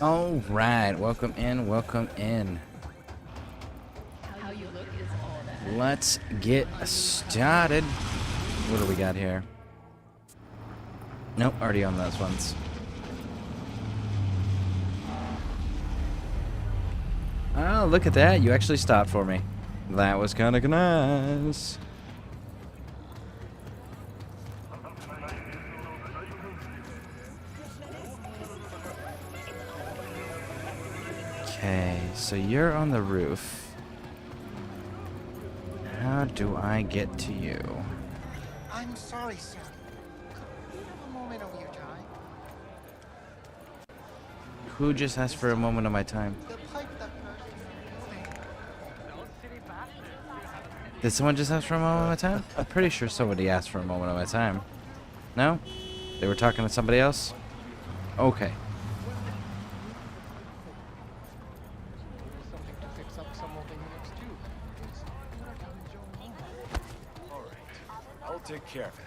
All right, welcome in, welcome in. Let's get started. What do we got here? Nope, already on those ones. Oh, look at that. You actually stopped for me. That was kind of nice. Okay, so you're on the roof. How do I get to you? I'm sorry, sir. Could we have a moment of your time? Who just asked for a moment of my time? The pipe that burst. Did someone just ask for a moment of my time? I'm pretty sure somebody asked for a moment of my time. No? They were talking to somebody else? Okay. Something to fix up some of the units too. All right, I'll take care of it.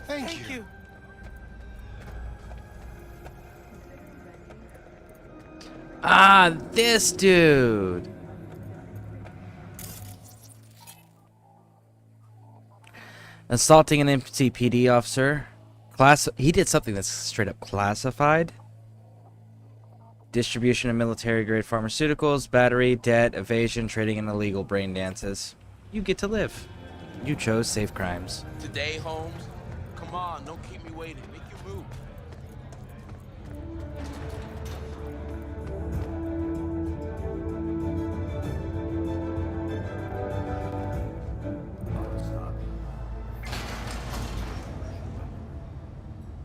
Thank you. Ah, this dude! Assaulting an MCPD officer. He did something that's straight up classified. Distribution of military-grade pharmaceuticals, battery, debt, evasion, trading in illegal brain dances. You get to live. You chose safe crimes. Today, Holmes? Come on, don't keep me waiting. Make your move.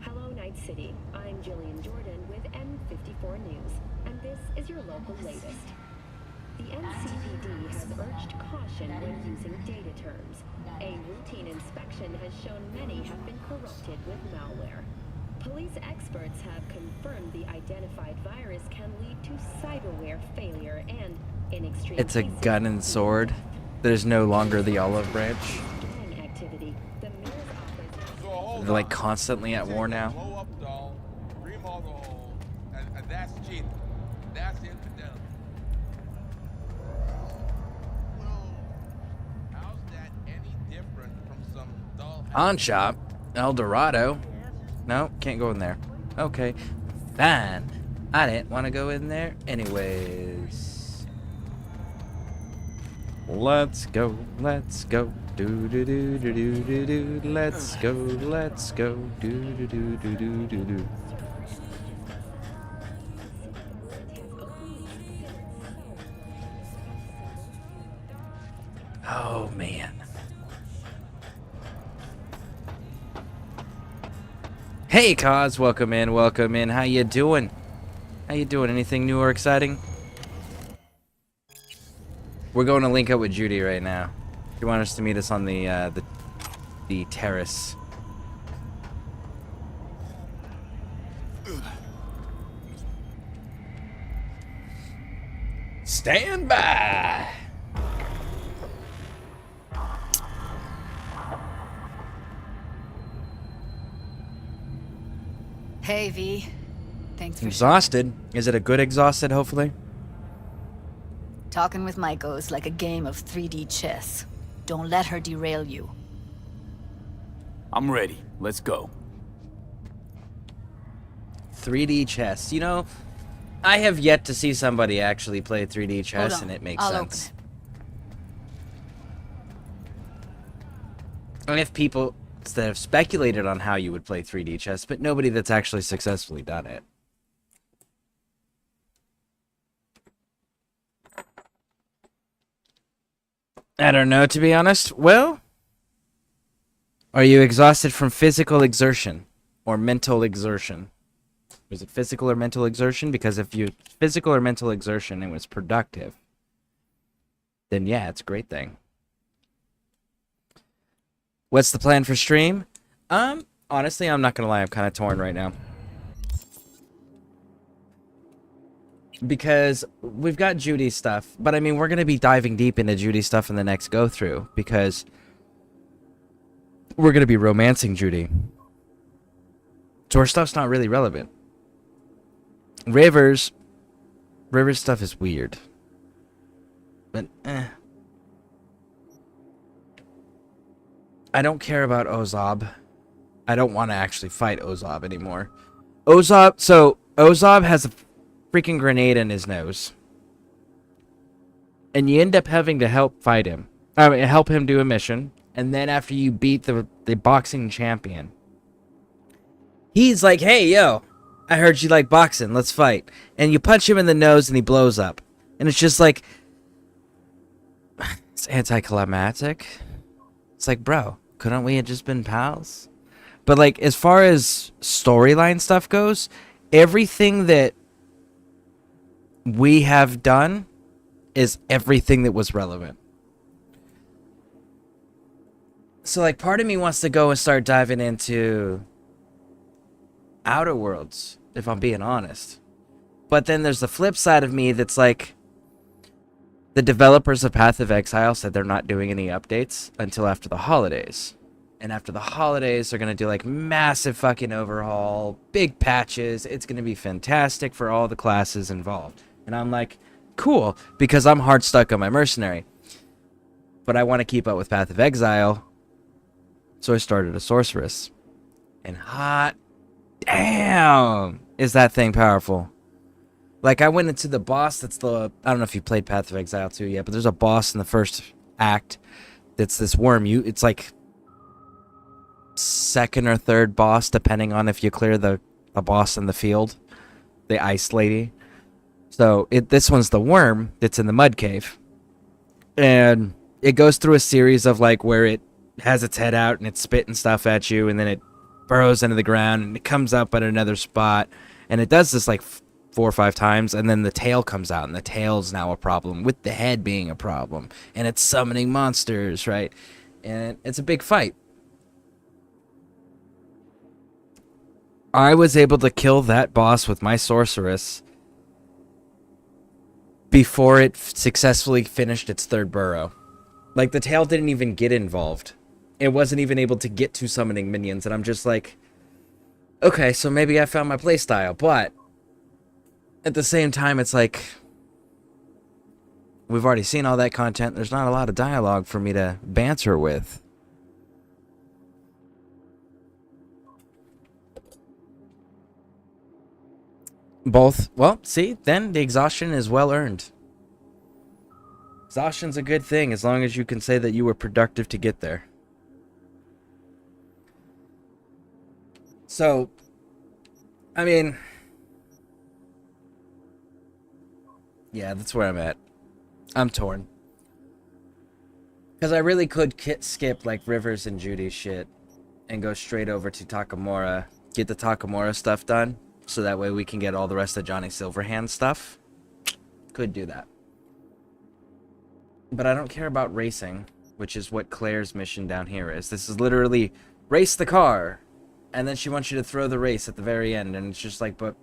Hello, Night City. I'm Jillian Jordan with M54 News, and this is your local latest. The NCPD has urged caution when using data terms. A routine inspection has shown many have been corrupted with malware. Police experts have confirmed the identified virus can lead to cyberware failure and, in extreme It's a cases, gun and sword. There's no longer the olive branch. gang activity. The mayor's office So hold They're like on. constantly at war now. Blow up doll, remodel, and that's cheating. That's infidelity. Well, how's that any different from some doll? Pawn shop. El Dorado. No, can't go in there. Okay. Fine. I didn't want to go in there anyways. Let's go. Let's go. Do do do do do do do. Let's go. Let's go. Do do do do do do do. Oh man. Hey, Cos, welcome in, welcome in. How you doing? How you doing? Anything new or exciting? We're going to link up with Judy right now. She wants us to meet us on the terrace. Stand by. Hey, V. Thanks for Exhausted. Is it a good exhausted, hopefully? talking with Maiko is like a game of 3D chess. Don't let her derail you. I'm ready. Let's go. 3D chess. You know, I have yet to see somebody actually play 3D chess, Hold on. and it makes I'll sense. I have people that have speculated on how you would play 3D chess, but nobody that's actually successfully done it. I don't know, to be honest. Well, are you exhausted from physical exertion or mental exertion? Was it physical or mental exertion? Because if you physical or mental exertion and was productive, then yeah, it's a great thing. What's the plan for stream? Honestly, I'm not gonna lie, I'm kind of torn right now. Because we've got Judy's stuff, but I mean, we're gonna be diving deep into Judy's stuff in the next go-through, because we're gonna be romancing Judy. So her stuff's not really relevant. Rivers stuff is weird. But I don't care about Ozob. I don't want to actually fight Ozob anymore. Ozob has a freaking grenade in his nose. And you end up having to help fight him. I mean, help him do a mission. And then after you beat the boxing champion, he's like, hey, yo, I heard you like boxing. Let's fight. And you punch him in the nose and he blows up. And it's just like, it's anticlimactic. It's like, bro, couldn't we have just been pals? But like, as far as storyline stuff goes, everything that we have done is everything that was relevant. So like, part of me wants to go and start diving into Outer Worlds, if I'm being honest. But then there's the flip side of me that's like, the developers of Path of Exile said they're not doing any updates until after the holidays. And after the holidays, they're going to do like massive fucking overhaul, big patches. It's going to be fantastic for all the classes involved. And I'm like, cool, because I'm hard stuck on my mercenary. But I want to keep up with Path of Exile. So I started a sorceress. And hot damn, is that thing powerful. Like, I went into the boss that's the... I don't know if you played Path of Exile 2 yet, but there's a boss in the first act that's this worm. It's like second or third boss, depending on if you clear the boss in the field. The ice lady. So, this one's the worm that's in the mud cave. And it goes through a series of, like, where it has its head out and it's spitting stuff at you, and then it burrows into the ground, and it comes up at another spot. And it does this, like, 4 or 5 times, and then the tail comes out, and the tail's now a problem, with the head being a problem, and it's summoning monsters, right? And it's a big fight. I was able to kill that boss with my sorceress before it successfully finished its third burrow. Like, the tail didn't even get involved. It wasn't even able to get to summoning minions, and I'm just like, okay, so maybe I found my playstyle, but at the same time, it's like, we've already seen all that content. There's not a lot of dialogue for me to banter with. Both. Well, see, then the exhaustion is well earned. Exhaustion's a good thing as long as you can say that you were productive to get there. So, I mean, yeah, that's where I'm at. I'm torn. Because I really could skip, like, Rivers and Judy's shit and go straight over to Takamura, get the Takamura stuff done, so that way we can get all the rest of Johnny Silverhand stuff. Could do that. But I don't care about racing, which is what Claire's mission down here is. This is literally, race the car, and then she wants you to throw the race at the very end, and it's just like, but...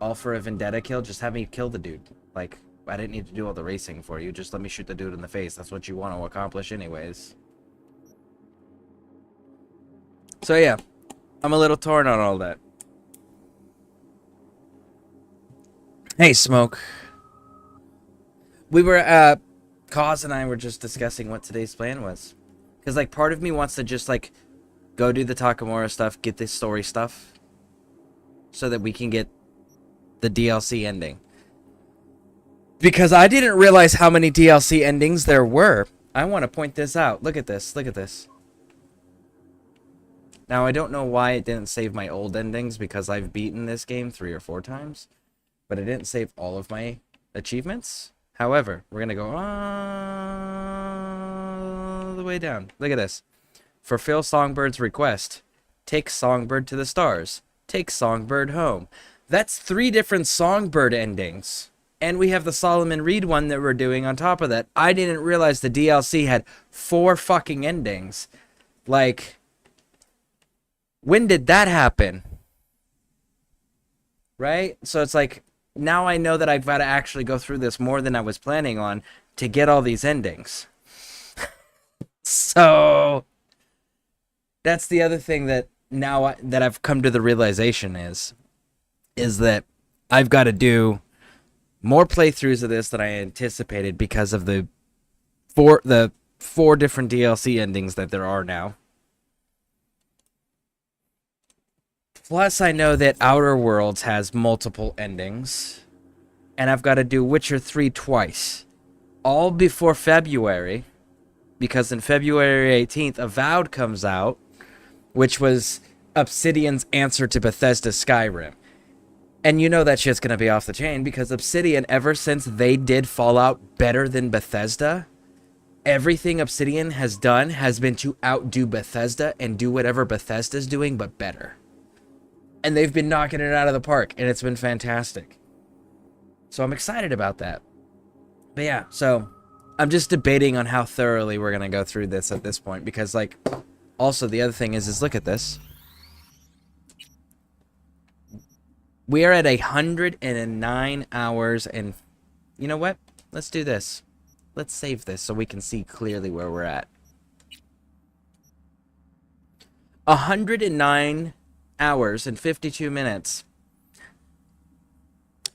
all for a vendetta kill? Just have me kill the dude. Like, I didn't need to do all the racing for you. Just let me shoot the dude in the face. That's what you want to accomplish anyways. So yeah, I'm a little torn on all that. Hey, Smoke. We were, Cause and I were just discussing what today's plan was. Because, like, part of me wants to just, like, go do the Takamura stuff, get this story stuff, so that we can get the DLC ending. Because I didn't realize how many DLC endings there were. I want to point this out. Look at this. Look at this. Now, I don't know why it didn't save my old endings, because I've beaten this game 3 or 4 times. But it didn't save all of my achievements. However, we're going to go all the way down. Look at this. Fulfill Songbird's request. Take Songbird to the stars. Take Songbird home. That's 3 different Songbird endings. And we have the Solomon Reed one that we're doing on top of that. I didn't realize the DLC had 4 fucking endings. Like, when did that happen? Right? So it's like, now I know that I've got to actually go through this more than I was planning on to get all these endings. So, that's the other thing that now that I've come to the realization is, is that I've got to do more playthroughs of this than I anticipated because of the four different DLC endings that there are now. Plus, I know that Outer Worlds has multiple endings, and I've got to do Witcher 3 twice, all before February, because in February 18th, Avowed comes out, which was Obsidian's answer to Bethesda's Skyrim. And you know that shit's going to be off the chain, because Obsidian, ever since they did Fallout better than Bethesda, everything Obsidian has done has been to outdo Bethesda and do whatever Bethesda's doing, but better. And they've been knocking it out of the park, and it's been fantastic. So I'm excited about that. But yeah, so I'm just debating on how thoroughly we're going to go through this at this point, because, like, also the other thing is look at this. We are at 109 hours, and you know what? Let's do this. Let's save this so we can see clearly where we're at. 109 hours and 52 minutes.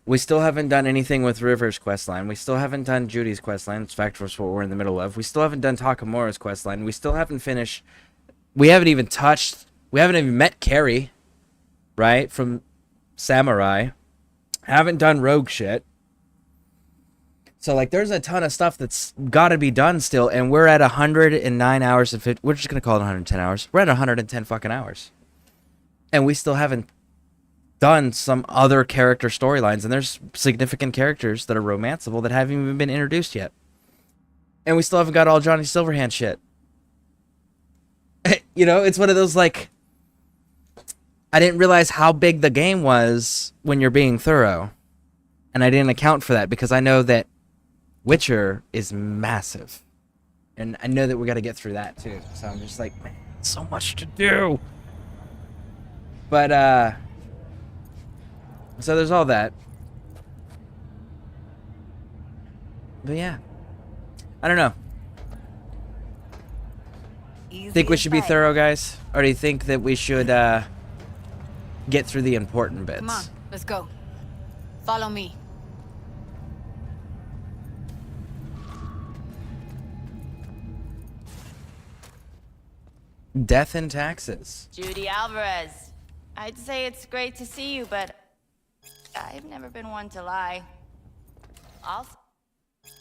We still haven't done anything with River's questline. We still haven't done Judy's questline. In fact, that's what we're in the middle of. We still haven't done Takamura's questline. We still haven't finished. We haven't even met Carrie, right? From Samurai. Haven't done rogue shit. So, like, there's a ton of stuff that's got to be done still, and we're at 109 hours and 50. We're just going to call it 110 hours. We're at 110 fucking hours. And we still haven't done some other character storylines, and there's significant characters that are romanceable that haven't even been introduced yet. And we still haven't got all Johnny Silverhand shit. You know, it's one of those, like, I didn't realize how big the game was when you're being thorough. And I didn't account for that because I know that Witcher is massive. And I know that we got to get through that too. So I'm just like, man, so much to do. But, so there's all that. But yeah. I don't know. Think we should be thorough, guys? Or do you think that we should, get through the important bits? Come on, let's go. Follow me. Death and taxes. Judy Alvarez. I'd say it's great to see you, but I've never been one to lie. Also,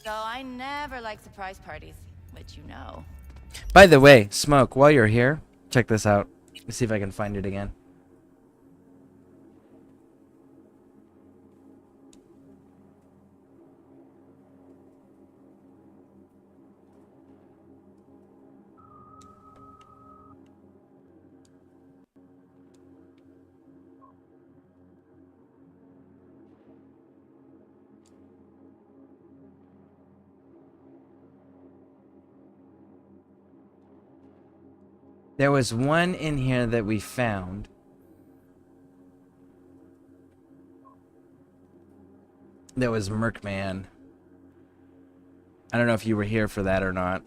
I never like surprise parties, which you know. By the way, Smoke, while you're here, check this out. Let's see if I can find it again. There was one in here that we found. That was Merkman. I don't know if you were here for that or not.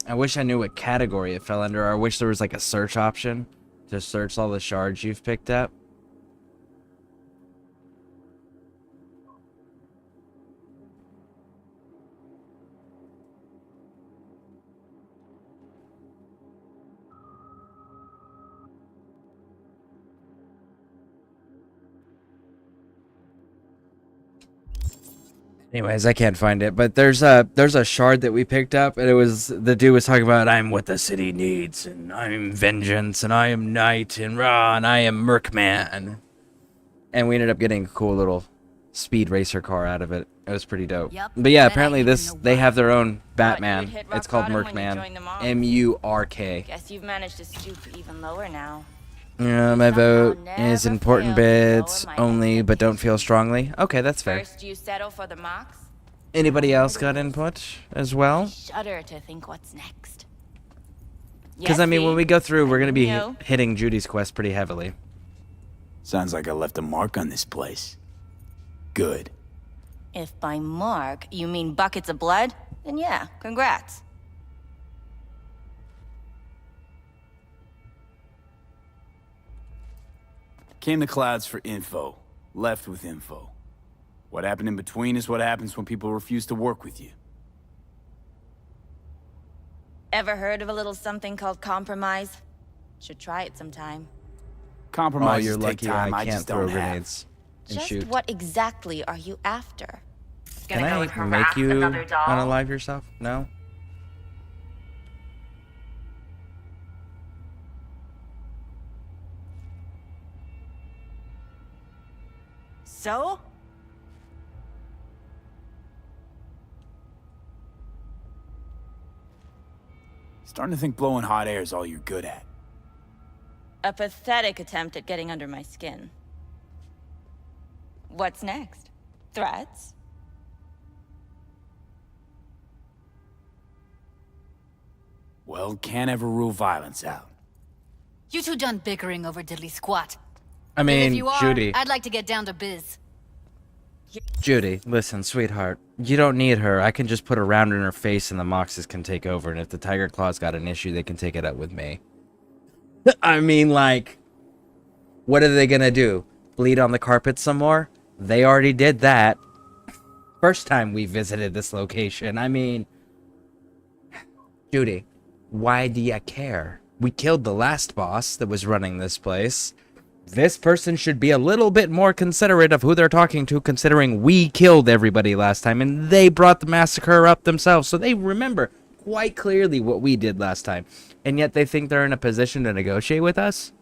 I wish I knew what category it fell under. Or I wish there was like a search option to search all the shards you've picked up. Anyways, I can't find it, but there's a shard that we picked up, and it was the dude was talking about I'm what the city needs, and I'm vengeance, and I am knight, and rah, and I am Merkman, and we ended up getting a cool little speed racer car out of it. It was pretty dope. Yep. But yeah, Bet I apparently even this know they why. have their own Thought Batman. you'd hit rock It's called bottom when you Merkman, joined the mob. M-U-R-K. Guess you've managed to stoop even lower now. Yeah, my vote is never important failed to bits lower my only, but don't feel strongly. Okay, that's fair. First you settle for the mocks. Anybody else got input as well? Shudder to think what's next. Because, I mean, when we go through, we're going to be No. hitting Judy's quest pretty heavily. Sounds like I left a mark on this place. Good. If by mark you mean buckets of blood, then yeah, congrats. Came to Clouds for info. Left with info. What happened in between is what happens when people refuse to work with you. Ever heard of a little something called compromise? Should try it sometime. Oh, Compromises you're take lucky time, I I can't just throw don't have. grenades and Just shoot. what exactly are you after? Can I make you unalive yourself? No? So? Starting to think blowing hot air is all you're good at. A pathetic attempt at getting under my skin. What's next? Threats? Well, can't ever rule violence out. You two done bickering over diddly squat. I 'Cause if mean, you are, Judy. I'd like to get down to biz. Judy, listen, sweetheart. You don't need her. I can just put a round in her face and the Moxes can take over. And if the Tiger Claw's got an issue, they can take it up with me. I mean, like, what are they gonna do? Bleed on the carpet some more? They already did that. First time we visited this location. I mean, Judy, why do you care? We killed the last boss that was running this place. This person should be a little bit more considerate of who they're talking to, considering we killed everybody last time and they brought the massacre up themselves, so they remember quite clearly what we did last time. And yet they think they're in a position to negotiate with us?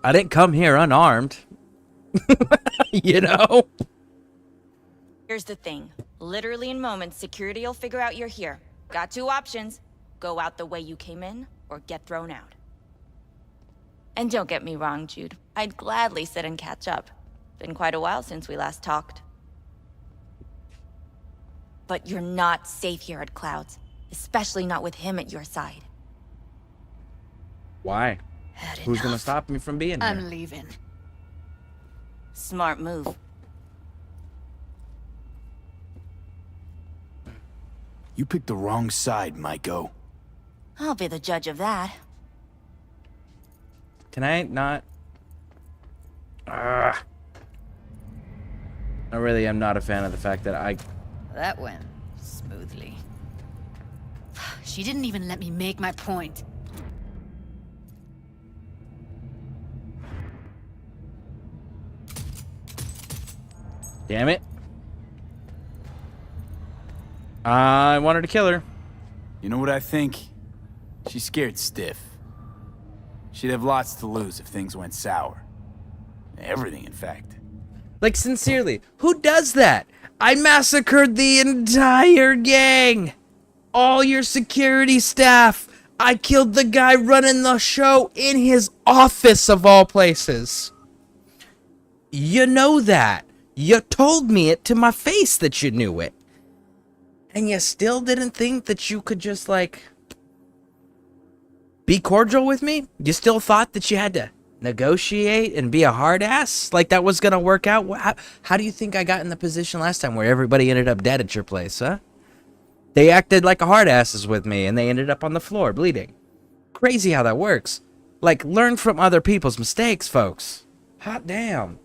I didn't come here unarmed. You know? Here's the thing. Literally in moments, security will figure out you're here. Got two options. Go out the way you came in, or get thrown out. And don't get me wrong, Jude. I'd gladly sit and catch up. Been quite a while since we last talked. But you're not safe here at Clouds. Especially not with him at your side. Why? Had Who's gonna enough. stop me from being here? I'm leaving. Smart move. You picked the wrong side, Maiko. I'll be the judge of that. Can I not? I really am not a fan of the fact that I... That went smoothly. She didn't even let me make my point. Damn it. I wanted to kill her. You know what I think? She's scared stiff. She'd have lots to lose if things went sour. Everything, in fact. Like, sincerely, who does that? I massacred the entire gang. All your security staff. I killed the guy running the show in his office, of all places. You know that. You told me it to my face that you knew it. And you still didn't think that you could just, like, be cordial with me? You still thought that you had to negotiate and be a hard ass? Like that was gonna work out? How do you think I got in the position last time where everybody ended up dead at your place, huh? They acted like a hard asses with me and they ended up on the floor bleeding. Crazy how that works. Like, learn from other people's mistakes, folks. Hot damn.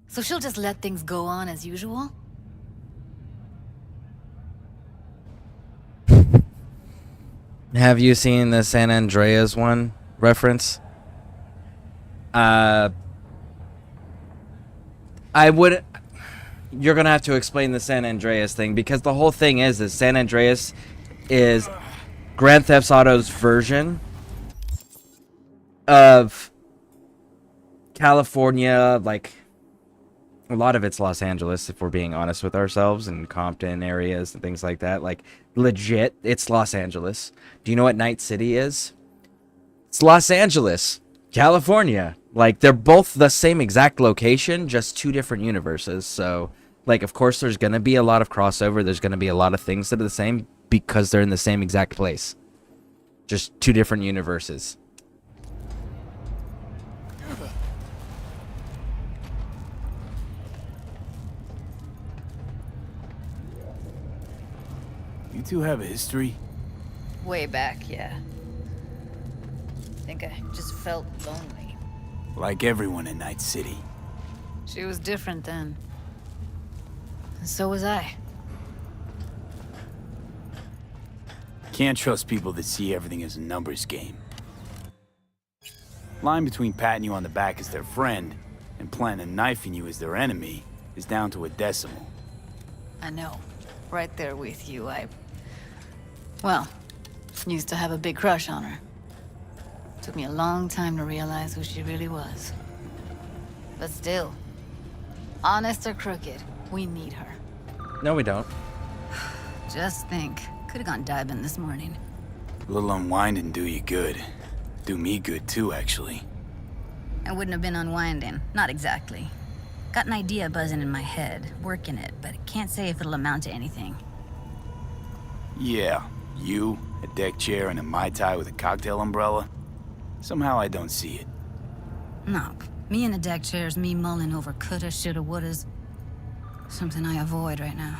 So she'll just let things go on as usual? Have you seen the San Andreas one reference? I would... You're gonna have to explain the San Andreas thing, because the whole thing is San Andreas is Grand Theft Auto's version of California. Like, a lot of it's Los Angeles, if we're being honest with ourselves, and Compton areas and things like that. Like, legit, it's Los Angeles. Do you know what Night City is? It's Los Angeles, California. Like, they're both the same exact location, just two different universes. So, like, of course there's gonna be a lot of crossover. There's gonna be a lot of things that are the same because they're in the same exact place. Just two different universes. You two have a history? Way back, yeah. Think I just felt lonely. Like everyone in Night City. She was different then. And so was I. Can't trust people that see everything as a numbers game. Line between patting you on the back as their friend and planting a knife in you as their enemy is down to a decimal. I know. Right there with you. Well, used to have a big crush on her. Took me a long time to realize who she really was. But still, honest or crooked, we need her. No, we don't. Just think. Could've gone diving this morning. A little unwinding do you good. Do me good too, actually. I wouldn't have been unwinding. Not exactly. Got an idea buzzing in my head, working it, but I can't say if it'll amount to anything. Yeah, you, a deck chair, and a Mai Tai with a cocktail umbrella. Somehow I don't see it. No, me in a deck chair's me mulling over coulda, shoulda, wouldas. Something I avoid right now.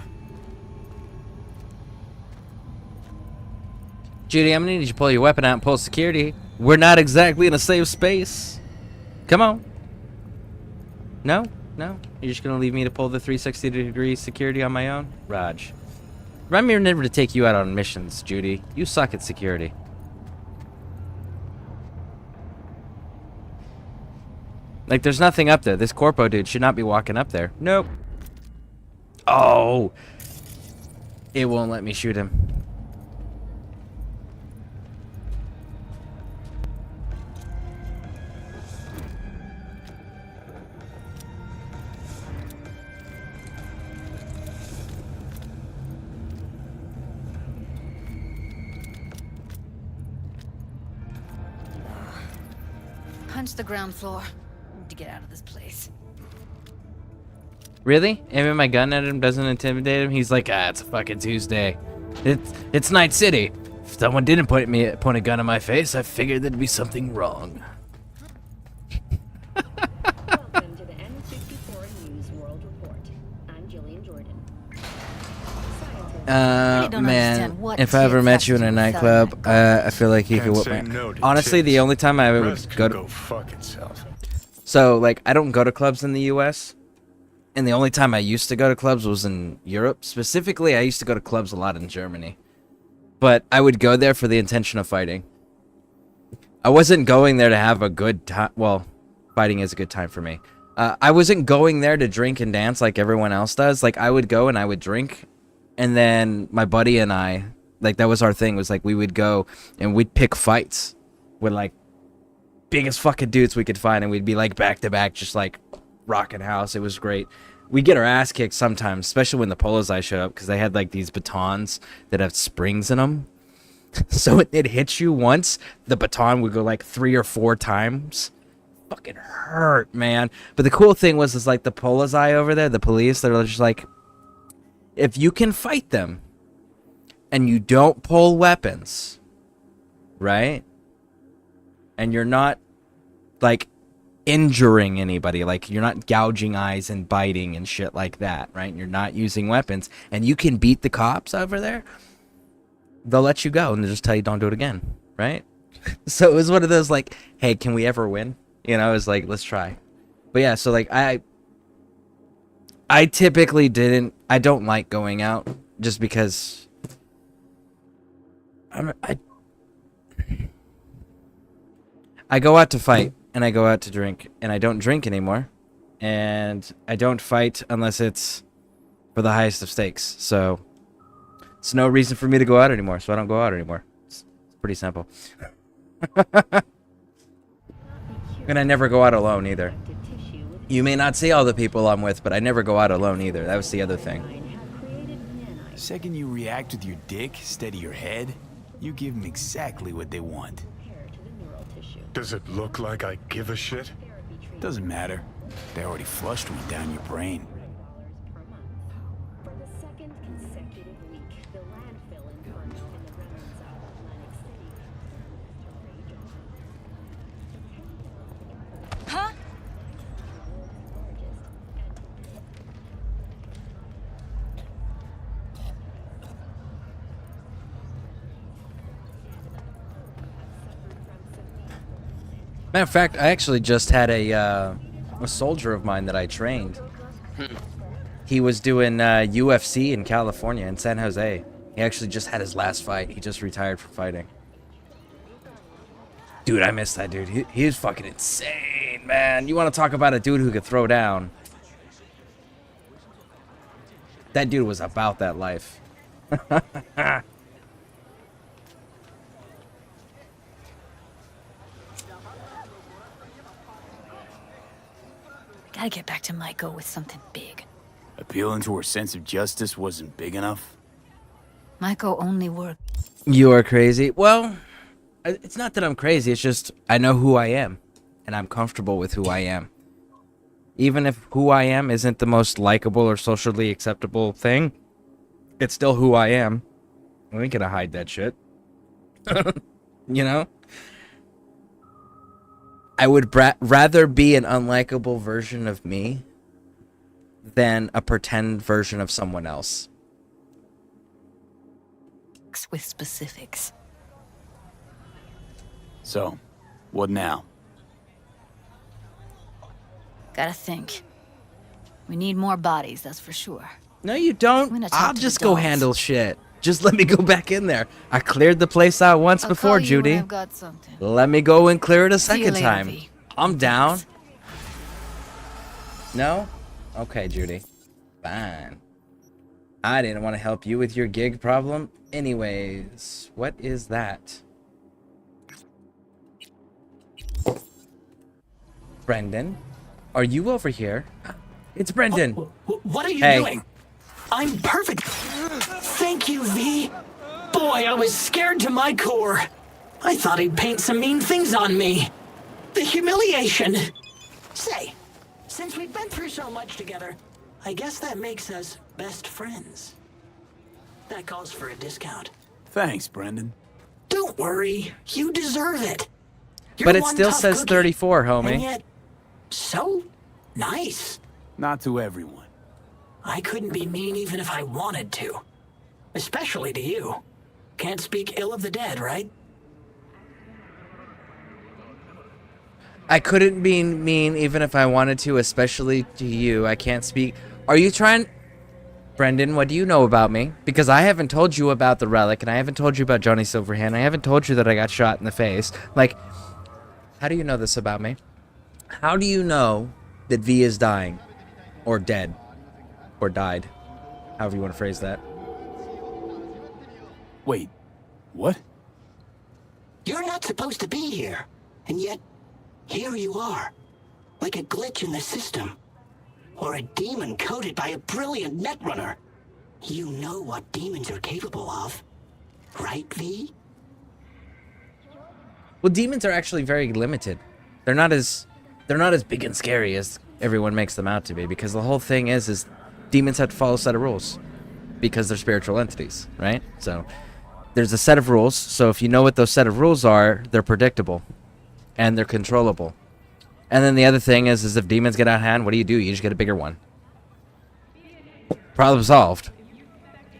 Judy, I'm gonna need you to pull your weapon out and pull security. We're not exactly in a safe space. Come on. No? No? You're just gonna leave me to pull the 360-degree security on my own? Raj. Remind me never to take you out on missions, Judy. You suck at security. Like, there's nothing up there. This corpo dude should not be walking up there. Nope. Oh! It won't let me shoot him. Punch the ground floor. Need to get out of this place. Really? Aiming my gun at him doesn't intimidate him? He's like, ah, it's a fucking Tuesday. It's Night City. If someone didn't point a gun in my face, I figured there'd be something wrong. Welcome to the N54 News World Report. I'm Jillian Jordan. Scientists don't Man, understand what if I ever kids met have you to in a do with nightclub, I feel like you could Can't whoop say my... no to Honestly, the tits. only time I would Rest go can to... go fuck itself. So, like, I don't go to clubs in the U.S., and the only time I used to go to clubs was in Europe. Specifically, I used to go to clubs a lot in Germany. But I would go there for the intention of fighting. I wasn't going there to have a good time. Well, fighting is a good time for me. I wasn't going there to drink and dance like everyone else does. Like, I would go and I would drink, and then my buddy and I, like, that was our thing, was like we would go and we'd pick fights with, like, biggest fucking dudes we could find, and we'd be, like, back to back, just, like, rocking house. It was great. We get our ass kicked sometimes, especially when the Polizei showed up, because they had, like, these batons that have springs in them. So when it hits you once, the baton would go, like, 3 or 4 times. Fucking hurt, man. But the cool thing was, is like, the Polizei over there, the police, they're just like, if you can fight them, and you don't pull weapons, right? And you're not, like, injuring anybody, like, you're not gouging eyes and biting and shit like that, right? And you're not using weapons, and you can beat the cops over there, they'll let you go, and they'll just tell you don't do it again, right? So it was one of those, like, hey, can we ever win? You know, it was like, let's try. But yeah, so, like, I typically I don't like going out, just because I go out to fight, and I go out to drink, and I don't drink anymore, and I don't fight unless it's for the highest of stakes. So it's no reason for me to go out anymore, so I don't go out anymore. It's pretty simple. And I never go out alone either. You may not see all the people I'm with, but I never go out alone either. That was the other thing. The second you react with your dick instead of your head, you give them exactly what they want. Does it look like I give a shit? Doesn't matter. They already flushed one down your brain. For the second consecutive week, the landfill inferno in the remnants of Atlantic City continues to rage on. Huh? Matter of fact, I actually just had a soldier of mine that I trained. He was doing UFC in California, in San Jose. He actually just had his last fight. He just retired from fighting. Dude, I miss that dude. He was fucking insane, man. You want to talk about a dude who could throw down? That dude was about that life. Gotta get back to Maiko with something big. Appealing to her sense of justice wasn't big enough? Maiko only worked. You are crazy. Well, it's not that I'm crazy. It's just I know who I am, and I'm comfortable with who I am. Even if who I am isn't the most likable or socially acceptable thing, it's still who I am. I ain't gonna hide that shit. You know? I would rather be an unlikable version of me than a pretend version of someone else. With specifics. So, what now? Gotta think. We need more bodies, that's for sure. No, you I'm don't. gonna talk I'll to the just go dolls. handle shit. Just let me go back in there. I cleared the place out once I'll before, call you when Judy. I've got something. Let me go and clear it a See you second later, time. V. I'm down. No? Okay, Judy. Fine. I didn't want to help you with your gig problem. Anyways, what is that? Brendan? Are you over here? It's Brendan. What are you Hey. doing? I'm perfect. Thank you, V. Boy, I was scared to my core. I thought he'd paint some mean things on me. The humiliation. Say, since we've been through so much together, I guess that makes us best friends. That calls for a discount. Thanks, Brendan. Don't worry, you deserve it. You're But it one still tough says cookie, 34, and homie. yet, so nice. Not to everyone. I couldn't be mean even if I wanted to. Especially to you. Can't speak ill of the dead, right? I couldn't be mean even if I wanted to, especially to you. I can't speak. Are you trying... Brendan, what do you know about me? Because I haven't told you about the relic, and I haven't told you about Johnny Silverhand. I haven't told you that I got shot in the face. Like, how do you know this about me? How do you know that V is dying? Or dead? Or died? However you want to phrase that. Wait, what? You're not supposed to be here. And yet, here you are. Like a glitch in the system. Or a demon coded by a brilliant netrunner. You know what demons are capable of. Right, V? Well, demons are actually very limited. They're not as big and scary as everyone makes them out to be, because the whole thing is demons have to follow a set of rules because they're spiritual entities, right? So there's a set of rules. So if you know what those set of rules are, they're predictable and they're controllable. And then the other thing is if demons get out of hand, what do? You just get a bigger one. Problem solved.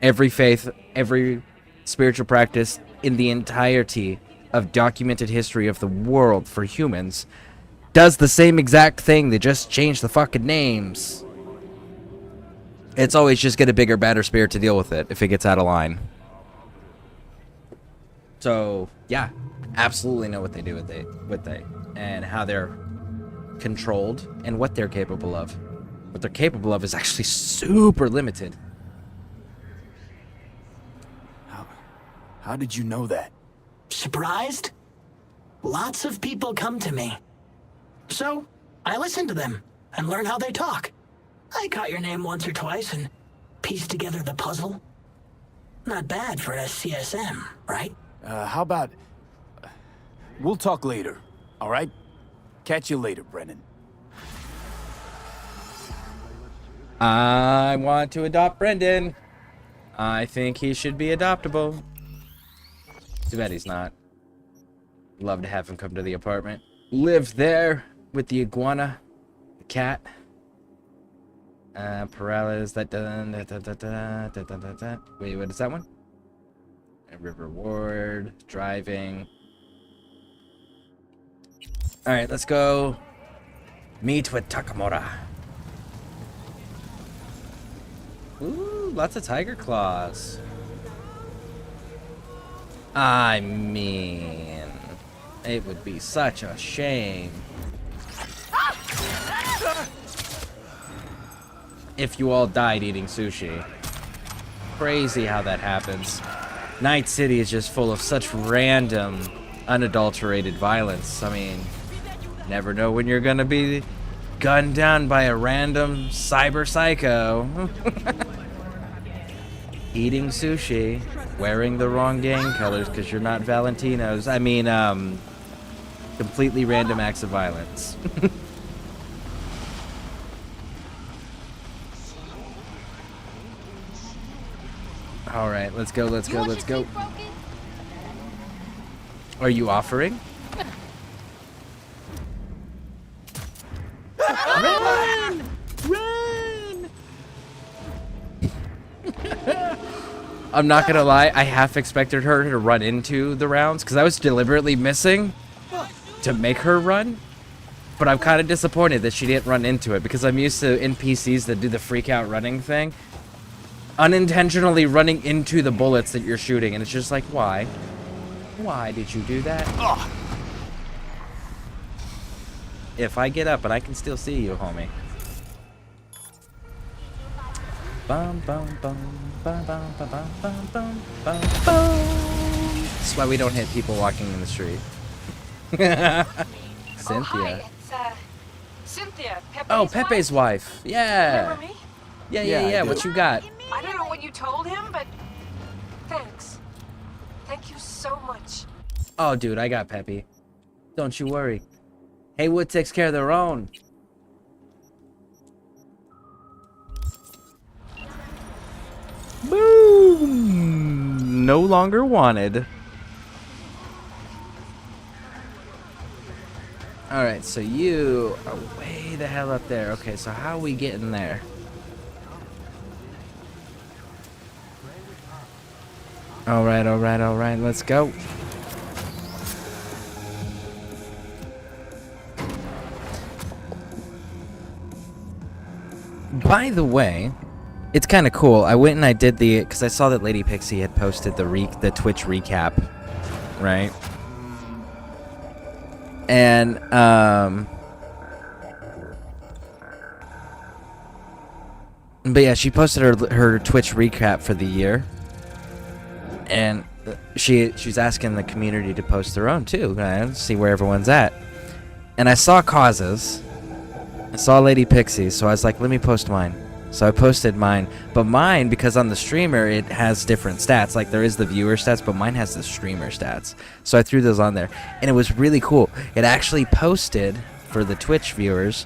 Every faith, every spiritual practice in the entirety of documented history of the world for humans does the same exact thing. They just change the fucking names. It's always just get a bigger, badder spirit to deal with it if it gets out of line. So, yeah, absolutely know what they do with they and how they're controlled and what they're capable of. What they're capable of is actually super limited. How did you know that? Surprised? Lots of people come to me. So, I listen to them and learn how they talk. I caught your name once or twice and pieced together the puzzle. Not bad for a CSM, right? How about... we'll talk later, all right? Catch you later, Brennan. I want to adopt Brendan. I think he should be adoptable. Too bad he's not. Love to have him come to the apartment. Live there with the iguana, the cat. Paralysis, that wait, what is that one? River Ward, driving. Alright, let's go meet with Takamura. Ooh, lots of tiger claws. I mean, it would be such a shame if you all died eating sushi. Crazy how that happens. Night City is just full of such random, unadulterated violence. I mean, never know when you're gonna be gunned down by a random cyber psycho. Eating sushi, wearing the wrong gang colors because you're not Valentinos. I mean, completely random acts of violence. All right, let's go, let's go, let's go. Are you offering? Run! Run! I'm not gonna lie, I half expected her to run into the rounds because I was deliberately missing to make her run. But I'm kind of disappointed that she didn't run into it because I'm used to NPCs that do the freak out running thing. Unintentionally running into the bullets that you're shooting, and it's just like, why? Why did you do that? Ugh. If I get up and I can still see you, homie. Bum bum bum bum bum bum bum bum bum bum bum. That's why we don't hit people walking in the street. Cynthia. Oh, hi, it's Cynthia. Pepe's wife. Yeah. Remember me? Yeah. What you got? I don't know what you told him, but thanks. Thank you so much. Oh, dude, I got Peppy. Don't you worry. Haywood takes care of their own. Boom! No longer wanted. Alright, so you are way the hell up there. Okay, so how are we getting there? Alright, let's go. By the way, it's kind of cool. I went and I did because I saw that Lady Pixie had posted the Twitch recap, right? And but yeah, she posted her Twitch recap for the year, and she's asking the community to post their own too, right? See where everyone's at. And I saw Causes. I saw Lady Pixie, so I was like, let me post mine. So I posted mine, but mine, because on the streamer it has different stats. Like there is the viewer stats, but mine has the streamer stats. So I threw those on there, and it was really cool. It actually posted for the Twitch viewers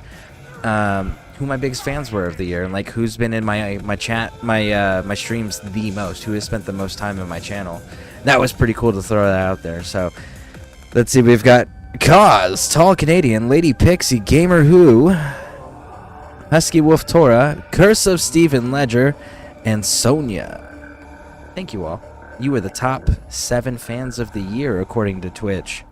who my biggest fans were of the year, and like who's been in my chat, my streams the most, who has spent the most time in my channel. That was pretty cool to throw that out there. So let's see, we've got Cause, Tall Canadian, Lady Pixie, Gamer Who, Husky Wolf Tora, Curse of Stephen Ledger, and Sonia. Thank you all. You were the top 7 fans of the year according to Twitch.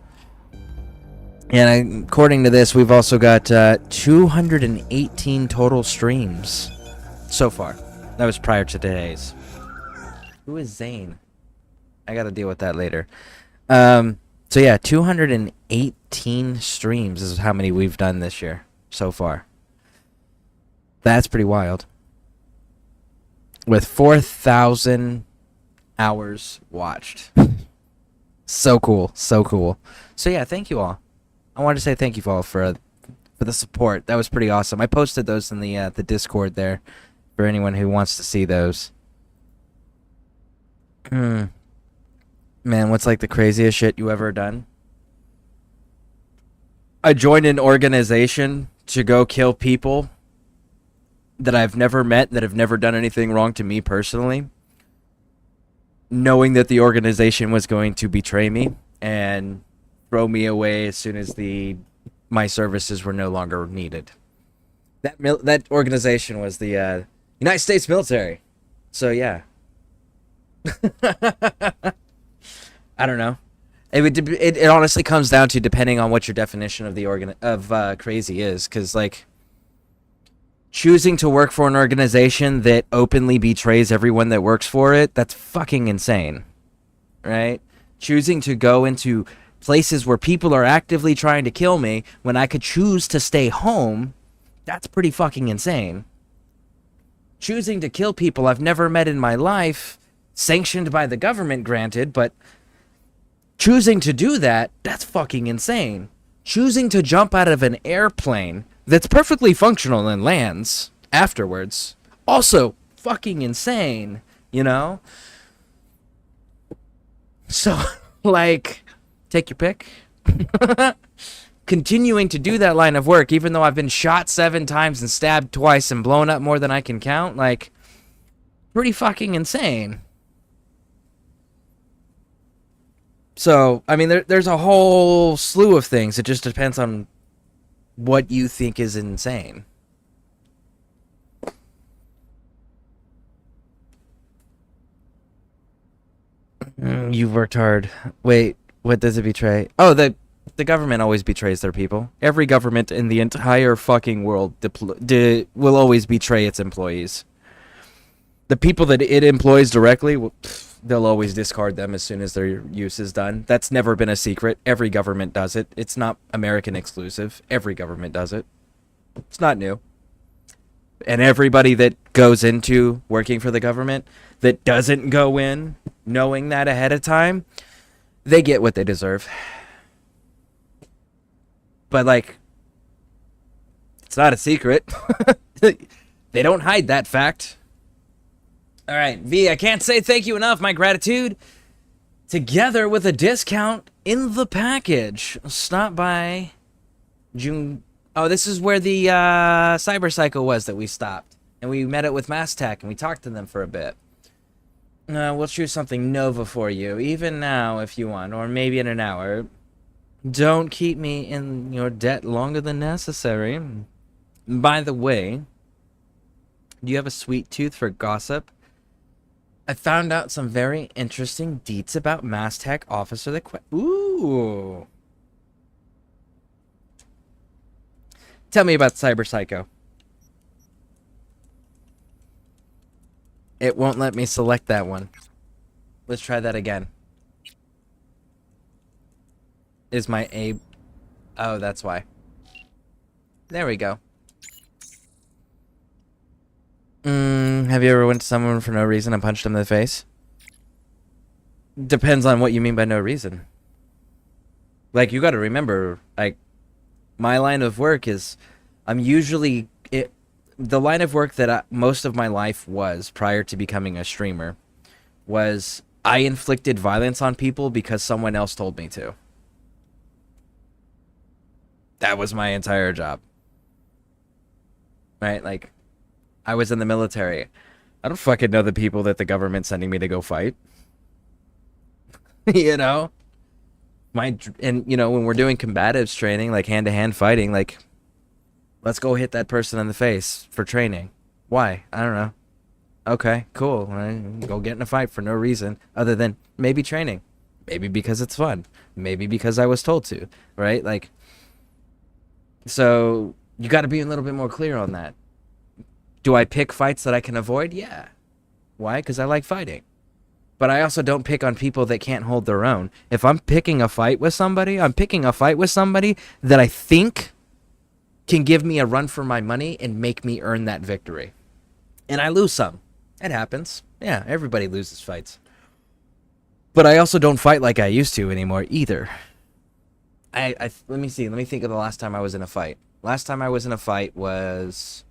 And according to this, we've also got 218 total streams so far. That was prior to today's. Who is Zane? I gotta deal with that later. So yeah, 218 streams is how many we've done this year so far. That's pretty wild. With 4,000 hours watched. So cool, so cool. So yeah, thank you all. I wanted to say thank you all for the support. That was pretty awesome. I posted those in the Discord there for anyone who wants to see those. Man, what's like the craziest shit you ever done? I joined an organization to go kill people that I've never met, that have never done anything wrong to me personally, knowing that the organization was going to betray me and throw me away as soon as my services were no longer needed. That organization was the United States military. So yeah. I don't know. It honestly comes down to depending on what your definition of crazy is, because like choosing to work for an organization that openly betrays everyone that works for it, that's fucking insane, right? Choosing to go into places where people are actively trying to kill me when I could choose to stay home, that's pretty fucking insane. Choosing to kill people I've never met in my life, sanctioned by the government, granted, but choosing to do that, that's fucking insane. Choosing to jump out of an airplane that's perfectly functional and lands afterwards, also fucking insane, you know? So, like, take your pick. Continuing to do that line of work, even though I've been shot 7 times and stabbed twice and blown up more than I can count, like, pretty fucking insane. So, I mean, there's a whole slew of things. It just depends on what you think is insane. You've worked hard. Wait, what does it betray? Oh, the government always betrays their people. Every government in the entire fucking world will always betray its employees. The people that it employs directly, they'll always discard them as soon as their use is done. That's never been a secret. Every government does it. It's not American exclusive. Every government does it. It's not new. And everybody that goes into working for the government that doesn't go in knowing that ahead of time, they get what they deserve. But, like, it's not a secret. They don't hide that fact. All right, V, I can't say thank you enough. My gratitude, together with a discount in the package. Stop by June. Oh, this is where the Cyber Psycho was that we stopped. And we met it with Mass Tech, and we talked to them for a bit. We'll choose something Nova for you, even now if you want, or maybe in an hour. Don't keep me in your debt longer than necessary. By the way, do you have a sweet tooth for gossip? I found out some very interesting deets about Mass Tech Officer that Ooh. Tell me about Cyber Psycho. It won't let me select that one. Let's try that again. Is my A... Oh, that's why. There we go. Have you ever went to someone for no reason and punched them in the face? Depends on what you mean by no reason. Like, you gotta remember, like, my line of work is... I'm usually... The line of work that most of my life was, prior to becoming a streamer, was I inflicted violence on people because someone else told me to. That was my entire job. Right? Like, I was in the military. I don't fucking know the people that the government's sending me to go fight. You know? And, you know, when we're doing combatives training, like hand-to-hand fighting, like, let's go hit that person in the face for training. Why? I don't know. Okay, cool. Go get in a fight for no reason other than maybe training. Maybe because it's fun. Maybe because I was told to. Right? Like, so you got to be a little bit more clear on that. Do I pick fights that I can avoid? Yeah. Why? Because I like fighting. But I also don't pick on people that can't hold their own. If I'm picking a fight with somebody, I'm picking a fight with somebody that I think can give me a run for my money and make me earn that victory. And I lose some. It happens. Yeah, everybody loses fights. But I also don't fight like I used to anymore either. Let me see. Let me think of the last time I was in a fight. Last time I was in a fight was...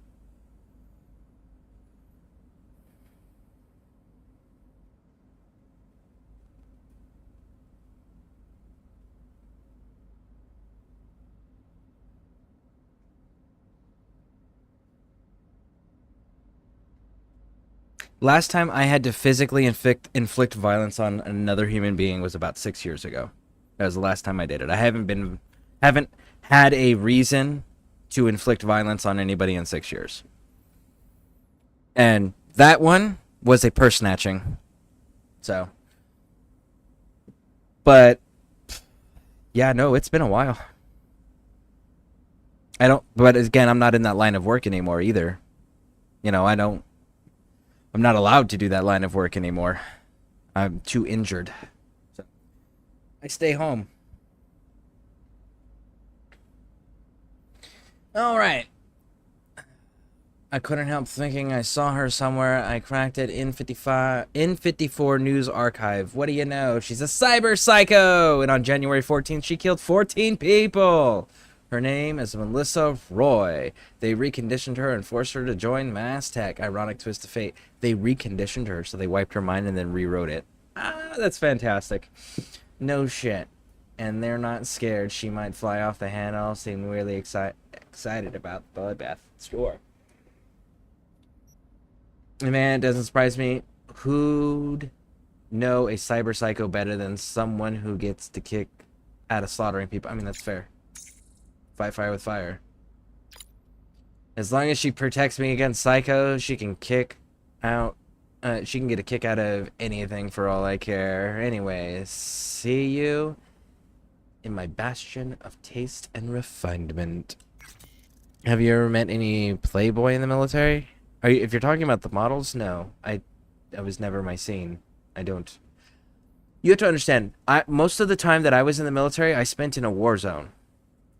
Last time I had to physically inflict violence on another human being was about 6 years ago. That was the last time I did it. I haven't had a reason to inflict violence on anybody in 6 years. And that one was a purse snatching. So. But Yeah, no, it's been a while. I don't, but again, I'm not in that line of work anymore either. You know, I'm not allowed to do that line of work anymore. I'm too injured. So I stay home. All right. I couldn't help thinking I saw her somewhere. I cracked it in 54 news archive. What do you know? She's a cyber psycho. And on January 14th, she killed 14 people. Her name is Melissa Roy. They reconditioned her and forced her to join Mass Tech. Ironic twist of fate. They reconditioned her, so they wiped her mind and then rewrote it. Ah, that's fantastic. No shit. And they're not scared. She might fly off the handle. Seem really excited about the bloodbath. Sure. Man, it doesn't surprise me. Who'd know a cyber psycho better than someone who gets to kick out of slaughtering people? I mean, that's fair. Fight fire with fire. As long as she protects me against psychos, she can kick out. She can get a kick out of anything for all I care. Anyways, see you in my bastion of taste and refinement. Have you ever met any playboy in the military? If you're talking about the models, no. I was never my scene. I don't. You have to understand, most of the time that I was in the military, I spent in a war zone.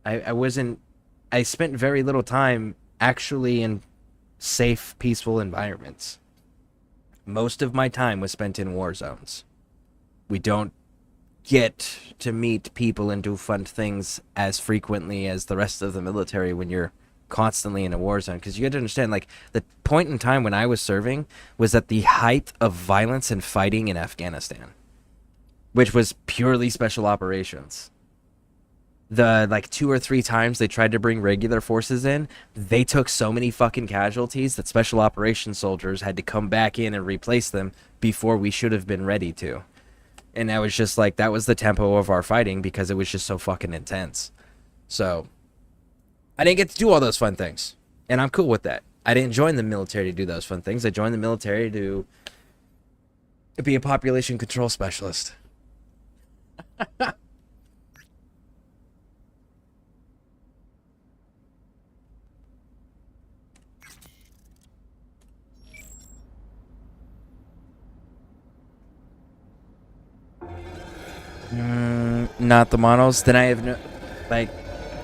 I spent very little time actually in safe, peaceful environments. Most of my time was spent in war zones. We don't get to meet people and do fun things as frequently as the rest of the military when you're constantly in a war zone, because you got to understand, like, the point in time when I was serving was at the height of violence and fighting in Afghanistan, which was purely special operations. The, like, 2 or 3 times they tried to bring regular forces in, they took so many fucking casualties that special operations soldiers had to come back in and replace them before we should have been ready to. And that was just like, that was the tempo of our fighting because it was just so fucking intense. So I didn't get to do all those fun things, and I'm cool with that. I didn't join the military to do those fun things. I joined the military to be a population control specialist. Not the models. Then I have no, like,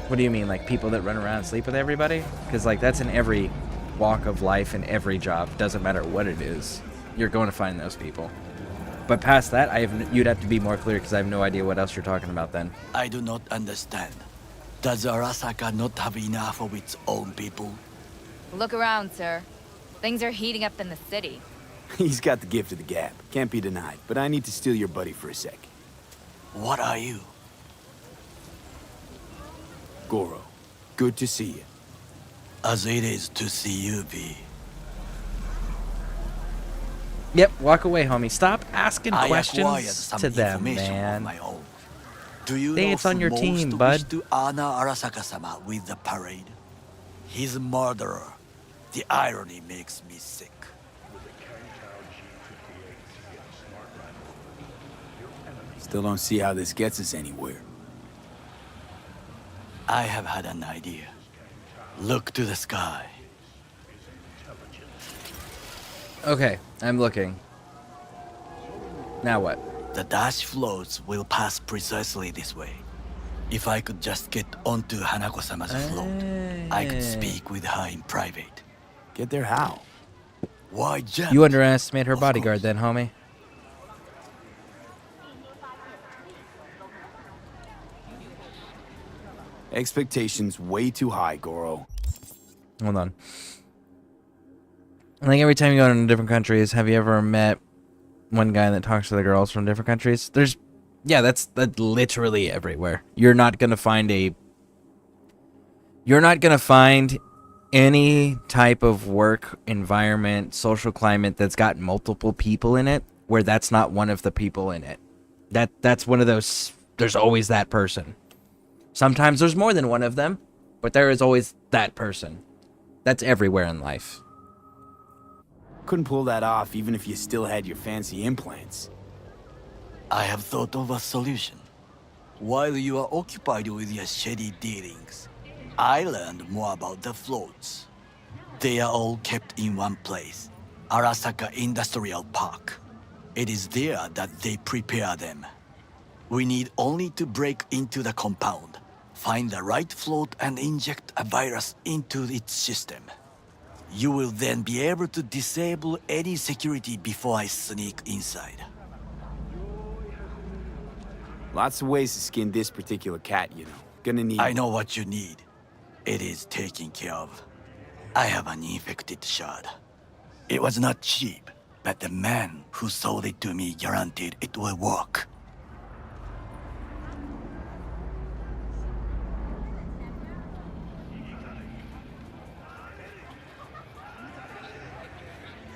what do you mean? Like people that run around and sleep with everybody? Because, like, that's in every walk of life and every job. Doesn't matter what it is. You're going to find those people. But past that, you'd have to be more clear because I have no idea what else you're talking about then. I do not understand. Does Arasaka not have enough of its own people? Look around, sir. Things are heating up in the city. He's got the gift of the gab. Can't be denied. But I need to steal your buddy for a sec. What are you? Goro, good to see you. As it is to see you, V. Yep, walk away, homie. Stop asking I questions some to them, information man. of my own. Do you Say know it's on who your most team, wish bud. to honor Arasaka-sama with the parade? His murderer. The irony makes me sick. Still don't see how this gets us anywhere. I have had an idea. Look to the sky. Okay, I'm looking. Now what? The dash floats will pass precisely this way. If I could just get onto Hanako-sama's float, I could speak with her in private. Get there how? Why, Jet? You underestimate her Of bodyguard course. then, homie. Expectations way too high, Goro. Hold on. Like every time you go into different countries, have you ever met one guy that talks to the girls from different countries? Yeah, that's literally everywhere. You're not gonna find any type of work environment, social climate that's got multiple people in it where that's not one of the people in it. That's one of those. There's always that person. Sometimes there's more than one of them, but there is always that person. That's everywhere in life. Couldn't pull that off even if you still had your fancy implants. I have thought of a solution. While you are occupied with your shady dealings, I learned more about the floats. They are all kept in one place, Arasaka Industrial Park. It is there that they prepare them. We need only to break into the compound, find the right float and inject a virus into its system. You will then be able to disable any security before I sneak inside. Lots of ways to skin this particular cat, you know. Gonna need... I know what you need. It is taken care of. I have an infected shard. It was not cheap, but the man who sold it to me guaranteed it will work.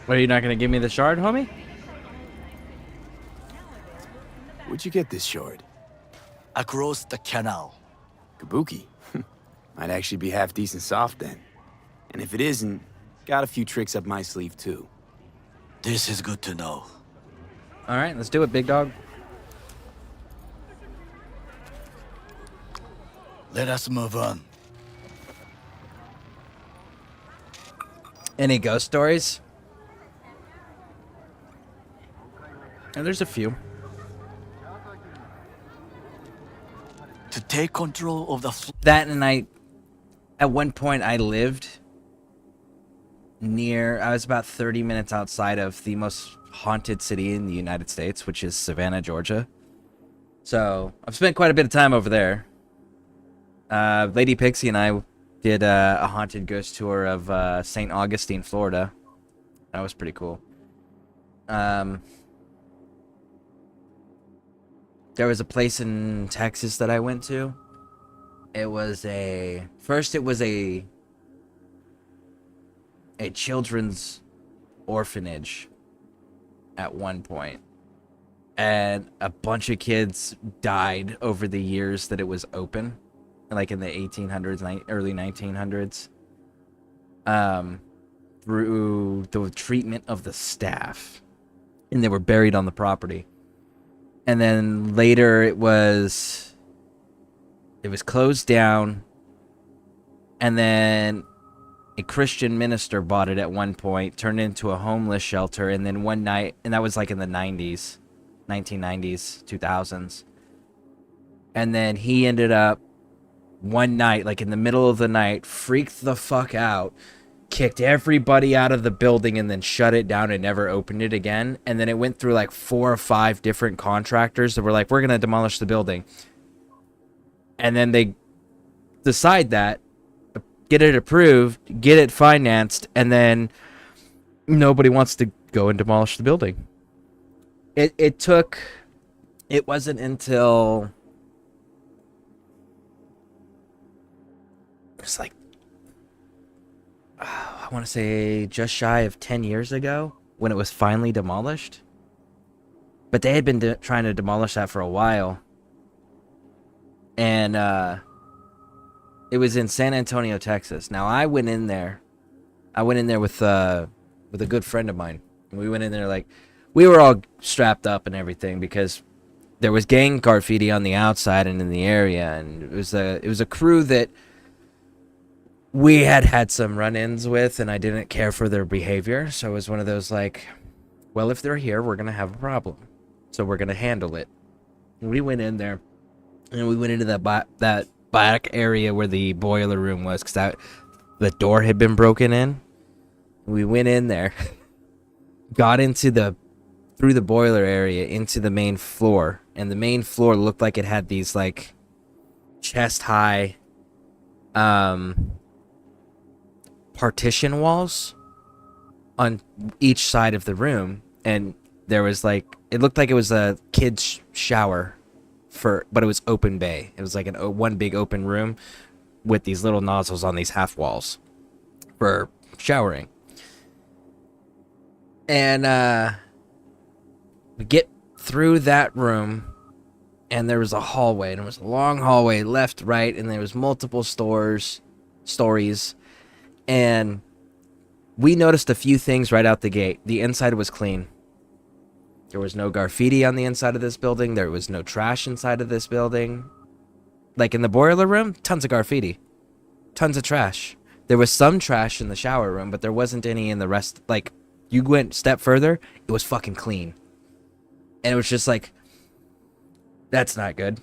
Are you not gonna give me the shard, homie? Where'd you get this shard? Across the canal. Kabuki. Might actually be half decent soft then. And if it isn't, got a few tricks up my sleeve too. This is good to know. All right, let's do it, big dog. Let us move on. Any ghost stories? And there's a few. To take control of the That and at one point I lived I was about 30 minutes outside of the most haunted city in the United States, which is Savannah, Georgia. So I've spent quite a bit of time over there. Lady Pixie and I did a haunted ghost tour of St. Augustine, Florida. That was pretty cool. There was a place in Texas that I went to. It was a children's orphanage at one point. And a bunch of kids died over the years that it was open, like in the 1800s, early 1900s, through the treatment of the staff. And they were buried on the property. And then later it was closed down, and then a Christian minister bought it at one point, turned it into a homeless shelter, and then one night, and that was like in the 90s, 1990s, 2000s. And then he ended up one night, like in the middle of the night, freaked the fuck out, kicked everybody out of the building, and then shut it down and never opened it again. And then it went through like 4 or 5 different contractors that were like, we're going to demolish the building. And then they decide that, get it approved, get it financed, and then nobody wants to go and demolish the building. It wasn't until it's like, I want to say just shy of 10 years ago when it was finally demolished. But they had been trying to demolish that for a while. And it was in San Antonio, Texas. Now I went in there with a good friend of mine. And we went in there like, we were all strapped up and everything because there was gang graffiti on the outside and in the area, and it was a crew that we had some run-ins with, and I didn't care for their behavior. So it was one of those like, well, if they're here, we're gonna have a problem, so we're gonna handle it. And we went in there, and we went into that back area where the boiler room was, because the door had been broken in. We went in there, got through the boiler area into the main floor, and the main floor looked like it had these like chest high partition walls on each side of the room, and there was like, it looked like it was a kid's shower but it was open bay. It was like one big open room with these little nozzles on these half walls for showering. And we get through that room, and there was a hallway, and it was a long hallway, left, right, and there was multiple stories, and we noticed a few things right out the gate. The inside was clean. There was no graffiti on the inside of this building. There was no trash inside of this building. Like in the boiler room, tons of graffiti. Tons of trash. There was some trash in the shower room, but there wasn't any in the rest. Like, you went a step further, it was fucking clean. And it was just like, that's not good.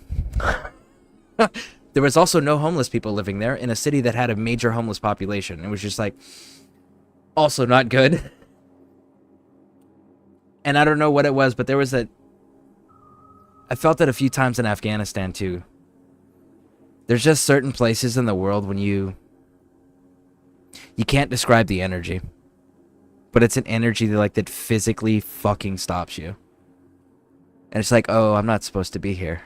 There was also no homeless people living there in a city that had a major homeless population. It was just like, also not good. And I don't know what it was, but there was I felt it a few times in Afghanistan too. There's just certain places in the world when you can't describe the energy. But it's an energy that physically fucking stops you. And it's like, oh, I'm not supposed to be here.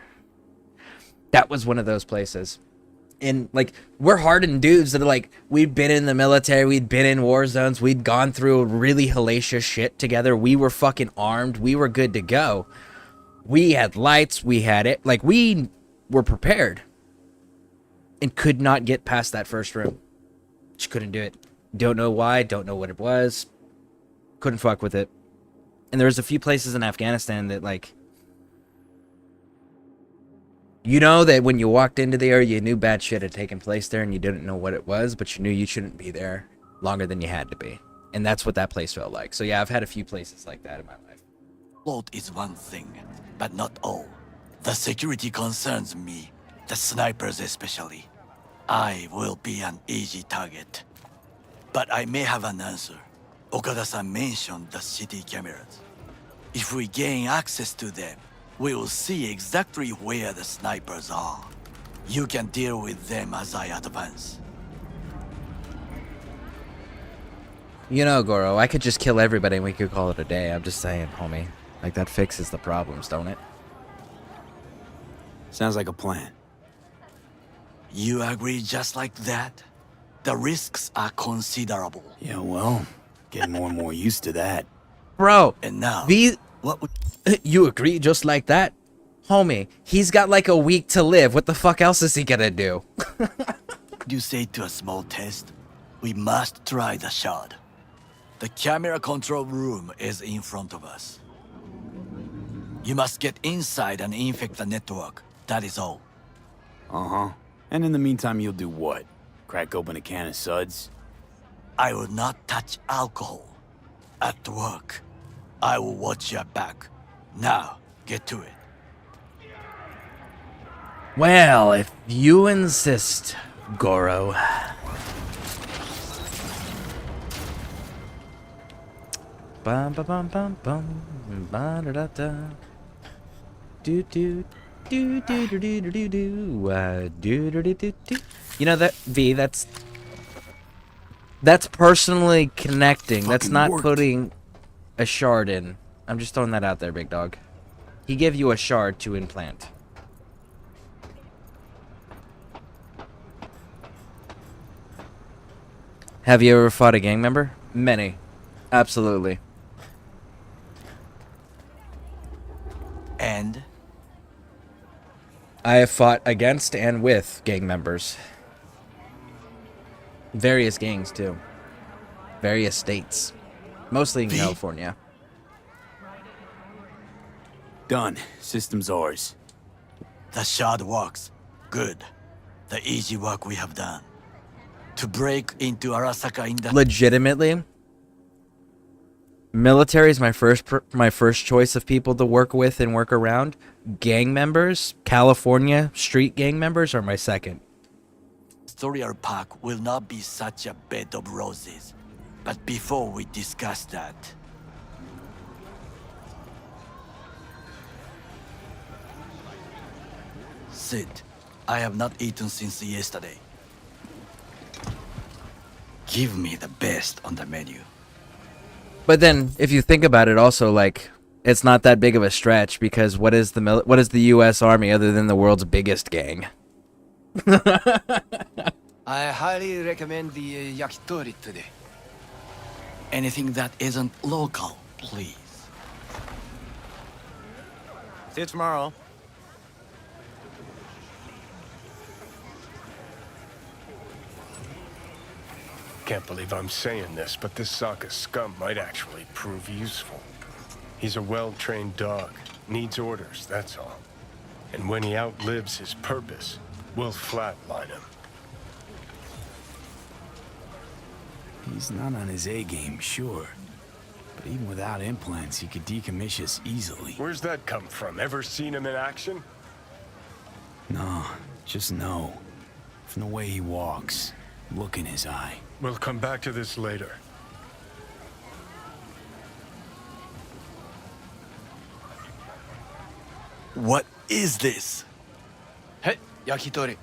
That was one of those places. And like, we're hardened dudes that are like, we'd been in the military, we'd been in war zones, we'd gone through really hellacious shit together. We were fucking armed, we were good to go. We had lights, we had it. Like, we were prepared. And could not get past that first room. Just couldn't do it. Don't know why, don't know what it was. Couldn't fuck with it. And there was a few places in Afghanistan that, like, you know that when you walked into there, you knew bad shit had taken place there and you didn't know what it was, but you knew you shouldn't be there longer than you had to be. And that's what that place felt like. So yeah, I've had a few places like that in my life. Float is one thing, but not all. The security concerns me, the snipers especially. I will be an easy target. But I may have an answer. Okada-san mentioned the city cameras. If we gain access to them, we will see exactly where the snipers are. You can deal with them as I advance. You know, Goro, I could just kill everybody and we could call it a day. I'm just saying, homie. Like, that fixes the problems, don't it? Sounds like a plan. You agree just like that? The risks are considerable. Yeah, well, getting more and more used to that. Bro, And now, what would... You agree just like that? Homie, he's got like a week to live. What the fuck else is he gonna do? you say to a small test? We must try the shard. The camera control room is in front of us. You must get inside and infect the network. That is all. Uh-huh. And in the meantime, you'll do what? Crack open a can of suds? I will not touch alcohol. At work, I will watch your back. Now, get to it. Well, if you insist, Goro. Bum bum bum bum bum ba da da da. Do do do do do do do do do do do do do. You know that V, that's personally connecting. That's not putting a shard in. I'm just throwing that out there, big dog. He gave you a shard to implant. Have you ever fought a gang member? Many. Absolutely. And? I have fought against and with gang members. Various gangs, too. Various states. Mostly in California. Done. System's ours. The shard works. Good. The easy work we have done. To break into Arasaka in the... Legitimately, military is my first choice of people to work with and work around. Gang members, California street gang members, are my second. Industrial Park will not be such a bed of roses. But before we discuss that... Sit. I have not eaten since yesterday. Give me the best on the menu. But then, if you think about it, also like it's not that big of a stretch because what is the U.S. Army other than the world's biggest gang? I highly recommend the yakitori today. Anything that isn't local, please. See you tomorrow. Can't believe I'm saying this, but this Sokka scum might actually prove useful. He's a well-trained dog. Needs orders, that's all. And when he outlives his purpose, we'll flatline him. He's not on his A game, sure. But even without implants, he could decommission us easily. Where's that come from? Ever seen him in action? No, just no. From the way he walks, look in his eye. We'll come back to this later. What is this? Hey, yakitori.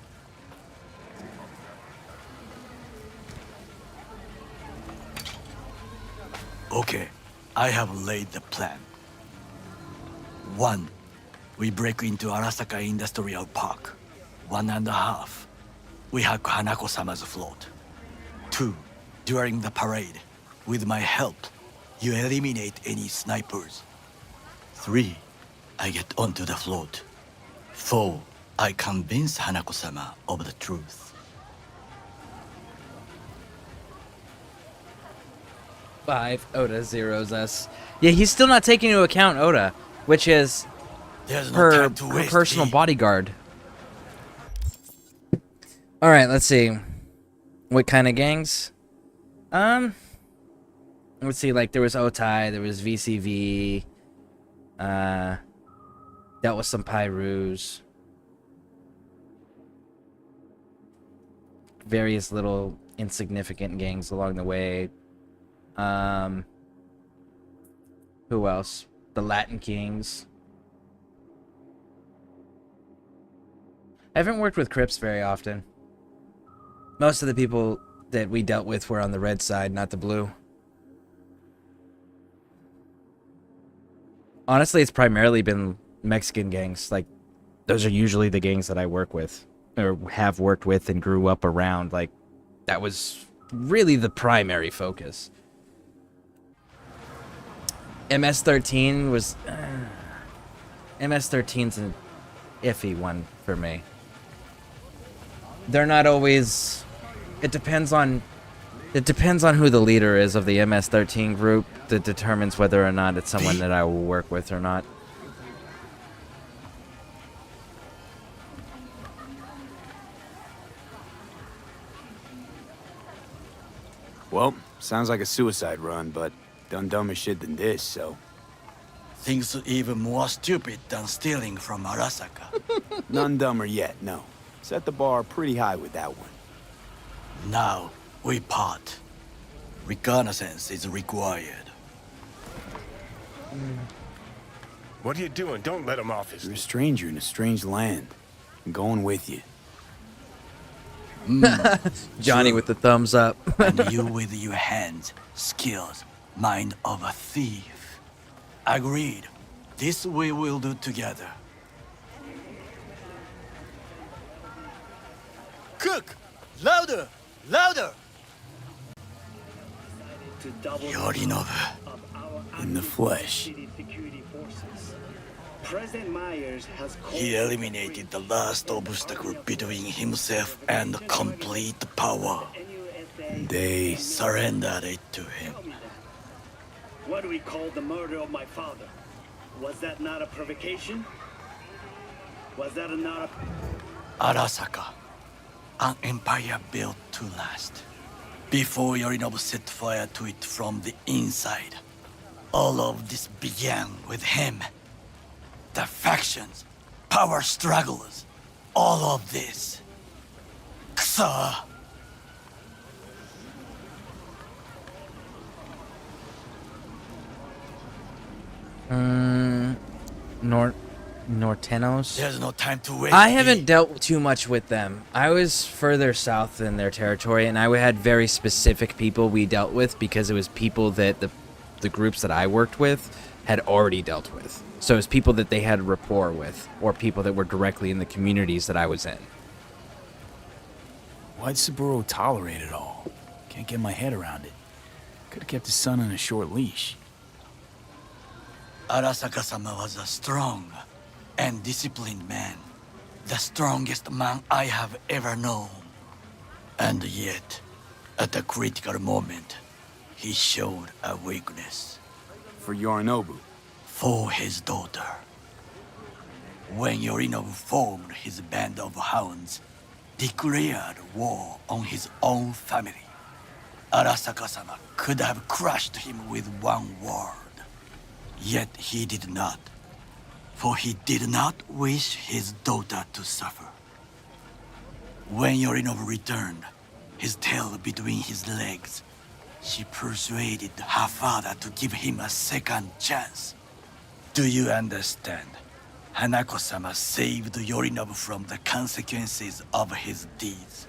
Okay, I have laid the plan. 1. We break into Arasaka Industrial Park. 1.5. We hack Hanako-sama's float. 2. During the parade, with my help, you eliminate any snipers. 3. I get onto the float. 4. I convince Hanako-sama of the truth. 5. Oda zeros us. Yeah, he's still not taking into account Oda, which is There's no her time to waste, personal V. bodyguard. All right, let's see. What kind of gangs? Let's see. Like there was Otai, there was VCV. Dealt with some Pyrus. Various little insignificant gangs along the way. Who else? The Latin Kings. I haven't worked with Crips very often. Most of the people that we dealt with were on the red side, not the blue. Honestly, it's primarily been Mexican gangs. Like, those are usually the gangs that I work with, or have worked with and grew up around. Like, that was really the primary focus. MS-13 was... MS-13's an iffy one for me. They're not always... It depends on who the leader is of the MS-13 group that determines whether or not it's someone that I will work with or not. Well, sounds like a suicide run, but done dumber shit than this, so... Things even more stupid than stealing from Arasaka. None dumber yet, no. Set the bar pretty high with that one. Now, we part. Reconnaissance is required. What are you doing? Don't let him off his... You're a stranger in a strange land. I'm going with you. Johnny with the thumbs up. And you with your hands, skills, mind of a thief. Agreed. This we will do together. Cook! Louder! Louder! Yorinobu. In the flesh. He eliminated the last obstacle between himself and complete power. They surrendered it to him. What do we call the murder of my father? Was that not a provocation? Was that not a... Arasaka, an empire built to last. Before Yorinobu set fire to it from the inside, all of this began with him. The factions, power struggles, all of this. Kusa! Nortenos? There's no time to wait. I haven't dealt too much with them. I was further south in their territory, and I had very specific people we dealt with because it was people that the groups that I worked with had already dealt with. So it was people that they had rapport with, or people that were directly in the communities that I was in. Why'd Saburo tolerate it all? Can't get my head around it. Could've kept his son on a short leash. Arasaka-sama was a strong and disciplined man. The strongest man I have ever known. And yet, at a critical moment, he showed a weakness. For Yorinobu. for his daughter. When Yorinov formed his band of hounds, declared war on his own family, Arasaka-sama could have crushed him with one word. Yet he did not, for he did not wish his daughter to suffer. When Yorinov returned, his tail between his legs, she persuaded her father to give him a second chance. Do you understand? Hanako-sama saved Yorinov from the consequences of his deeds.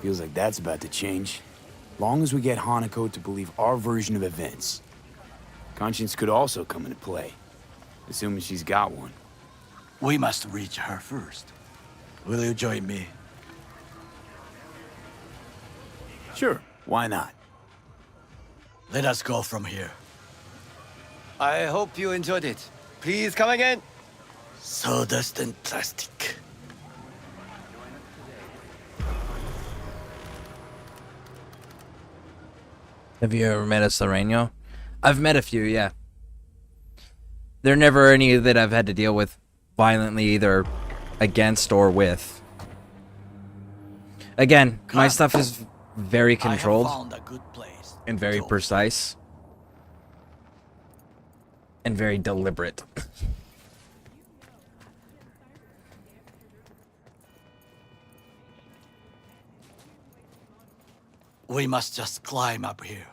Feels like that's about to change. Long as we get Hanako to believe our version of events. Conscience could also come into play, assuming she's got one. We must reach her first. Will you join me? Sure, why not? Let us go from here. I hope you enjoyed it. Please come again. Sawdust and plastic. Have you ever met a Sereno? I've met a few, yeah. They're never any that I've had to deal with violently, either against or with. Again, my stuff is very controlled and very precise and very deliberate. We must just climb up here.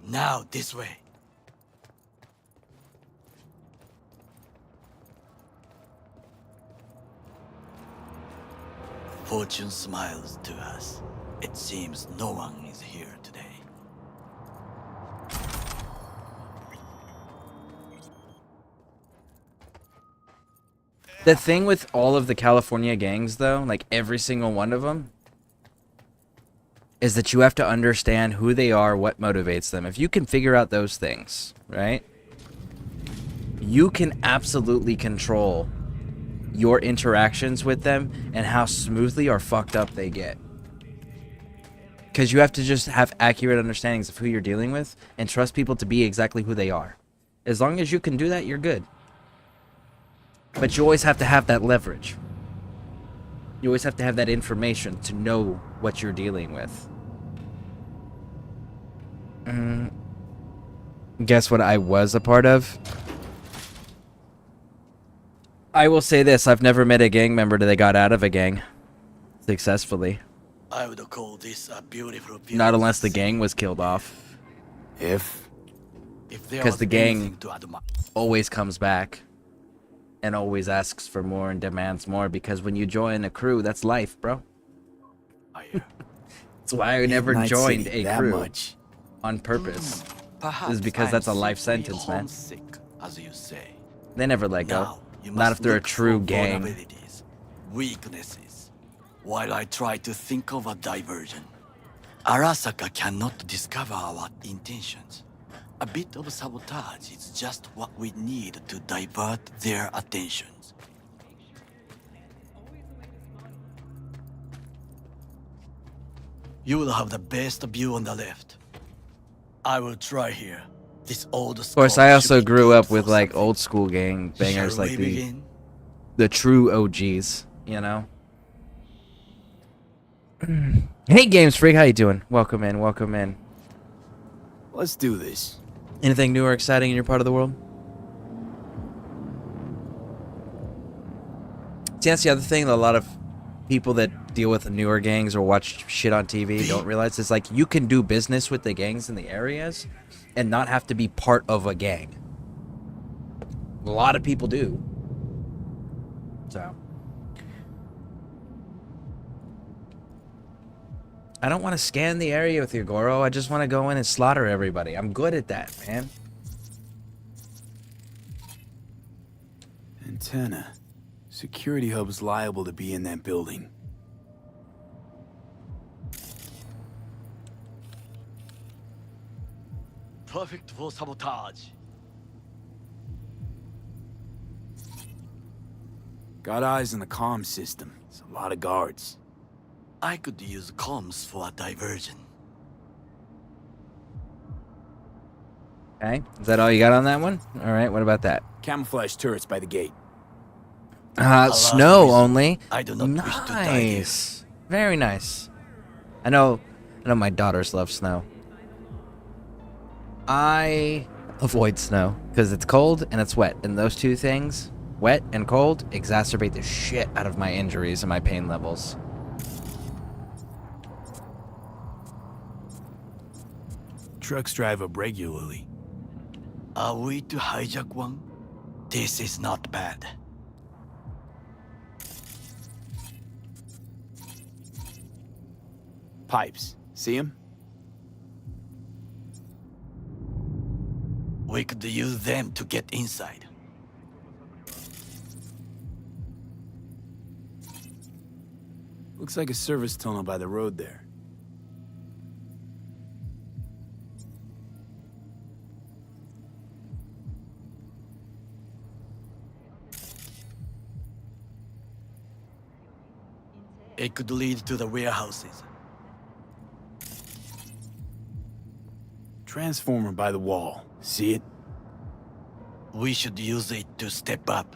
Now, this way. Fortune smiles to us. It seems no one is here today. The thing with all of the California gangs, though, like every single one of them, is that you have to understand who they are, what motivates them. If you can figure out those things, right, you can absolutely control your interactions with them and how smoothly or fucked up they get. Because you have to just have accurate understandings of who you're dealing with and trust people to be exactly who they are. As long as you can do that, you're good. But you always have to have that leverage. You always have to have that information to know what you're dealing with. Guess what I was a part of? I will say this, I've never met a gang member that got out of a gang successfully. I would call this a beautiful Not unless the gang was killed off. If Because the gang always comes back and always asks for more and demands more, because when you join a crew, that's life, bro. That's why I never Midnight joined City, a that crew much. on purpose. Perhaps Is because that's a life simply sentence, man. homesick, as you say. They never let go. Now, you Not must if they're a look true for gang. vulnerabilities, weaknesses, while I try to think of a diversion. Arasaka cannot discover our intentions. A bit of sabotage is just what we need to divert their attentions. You will have the best view on the left. I will try here. This old Of course, I also grew up with like old school gang bangers, Shall like we begin? the true OGs, you know. Hey, Games Freak, how you doing? Welcome in, welcome in. Let's do this. Anything new or exciting in your part of the world? See, that's the other thing that a lot of people that deal with newer gangs or watch shit on TV don't realize. Is like you can do business with the gangs in the areas and not have to be part of a gang. A lot of people do. So I don't want to scan the area with you, Goro. I just want to go in and slaughter everybody. I'm good at that, man. Antenna. Security hub's liable to be in that building. Perfect for sabotage. Got eyes on the comm system. It's a lot of guards. I could use comms for a diversion. Okay, is that all you got on that one? All right, what about that? Camouflage turrets by the gate. Snow only. I do not wish to die here. Nice. Very nice. I know my daughters love snow. I avoid snow because it's cold and it's wet, and those two things, wet and cold, exacerbate the shit out of my injuries and my pain levels. Trucks drive up regularly. Are we to hijack one? This is not bad. Pipes. See them? We could use them to get inside. Looks like a service tunnel by the road there. It could lead to the warehouses. Transformer by the wall. See it? We should use it to step up.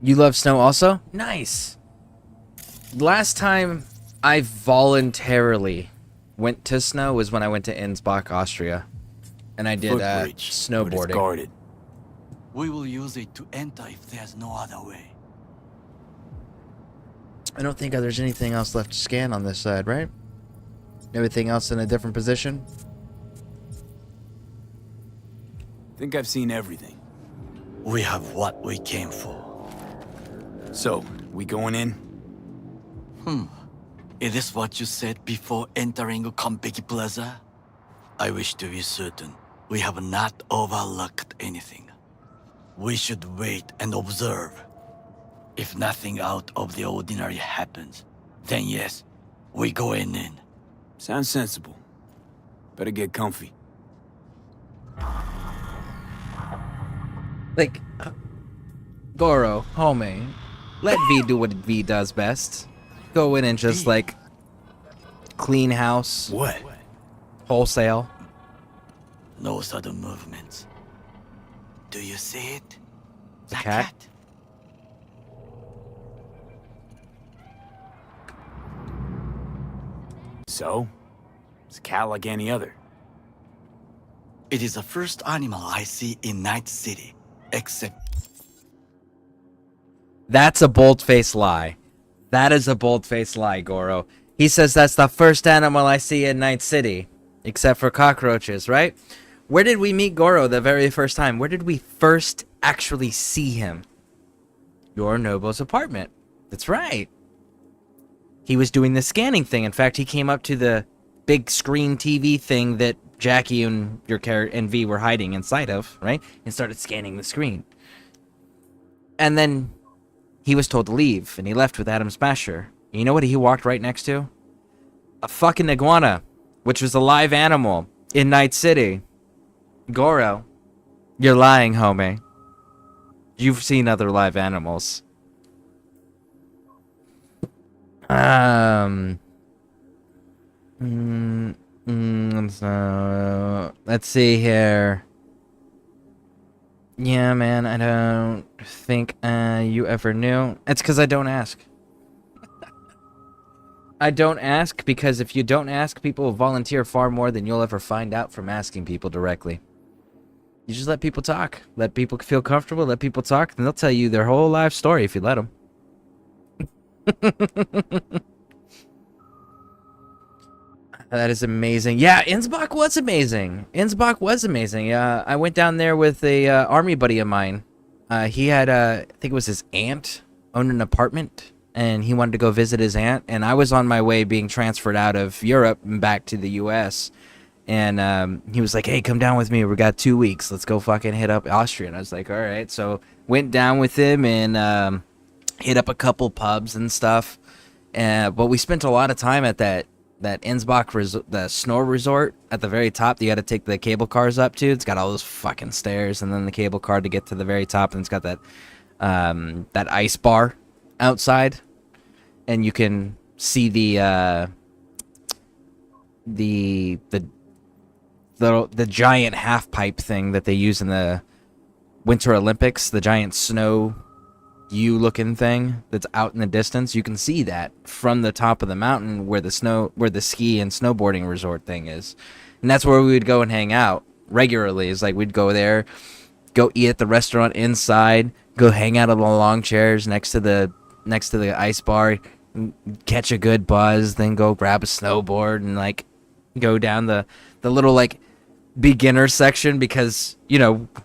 You love snow also? Nice. Last time I voluntarily went to snow was when I went to Innsbruck, Austria, and I did But it's snowboarding. guarded. We will use it to enter if there's no other way. I don't think there's anything else left to scan on this side, right? Everything else in a different position? Think I've seen everything. We have what we came for. So, we going in? Is this what you said before entering Konpeki Plaza? I wish to be certain we have not overlooked anything. We should wait and observe. If nothing out of the ordinary happens, then yes, we go in. Sounds sensible. Better get comfy. Like, Goro, homie, let V do what V does best. Go in and just, like, clean house. What? Wholesale. No sudden movements. Do you see it? The cat? So? It's a cat like any other. It is the first animal I see in Night City, except... That's a bold-faced lie. That is a bold-faced lie, Goro. He says that's the first animal I see in Night City, except for cockroaches, right? Where did we meet Goro the very first time? Where did we first actually see him? Yorinobu's apartment. That's right. He was doing the scanning thing. In fact, he came up to the big screen TV thing that Jackie and your character and V were hiding inside of, right? And started scanning the screen. And then he was told to leave, and he left with Adam Smasher. And you know what he walked right next to? A fucking iguana, which was a live animal in Night City. Goro, you're lying, homie. You've seen other live animals. So, let's see here. Yeah, man, I don't think you ever knew. It's because I don't ask. I don't ask because if you don't ask, people will volunteer far more than you'll ever find out from asking people directly. You just let people talk. Let people feel comfortable. Let people talk. And they'll tell you their whole life story if you let them. That is amazing. Yeah, Innsbruck was amazing. Innsbruck was amazing. I went down there with a army buddy of mine. He had, I think it was his aunt, owned an apartment, and he wanted to go visit his aunt. And I was on my way being transferred out of Europe and back to the U.S. And he was like, hey, come down with me. We got 2 weeks. Let's go fucking hit up Austria. And I was like, all right. So went down with him and hit up a couple pubs and stuff. But we spent a lot of time at that the snow resort at the very top. You got to take the cable cars up to. It's got all those fucking stairs, and then the cable car to get to the very top, and it's got that that ice bar outside, and you can see the giant half pipe thing that they use in the Winter Olympics, the giant snow U-looking thing that's out in the distance. You can see that from the top of the mountain where the ski and snowboarding resort thing is. And that's where we would go and hang out regularly. It's like we'd go there, go eat at the restaurant inside, go hang out on the long chairs next to the ice bar, catch a good buzz, then go grab a snowboard and like go down the little like beginner section, because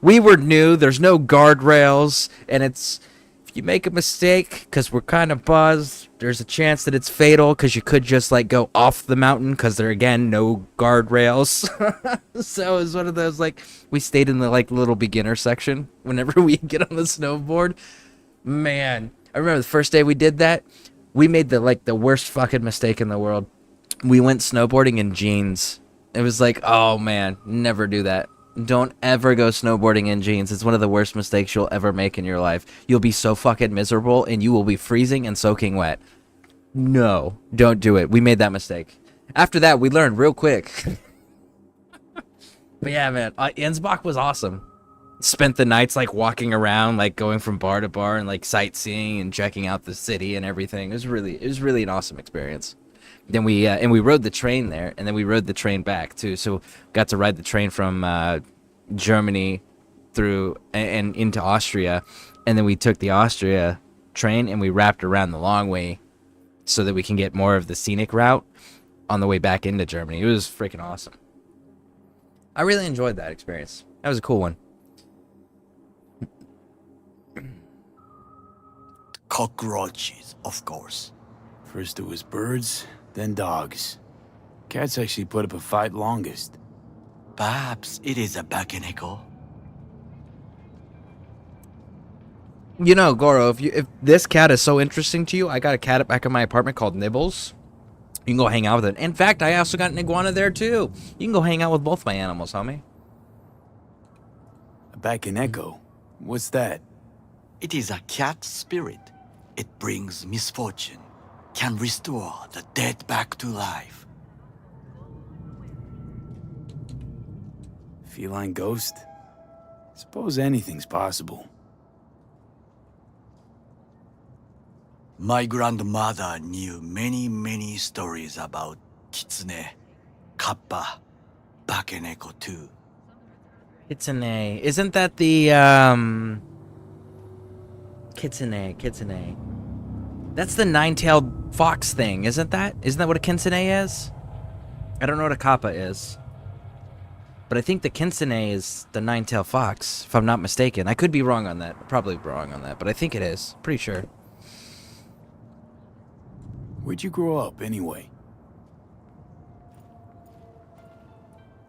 we were new, there's no guardrails, and it's, if you make a mistake because we're kind of buzzed, there's a chance that it's fatal, because you could just like go off the mountain because there again no guardrails. So it's one of those, like, we stayed in the like little beginner section whenever we get on the snowboard. Man, I remember the first day we did that, we made the worst fucking mistake in the world. We went snowboarding in jeans. It was like, oh man, never do that. Don't ever go snowboarding in jeans. It's one of the worst mistakes you'll ever make in your life. You'll be so fucking miserable and you will be freezing and soaking wet. No, don't do it. We made that mistake. After that, we learned real quick. But yeah, man, Innsbruck was awesome. Spent the nights like walking around, like going from bar to bar and like sightseeing and checking out the city and everything. It was really an awesome experience. Then we rode the train there, and then we rode the train back too. So got to ride the train from Germany through and into Austria, and then we took the Austria train and we wrapped around the long way, so that we can get more of the scenic route on the way back into Germany. It was freaking awesome. I really enjoyed that experience. That was a cool one. Cockroaches, of course. First it was birds, then dogs. Cats actually put up a fight longest. Perhaps it is a Bakeneko. Goro, if this cat is so interesting to you, I got a cat at back in my apartment called Nibbles. You can go hang out with it. In fact, I also got an iguana there too. You can go hang out with both my animals, homie. A Bakeneko? What's that? It is a cat spirit. It brings misfortune, can restore the dead back to life. Feline ghost? Suppose anything's possible. My grandmother knew many stories about Kitsune, Kappa, Bakeneko too. Kitsune. Isn't that the Kitsune. That's the nine-tailed fox thing, isn't that? Isn't that what a kitsune is? I don't know what a kappa is. But I think the kitsune is the nine-tailed fox, if I'm not mistaken. I could be wrong on that. Probably wrong on that, but I think it is. Pretty sure. Where'd you grow up, anyway?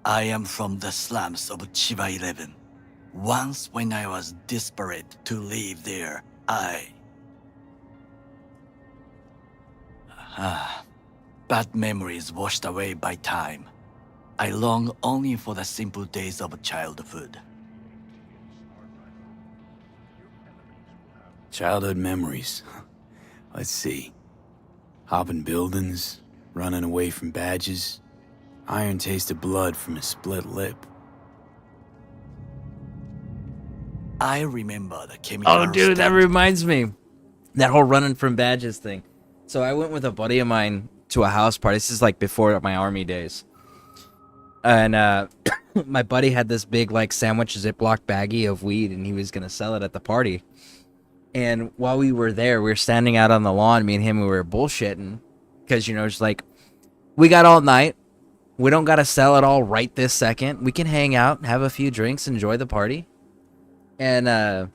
I am from the slums of Chiba 11. Once when I was desperate to live there, bad memories washed away by time. I long only for the simple days of childhood. Childhood memories. Let's see. Hopping buildings, running away from badges, iron taste of blood from a split lip. I remember the chemical. Oh, dude, that reminds me. That whole running from badges thing. So I went with a buddy of mine to a house party. This is like before my army days. And my buddy had this big like sandwich Ziploc baggie of weed, and he was going to sell it at the party. And while we were there, we were standing out on the lawn, me and him, we were bullshitting. Because, it's like, we got all night. We don't got to sell it all right this second. We can hang out, have a few drinks, enjoy the party. And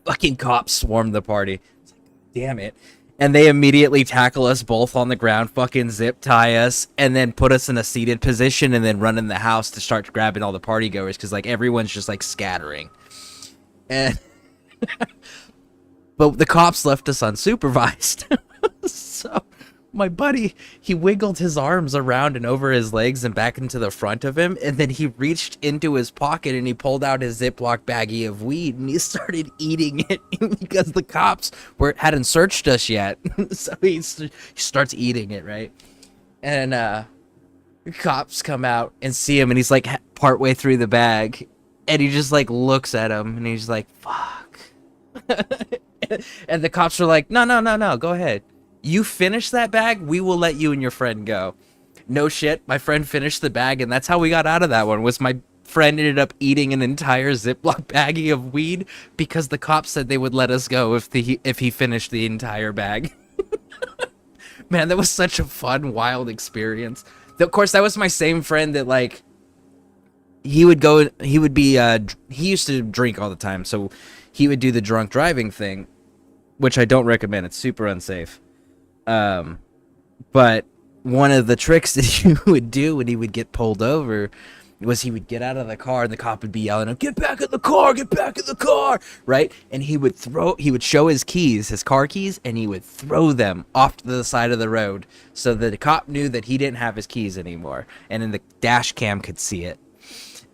fucking cops swarmed the party. It's like, damn it. And they immediately tackle us both on the ground, fucking zip tie us, and then put us in a seated position, and then run in the house to start grabbing all the party goers, because like everyone's just like scattering. And but the cops left us unsupervised. So my buddy, he wiggled his arms around and over his legs and back into the front of him, and then he reached into his pocket and he pulled out his Ziploc baggie of weed and he started eating it because the cops hadn't searched us yet. So he starts eating it, right? And the cops come out and see him, and he's like partway through the bag, and he just like looks at him and he's like, fuck. And the cops are like, no, go ahead. You finish that bag, we will let you and your friend go. No shit, my friend finished the bag, and that's how we got out of that one, was my friend ended up eating an entire Ziploc baggie of weed because the cops said they would let us go if he finished the entire bag. Man, that was such a fun, wild experience. Of course, that was my same friend that, like, he used to drink all the time, so he would do the drunk driving thing, which I don't recommend. It's super unsafe. But one of the tricks that he would do when he would get pulled over was he would get out of the car and the cop would be yelling at him, get back in the car, right? And he would show his keys, his car keys, and he would throw them off to the side of the road so that the cop knew that he didn't have his keys anymore. And then the dash cam could see it.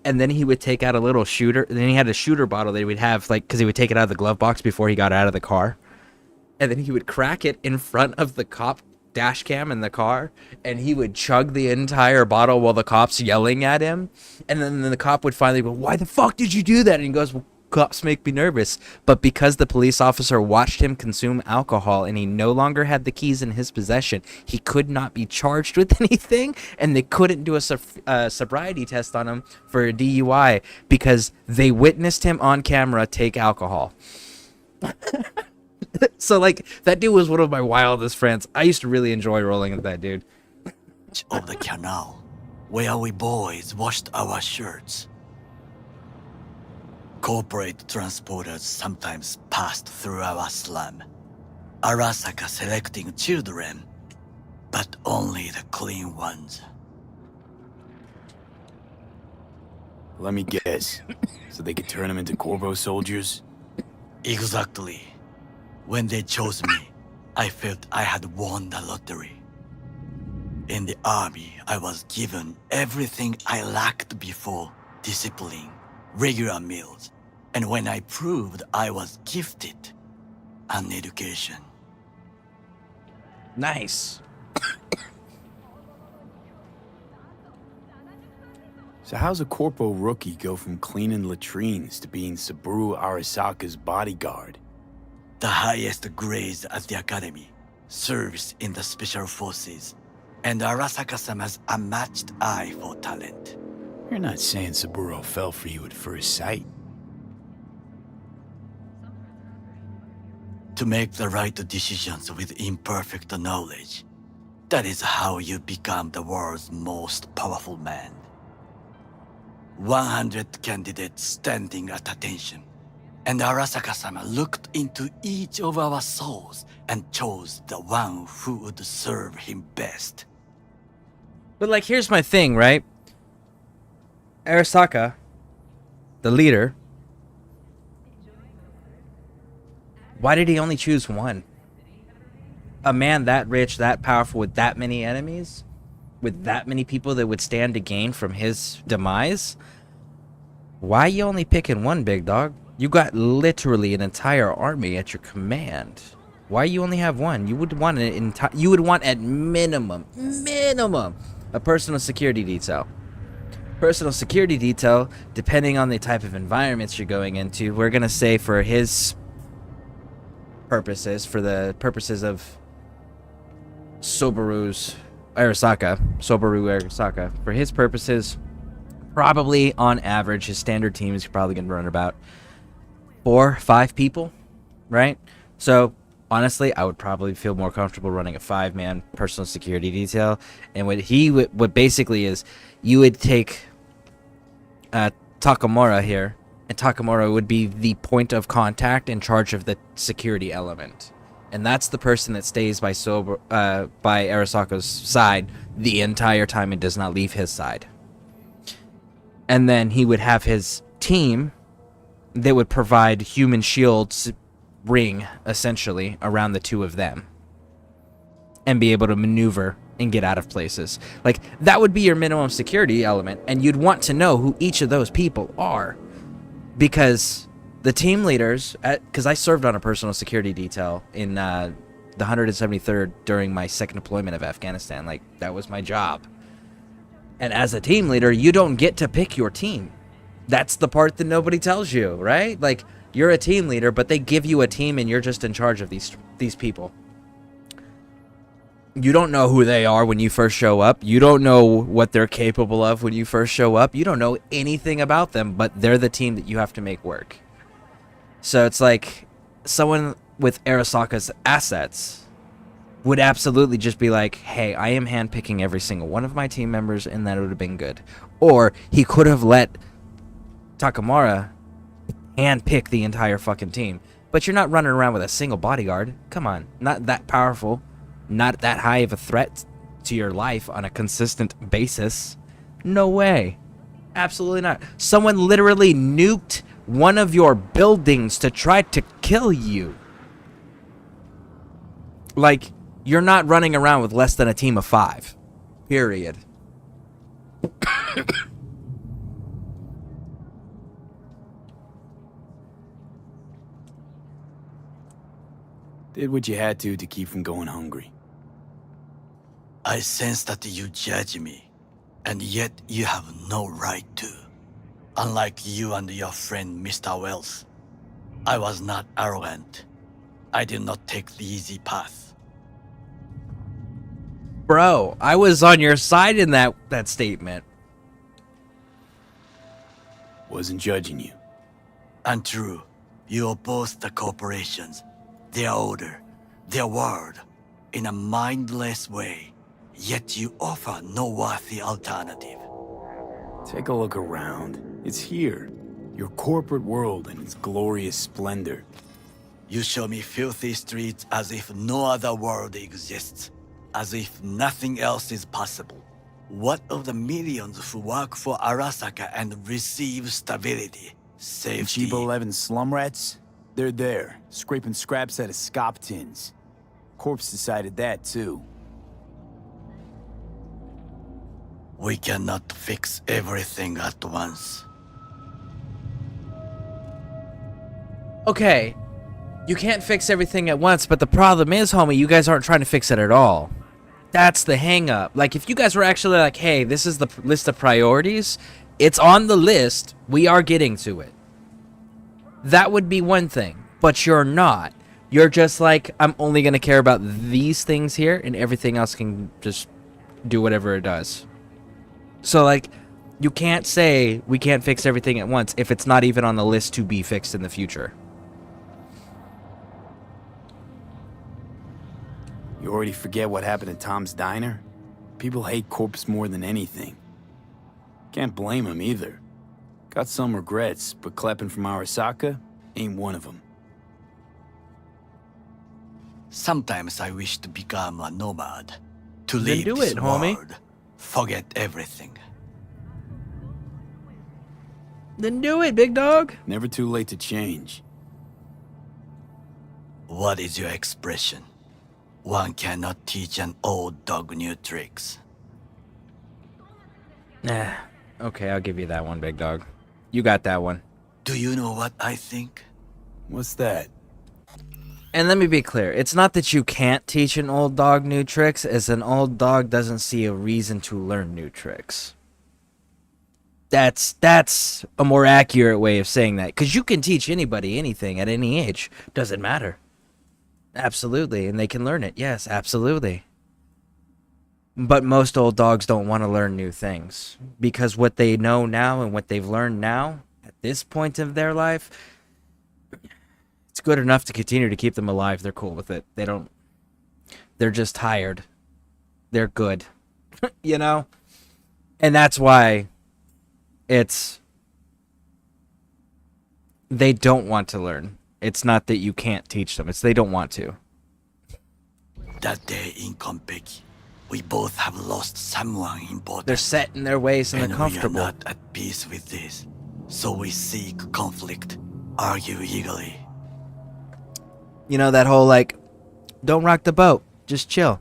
And then he would take out a little shooter. And then he had a shooter bottle that he would have, like, because he would take it out of the glove box before he got out of the car. And then he would crack it in front of the cop dash cam in the car, and he would chug the entire bottle while the cop's yelling at him. And then the cop would finally go, why the fuck did you do that? And he goes, well, cops make me nervous. But because the police officer watched him consume alcohol and he no longer had the keys in his possession, he could not be charged with anything, and they couldn't do a sobriety test on him for a DUI because they witnessed him on camera take alcohol. So, like, that dude was one of my wildest friends. I used to really enjoy rolling with that dude. Of the canal, where we boys washed our shirts. Corporate transporters sometimes passed through our slum. Arasaka selecting children, but only the clean ones. Let me guess. So they could turn them into Corvo soldiers? Exactly. When they chose me, I felt I had won the lottery. In the army, I was given everything I lacked before: discipline, regular meals, and when I proved I was gifted, an education. Nice. So how's a corpo rookie go from cleaning latrines to being Saburo Arasaka's bodyguard? The highest grades at the academy, service in the special forces, and Arasaka-sama's unmatched eye for talent. You're not saying Saburo fell for you at first sight. To make the right decisions with imperfect knowledge, that is how you become the world's most powerful man. 100 candidates standing at attention, and Arasaka-sama looked into each of our souls and chose the one who would serve him best. But, like, here's my thing, right? Arasaka, the leader, why did he only choose one? A man that rich, that powerful, with that many enemies, with that many people that would stand to gain from his demise? Why are you only picking one, big dog? You got literally an entire army at your command. Why you only have one? You would want you would want at minimum, a personal security detail. Personal security detail, depending on the type of environments you're going into, we're gonna say for his purposes, for the purposes of Subaru Arasaka, for his purposes, probably on average, his standard team is probably gonna run about 4 or 5 people, right? So honestly, I would probably feel more comfortable running a 5-man personal security detail. And what basically is, you would take Takamura here, and Takamura would be the point of contact in charge of the security element, and that's the person that stays by Arasaka's side the entire time and does not leave his side. And then he would have his team that would provide human shields ring, essentially, around the two of them. and be able to maneuver and get out of places. Like, that would be your minimum security element, and you'd want to know who each of those people are. Because the team leaders, because I served on a personal security detail in the 173rd during my second deployment of Afghanistan. Like, that was my job. And as a team leader, you don't get to pick your team. That's the part that nobody tells you, right? Like, you're a team leader, but they give you a team and you're just in charge of these people. You don't know who they are when you first show up. You don't know what they're capable of when you first show up. You don't know anything about them, but they're the team that you have to make work. So it's like someone with Arasaka's assets would absolutely just be like, hey, I am handpicking every single one of my team members, and that would have been good. Or he could have let Takamura handpick the entire fucking team. But you're not running around with a single bodyguard. Come on, not that powerful, not that high of a threat to your life on a consistent basis. No way. Absolutely not. Someone literally nuked one of your buildings to try to kill you. Like, you're not running around with less than a team of 5. Period. Did what you had to keep from going hungry. I sense that you judge me, and yet you have no right to. Unlike you and your friend Mr. Wells, I was not arrogant. I did not take the easy path. Bro, I was on your side in that statement. Wasn't judging you. Untrue. You oppose the corporations, their order, their word, in a mindless way, yet you offer no worthy alternative. Take a look around. It's here. Your corporate world in its glorious splendor. You show me filthy streets as if no other world exists, as if nothing else is possible. What of the millions who work for Arasaka and receive stability, safety? Chiba 11 slum rats? They're there, scraping scraps out of scop tins. Corpse decided that, too. We cannot fix everything at once. Okay, you can't fix everything at once, but the problem is, homie, you guys aren't trying to fix it at all. That's the hang up. Like, if you guys were actually like, hey, this is the list of priorities, it's on the list, we are getting to it. That would be one thing, but you're not. You're just like, I'm only going to care about these things here, and everything else can just do whatever it does. So, like, you can't say we can't fix everything at once if it's not even on the list to be fixed in the future. You already forget what happened at Tom's Diner? People hate Corpse more than anything. Can't blame him either. Got some regrets, but clapping from Arasaka ain't one of them. Sometimes I wish to become a nomad. To Then leave do this it, homie. world. Forget everything. Then do it, big dog. Never too late to change. What is your expression? One cannot teach an old dog new tricks. Nah. Okay, I'll give you that one, big dog. You got that one. Do you know what I think? What's that? And let me be clear, it's not that you can't teach an old dog new tricks, as an old dog doesn't see a reason to learn new tricks. That's a more accurate way of saying that, because you can teach anybody anything at any age. Doesn't matter. Absolutely, and they can learn it. Yes, absolutely. But most old dogs don't want to learn new things, because what they know now and what they've learned now, at this point of their life, it's good enough to continue to keep them alive. They're cool with it. They're just tired. They're good. You know? And that's why they don't want to learn. It's not that you can't teach them. It's they don't want to. That day in Konpeki, we both have lost someone important. They're set in their ways and they're comfortable. We are not at peace with this. So we seek conflict, argue eagerly. You know, that whole, like, don't rock the boat. Just chill.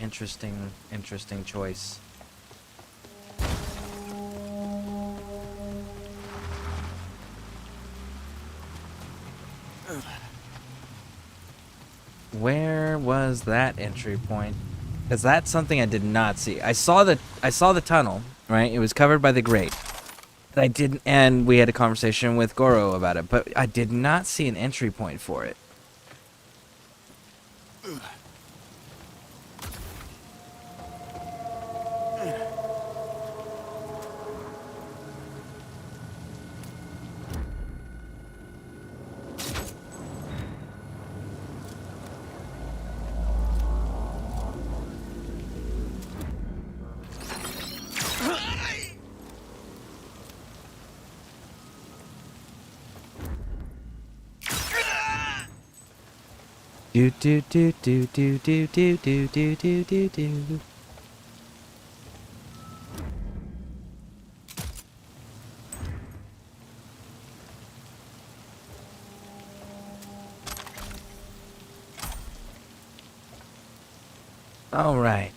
Interesting choice. Where was that entry point? Because that's something I did not see. I saw the tunnel, right? It was covered by the grate. I didn't, and we had a conversation with Goro about it, but I did not see an entry point for it. Do do do do do do do do do do do do. All right.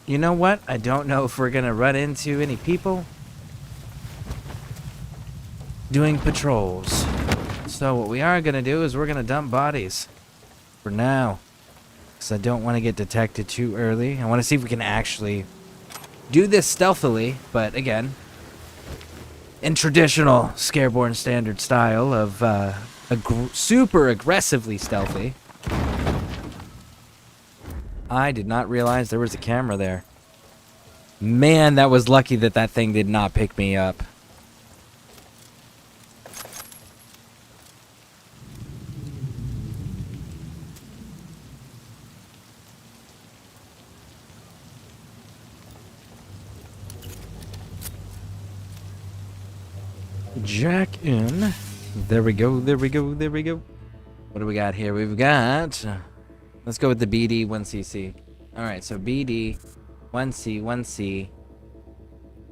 You know what? I don't know if we're gonna run into any people doing patrols. So what we are gonna do is we're gonna dump bodies for now, because I don't want to get detected too early. I want to see if we can actually do this stealthily, but again, in traditional Scareborn standard style of super aggressively stealthy. I did not realize there was a camera there. Man, that was lucky that that thing did not pick me up. Jack in. There we go, there we go, there we go. What do we got here? We've got... let's go with the BD 1CC. Alright, so BD 1C 1C.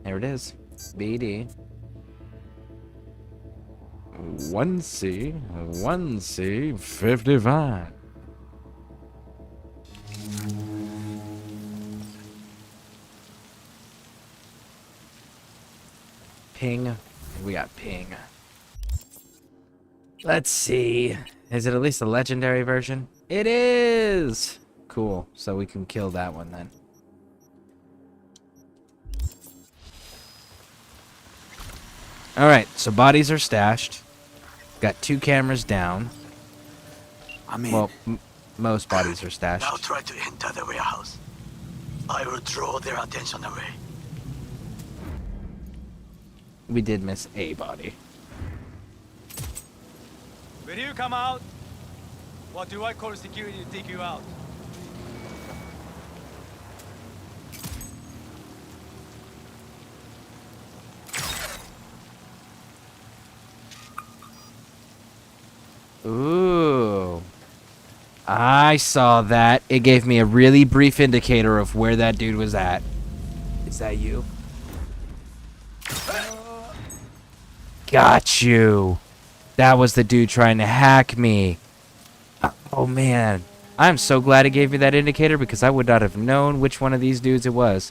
There it is. BD 1C 1C 55. Ping. We got ping. Let's see. Is it at least a legendary version? It is! Cool. So we can kill that one then. Alright, so bodies are stashed. Got 2 cameras down. I mean, well, most bodies are stashed. Now try to enter the warehouse. I will draw their attention away. We did miss a body. Will you come out? What do I call security to take you out? Ooh. I saw that. It gave me a really brief indicator of where that dude was at. Is that you? Got you. That was the dude trying to hack me. Oh man. I'm so glad it gave me that indicator because I would not have known which one of these dudes it was.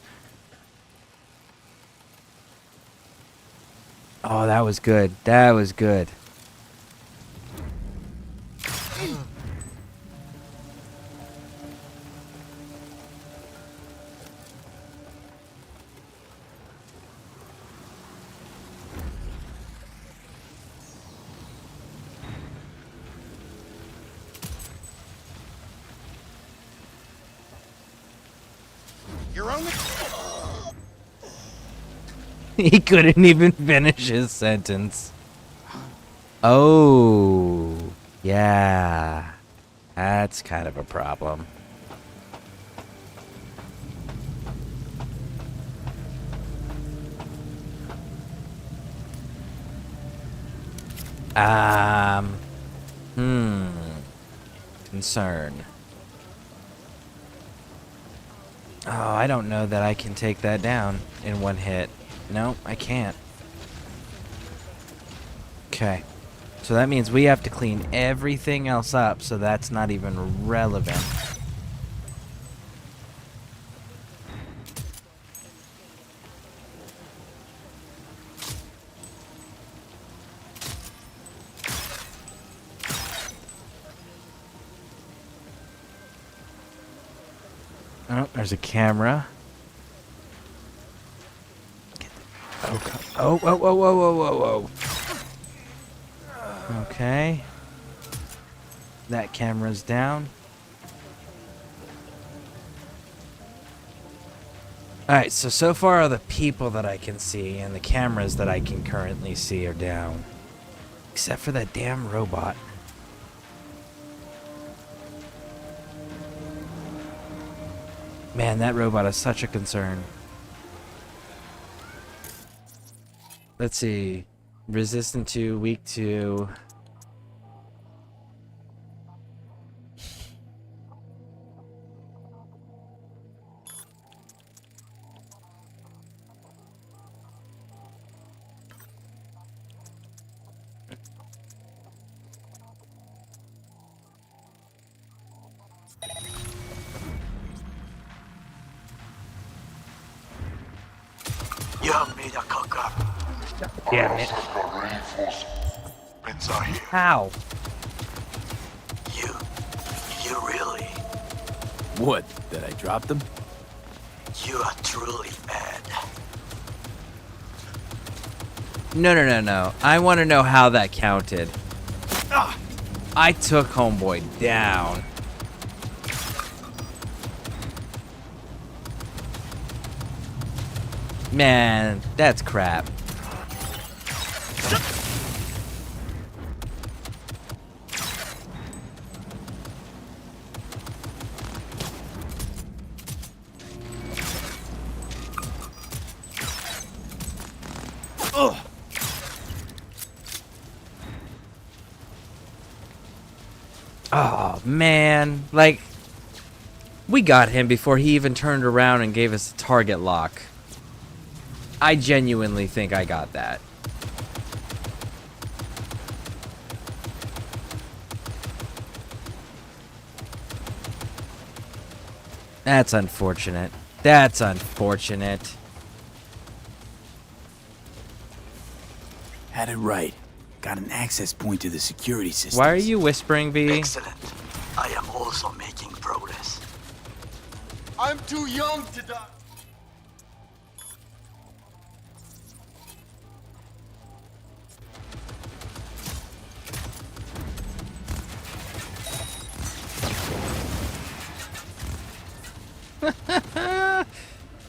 Oh, that was good. That was good. You're only... He couldn't even finish his sentence. Oh, yeah. That's kind of a problem. Concern. Oh, I don't know that I can take that down in one hit. No, I can't. Okay. So that means we have to clean everything else up, so that's not even relevant. Oh, there's a camera. Oh, oh, oh, oh, oh, oh, oh, oh. Okay. That camera's down. Alright, so far the people that I can see and the cameras that I can currently see are down. Except for that damn robot. Man, that robot is such a concern. Let's see. Resistant to, weak to... You have made a cock up. Yeah, man. How? You really, What? That I dropped them? you are truly mad. No, no, no, no. I want to know how that counted. I took Homeboy down. Man, that's crap. Ugh. Oh, man. Like, we got him before he even turned around and gave us a target lock. I genuinely think I got that. That's unfortunate. That's unfortunate. Had it right. Got an access point to the security system. Why are you whispering, V? Excellent. I am also making progress. I'm too young to die.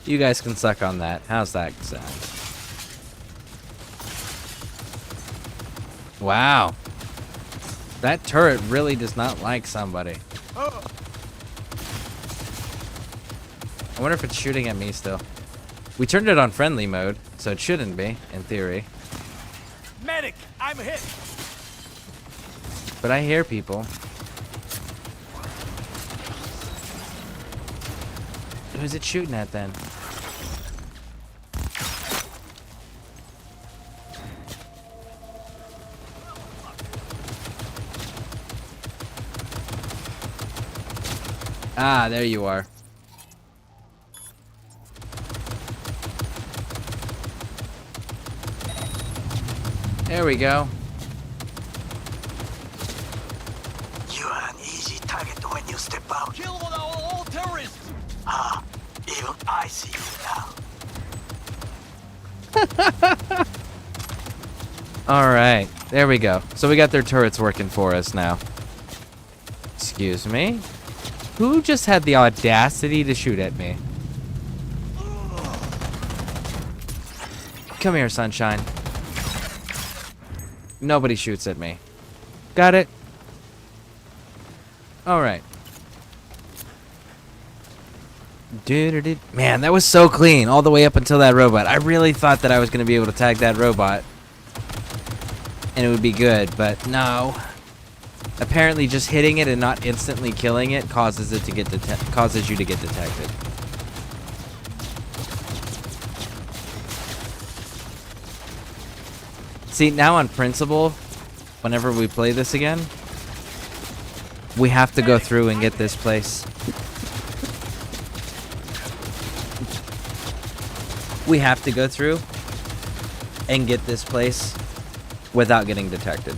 You guys can suck on that. How's that sound? Wow. That turret really does not like somebody. I wonder if it's shooting at me still. We turned it on friendly mode, so it shouldn't be, in theory. Medic, I'm hit. But I hear people. Who's it shooting at then? Ah, there you are. There we go. You are an easy target when you step out. Kill all terrorists. Ah, even I see you now. Alright, there we go. So we got their turrets working for us now. Excuse me? Who just had the audacity to shoot at me? Come here, sunshine. Nobody shoots at me. Got it? Alright. Man, that was so clean all the way up until that robot. I really thought that I was going to be able to tag that robot. And it would be good, but no. Apparently just hitting it and not instantly killing it causes it to get causes you to get detected. See, now on principle, whenever we play this again, we have to go through and get this place. We have to go through and get this place without getting detected.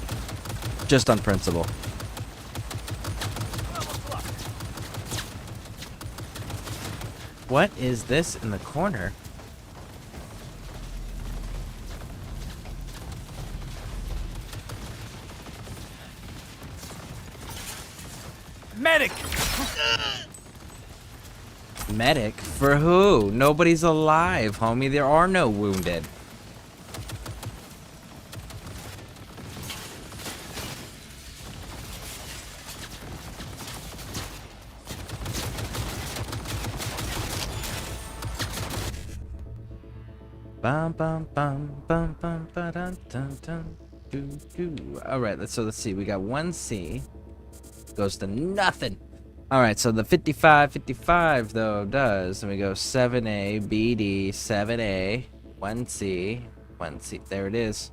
Just on principle. What is this in the corner? Medic! Medic? For who? Nobody's alive, homie. There are no wounded. Bum bum bum bum bum ba dun dun dun doo doo. All right, let's see. We got 1C goes to nothing. All right, so the 55 though does, and we go 7A BD 7A 1C 1C. There it is.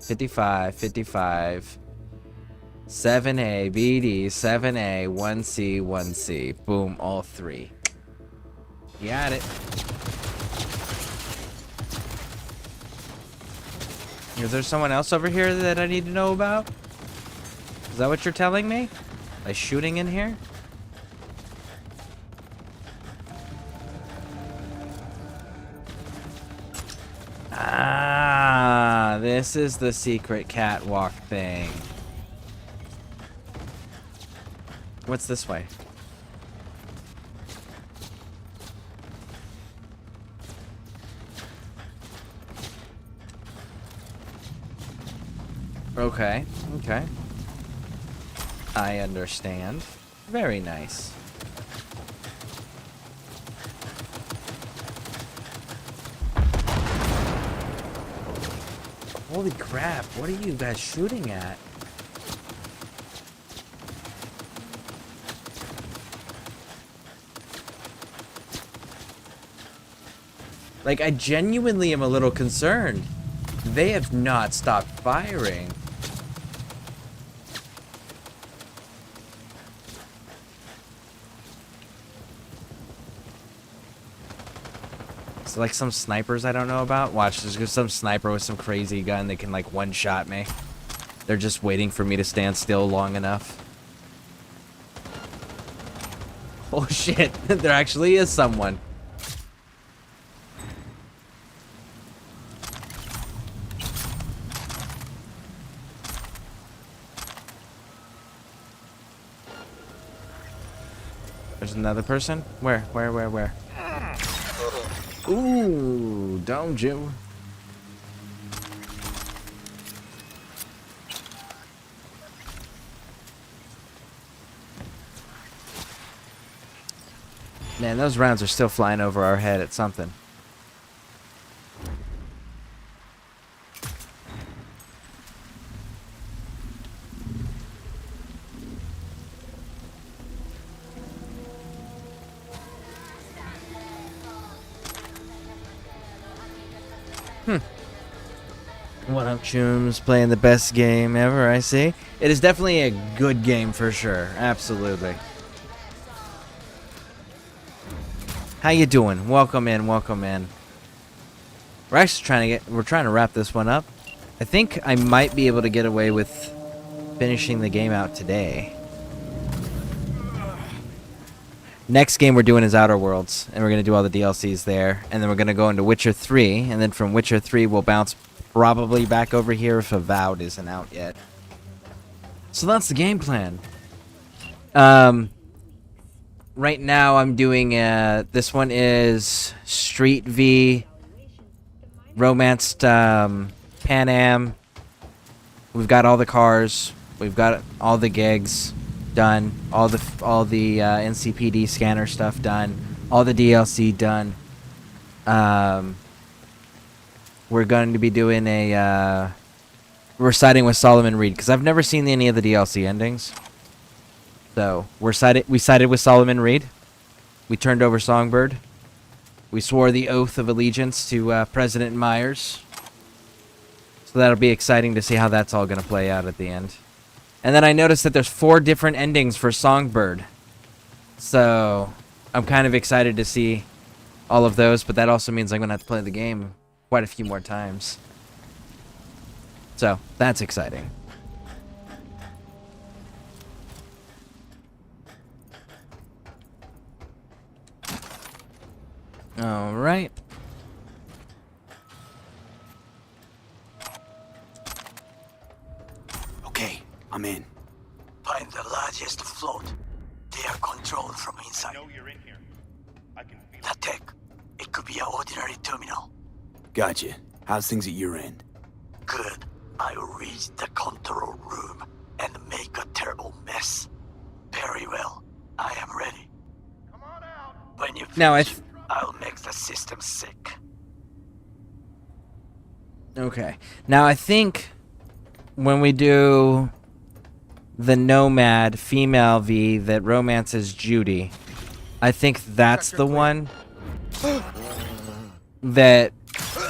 55 7A BD 7A 1C 1C. Boom, all three. Got it. Is there someone else over here that I need to know about? Is that what you're telling me? By shooting in here? Ah, this is the secret catwalk thing. What's this way? Okay, okay. I understand. Very nice. Holy crap, what are you guys shooting at? Like, I genuinely am a little concerned. They have not stopped firing. So, like, some snipers I don't know about. Watch, there's some sniper with some crazy gun that can, like, one-shot me. They're just waiting for me to stand still long enough. Oh, shit. There actually is someone. There's another person? Where? Ooh, don't you? Man, those rounds are still flying over our head at something. What up, Chooms? Playing the best game ever, I see. It is definitely a good game for sure. Absolutely. How you doing? Welcome in, welcome in. We're actually trying to wrap this one up. I think I might be able to get away with finishing the game out today. Next game we're doing is Outer Worlds, and we're going to do all the DLCs there, and then we're going to go into Witcher 3, and then from Witcher 3 we'll bounce probably back over here if Avowed isn't out yet. So that's the game plan. Right now I'm doing, this one is Street V, Romanced, Pan Am. We've got all the cars. We've got all the gigs done. All the NCPD scanner stuff done. All the DLC done. We're going to be doing we're siding with Solomon Reed because I've never seen any of the DLC endings. So we sided with Solomon Reed. We turned over Songbird. We swore the oath of allegiance to President Myers. So that'll be exciting to see how that's all going to play out at the end. And then I noticed that there's 4 different endings for Songbird. So I'm kind of excited to see all of those, but that also means I'm going to have to play the game quite a few more times. So that's exciting. All right. Okay, I'm in. Find the largest float. They are controlled from inside. know you're in here. I can feel The tech. It could be an ordinary terminal. Gotcha. How's things at your end? Good. I'll reach the control room and make a terrible mess. Very well. I am ready. Come on out. When you Now, finish, I'll make the system sick. Okay. Now, I think when we do the Nomad female V that romances Judy, I think that's the one that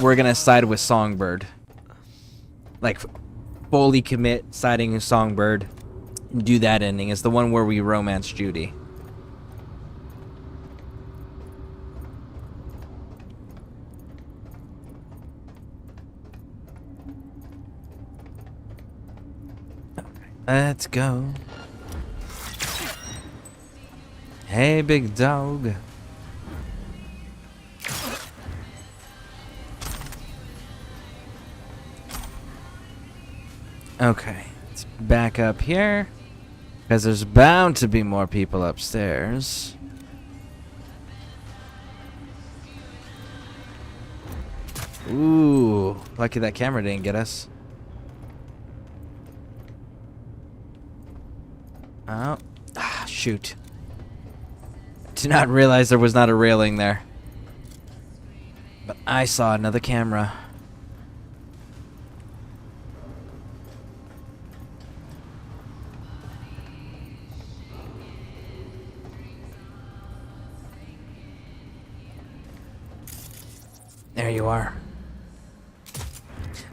we're going to side with Songbird. Like, fully commit siding with Songbird. Do that ending. It's the one where we romance Judy. Let's go. Hey, big dog. Okay, let's back up here. Because there's bound to be more people upstairs. Ooh, lucky that camera didn't get us. Oh, shoot. Did not realize there was not a railing there. But I saw another camera. There you are.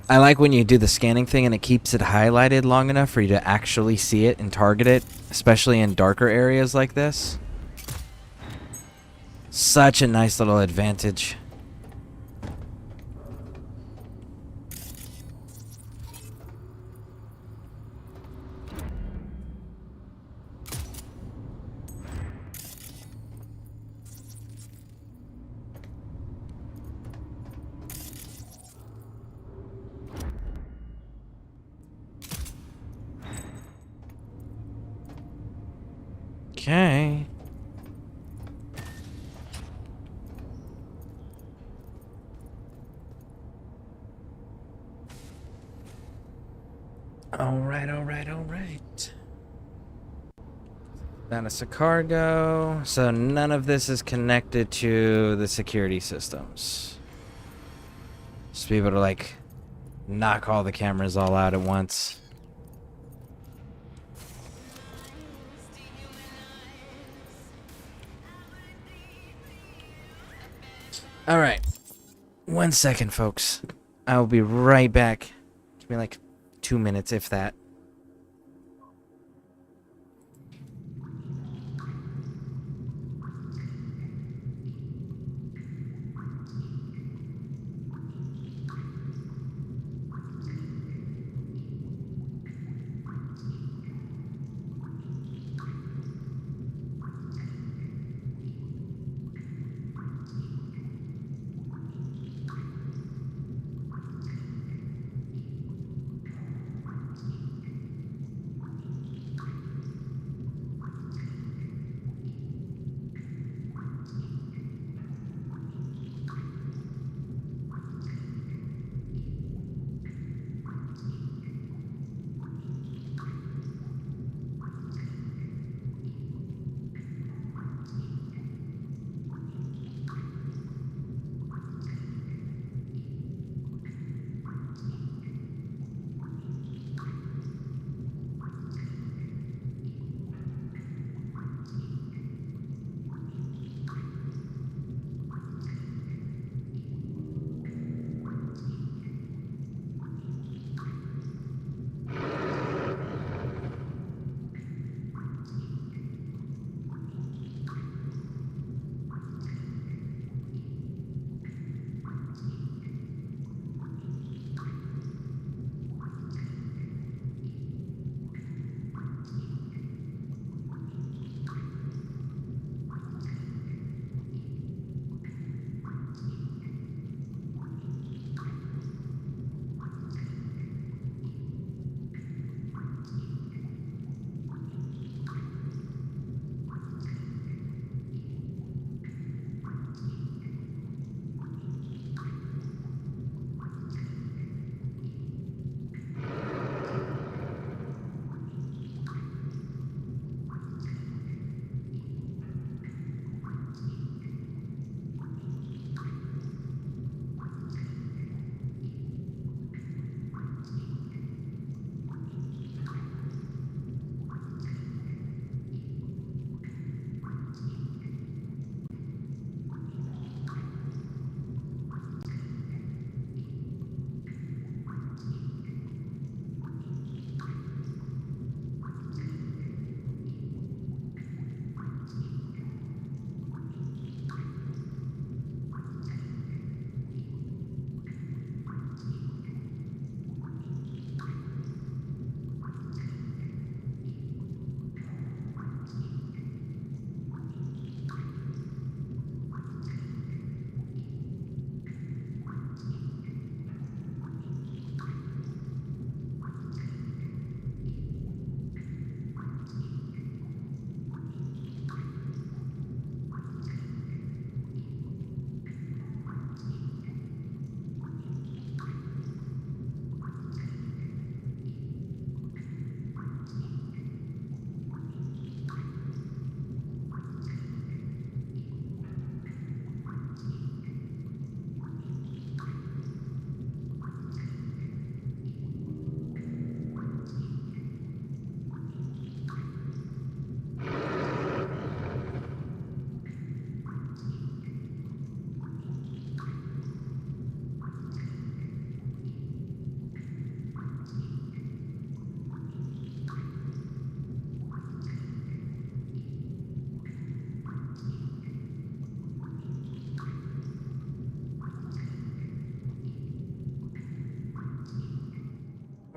I like when you do the scanning thing and it keeps it highlighted long enough for you to actually see it and target it, especially in darker areas like this. Such a nice little advantage. Okay. All right. Then it's a cargo. So none of this is connected to the security systems. Just be able to, like, knock all the cameras all out at once. All right. 1 second, folks. I will be right back. Give me like 2 minutes, if that.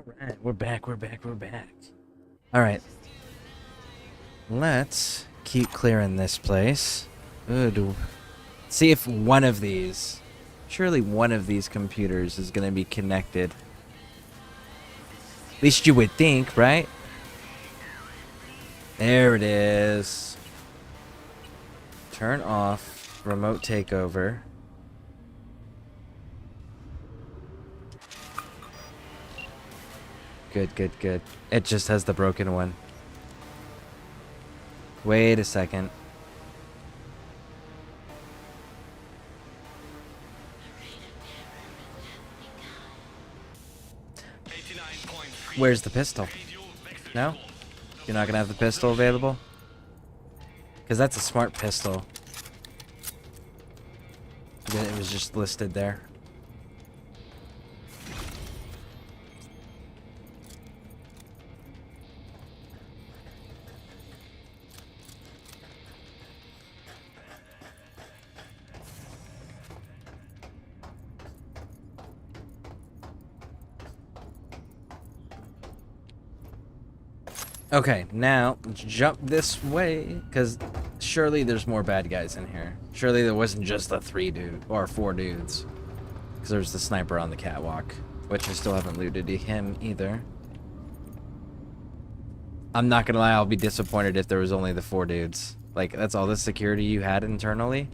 Alright, we're back. Alright. Let's keep clearing this place. Good. See if one of these... Surely one of these computers is going to be connected. At least you would think, right? There it is. Turn off remote takeover. Good. It just has the broken one. Wait a second. Where's the pistol? No? You're not gonna have the pistol available? Because that's a smart pistol. It was just listed there. Okay, now jump this way, because surely there's more bad guys in here. Surely there wasn't just the 4 dudes. Because there's the sniper on the catwalk, which I still haven't looted him either. I'm not gonna lie, I'll be disappointed if there was only the 4 dudes. Like, that's all the security you had internally?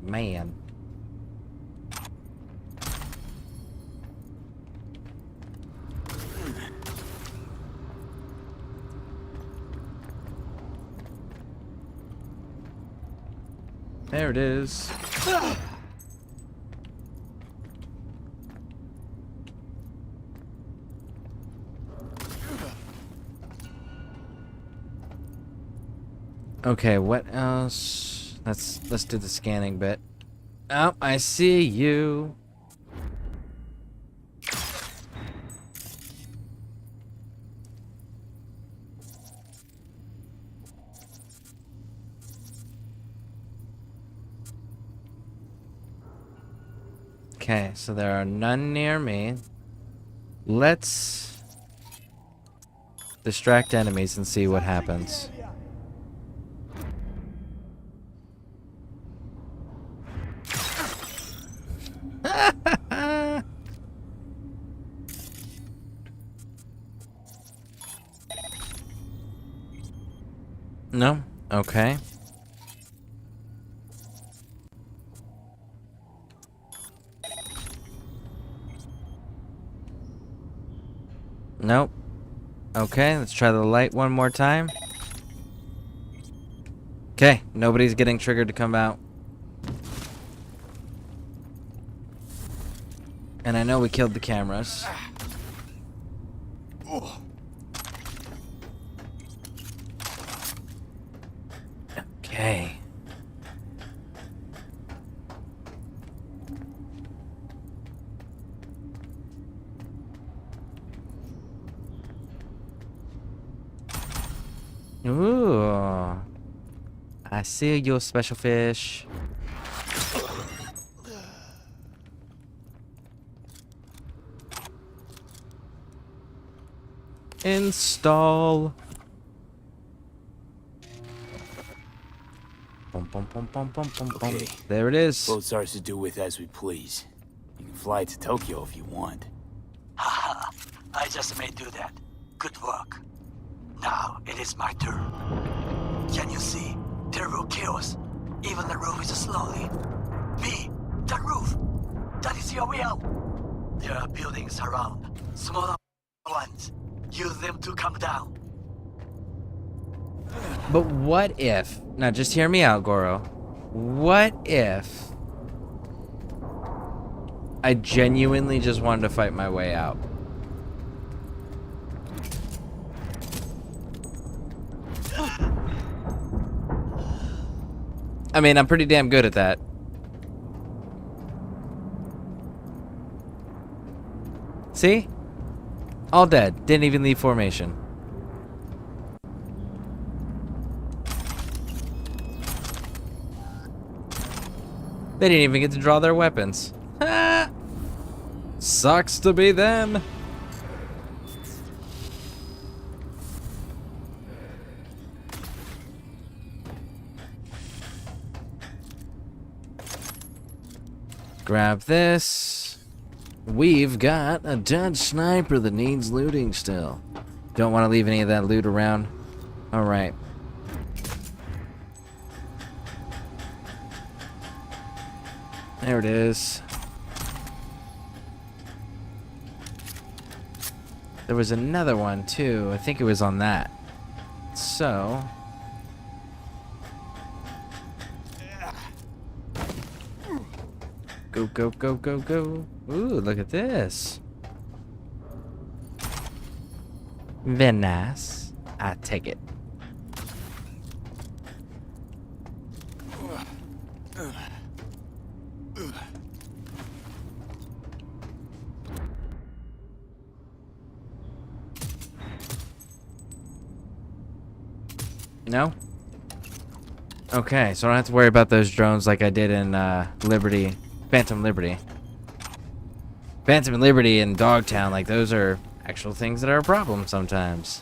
Man. There it is. Okay, what else? Let's do the scanning bit. Oh, I see you. Okay, so there are none near me. Let's distract enemies and see what happens. No? Okay. Nope. Okay, let's try the light one more time. Okay, nobody's getting triggered to come out. And I know we killed the cameras. Okay. Ooh. I see you, special fish. Install. Okay. There it is. Boat's ours to do with as we please. You can fly to Tokyo if you want. Haha, I just may do that. Good work. Now it is my turn. Can you see? Terrible chaos. Even the roof is slowly. Me, the roof. That is your way out. There are buildings around. Smaller ones. Use them to come down. But what if... Now, just hear me out, Goro. What if... I genuinely just wanted to fight my way out? I mean, I'm pretty damn good at that. See? All dead. Didn't even leave formation. They didn't even get to draw their weapons. Sucks to be them. grab this. We've got a Dutch sniper that needs looting still. Don't want to leave any of that loot around. Alright. There it is. There was another one too. I think it was on that. So... Go, go, go, go, go. Ooh, look at this. Very nice. I take it. No? Okay, so I don't have to worry about those drones like I did in Liberty. Phantom Liberty. Phantom Liberty and Dogtown, like those are actual things that are a problem sometimes.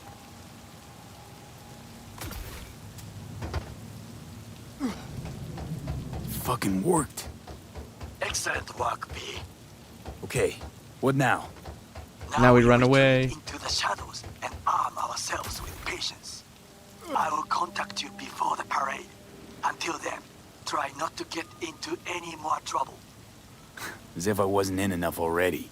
Fucking worked. Excellent work, V. Okay, what now? Now we run retreat away. into the shadows and arm ourselves with patience. I will contact you before the parade. Until then, try not to get into any more trouble. As if I wasn't in enough already.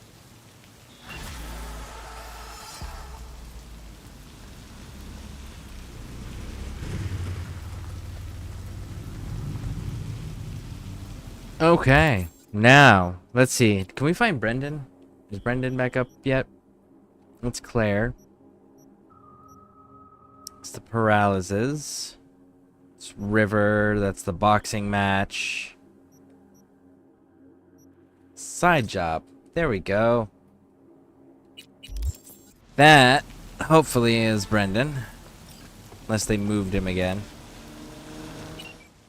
Okay, now, let's see. Can we find Brendan? Is Brendan back up yet? That's Claire. It's the paralysis. It's River, that's the boxing match. Side job. There we go. That, hopefully, is Brendan. Unless they moved him again.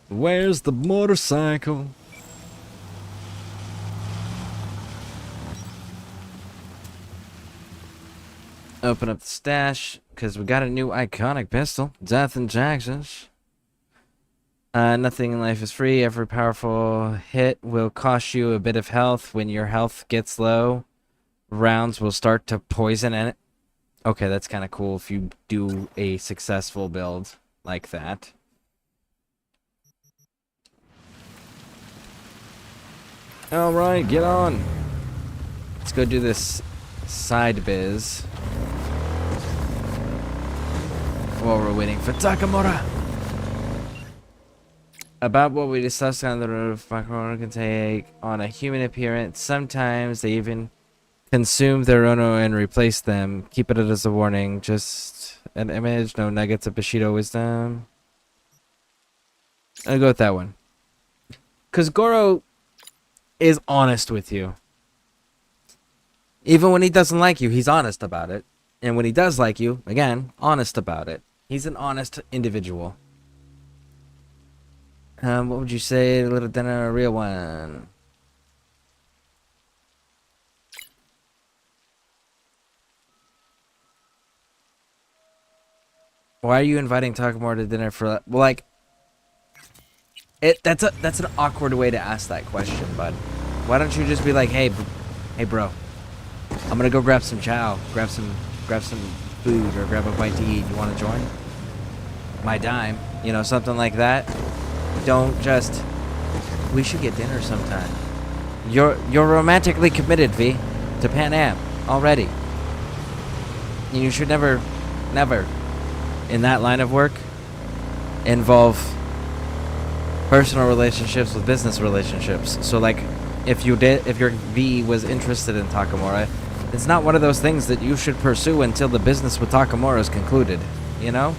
Where's the motorcycle? Open up the stash, because we got a new iconic pistol. Death and Jackson's. Nothing in life is free. Every powerful hit will cost you a bit of health. When your health gets low, rounds will start to poison in it. Okay, that's kind of cool if you do a successful build like that. Alright, get on. Let's go do this side biz. While we're waiting for Takamura. About what we discussed on the road, Takamura can take on a human appearance. Sometimes they even consume their own and replace them. Keep it as a warning. Just an image, no nuggets of Bushido wisdom. I'll go with that one. Because Goro is honest with you. Even when he doesn't like you, he's honest about it. And when he does like you, again, honest about it. He's an honest individual. What would you say? A little dinner or a real one? Why are you inviting Takamura to dinner for? Well, like, that's an awkward way to ask that question, bud. Why don't you just be like, hey, bro, I'm gonna go grab some chow, grab some food, or grab a bite to eat. You want to join? My dime, you know, something like that. Don't just. We should get dinner sometime. You're romantically committed, V, to Pan Am already. And you should never, in that line of work, involve personal relationships with business relationships. So, like, if your V was interested in Takamura, it's not one of those things that you should pursue until the business with Takamura is concluded. You know?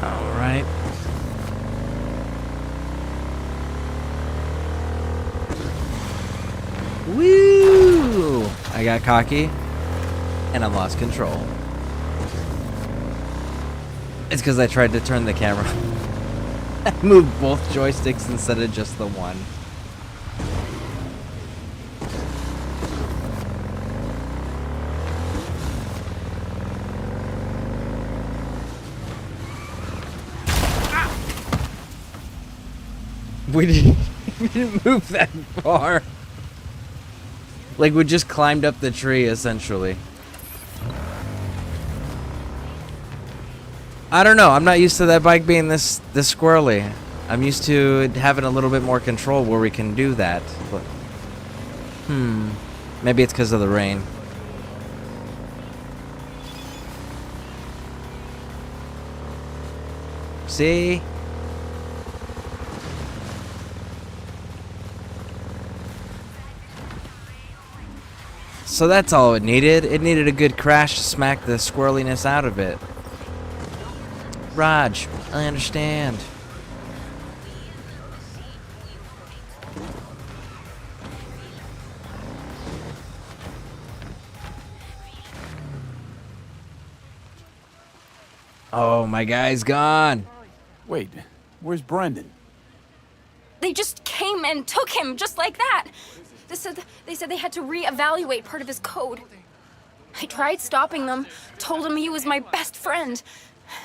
Alright. Woo! I got cocky, and I lost control. It's because I tried to turn the camera. I moved both joysticks instead of just the one. We didn't, we didn't move that far. Like, we just climbed up the tree, essentially. I don't know. I'm not used to that bike being this squirrely. I'm used to it having a little bit more control where we can do that. But, maybe it's because of the rain. See? So that's all it needed. It needed a good crash to smack the squirreliness out of it. Raj, I understand. Oh, my guy's gone. Wait, where's Brendan? They just came and took him, just like that. They said they had to reevaluate part of his code. I tried stopping them, told him he was my best friend.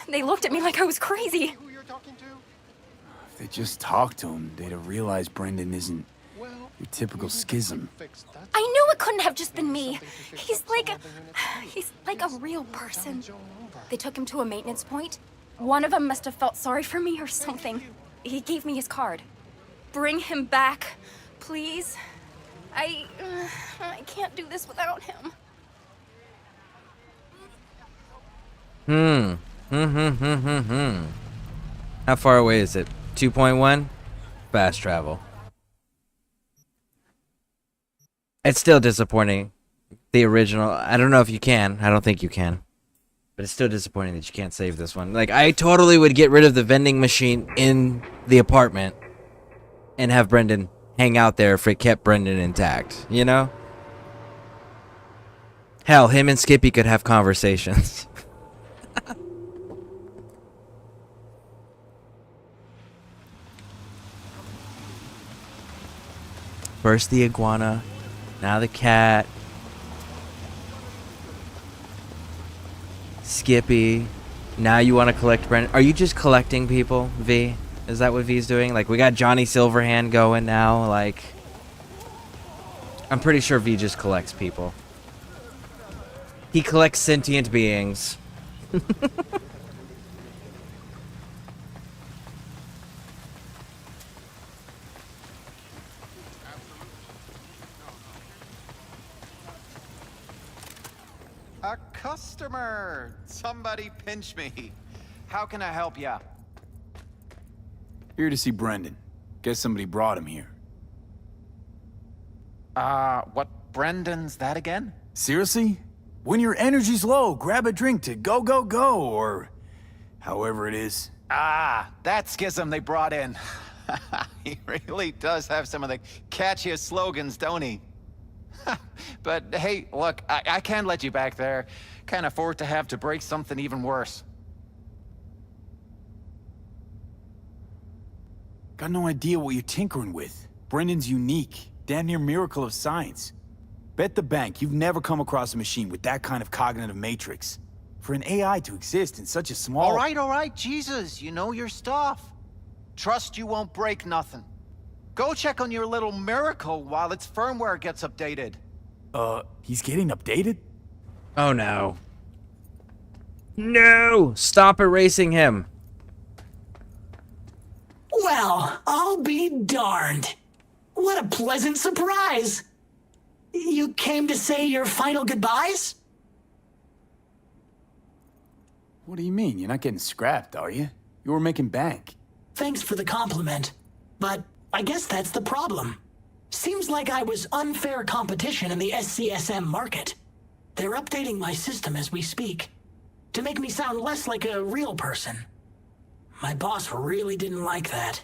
They looked at me like I was crazy. If they just talked to him, they'd have realized Brendan isn't your typical schism. I knew it couldn't have just been me. He's like a real person. They took him to a maintenance point. One of them must have felt sorry for me or something. He gave me his card. Bring him back, please. I can't do this without him. How far away is it? 2.1? Fast travel. It's still disappointing. The original, I don't know if you can. I don't think you can. But it's still disappointing that you can't save this one. Like, I totally would get rid of the vending machine in the apartment and have Brendan hang out there if it kept Brendan intact, you know? Hell, him and Skippy could have conversations. First the iguana, now the cat. Skippy. Now you want to collect Brendan. Are you just collecting people, V? Is that what V's doing? Like, we got Johnny Silverhand going now. Like, I'm pretty sure V just collects people. He collects sentient beings. A customer! Somebody pinch me. How can I help ya? Here to see Brendan. Guess somebody brought him here. What Brendan's that again? Seriously? When your energy's low, grab a drink to go, go, go, or however it is. Ah, that schism they brought in. He really does have some of the catchiest slogans, don't he? But hey, look, I can't let you back there. Can't afford to have to break something even worse. Got no idea what you're tinkering with. Brendan's unique. Damn near miracle of science. Bet the bank you've never come across a machine with that kind of cognitive matrix. For an AI to exist in such a small... All right, Jesus, you know your stuff. Trust you won't break nothing. Go check on your little miracle while its firmware gets updated. He's getting updated? Oh no. No! Stop erasing him. Well, I'll be darned. What a pleasant surprise. You came to say your final goodbyes? What do you mean? You're not getting scrapped, are you? You were making bank. Thanks for the compliment, but I guess that's the problem. Seems like I was unfair competition in the SCSM market. They're updating my system as we speak, to make me sound less like a real person. My boss really didn't like that.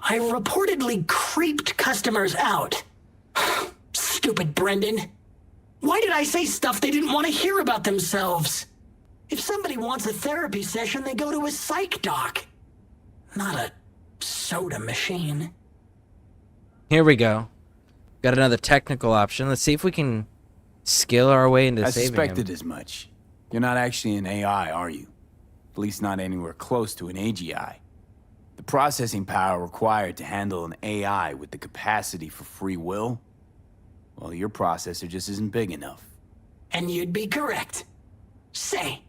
I reportedly creeped customers out. Stupid Brendan. Why did I say stuff they didn't want to hear about themselves? If somebody wants a therapy session, they go to a psych doc. Not a soda machine. Here we go. Got another technical option. Let's see if we can skill our way into saving him. I suspected as much. You're not actually an AI, are you? At least not anywhere close to an AGI. The processing power required to handle an AI with the capacity for free will, well, your processor just isn't big enough. And you'd be correct. Say,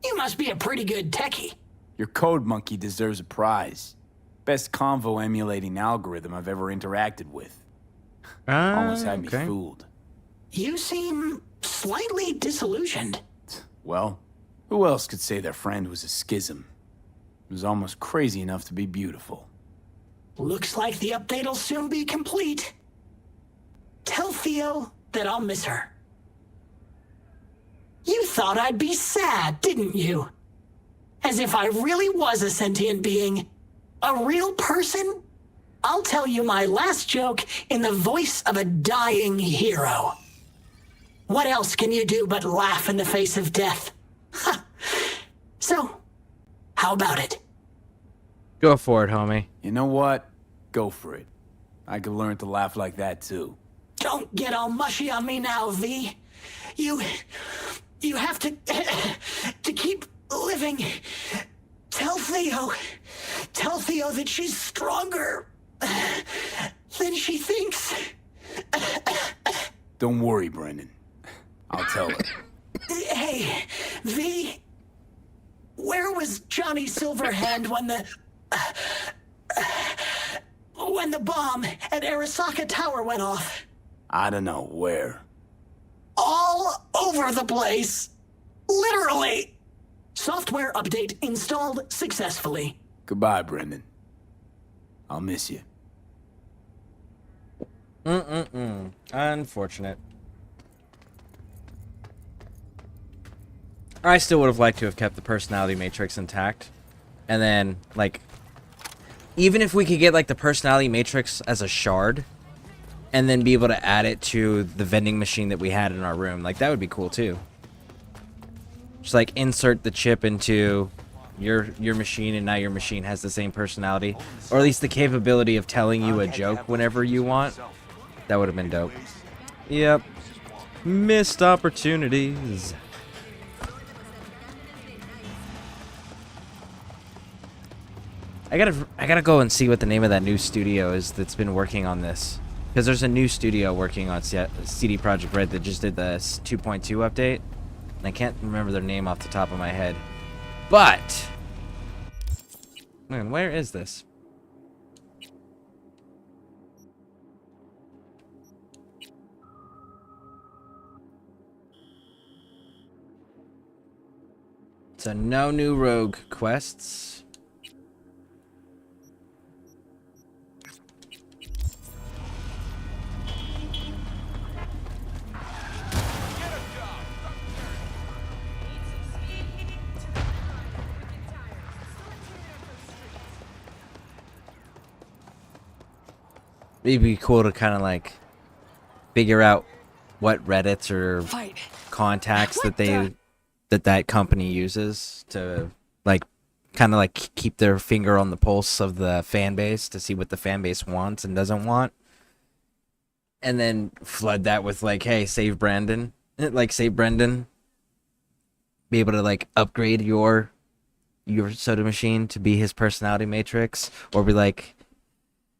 you must be a pretty good techie. Your code monkey deserves a prize. Best convo emulating algorithm I've ever interacted with. Almost had me fooled. You seem slightly disillusioned. Well, who else could say their friend was a schism? It was almost crazy enough to be beautiful. Looks like the update'll soon be complete. Tell Theo that I'll miss her. You thought I'd be sad, didn't you? As if I really was a sentient being. A real person? I'll tell you my last joke in the voice of a dying hero. What else can you do but laugh in the face of death? Ha! So, how about it? Go for it, homie. You know what? Go for it. I could learn to laugh like that too. Don't get all mushy on me now, V. You have to keep living. Tell Theo that she's stronger than she thinks. Don't worry, Brendan. I'll tell her. Hey, V, where was Johnny Silverhand when the bomb at Arasaka Tower went off? I don't know where. All over the place. Literally. Software update installed successfully. Goodbye, Brendan. I'll miss you. Unfortunate. I still would have liked to have kept the personality matrix intact. And then, like, even if we could get, like, the personality matrix as a shard, and then be able to add it to the vending machine that we had in our room, like, that would be cool, too. Just, like, insert the chip into your machine, and now your machine has the same personality. Or at least the capability of telling you a joke whenever you want. That would have been dope. Yep. Missed opportunities. I gotta go and see what the name of that new studio is that's been working on this. Because there's a new studio working on CD Projekt Red that just did the 2.2 update. And I can't remember their name off the top of my head. But, man, where is this? So no new rogue quests. It'd be cool to kind of like figure out what Reddits or contacts that company uses to like kind of like keep their finger on the pulse of the fan base to see what the fan base wants and doesn't want, and then flood that with like, hey, save Brandon, like save Brendan. Be able to like upgrade your soda machine to be his personality matrix, or be like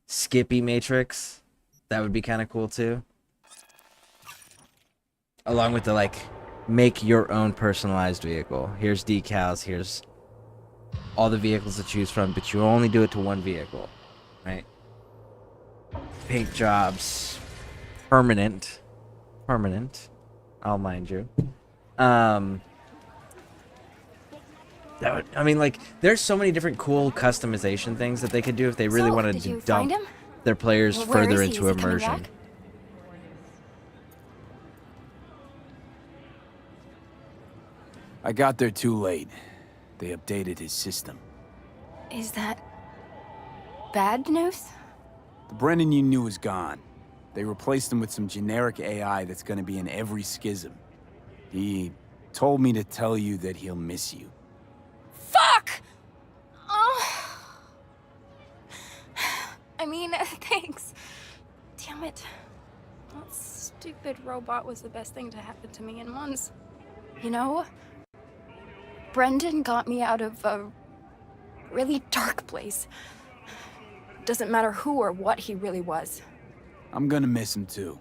Skippy Matrix. That would be kind of cool too. Along with the like, make your own personalized vehicle. Here's decals, here's all the vehicles to choose from, but you only do it to one vehicle, right? Paint jobs, permanent, I'll mind you. That would, I mean, like, there's so many different cool customization things that they could do if they really wanted to dump their players further into immersion. I got there too late. They updated his system. Is that bad news? The Brendan you knew is gone. They replaced him with some generic AI that's gonna be in every schism. He told me to tell you that he'll miss you. Fuck! Oh. I mean, thanks. Damn it. That stupid robot was the best thing to happen to me in months. You know, Brendan got me out of a really dark place. Doesn't matter who or what he really was. I'm gonna miss him too.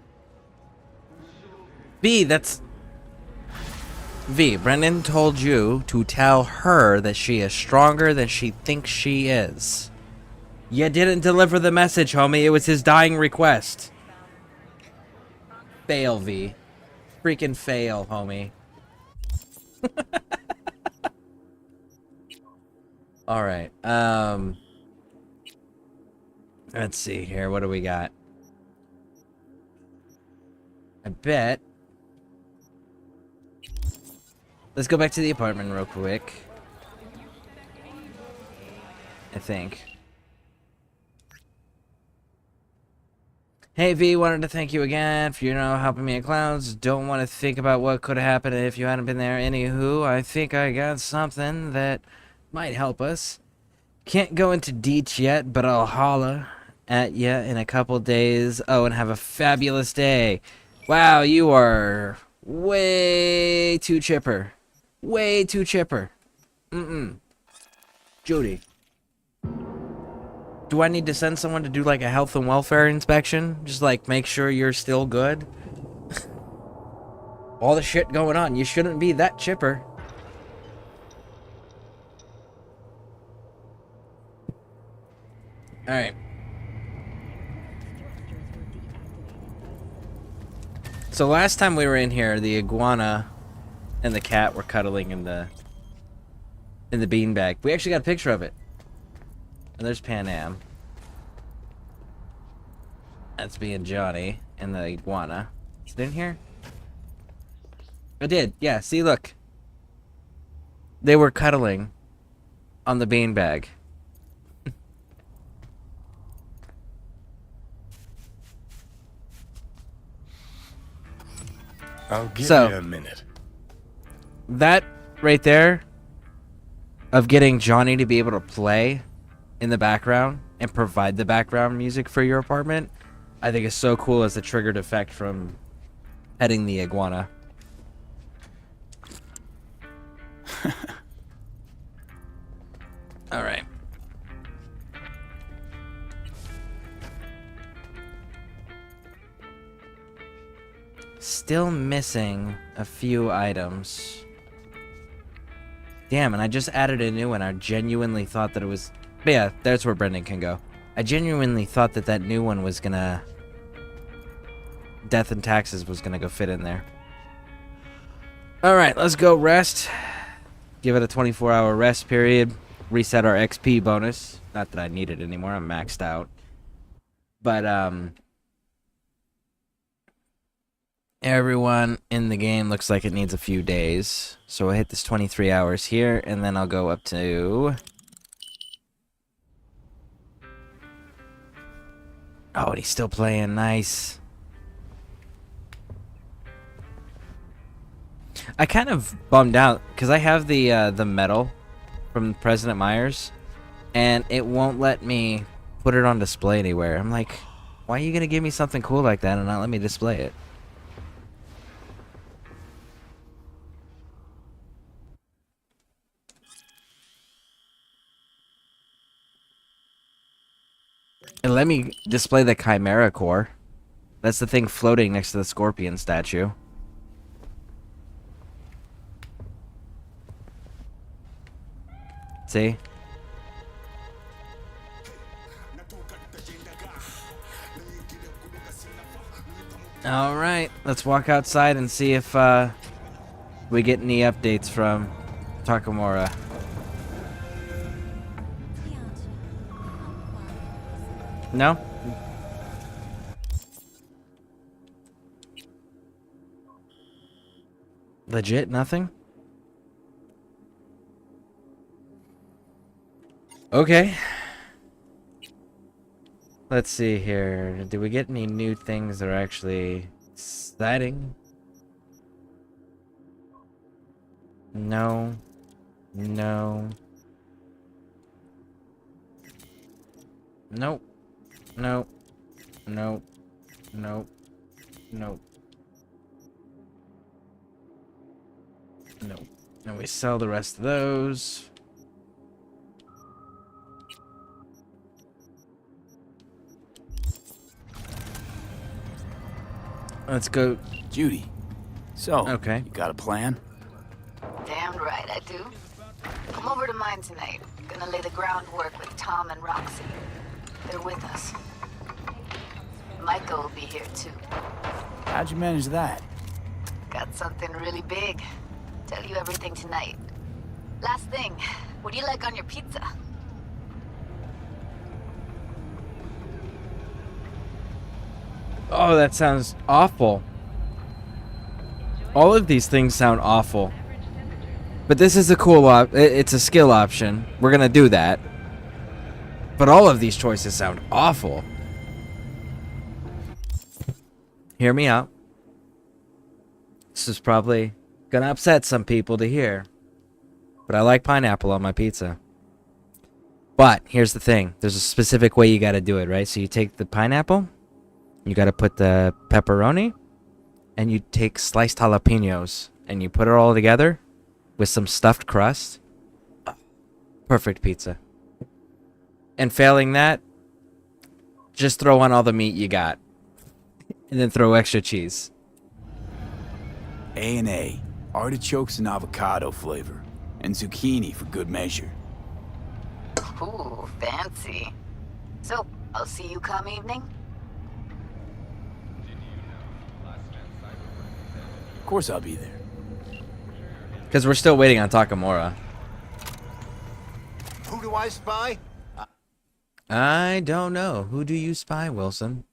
V, that's... V, Brendan told you to tell her that she is stronger than she thinks she is. You didn't deliver the message, homie. It was his dying request. Fail, V. Freaking fail, homie. Alright, let's see here. What do we got? I bet. Let's go back to the apartment real quick. I think. Hey V, wanted to thank you again for, helping me at Clouds. Don't want to think about what could have happened if you hadn't been there. Anywho, I think I got something that might help us. Can't go into deets yet, but I'll holla at ya in a couple days. Oh, and have a fabulous day. Wow, you are way too chipper. Way too chipper. Judy. Do I need to send someone to do like a health and welfare inspection? Just like make sure you're still good? All the shit going on. You shouldn't be that chipper. Alright. So last time we were in here, the iguana and the cat were cuddling in the beanbag. We actually got a picture of it. And there's Pan Am. That's being Johnny and the iguana. Is it in here? I did. Yeah, see, look. They were cuddling on the beanbag. I'll give you a minute. That right there of getting Johnny to be able to play in the background and provide the background music for your apartment, I think is so cool as a triggered effect from petting the iguana. All right. Still missing a few items. Damn, and I just added a new one. I genuinely thought that it was... But yeah, that's where Brendan can go. I genuinely thought that that new one was gonna... Death and Taxes was gonna go fit in there. Alright, let's go rest. Give it a 24-hour rest period. Reset our XP bonus. Not that I need it anymore. I'm maxed out. But, everyone in the game looks like it needs a few days. So I'll hit this 23 hours here, and then I'll go up to... Oh, and he's still playing. Nice. I kind of bummed out, because I have the medal from President Myers, and it won't let me put it on display anywhere. I'm like, why are you going to give me something cool like that and not let me display it? And let me display the Chimera Core. That's the thing floating next to the Scorpion statue. See? Alright, let's walk outside and see if we get any updates from Takamura. No? Legit nothing? Okay. Let's see here. Did we get any new things that are actually exciting? No. No. Nope. Nope. Nope. Nope. Nope. Nope. And we sell the rest of those. Let's go. Judy. So, Okay. you got a plan? Damn right I do. Come over to mine tonight. Gonna lay the groundwork with Tom and Roxy. They're with us. Micah will be here too. How'd you manage that? Got something really big. Tell you everything tonight. Last thing, what do you like on your pizza? Oh, that sounds awful. All of these things sound awful. But this is a cool it's a skill option. We're gonna do that. But all of these choices sound awful. Hear me out. This is probably gonna upset some people to hear. But I like pineapple on my pizza. But here's the thing. There's a specific way you gotta do it, right? So you take the pineapple, you gotta put the pepperoni, and you take sliced jalapenos, and you put it all together with some stuffed crust. Perfect pizza. And failing that, just throw on all the meat you got. And then throw extra cheese. A&A. Artichokes and avocado flavor. And zucchini for good measure. Ooh, fancy. So, I'll see you come evening? Of course I'll be there. Because we're still waiting on Takamura. Who do I spy? I don't know. Who do you spy, Wilson?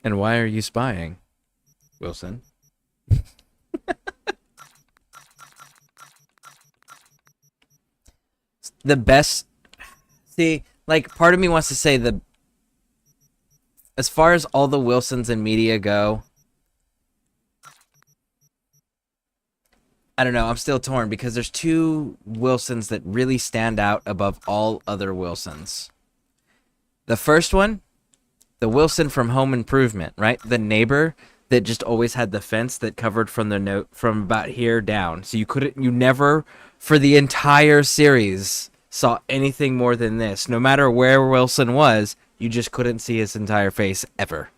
And why are you spying, Wilson? The best... See, like, part of me wants to say the... As far as all the Wilsons in media go... I don't know, I'm still torn because there's two Wilsons that really stand out above all other Wilsons. The first one, the Wilson from Home Improvement, right? The neighbor that just always had the fence that covered from the note from about here down. So you never, for the entire series, saw anything more than this. No matter where Wilson was, you just couldn't see his entire face ever.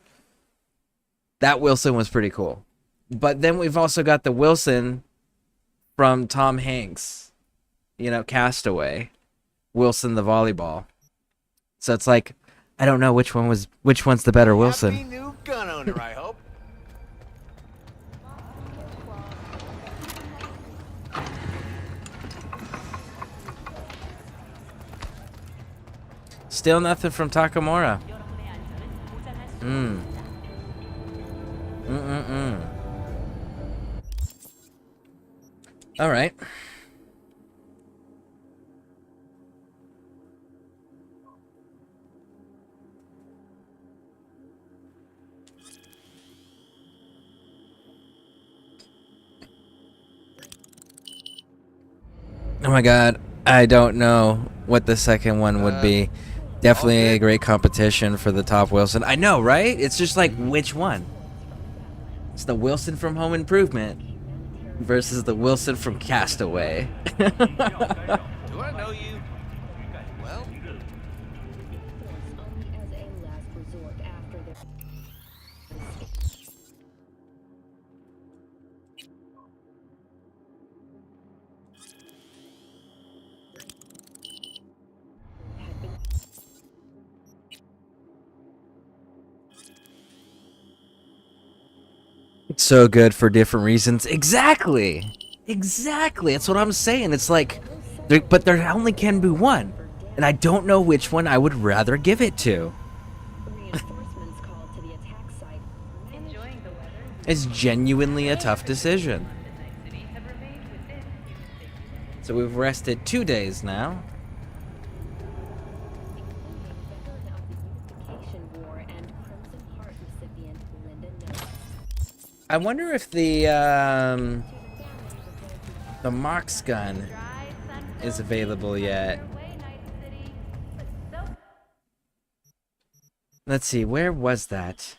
That Wilson was pretty cool. But then we've also got the Wilson from Tom Hanks, you know, Castaway, Wilson the volleyball. So it's like, I don't know which one's the better Wilson. Happy new gun owner, I hope. Still nothing from Takamura. All right. Oh my god, I don't know what the second one would be. Definitely a great competition for the top Wilson. I know, right? It's just like, which one? It's the Wilson from Home Improvement versus the Wilson from Castaway. Do I know you? Well, Only as a last resort after their So good for different reasons. Exactly. That's what I'm saying. It's like, but there only can be one. And I don't know which one I would rather give it to. reinforcements called to the attack site. Enjoying the weather. It's genuinely a tough decision. So we've rested 2 days now. I wonder if the Mox gun is available yet. Let's see, where was that?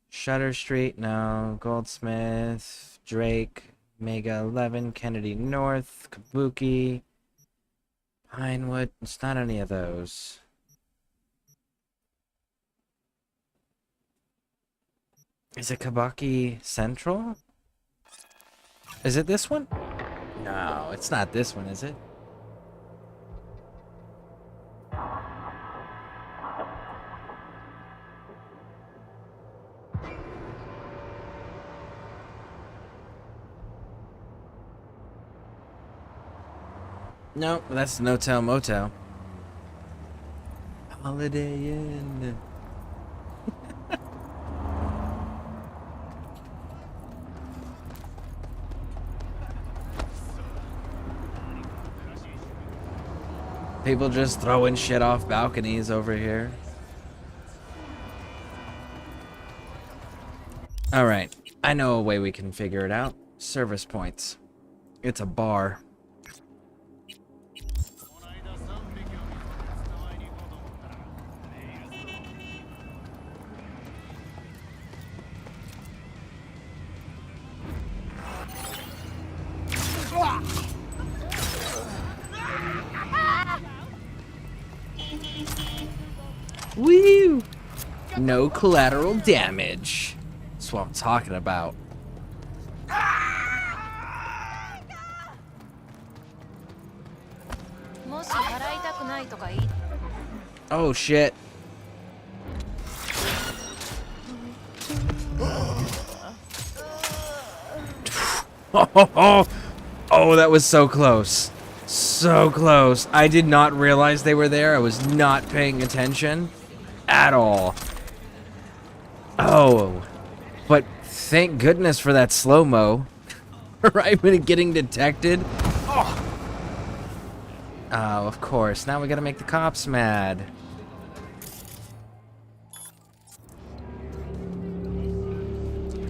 Shutter Street, no. Goldsmith, Drake, Mega 11, Kennedy North, Kabuki, Pinewood. It's not any of those. Is it Kabaki Central? Is it this one? No, it's not this one, is it? No, that's No Tell Motel. Holiday Inn. People just throwing shit off balconies over here. Alright, I know a way we can figure it out. Service points. It's a bar. Woo! No collateral damage. That's what I'm talking about. Oh shit. Oh, that was so close. So close. I did not realize they were there. I was not paying attention at all. Oh, but thank goodness for that slow-mo. Right when it getting detected. Oh, of course. Now we gotta make the cops mad.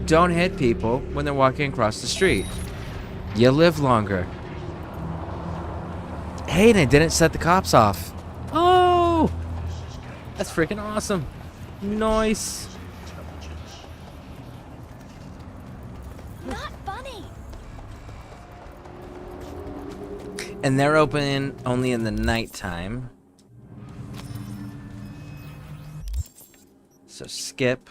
Don't hit people when they're walking across the street. You live longer. Hey, and it didn't set the cops off. Oh! That's freaking awesome. Nice. Not funny. And they're open only in the nighttime. So skip.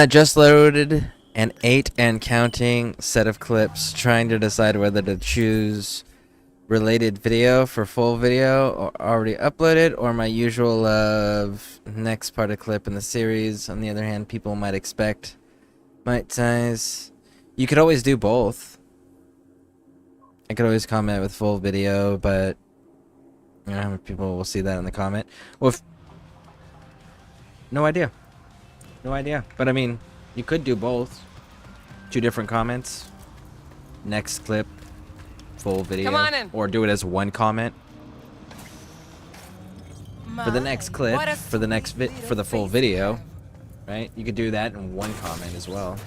Just loaded an 8 and counting set of clips, trying to decide whether to choose related video for full video or already uploaded, or my usual next part of clip in the series. On the other hand, people might expect might size. You could always do both. I could always comment with full video, but you know how many people will see that in the comment. Well, no idea. No idea. But I mean, you could do both. 2 different comments. Next clip, full video. Come on in. Or do it as one comment. For the next clip, for the full video, right? You could do that in one comment as well.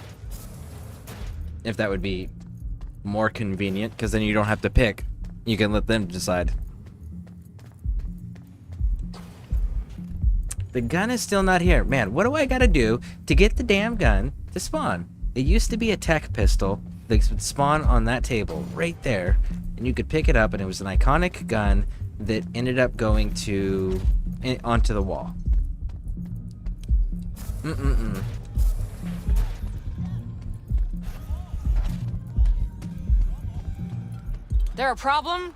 If that would be more convenient, because then you don't have to pick. You can let them decide. The gun is still not here. Man, what do I gotta do to get the damn gun to spawn? It used to be a tech pistol that would spawn on that table right there, and you could pick it up, and it was an iconic gun that ended up going onto the wall. There a problem?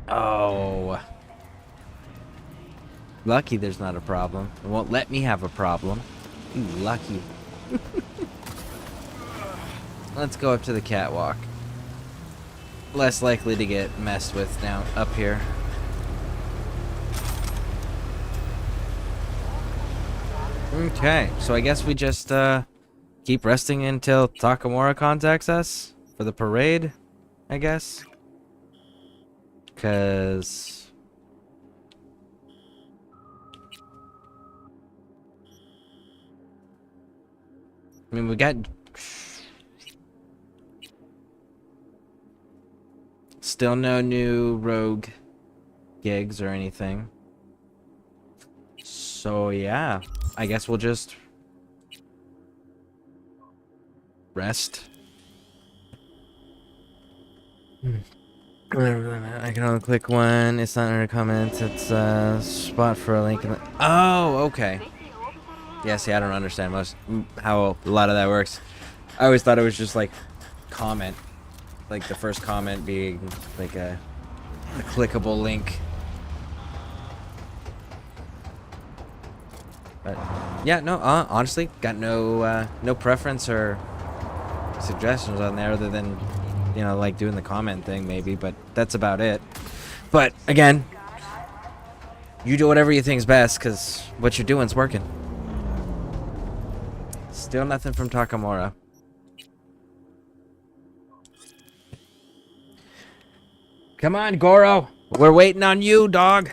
Oh. Lucky there's not a problem. It won't let me have a problem. Ooh, lucky. Let's go up to the catwalk. Less likely to get messed with now up here. Okay, so I guess we just keep resting until Takamura contacts us for the parade, I guess. Because I mean, we got still no new rogue gigs or anything. So yeah, I guess we'll just rest. I can only click one. It's not under comments. It's a spot for a link in the... Oh, okay. Yeah, see, I don't understand how a lot of that works. I always thought it was just like comment. Like the first comment being like a clickable link. But yeah, no, honestly, got no preference or suggestions on there other than, you know, like doing the comment thing maybe, but that's about it. But again, you do whatever you think's best, because what you're doing's working. Still nothing from Takamura. Come on, Goro. We're waiting on you, dog.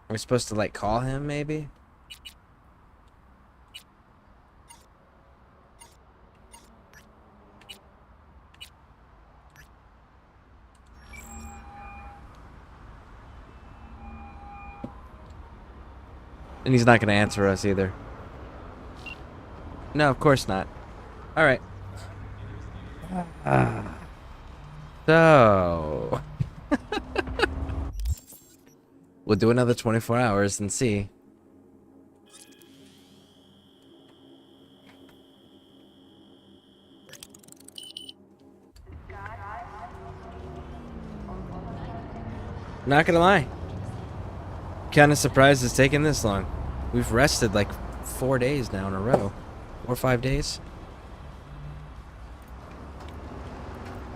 We're supposed to, like, call him, maybe? And he's not going to answer us either. No, of course not. All right. So... we'll do another 24 hours and see. Not gonna lie. Kinda surprised it's taking this long. We've rested like 4 days now in a row. 4 or 5 days.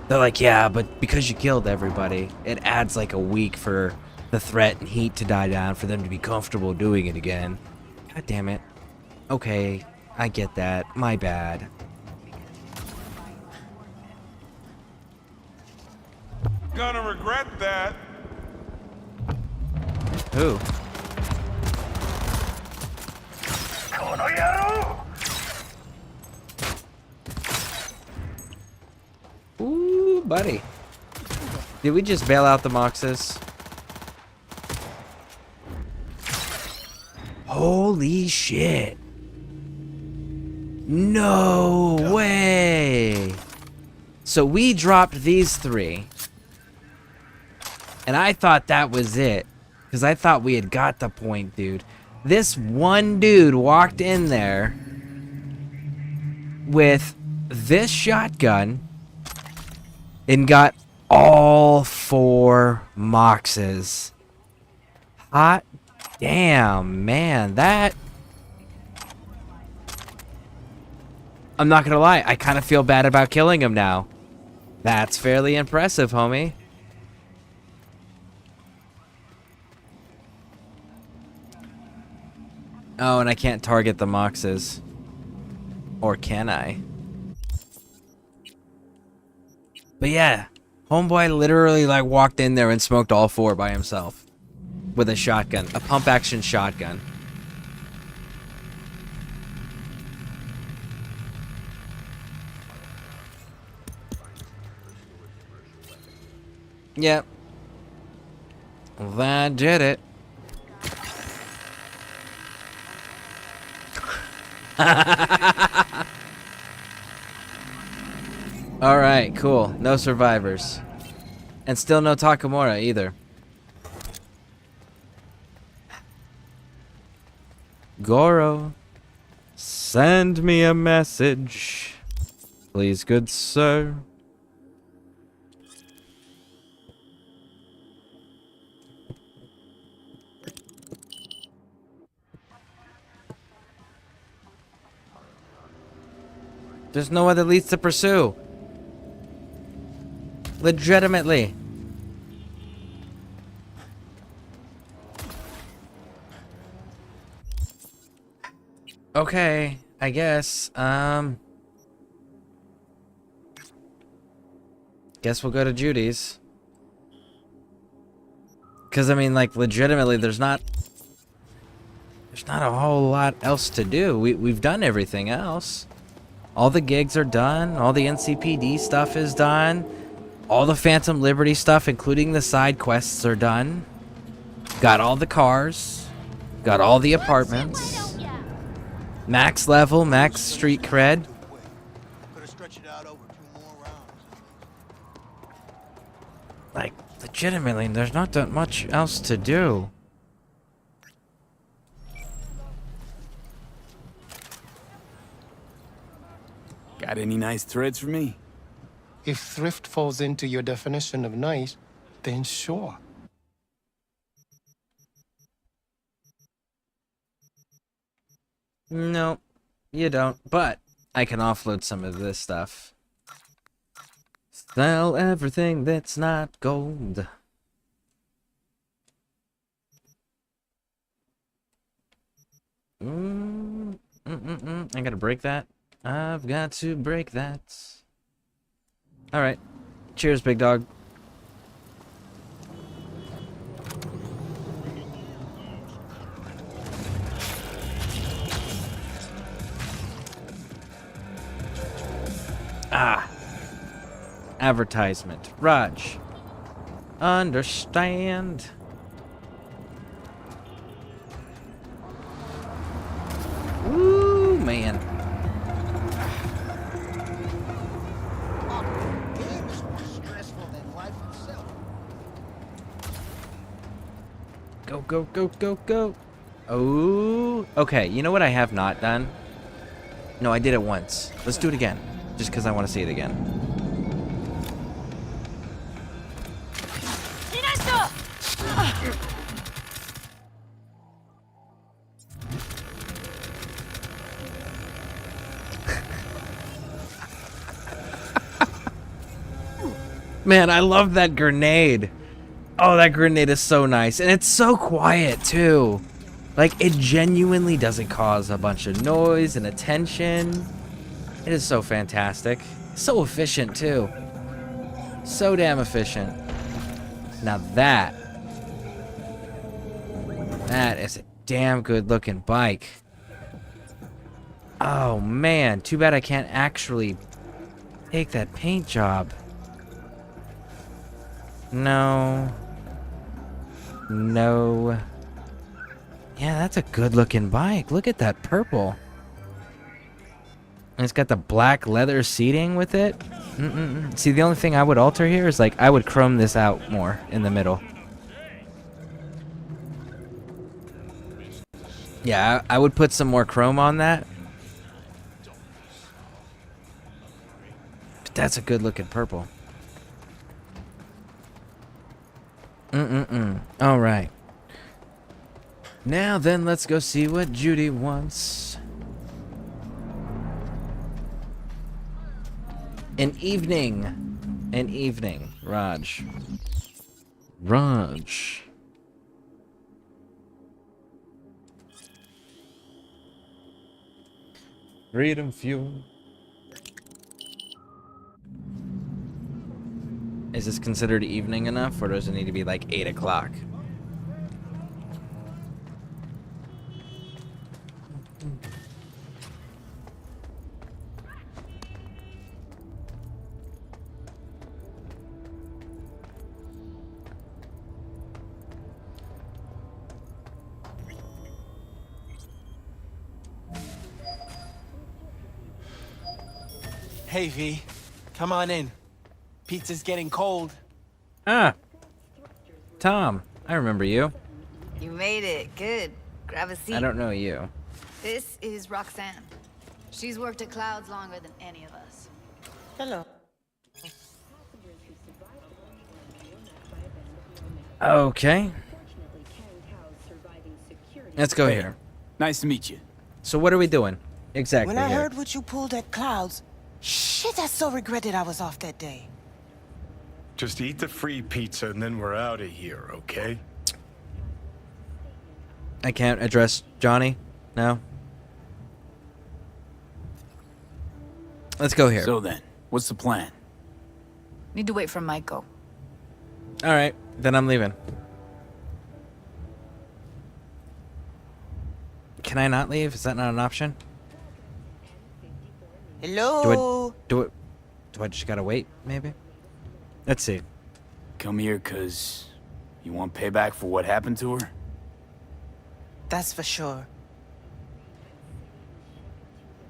They're like, yeah, but because you killed everybody, it adds like a week for the threat and heat to die down for them to be comfortable doing it again. God damn it. Okay, I get that. My bad. Gonna regret that. Who? Ooh, buddy. Did we just bail out the Moxes? Holy shit. No way. So we dropped these 3. And I thought that was it. Because I thought we had got the point, dude. This one dude walked in there with this shotgun and got all 4 Moxes. Hot damn, man. That... I'm not gonna lie. I kind of feel bad about killing him now. That's fairly impressive, homie. Oh, and I can't target the Moxes. Or can I? But yeah, homeboy literally like walked in there and smoked all 4 by himself. With a shotgun. A pump action shotgun. Yep. That did it. Alright, cool. No survivors. And still no Takamura either. Goro, send me a message. Please, good sir. There's no other leads to pursue. Legitimately. Okay, I guess. Guess we'll go to Judy's. Cause I mean, like, legitimately, there's not a whole lot else to do. We've done everything else. All the gigs are done. All the NCPD stuff is done. All the Phantom Liberty stuff, including the side quests, are done. Got all the cars. Got all the apartments. Max level, max street cred. Like, legitimately, there's not that much else to do. Got any nice threads for me? If thrift falls into your definition of nice, then sure. No, you don't. But I can offload some of this stuff. Sell everything that's not gold. I gotta break that. I've got to break that. Alright. Cheers, big dog. Ah. Advertisement. Raj. Understand. Ooh, man. Go, go, go, go, go. Oh, okay. You know what I have not done? No, I did it once. Let's do it again. Just because I want to see it again. Man, I love that grenade. Oh, that grenade is so nice. And it's so quiet, too. Like, it genuinely doesn't cause a bunch of noise and attention. It is so fantastic. So efficient, too. So damn efficient. Now that is a damn good looking bike. Oh, man. Too bad I can't actually take that paint job. No. No. Yeah, that's a good looking bike. Look at that purple. And it's got the black leather seating with it. See, the only thing I would alter here is, like, I would chrome this out more in the middle. Yeah, I would put some more chrome on that. But that's a good looking purple. All right. Now then, let's go see what Judy wants. An evening. An evening. Raj. Raj. Freedom fuel. Is this considered evening enough, or does it need to be like 8 o'clock? Hey, V. Come on in. Pizza's getting cold. Ah. Tom, I remember you. You made it. Good. Grab a seat. I don't know you. This is Roxanne. She's worked at Clouds longer than any of us. Hello. Okay. Let's go here. Nice to meet you. So what are we doing? Exactly. When I here. heard what you pulled at Clouds, shit, I so regretted I was off that day. Just eat the free pizza and then we're out of here, okay? I can't address Johnny. No. Let's go here. So then, what's the plan? Need to wait for Michael. All right, then I'm leaving. Can I not leave? Is that not an option? Hello? Do I just gotta wait, maybe? Let's see. Come here, cause you want payback for what happened to her? That's for sure.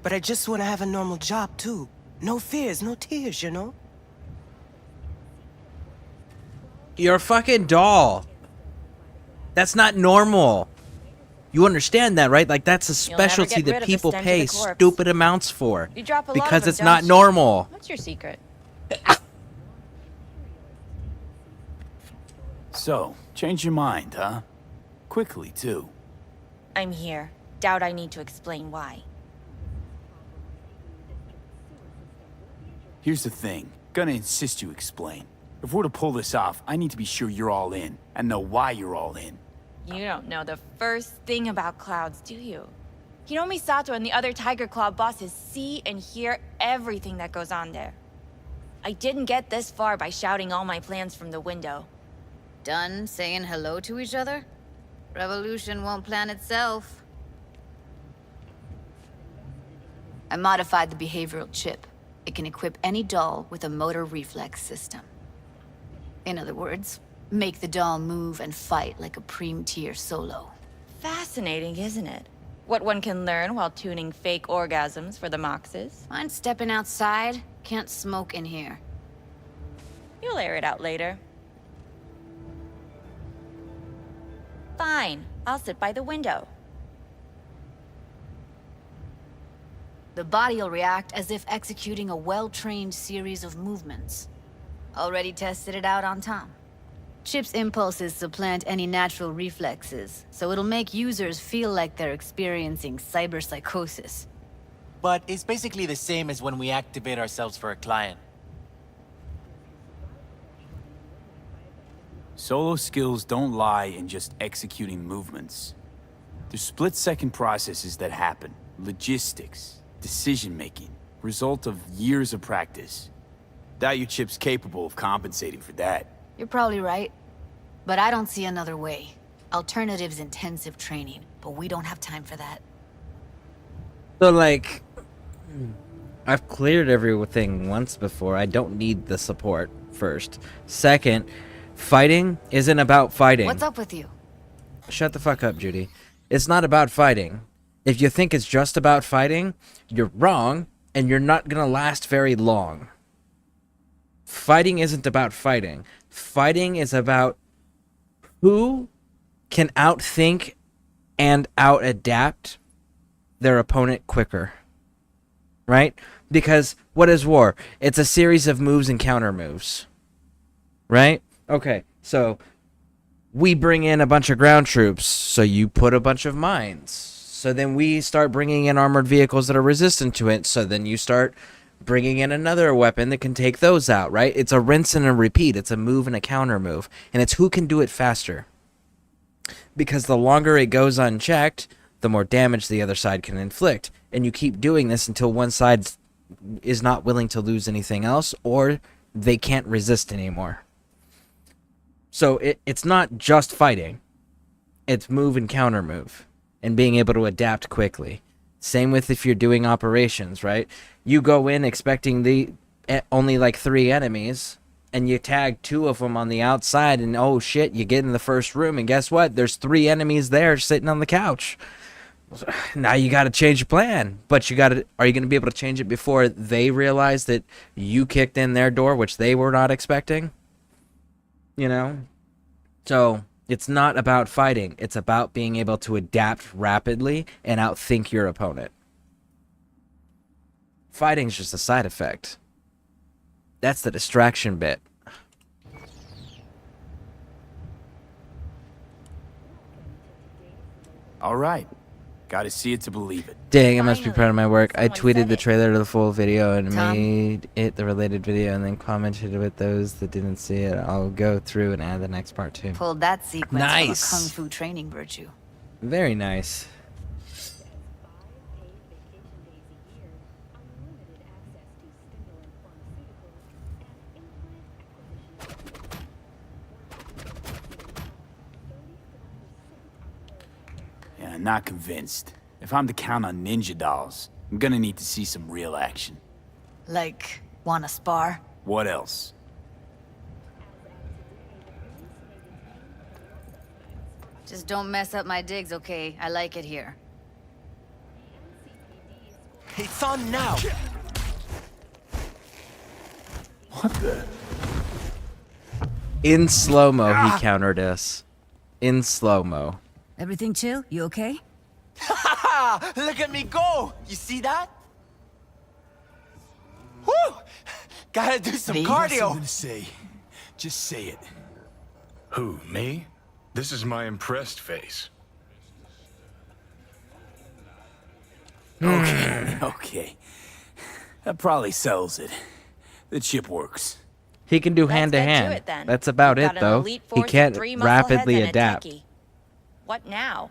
But I just want to have a normal job, too. No fears, no tears, you know? You're a fucking doll. That's not normal. You understand that, right? Like, that's a You'll never specialty get rid that of the people stench of pay the corpse. stupid amounts for. You drop a lot Because of them, it's not don't you? normal. What's your secret? So, change your mind, huh? Quickly, too. I'm here. Doubt I need to explain why. Here's the thing. Gonna insist you explain. If we're to pull this off, I need to be sure you're all in, and know why you're all in. You don't know the first thing about clouds, do you? Hiromi Sato and the other Tiger Claw bosses see and hear everything that goes on there. I didn't get this far by shouting all my plans from the window. Done saying hello to each other? Revolution won't plan itself. I modified the behavioral chip. It can equip any doll with a motor reflex system. In other words, make the doll move and fight like a Prime-tier solo. Fascinating, isn't it? What one can learn while tuning fake orgasms for the Moxes. Mind stepping outside? Can't smoke in here. You'll air it out later. Fine, I'll sit by the window. The body will react as if executing a well-trained series of movements. Already tested it out on Tom. Chip's impulses supplant any natural reflexes, so it'll make users feel like they're experiencing cyberpsychosis. But it's basically the same as when we activate ourselves for a client. Solo skills don't lie in just executing movements. There's split-second processes that happen. Logistics, decision-making, result of years of practice. Doubt your chip's capable of compensating for that. You're probably right, but I don't see another way. Alternative's intensive training, but we don't have time for that. So, like, I've cleared everything once before. I don't need the support, first. Second, fighting isn't about fighting. What's up with you? Shut the fuck up, Judy. It's not about fighting. If you think it's just about fighting, you're wrong, and you're not gonna last very long. Fighting isn't about fighting. Fighting is about who can outthink and out-adapt their opponent quicker. Right? Because what is war? It's a series of moves and counter moves. Right? Okay, so we bring in a bunch of ground troops, so you put a bunch of mines. So then we start bringing in armored vehicles that are resistant to it, so then you start bringing in another weapon that can take those out, right? It's a rinse and a repeat. It's a move and a counter move. And it's who can do it faster. Because the longer it goes unchecked, the more damage the other side can inflict. And you keep doing this until one side is not willing to lose anything else, or they can't resist anymore. So it's not just fighting. It's move and counter move. And being able to adapt quickly. Same with if you're doing operations, right? You go in expecting only like 3 enemies, and you tag 2 of them on the outside, and oh shit, you get in the first room, and guess what? There's 3 enemies there sitting on the couch. Now you got to change your plan, but are you going to be able to change it before they realize that you kicked in their door, which they were not expecting? You know? So it's not about fighting. It's about being able to adapt rapidly and outthink your opponent. Fighting's just a side effect. That's the distraction bit. All right. Gotta see it to believe it. Dang, I must be proud of my work. I someone tweeted said the it. trailer to the full video and Tom? made it the related video and then commented with those that didn't see it. I'll go through and add the next part too. Pulled that sequence Nice. from a kung fu training virtue. Very nice. Yeah, I'm not convinced. If I'm to count on ninja dolls, I'm gonna need to see some real action. Like, wanna spar? What else? Just don't mess up my digs, okay? I like it here. It's on now! What the? In slow-mo, he countered us. In slow-mo. Everything chill? You okay? Look at me go! You see that? Woo! Gotta do some cardio. Something to say. Just say it. Who, me? This is my impressed face. Okay. That probably sells it. The chip works. He can do Let's hand to get to hand. it, then. That's about We've it, got an though. elite He force of can't 3 muscleheads rapidly and a adapt. techie. What now?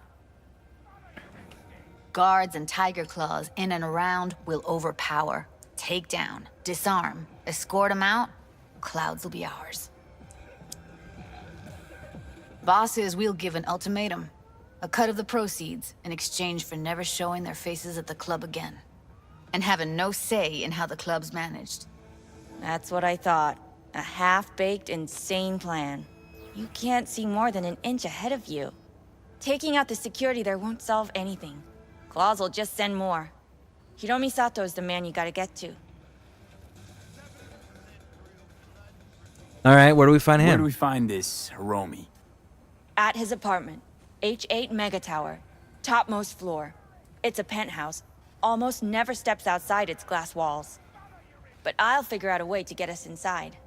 Guards and tiger claws in and around will overpower, take down, disarm, escort them out. Clouds will be ours. Bosses, we'll give an ultimatum. A cut of the proceeds in exchange for never showing their faces at the club again. And having no say in how the club's managed. That's what I thought. A half-baked, insane plan. You can't see more than an inch ahead of you. Taking out the security there won't solve anything. Claws will just send more. Hiromi Sato is the man you gotta get to. Alright, where do we find him? Where do we find this Hiromi? At his apartment. H8 Mega Tower. Topmost floor. It's a penthouse. Almost never steps outside its glass walls. But I'll figure out a way to get us inside.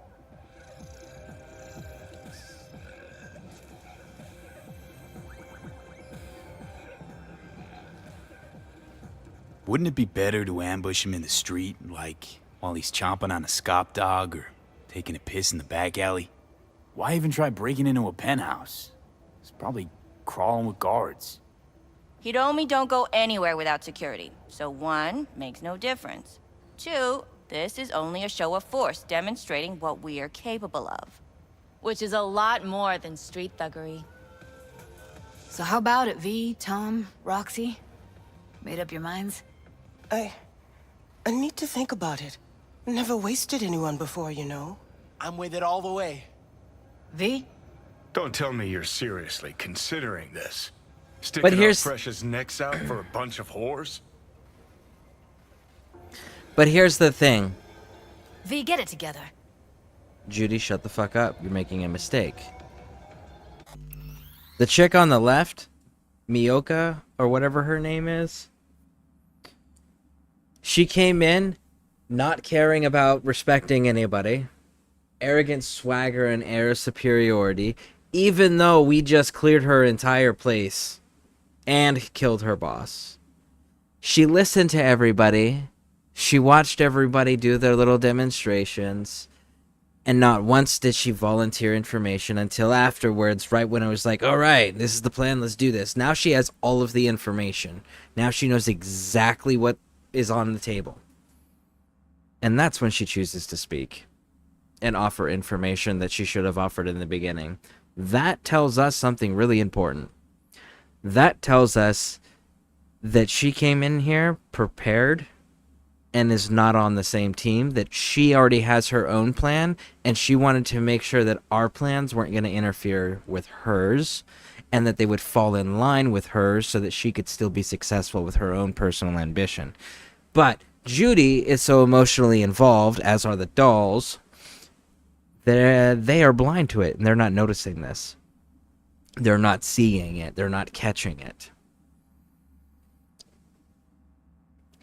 Wouldn't it be better to ambush him in the street, like while he's chomping on a scop dog or taking a piss in the back alley? Why even try breaking into a penthouse? It's probably crawling with guards. Hiromi don't go anywhere without security. So 1, makes no difference. 2, this is only a show of force demonstrating what we are capable of. Which is a lot more than street thuggery. So how about it, V, Tom, Roxy? Made up your minds? I need to think about it. Never wasted anyone before, you know. I'm with it all the way. V? Don't tell me you're seriously considering this. Sticking our precious necks out for a bunch of whores? But here's the thing. V, get it together. Judy, shut the fuck up. You're making a mistake. The chick on the left, Miyoka, or whatever her name is, she came in not caring about respecting anybody. Arrogant swagger and air of superiority, even though we just cleared her entire place and killed her boss. She listened to everybody. She watched everybody do their little demonstrations. And not once did she volunteer information until afterwards, right when it was like, all right, this is the plan, let's do this. Now she has all of the information. Now she knows exactly what is on the table. And that's when she chooses to speak and offer information that she should have offered in the beginning. That tells us something really important. That tells us that she came in here prepared and is not on the same team, that she already has her own plan, and she wanted to make sure that our plans weren't going to interfere with hers, and that they would fall in line with hers so that she could still be successful with her own personal ambition. But Judy is so emotionally involved, as are the dolls, that they are blind to it, and they're not noticing this. They're not seeing it. They're not catching it.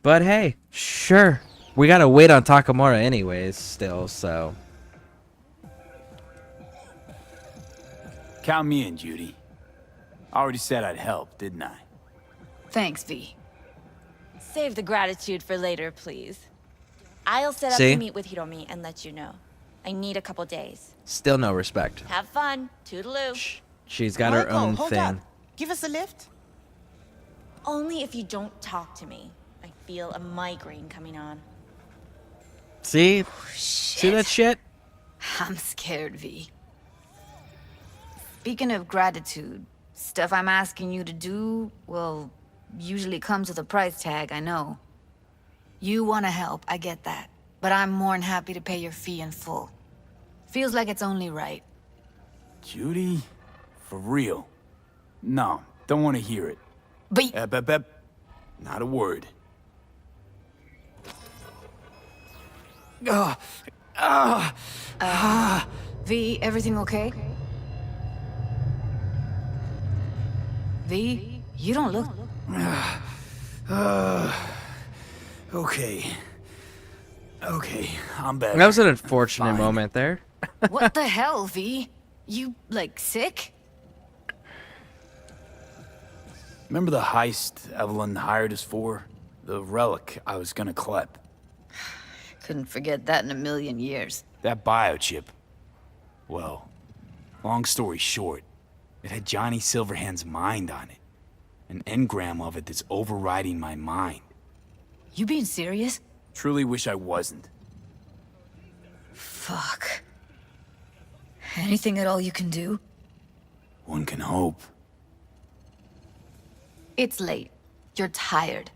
But hey, sure. We gotta wait on Takamura anyways, still, so. Count me in, Judy. I already said I'd help, didn't I? Thanks, V. Save the gratitude for later, please. I'll set up See? to meet with Hiromi and let you know. I need a couple days. Still no respect. Have fun. Toodaloo. She's got her own hold thing. up. Give us a lift. Only if you don't talk to me. I feel a migraine coming on. See? See that shit? I'm scared, V. Speaking of gratitude, stuff I'm asking you to do, well, usually comes with a price tag, I know. You want to help, I get that. But I'm more than happy to pay your fee in full. Feels like it's only right. Judy? For real? No, don't want to hear it. But... Not a word. V, everything okay? V, you don't look... Okay. Okay, I'm better. That was an unfortunate Fine. moment there. What the hell, V? You, like, sick? Remember the heist Evelyn hired us for? The relic I was gonna collect. Couldn't forget that in a million years. That biochip. Well, long story short, it had Johnny Silverhand's mind on it. An engram of it that's overriding my mind. You being serious? Truly wish I wasn't. Fuck. Anything at all you can do? One can hope. It's late. You're tired.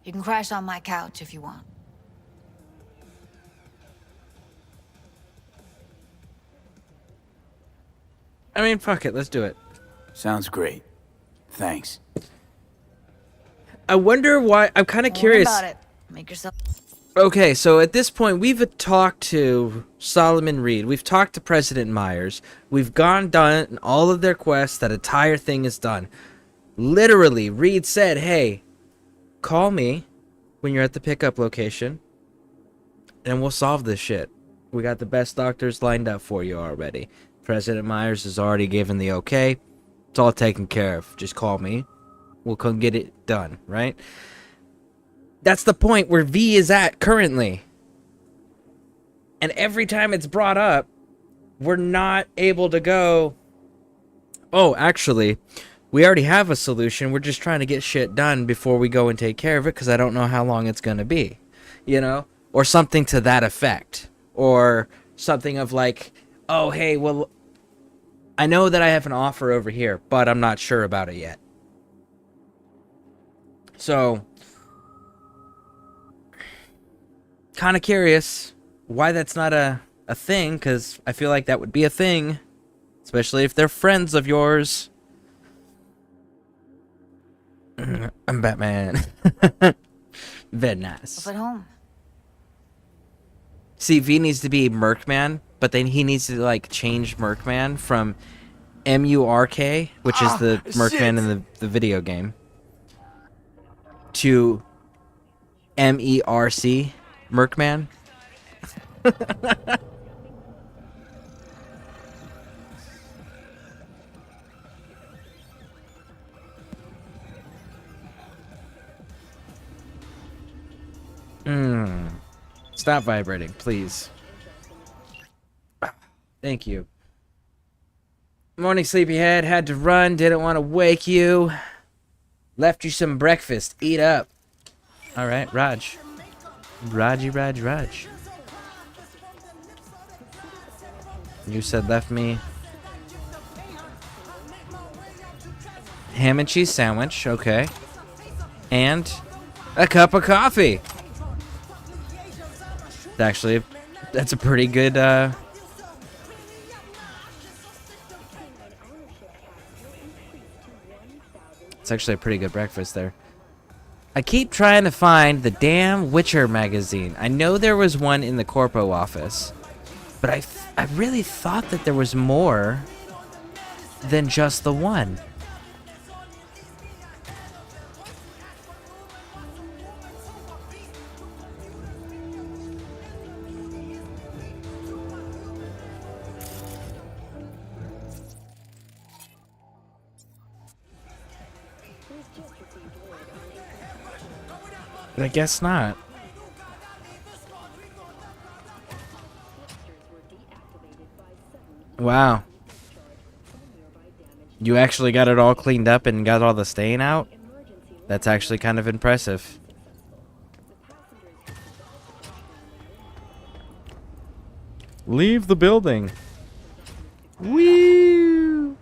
You can crash on my couch if you want. I mean, fuck it, let's do it. Sounds great. Thanks. I wonder why. I'm kind of Don't worry curious. about it. Make yourself... Okay, so at this point, we've talked to Solomon Reed. We've talked to President Myers. We've done all of their quests. That entire thing is done. Literally, Reed said, hey, call me when you're at the pickup location, and we'll solve this shit. We got the best doctors lined up for you already. President Myers has already given the okay. It's all taken care of. Just call me. We'll come get it done, right? That's the point where V is at currently. And every time it's brought up, we're not able to go, oh, actually, we already have a solution. We're just trying to get shit done before we go and take care of it because I don't know how long it's going to be. You know? Or something to that effect. Or something of like, oh, hey, well, I know that I have an offer over here, but I'm not sure about it yet. So, kind of curious why that's not a thing, because I feel like that would be a thing, especially if they're friends of yours. I'm Batman. Very nice. Up at home. See, V needs to be Merkman, but then he needs to, like, change Merkman from M-U-R-K, which is the Merkman in the video game, to M-E-R-C, Merkman. Stop vibrating, please. Thank you. Morning, sleepyhead. Had to run. Didn't want to wake you. Left you some breakfast. Eat up. All right, Raj. Raj. You said left me ham and cheese sandwich. Okay. And a cup of coffee. Actually, that's a pretty good, it's actually a pretty good breakfast there. I keep trying to find the damn Witcher magazine. I know there was one in the Corpo office, but I really thought that there was more than just the one. But I guess not. Wow. You actually got it all cleaned up and got all the stain out? That's actually kind of impressive. Leave the building. Woo!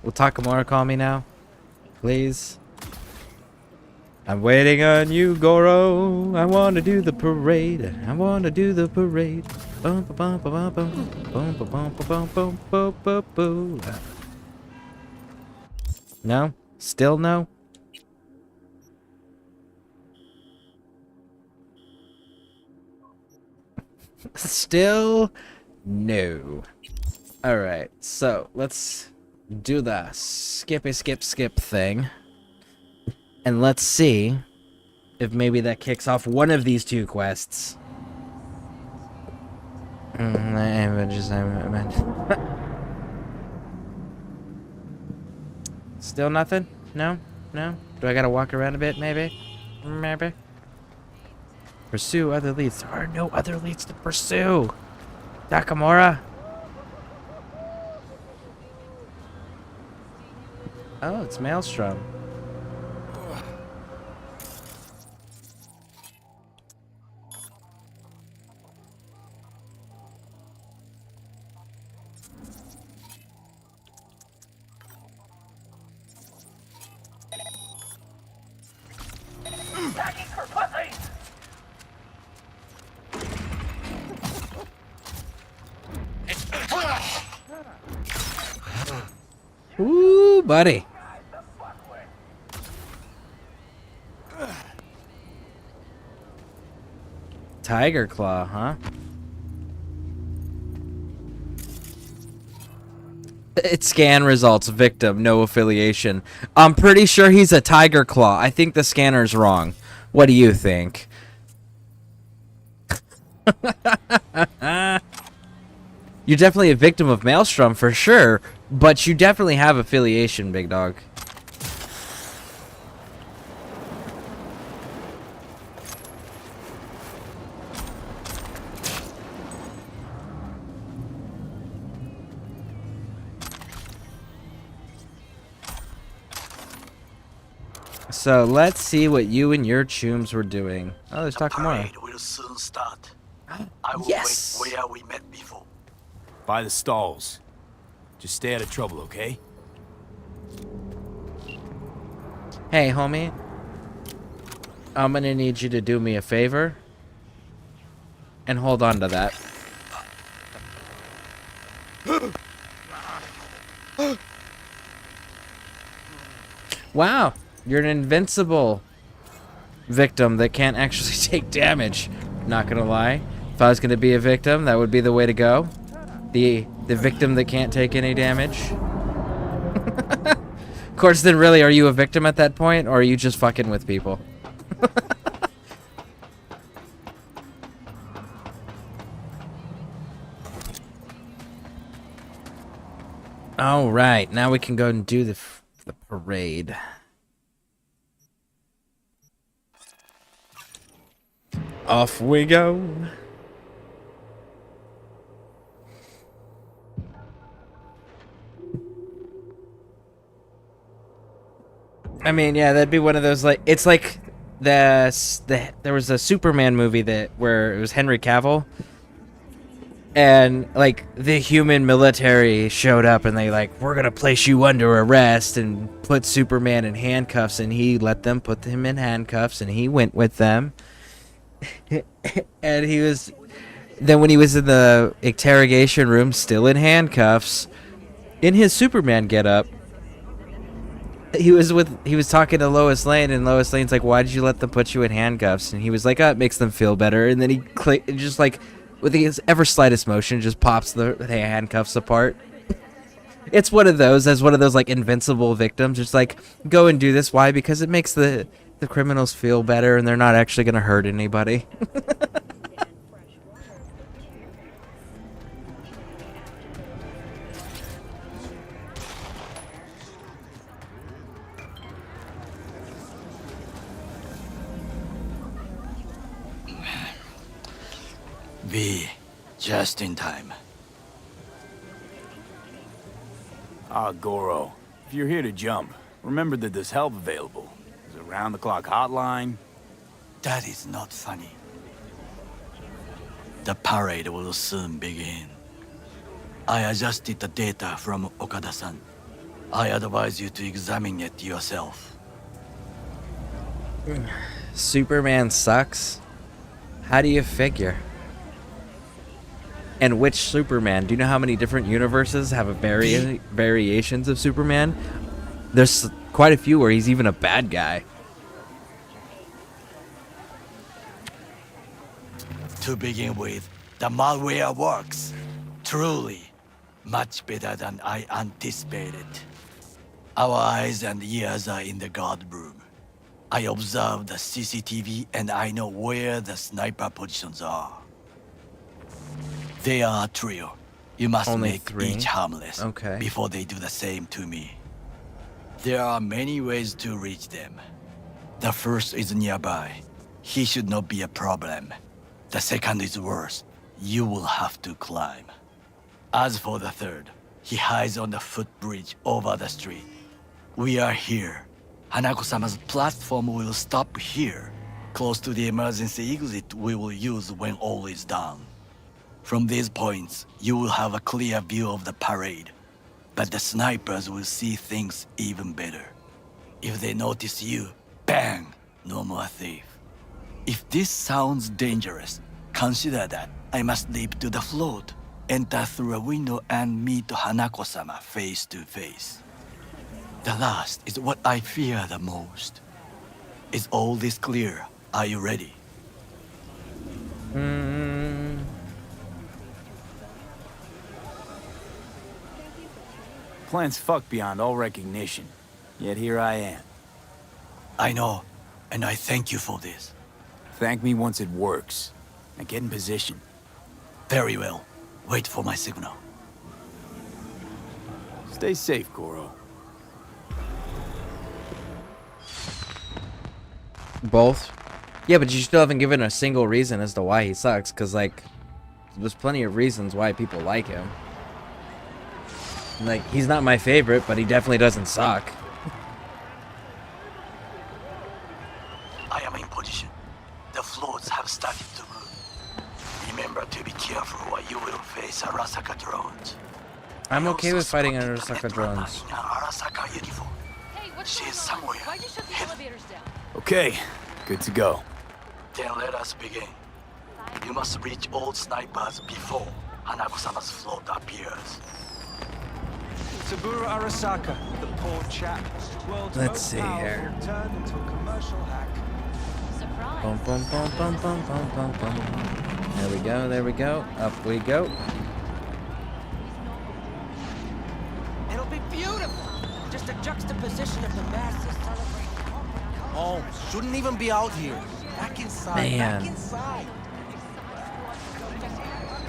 Will Takamura call me now? Please. I'm waiting on you, Goro. I want to do the parade. I want to do the parade. Bum bum bum bum bum bum bum bum bum bum bum bum. No? Still no? Still no. Alright, so let's do the skip thing. And let's see if maybe that kicks off one of these two quests. Still nothing? No? No? Do I gotta walk around a bit, maybe? Maybe? Pursue other leads. There are no other leads to pursue! Nakamura! Oh, it's Maelstrom. Ooh, buddy. Tiger Claw, huh? It's scan results, victim, no affiliation. I'm pretty sure he's a Tiger Claw. I think the scanner's wrong. What do you think? You're definitely a victim of Maelstrom for sure, but you definitely have affiliation, big dog. So let's see what you and your chooms were doing. Oh, there's Takamura. Parade will soon start. I will Yes! wait where we met before. By the stalls. Just stay out of trouble, okay? Hey, homie. I'm gonna need you to do me a favor. And hold on to that. Wow, you're an invincible victim that can't actually take damage. Not gonna lie. If I was gonna be a victim, that would be the way to go. The victim that can't take any damage. Of course, then really, are you a victim at that point, or are you just fucking with people? All right, now we can go and do the parade. Off we go. I mean, yeah, that'd be one of those, like, it's like there was a Superman movie where it was Henry Cavill, and like the human military showed up and they like, we're gonna place you under arrest and put Superman in handcuffs, and he let them put him in handcuffs and he went with them. And then when he was in the interrogation room still in handcuffs in his Superman getup, he was talking to Lois Lane, and Lois Lane's like, why did you let them put you in handcuffs? And he was like, oh, it makes them feel better. And then he just like with his ever slightest motion just pops the handcuffs apart. It's one of those like invincible victims. Just like, go and do this. Why? Because it makes the criminals feel better and they're not actually gonna hurt anybody. V, just in time. Ah, Goro. If you're here to jump, remember that there's help available. There's a round-the-clock hotline. That is not funny. The parade will soon begin. I adjusted the data from Okada-san. I advise you to examine it yourself. Superman sucks? How do you figure? And which Superman? Do you know how many different universes have variations of Superman? There's quite a few where he's even a bad guy. To begin with, The malware works. Truly. Much better than I anticipated. Our eyes and ears are in the guard room. I observed the CCTV and I know where the sniper positions are. They are a trio. You must Only make 3? each harmless Okay. before they do the same to me. There are many ways to reach them. The first is nearby. He should not be a problem. The second is worse. You will have to climb. As for the third, he hides on the footbridge over the street. We are here. Hanako-sama's platform will stop here, close to the emergency exit we will use when all is done. From these points, you will have a clear view of the parade, but the snipers will see things even better. If they notice you, bang, no more thief. If this sounds dangerous, consider that I must leap to the float, enter through a window and meet Hanako-sama face to face. The last is what I fear the most. Is all this clear? Are you ready? Plan's fucked beyond all recognition. Yet here I am. I know, and I thank you for this. Thank me once it works. Now get in position. Very well. Wait for my signal. Stay safe, Goro. Both? Yeah, but you still haven't given a single reason as to why he sucks, because, like, there's plenty of reasons why people like him. Like, he's not my favorite, but he definitely doesn't suck. I am in position. The floats have started to move. Remember to be careful or you will face Arasaka drones. I'm okay with fighting Arasaka drones. In an Arasaka uniform. Hey, what's She going is on? somewhere. Why'd you shut the elevators down? Okay, good to go. Then let us begin. You must reach all snipers before Hanako-sama's float appears. Saburo Arasaka, the poor chap. World's Let's most see here. powerful, turned into a commercial hack. Bum, bum, bum, bum, bum, bum, bum, bum. There we go, there we go. Up we go. It'll be beautiful. Just a juxtaposition of the masses celebrating. Oh, shouldn't even be out here. Back inside. Man. Back inside.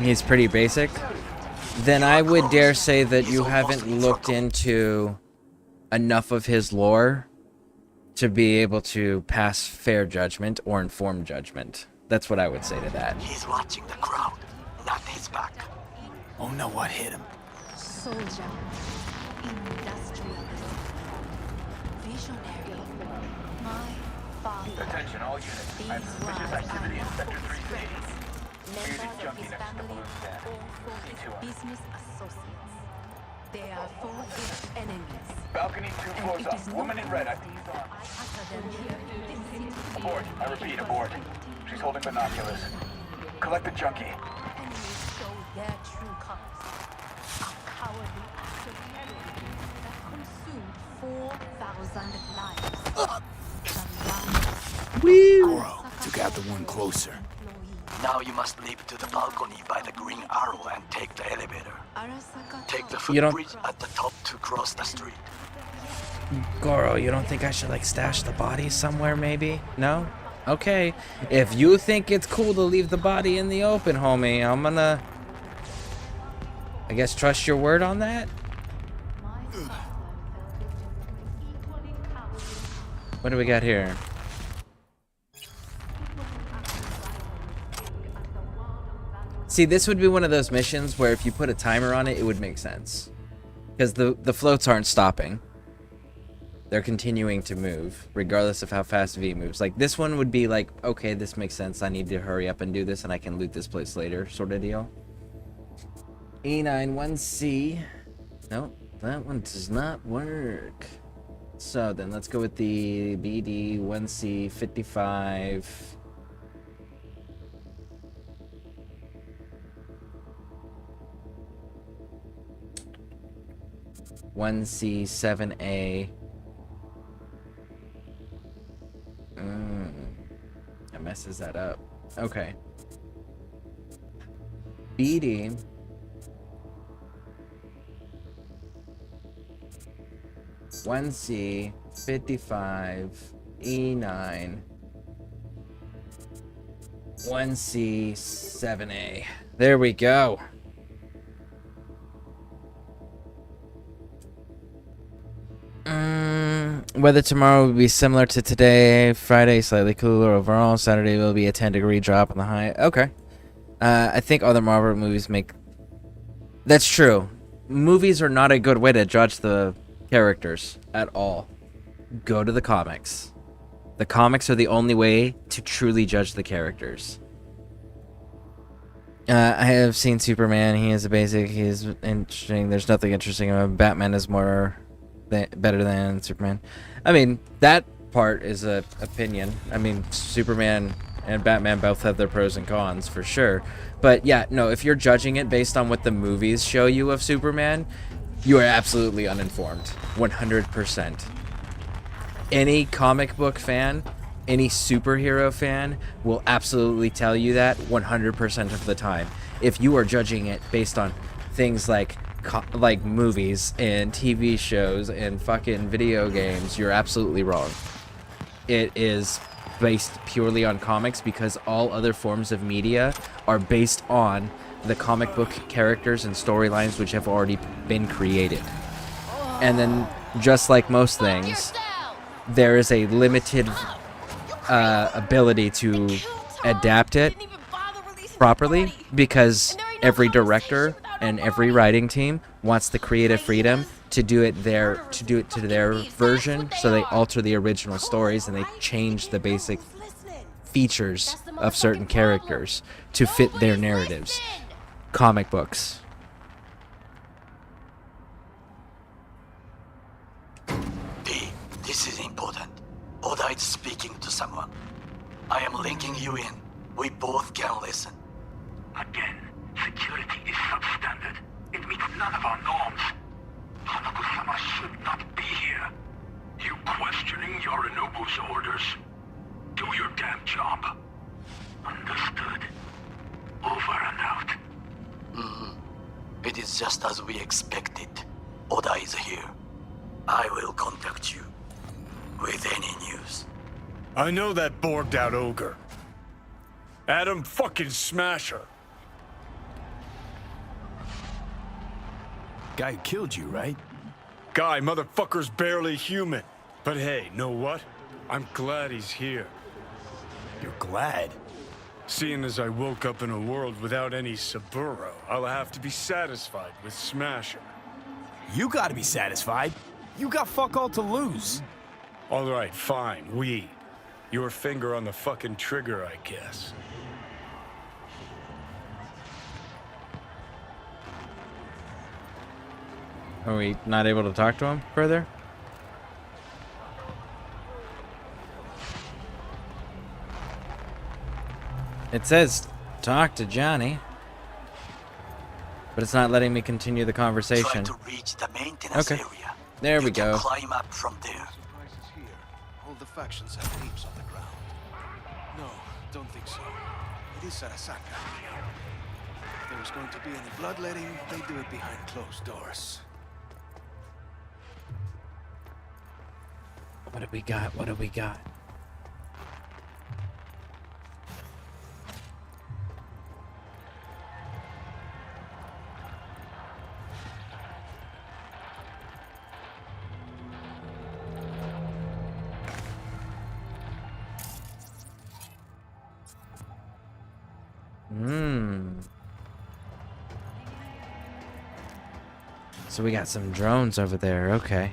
He's pretty basic. Then I would dare say that you haven't looked into enough of his lore to be able to pass fair judgment or informed judgment. That's what I would say to that. He's watching the crowd, not his back. Oh no, what hit him? Soldier, industrialist, visionary. My father. Attention all units. I have suspicious activity in Sector 3C. Members of his family or for his business associates. They are for his enemies. Balcony 2 And floors it up. is Woman in red. I utter them here in this city. Abort. I repeat, abort. She's holding binoculars. Collect the junkie. Enemies show their true colors. A cowardly act of terrorism that consumed 4,000 lives. Goro took out the one closer. Now you must leap to the balcony by the green arrow and take the elevator. Take the You don't- footbridge at the top to cross the street. Goro, you don't think I should, like, stash the body somewhere, maybe? No? Okay. If you think it's cool to leave the body in the open, homie, I'm gonna, I guess, trust your word on that? What do we got here? See, this would be one of those missions where if you put a timer on it, it would make sense. Because the floats aren't stopping. They're continuing to move, regardless of how fast V moves. Like, this one would be like, okay, this makes sense. I need to hurry up and do this, and I can loot this place later, sort of deal. E91C. Nope, that one does not work. So then let's go with the BD1C55. C7A. That messes that up. Okay. BD. One C 55 E9 1C 7A. There we go. Weather tomorrow will be similar to today. Friday, slightly cooler overall. Saturday will be a 10-degree drop on the high. Okay. I think other Marvel movies make... That's true. Movies are not a good way to judge the characters at all. Go to the comics. The comics are the only way to truly judge the characters. I have seen Superman. He is a basic. He is interesting. There's nothing interesting about him. Batman is more... better than Superman. I mean, that part is a opinion. I mean, Superman and Batman both have their pros and cons for sure. But yeah, no, if you're judging it based on what the movies show you of Superman, you are absolutely uninformed. 100%. Any comic book fan, any superhero fan will absolutely tell you that 100% of the time. If you are judging it based on things like movies and TV shows and fucking video games, you're absolutely wrong. It is based purely on comics because all other forms of media are based on the comic book characters and storylines which have already been created. And then, just like most things, there is a limited ability to adapt it properly because every director and every writing team wants the creative freedom to do it to their version, so they alter the original stories and they change the basic features of certain characters to fit their narratives. Comic books. D, this is important. Oda is speaking to someone. I am linking you in. We both can listen. Again, security is substandard. It meets none of our norms. Hanako-sama should not be here. You questioning Yorinobu's orders? Do your damn job. Understood. Over and out. It is just as we expected. Oda is here. I will contact you with any news. I know that borged out ogre. Adam fucking Smasher. Guy who killed you, right? Guy, motherfucker's barely human. But hey, know what? I'm glad he's here. You're glad? Seeing as I woke up in a world without any Saburo, I'll have to be satisfied with Smasher. You gotta be satisfied. You got fuck all to lose. All right, fine, we. Your finger on the fucking trigger, I guess. Are we not able to talk to him further? It says talk to Johnny, but it's not letting me continue the conversation. Try to reach the maintenance area. There we go. Climb up from there. All the factions have peeps on the ground. No, don't think so. It is Sarasaka. If there was going to be any bloodletting, they do it behind closed doors. What do we got? What do we got? So we got some drones over there. Okay.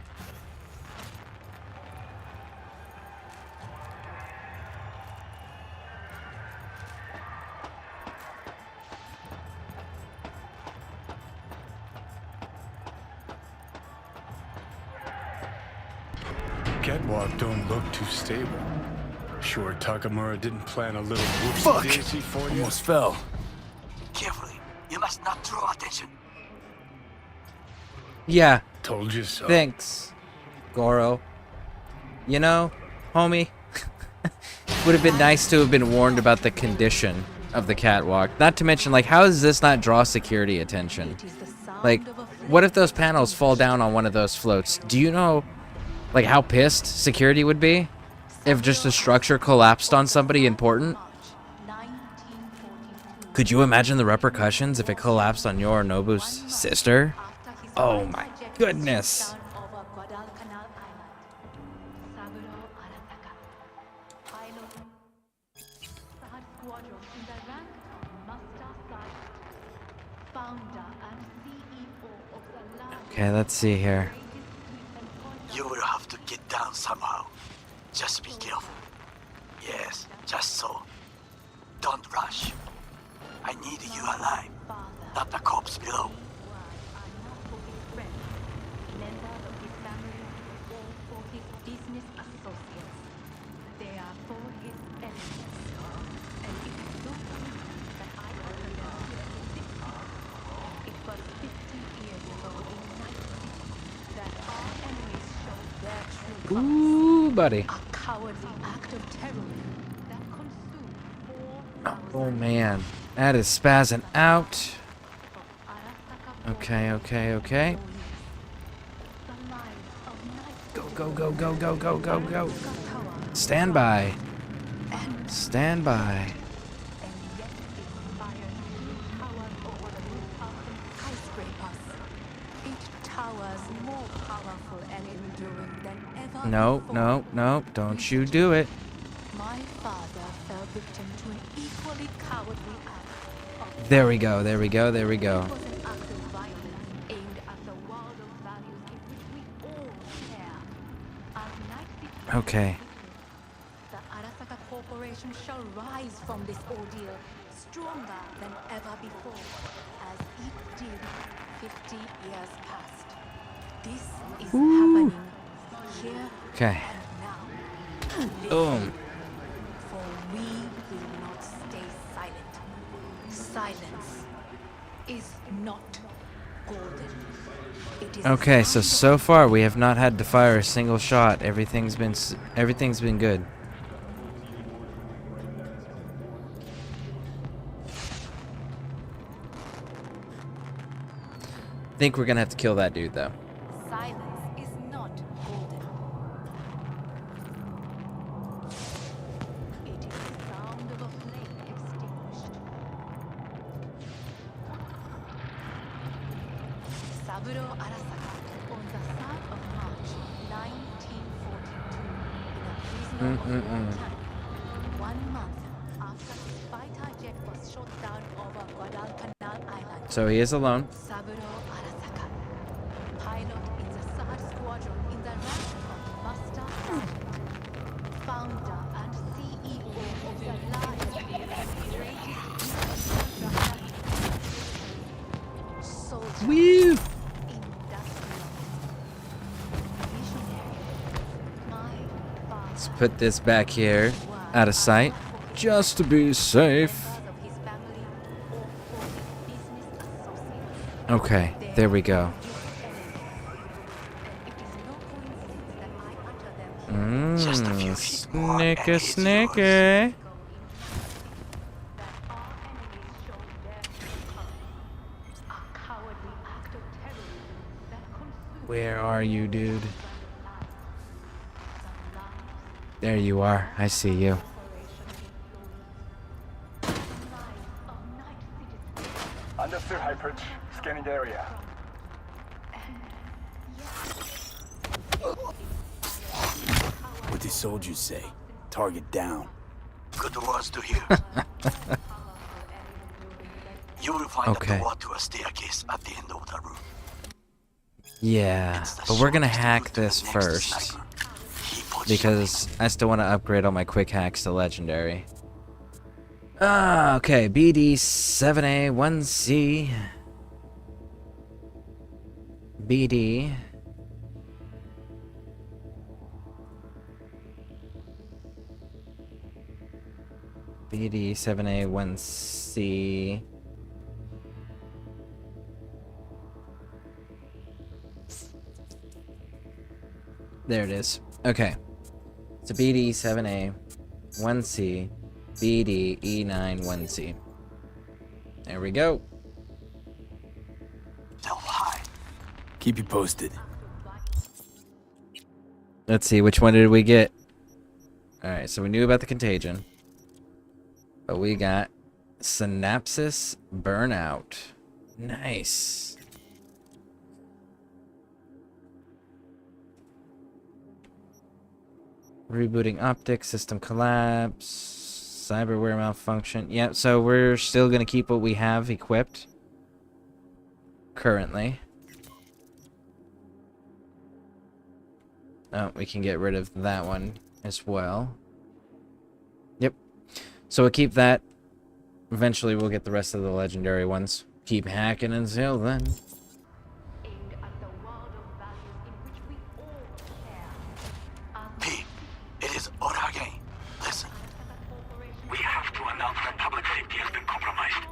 Catwalk don't look too stable. Sure Takamura didn't plan a little Fuck! whoopsie-daisy for you? Almost fell. Carefully. You must not draw attention. Yeah. Told you so. Thanks, Goro. You know, homie, would have been nice to have been warned about the condition of the catwalk. Not to mention, like, how does this not draw security attention? Like, what if those panels fall down on one of those floats? Do you know, like, how pissed security would be if just a structure collapsed on somebody important? Could you imagine the repercussions if it collapsed on your Nobu's sister? Oh my goodness. Okay, let's see here. You will have to get down somehow. Just be careful. Yes, just so. Don't rush. I need you alive, not the corpse below. Ooh, buddy. Oh man, that is spazzing out. Okay, okay, okay. Go, go, go, go, go, go, go, go. Stand by. Stand by. No, no, no, don't you do it. My father fell victim to an equally cowardly act. There we go, there we go, there we go. It was an act of violence aimed at the world of values in which we all share. As Night City, Okay. the Arasaka Corporation shall rise from this ordeal stronger than ever before, as it did 50 years past. This is happening here Okay. and now. Boom. For we will not stay silent. Silence is not golden. It is Okay, so far we have not had to fire a single shot. Everything's been good. Think we're gonna have to kill that dude though. silence is not golden. It is the sound of a flame extinguished. Saburo Arasaka on the 3rd of March, 1942, in a prisoner of war camp, 1 month after his fighter jet was shot down over Guadalcanal Island. So he is alone. Saburo Arasaka, pilot in the 3rd Squadron in the rank of Master Sergeant, founder and CEO of the largest and greatest soldier, Woo! industrialist, visionary. My father, Let's put this back here, out of sight, just to be safe. Okay, there we go. Snicker, snicker. Where are you, dude? There you are. I see you. Understood, Hyperch. Scanning the area. What did soldiers say? Target down. Good words to hear. You will find Okay. a door to a staircase at the end of the room. Yeah, but we're gonna hack this first. Because I still want to upgrade all my quick hacks to legendary. Ah, okay. BD7A 1C. BD. BD7A 1C. There it is. Okay. So BD7A 1C. BDE91C. There we go. Keep you posted. Let's see, which one did we get? Alright, so we knew about the contagion. But we got synapses burnout. Nice. Rebooting optics, system collapse, cyberware malfunction. Yeah, so we're still going to keep what we have equipped currently. Oh, we can get rid of that one as well. Yep. So we'll keep that. Eventually we'll get the rest of the legendary ones. Keep hacking until then. Pete, it is Orage. Listen. We have to announce that public safety has been compromised.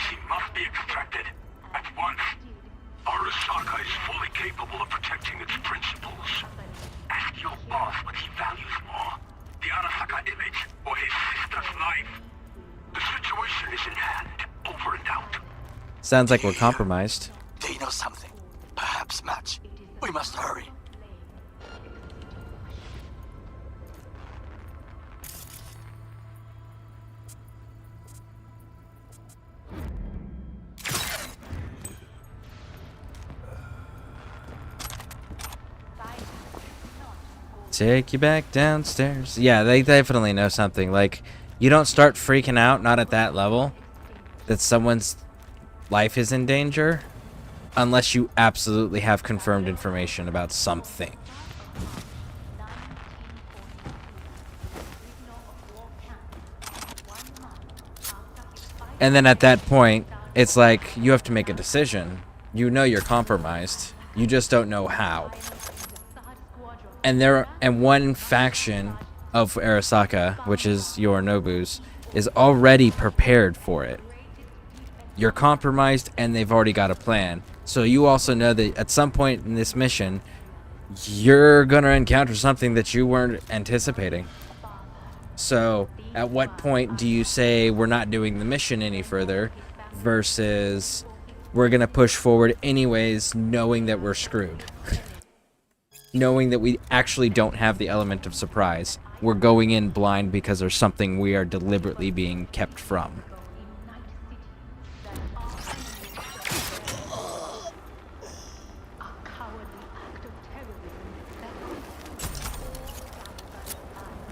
She must be extracted at once. Arasaka is fully capable of protecting its principles. Ask your boss what he values more, the Arasaka image or his sister's life. The situation is in hand. Over and out. Sounds like we're compromised. They know something. Perhaps match. We must hurry. Take you back downstairs. Yeah, they definitely know something. Like, you don't start freaking out, not at that level, that someone's life is in danger, unless you absolutely have confirmed information about something. And then at that point, it's like, you have to make a decision. You know you're compromised. You just don't know how. And one faction of Arasaka, which is Yorinobu's, is already prepared for it. You're compromised and they've already got a plan. So you also know that at some point in this mission, you're gonna encounter something that you weren't anticipating. So at what point do you say we're not doing the mission any further versus we're gonna push forward anyways, knowing that we're screwed? Knowing that we actually don't have the element of surprise. We're going in blind because there's something we are deliberately being kept from.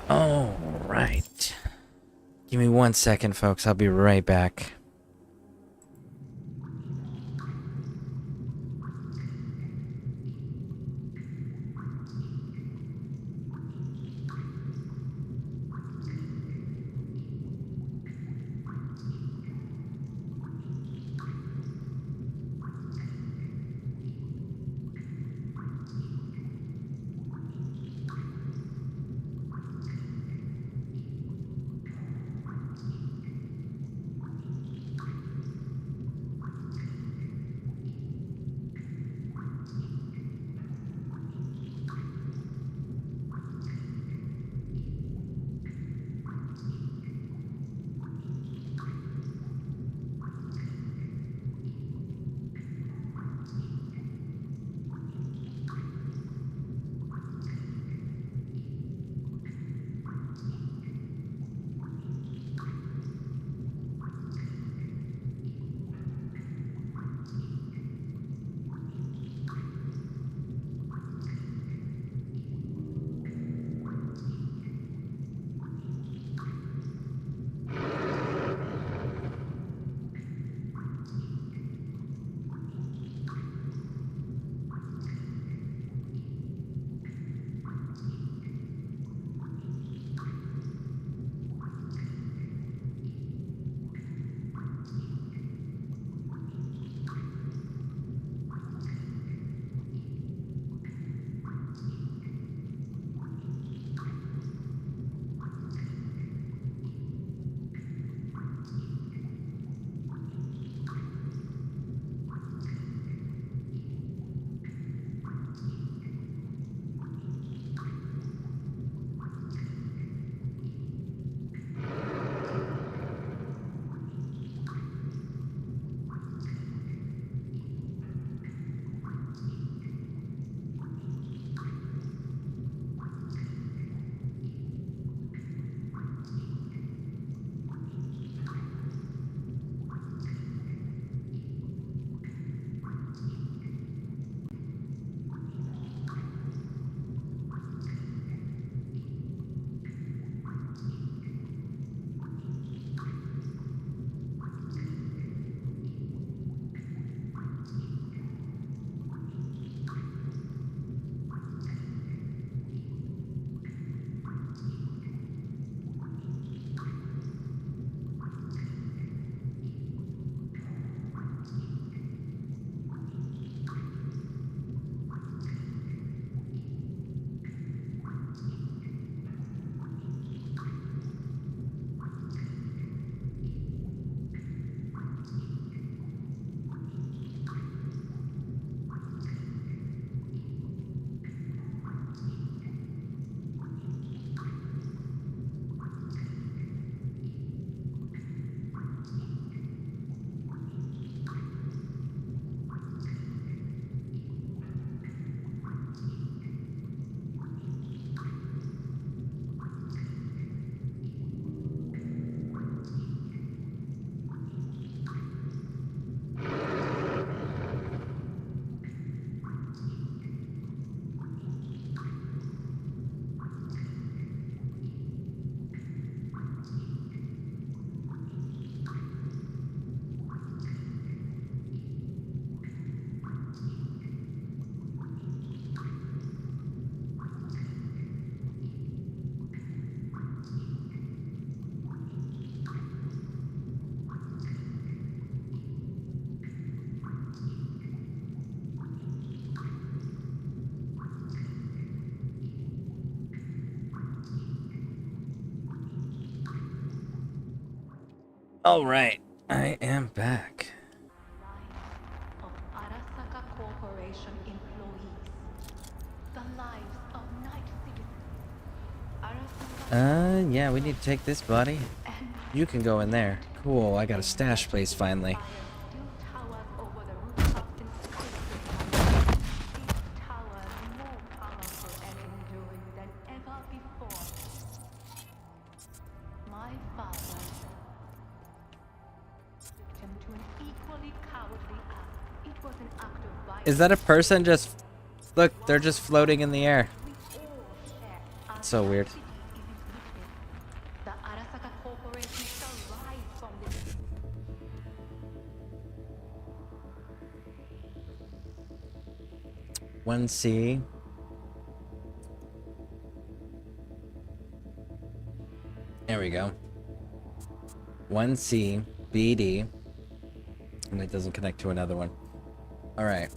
All right. Give me 1 second, folks. I'll be right back. All right, I am back. Arasaka Corporation employees. The lives of night citizens. Yeah, we need to take this body. You can go in there. Cool, I got a stash place finally. Towers over the rooftops in skyscrapers. These towers more powerful and enduring than ever before. My father victim to an equally cowardly act. It was an act of violence. Is that a person just... Look, they're just floating in the air. It's so weird. The Arasaka Corporation shall rise from this. One C. There we go. 1C, BD. And it doesn't connect to another one. Alright.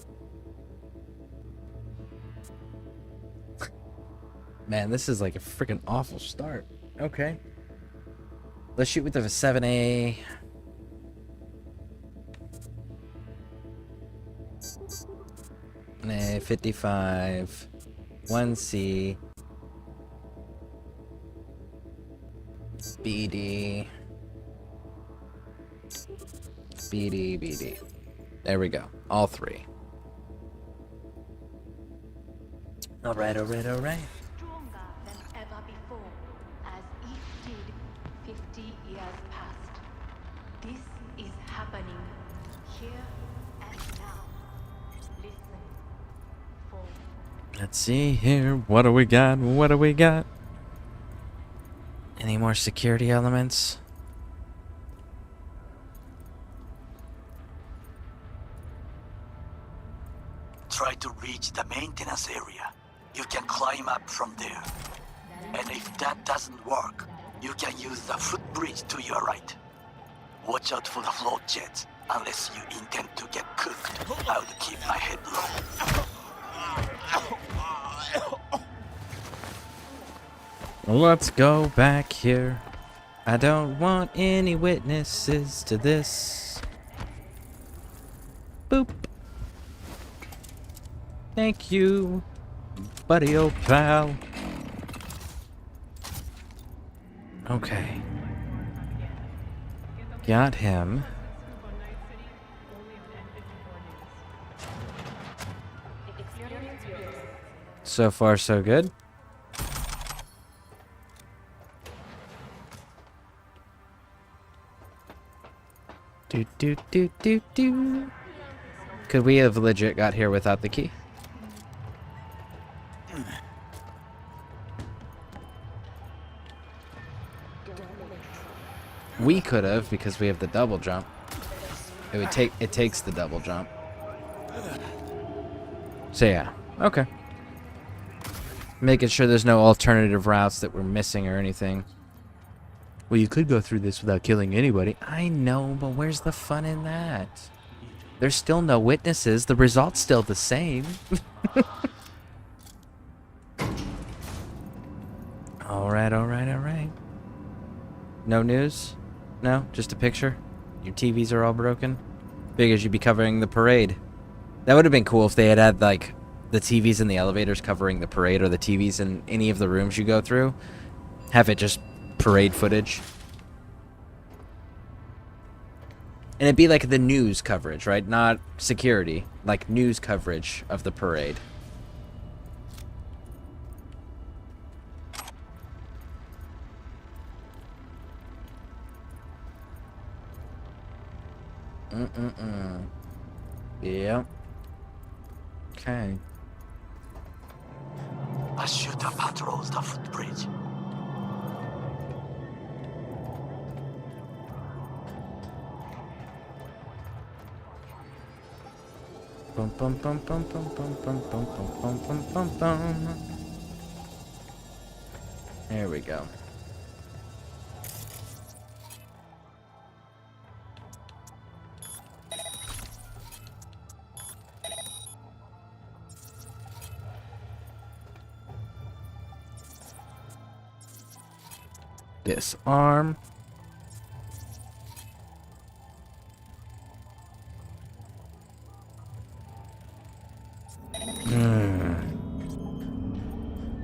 Man, this is like a freaking awful start. Okay. Let's shoot with the 7A. A 55. 1C. BD. BD. There we go. All three. Alright. Stronger than ever before, as it did 50 years past. This is happening here and now. Listen for Let's see here. What do we got? Any more security elements? Try to reach the maintenance area. You can climb up from there. And if that doesn't work, you can use the footbridge to your right. Watch out for the float jets. Unless you intend to get cooked, I would keep my head low. Let's go back here. I don't want any witnesses to this. Boop. Thank you, buddy, old pal. Okay. Got him. So far, so good. Do. Could we have legit got here without the key? We could have, because we have the double jump. It takes the double jump. So yeah, okay. Making sure there's no alternative routes that we're missing or anything. Well, you could go through this without killing anybody. I know, but where's the fun in that? There's still no witnesses. The result's still the same. Alright. No news? No? Just a picture? Your TVs are all broken? Figures you'd be covering the parade. That would have been cool if they had like the TVs in the elevators covering the parade, or the TVs in any of the rooms you go through. Have it just parade footage. And it'd be like the news coverage, right? Not security. Like news coverage of the parade. Yep. Okay. A shooter patrols the footbridge. Bum bum bum bum bum bum bum bum bum bum bum bum. There we go. Disarm.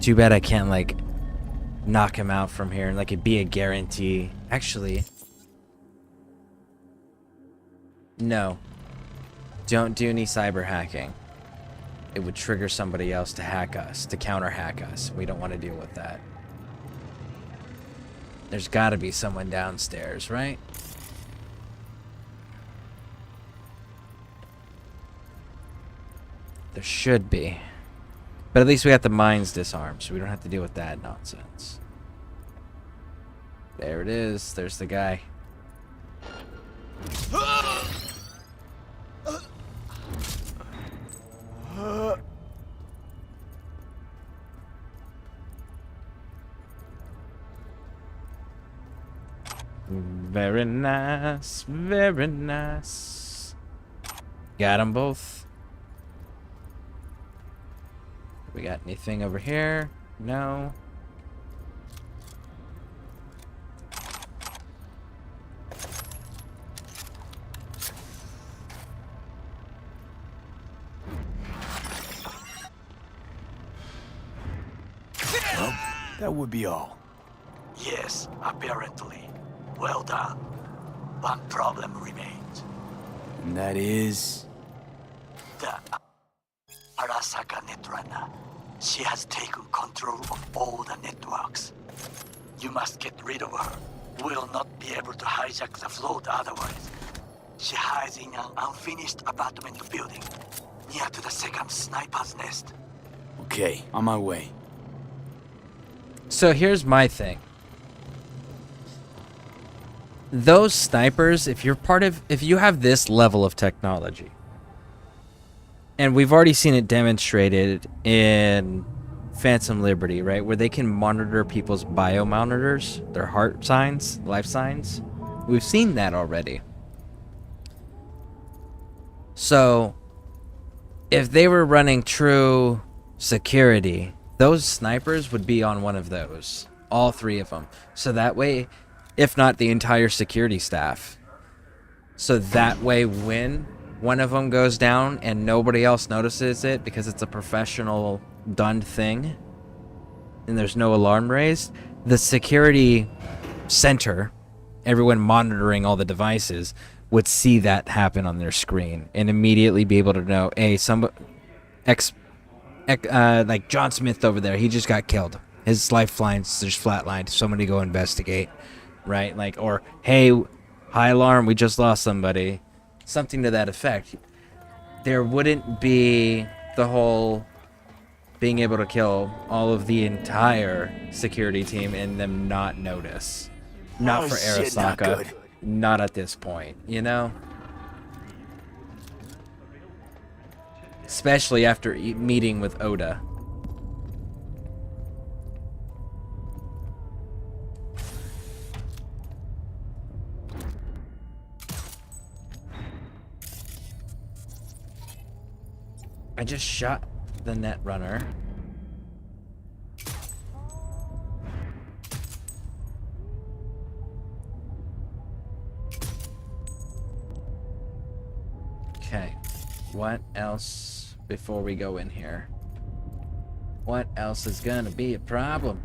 Too bad I can't, like, knock him out from here and, like, it'd be a guarantee. Actually, no. Don't do any cyber hacking. It would trigger somebody else to hack us, to counter hack us. We don't want to deal with that. There's got to be someone downstairs, right? There should be. But at least we got the mines disarmed, so we don't have to deal with that nonsense. There it is. There's the guy. Very nice, very nice. Got them both. We got anything over here? No. Well, that would be all. Yes, apparently. Well done. One problem remains. And that is... The Arasaka Netrunner. She has taken control of all the networks. You must get rid of her. We'll not be able to hijack the float otherwise. She hides in an unfinished apartment building, near to the second sniper's nest. Okay, on my way. So here's my thing. Those snipers, if you have this level of technology, and we've already seen it demonstrated in Phantom Liberty, right? Where they can monitor people's biomonitors, their heart signs, life signs. We've seen that already. So, if they were running true security, those snipers would be on one of those. All three of them. So that way, if not the entire security staff. So that way when one of them goes down and nobody else notices it because it's a professional done thing and there's no alarm raised, the security center, everyone monitoring all the devices, would see that happen on their screen and immediately be able to know, hey, like John Smith over there, he just got killed. His lifeline's just flatlined. Somebody go investigate, right? Like, or hey, high alarm, we just lost somebody. Something to that effect. There wouldn't be the whole being able to kill all of the entire security team and them not notice. Not for shit, not Arasaka. good. Not at this point, you know? Especially after meeting with Oda. I just shot the net runner. Okay. What else before we go in here? What else is gonna be a problem?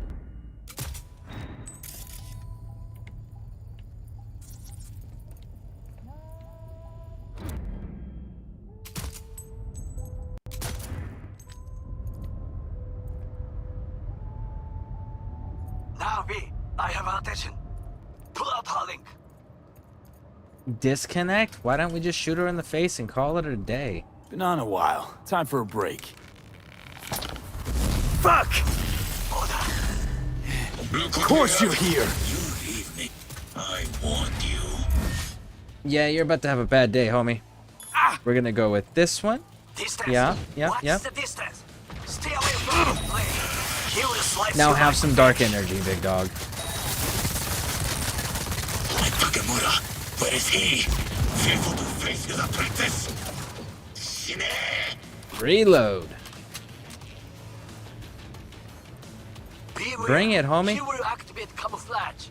Now, V, I have an attention. Pull out her link. Disconnect? Why don't we just shoot her in the face and call it a day? Been on a while. Time for a break. Fuck! Of course you're here! You leave me. I warned you. Yeah, you're about to have a bad day, homie. We're gonna go with this one. Distance. Yeah. What's the distance? Stay away from the plane. He will slice Now you have like some dark energy, big dog. My Takemura, where is he? Fearful to face his apprentice. Shine! Reload. Beware. Bring it, homie. He will activate camouflage.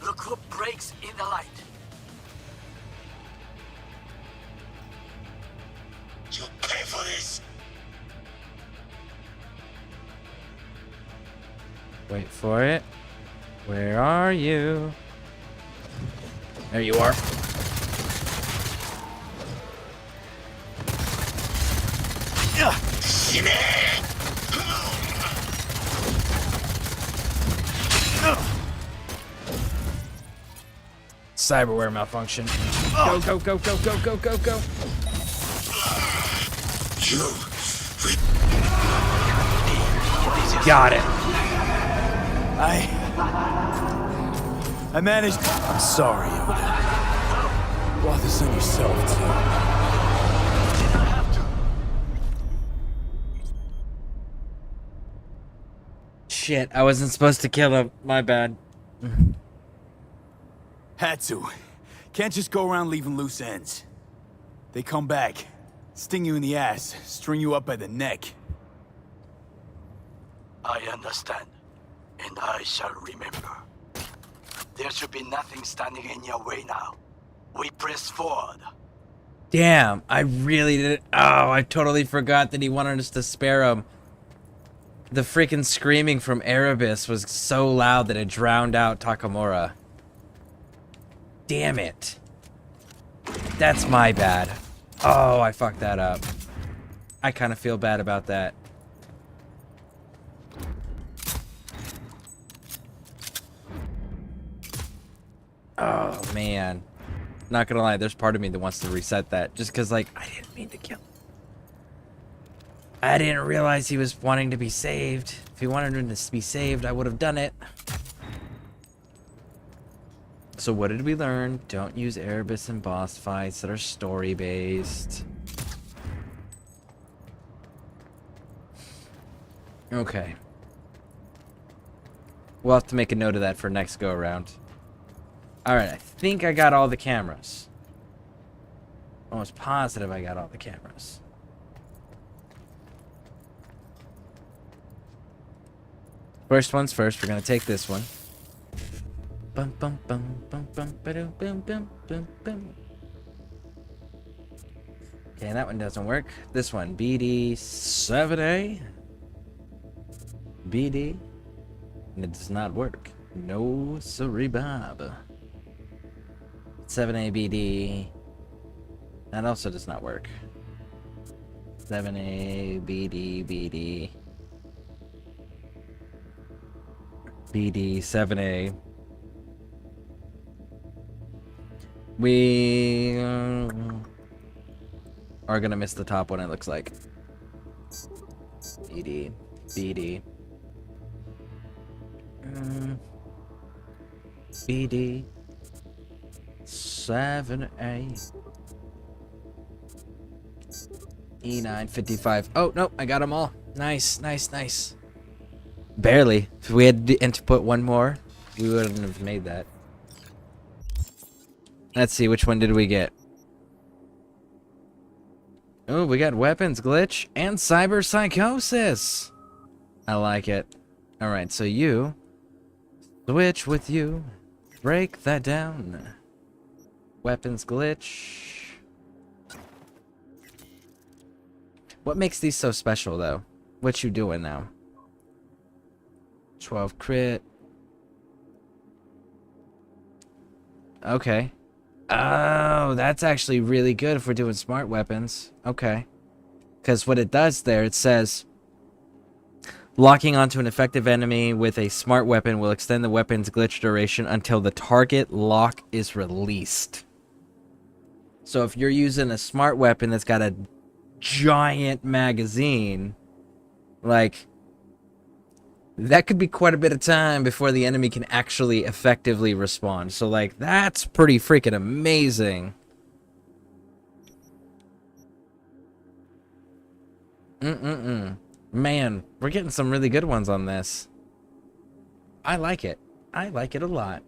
Look who breaks in the light. You pay for this. Wait for it. Where are you? There you are. Cyberware malfunction. Go, go, go, go, go, go, go, go. Got it. I managed. I'm sorry, Oda. Brought this on yourself, too. Shit, I wasn't supposed to kill him. My bad. Had to. Can't just go around leaving loose ends. They come back, sting you in the ass, string you up by the neck. I understand, and I shall remember. There should be nothing standing in your way now. We press forward. Damn, I really did. Oh, I totally forgot that he wanted us to spare him. The freaking screaming from Erebus was so loud that it drowned out Takamura. Damn it. That's my bad. Oh, I fucked that up. I kind of feel bad about that. Oh, man. Not gonna lie, there's part of me that wants to reset that. Just because, like, I didn't mean to kill him. I didn't realize he was wanting to be saved. If he wanted him to be saved, I would have done it. So what did we learn? Don't use Erebus in boss fights that are story-based. Okay. We'll have to make a note of that for next go-around. Alright, I think I got all the cameras. Almost positive I got all the cameras. First one's first, we're gonna take this one. Bum bum bum bum bum ba-dum, bum bum bum bum. Okay, that one doesn't work. This one, BD7A. BD. And it does not work. No sorry, Bob. 7A BD. That also does not work. 7A BD BD. BD 7A. We are gonna miss the top one, it looks like. BD BD. BD 7A E955. Oh no, I got them all. Nice, nice, nice. Barely. If we had to put one more, we wouldn't have made that. Let's see, which one did we get? Oh, we got weapons glitch and cyber psychosis. I like it. All right, so you switch with you. Break that down. Weapons glitch. What makes these so special, though? What you doing now? 12 crit. Okay. Oh, that's actually really good if we're doing smart weapons. Okay. Because what it does there, it says locking onto an effective enemy with a smart weapon will extend the weapon's glitch duration until the target lock is released. So if you're using a smart weapon that's got a giant magazine, like, that could be quite a bit of time before the enemy can actually effectively respond. So, like, that's pretty freaking amazing. Man, we're getting some really good ones on this. I like it. I like it a lot.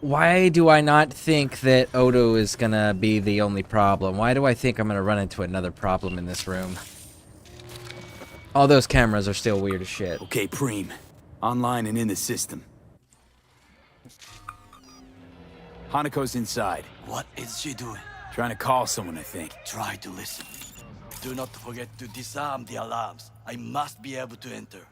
Why do I not think that Odo is gonna be the only problem? Why do I think I'm gonna run into another problem in this room? All those cameras are still weird as shit. Okay, Preem. Online and in the system. Hanako's inside. What is she doing? Trying to call someone, I think. Try to listen. Do not forget to disarm the alarms. I must be able to enter.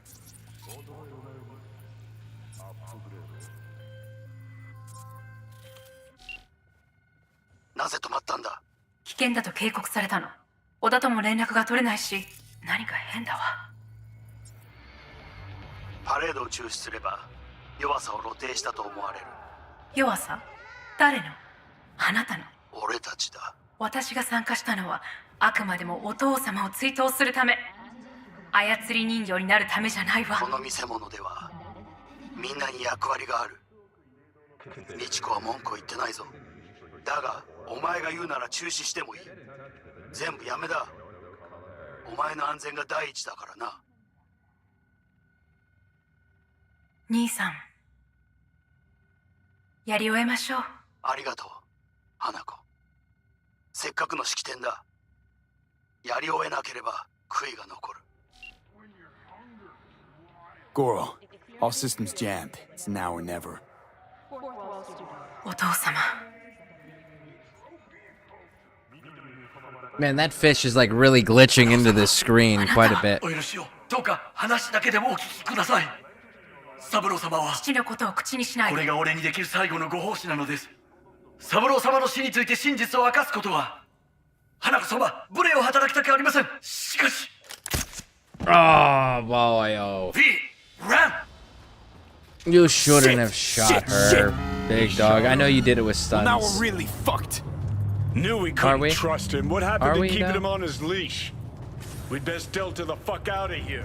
Naze tomatta? 危険だと警告されたの。小田とも連絡が取れないし、何か変だわ。パレードを中止すれば、弱さを露呈したと思われる。弱さ？誰の？あなたの。俺たちだ。私が参加したのは、あくまでもお父様を追悼するため。操り人形になるためじゃないわ。この見せ物では、みんなに役割がある。美智子は文句を言ってないぞ。だが、お前が言うなら中止してもいい。全部やめだ。お前の安全が第一だからな。兄さん、やり終えましょう。ありがとう、花子。せっかくの式典だ。やり終えなければ悔いが残る。Goro, all systems jammed. It's now or never. お父様。Man, that fish is like really glitching into this screen quite a bit. お許しを。どうか話だけでもお聞きください。三郎様は父のことを口にしないで。これが俺にできる最後のご奉仕なのです。三郎様の死について真実を明かすことは、花子様、無礼を働きたくありません。しかし。Oh boy, oh. V, run! You shouldn't have shot her, big dog. I know you did it with stuns. Now we're really fucked. Knew we couldn't trust him. What happened to keeping him on his leash? We'd best delta the fuck out of here.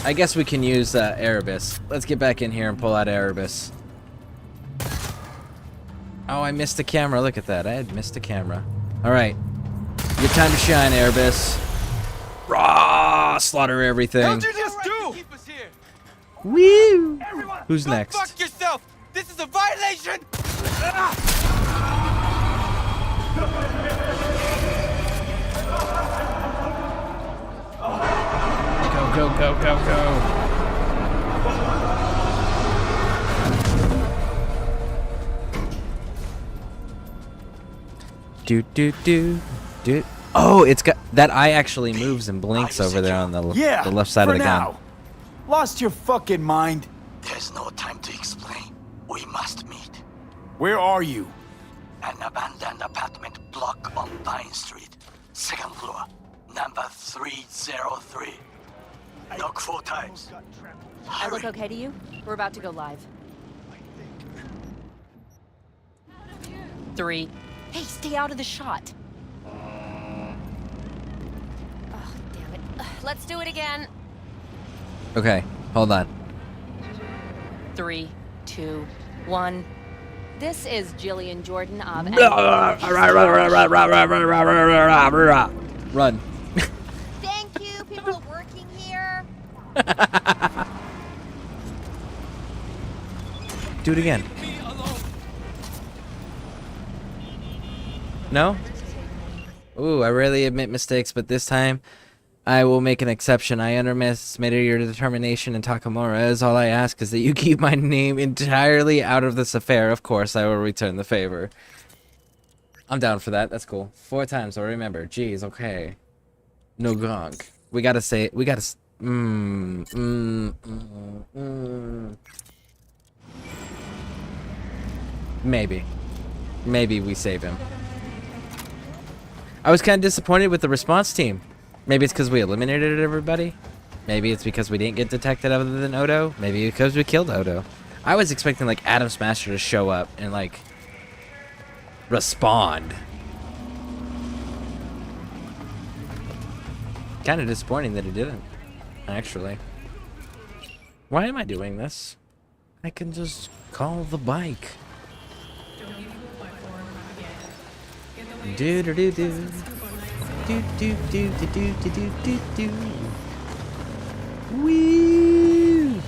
I guess we can use Erebus. Let's get back in here and pull out Erebus. Oh, I missed the camera. Look at that. I had missed the camera. Alright. Good time to shine, Erebus. Raw! Slaughter everything. How'd you just do? Woo! Who's next? Fuck yourself! This is a violation! Go, go, go, go. Do. Oh, it's got that eye actually moves and blinks over there on the left side of the gun. Lost your fucking mind? There's no time to explain. We must meet. Where are you? An abandoned apartment block on Pine Street. Second floor. Number 303. Knock 4 times. I look okay to you? We're about to go live. 3. Hey, stay out of the shot. Oh, damn it. Let's do it again. Okay, hold on. 3, 2, 1. This is Jillian Jordan of... Run. Thank you, people working here. Do it again. No? Ooh, I rarely admit mistakes, but this time I will make an exception. I underestimated your determination, and Takamura, as all I ask is that you keep my name entirely out of this affair. Of course, I will return the favor. I'm down for that. That's cool. 4 times, I'll remember. Jeez, okay. No gronk. We gotta say it. We gotta... Maybe. Maybe we save him. I was kind of disappointed with the response team. Maybe it's because we eliminated everybody. Maybe it's because we didn't get detected other than Odo. Maybe because we killed Odo. I was expecting like Adam Smasher to show up and like respond. Kind of disappointing that he didn't, actually. Why am I doing this? I can just call the bike. Do do do do. Do do do do do do do do. Woo!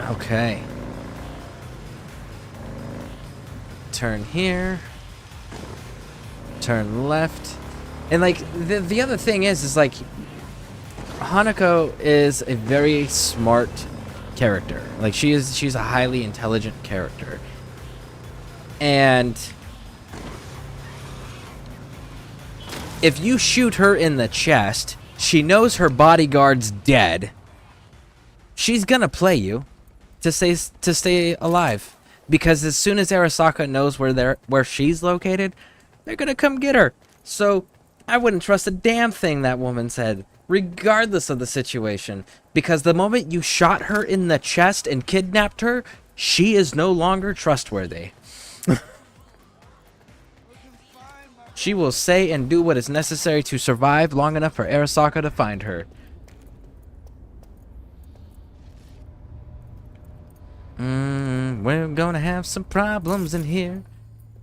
Oh Okay. Turn here. Turn left. And like the other thing is like Hanako is a very smart character. Like she's a highly intelligent character. And if you shoot her in the chest, she knows her bodyguard's dead. She's gonna play you to stay alive, because as soon as Arasaka knows where she's located, they're gonna come get her. So I wouldn't trust a damn thing that woman said, regardless of the situation, because the moment you shot her in the chest and kidnapped her, she is no longer trustworthy. She will say and do what is necessary to survive long enough for Arasaka to find her. We're gonna have some problems in here.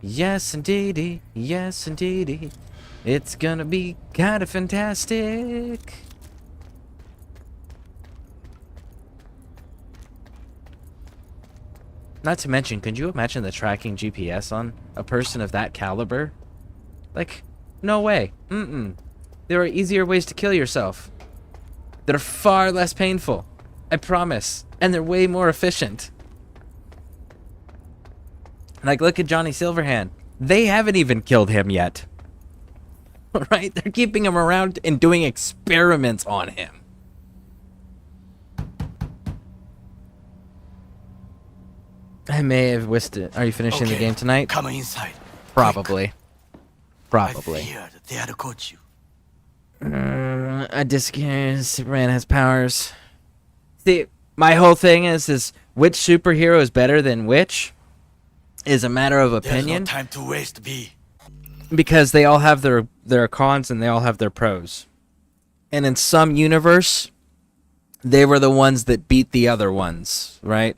Yes, indeedy. Yes, indeedy. It's gonna be kind of fantastic. Not to mention, could you imagine the tracking GPS on a person of that caliber? Like, no way. There are easier ways to kill yourself that are far less painful. I promise. And they're way more efficient. Like, look at Johnny Silverhand. They haven't even killed him yet. Right? They're keeping him around and doing experiments on him. I may have wished it. Are you finishing the game tonight? Come inside. Probably. Probably. I feared they had caught you. I disagree. Superman has powers. See, my whole thing is which superhero is better than which is a matter of opinion. There's no time to waste, B. Because they all have their cons and they all have their pros. And in some universe, they were the ones that beat the other ones, right?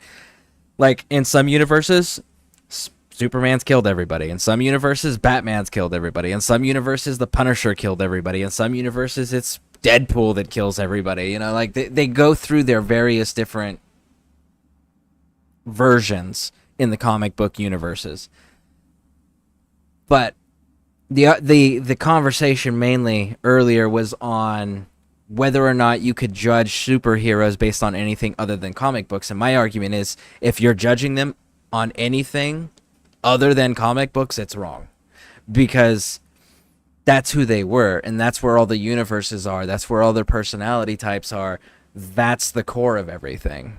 Like, in some universes, Superman's killed everybody. In some universes, Batman's killed everybody. In some universes, the Punisher killed everybody. In some universes, it's Deadpool that kills everybody. You know, like, they go through their various different versions in the comic book universes. But the conversation mainly earlier was on whether or not you could judge superheroes based on anything other than comic books. And my argument is, if you're judging them on anything other than comic books, it's wrong. Because that's who they were, and that's where all the universes are. That's where all their personality types are. That's the core of everything.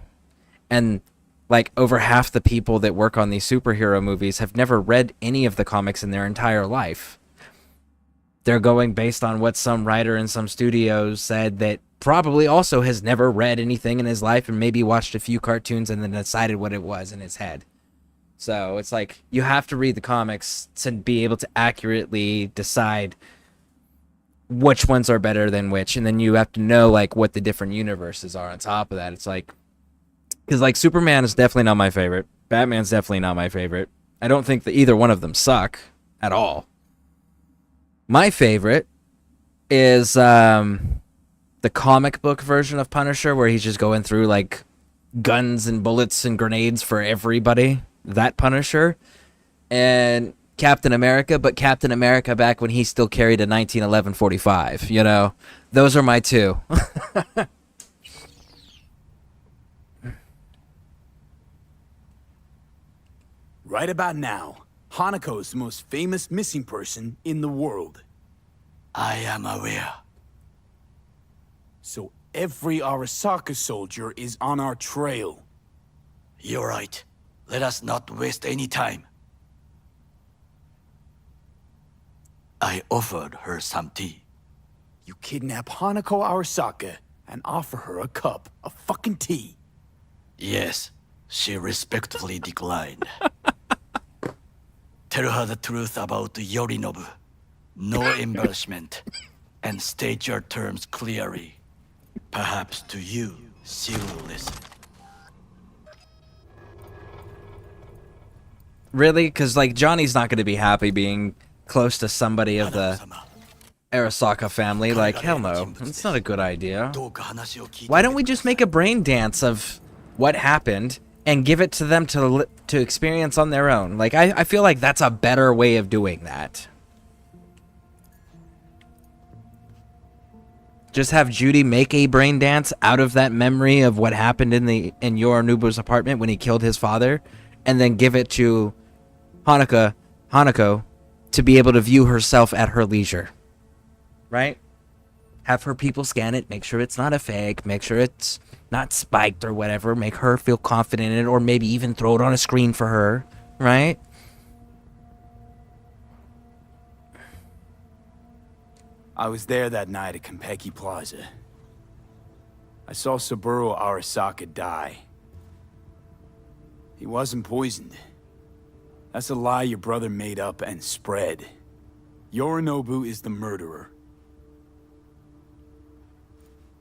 And like, over half the people that work on these superhero movies have never read any of the comics in their entire life. They're going based on what some writer in some studios said that probably also has never read anything in his life and maybe watched a few cartoons and then decided what it was in his head. So it's like, you have to read the comics to be able to accurately decide which ones are better than which. And then you have to know, like, what the different universes are on top of that. It's like, because, like, Superman is definitely not my favorite. Batman's definitely not my favorite. I don't think that either one of them suck at all. My favorite is the comic book version of Punisher, where he's just going through, like, guns and bullets and grenades for everybody. That Punisher. And Captain America, but Captain America back when he still carried a 1911 45. You know? Those are my two. Right about now, Hanako is the most famous missing person in the world. I am aware. So every Arasaka soldier is on our trail. You're right. Let us not waste any time. I offered her some tea. You kidnap Hanako Arasaka and offer her a cup of fucking tea. Yes, she respectfully declined. Tell her the truth about Yorinobu. No embellishment. And state your terms clearly. Perhaps to you, she will listen. Really? Because, like, Johnny's not going to be happy being close to somebody of the Arasaka family. Like, hell no. That's not a good idea. Why don't we just make a brain dance of what happened and give it to them to experience on their own. Like, I feel like that's a better way of doing that. Just have Judy make a brain dance out of that memory of what happened in Yorinobu's apartment when he killed his father, and then give it to Hanako to be able to view herself at her leisure. Right? Have her people scan it, make sure it's not a fake, make sure it's not spiked or whatever, make her feel confident in it, or maybe even throw it on a screen for her, right? I was there that night at Konpeki Plaza. I saw Saburo Arasaka die. He wasn't poisoned. That's a lie your brother made up and spread. Yorinobu is the murderer.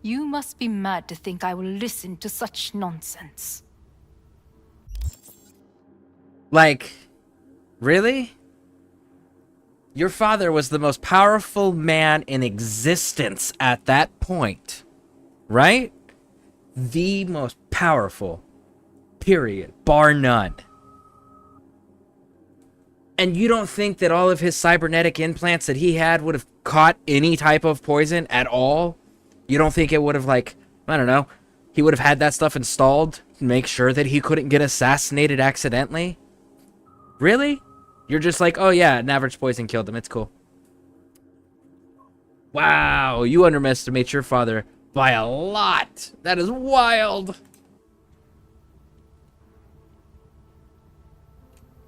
You must be mad to think I will listen to such nonsense. Like, really? Your father was the most powerful man in existence at that point, right? The most powerful, period, bar none. And you don't think that all of his cybernetic implants that he had would have caught any type of poison at all? You don't think it would have, like, I don't know, he would have had that stuff installed to make sure that he couldn't get assassinated accidentally? Really? You're just like, oh yeah, an average poison killed him, it's cool. Wow, you underestimate your father by a lot. That is wild.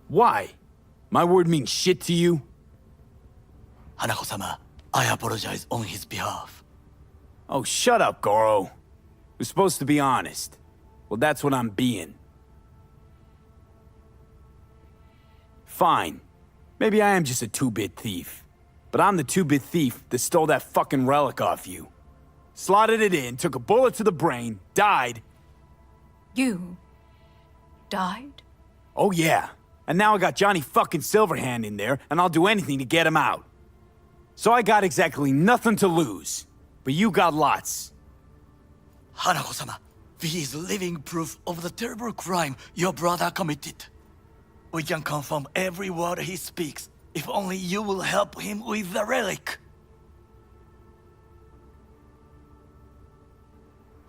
Why? My word means shit to you? Hanako-sama, I apologize on his behalf. Oh, shut up, Goro. We're supposed to be honest. Well, that's what I'm being. Fine. Maybe I am just a two-bit thief. But I'm the two-bit thief that stole that fucking relic off you. Slotted it in, took a bullet to the brain, died. You died? Oh yeah. And now I got Johnny fucking Silverhand in there, and I'll do anything to get him out. So I got exactly nothing to lose. But you got lots. Hanako-sama, V is living proof of the terrible crime your brother committed. We can confirm every word he speaks, if only you will help him with the relic.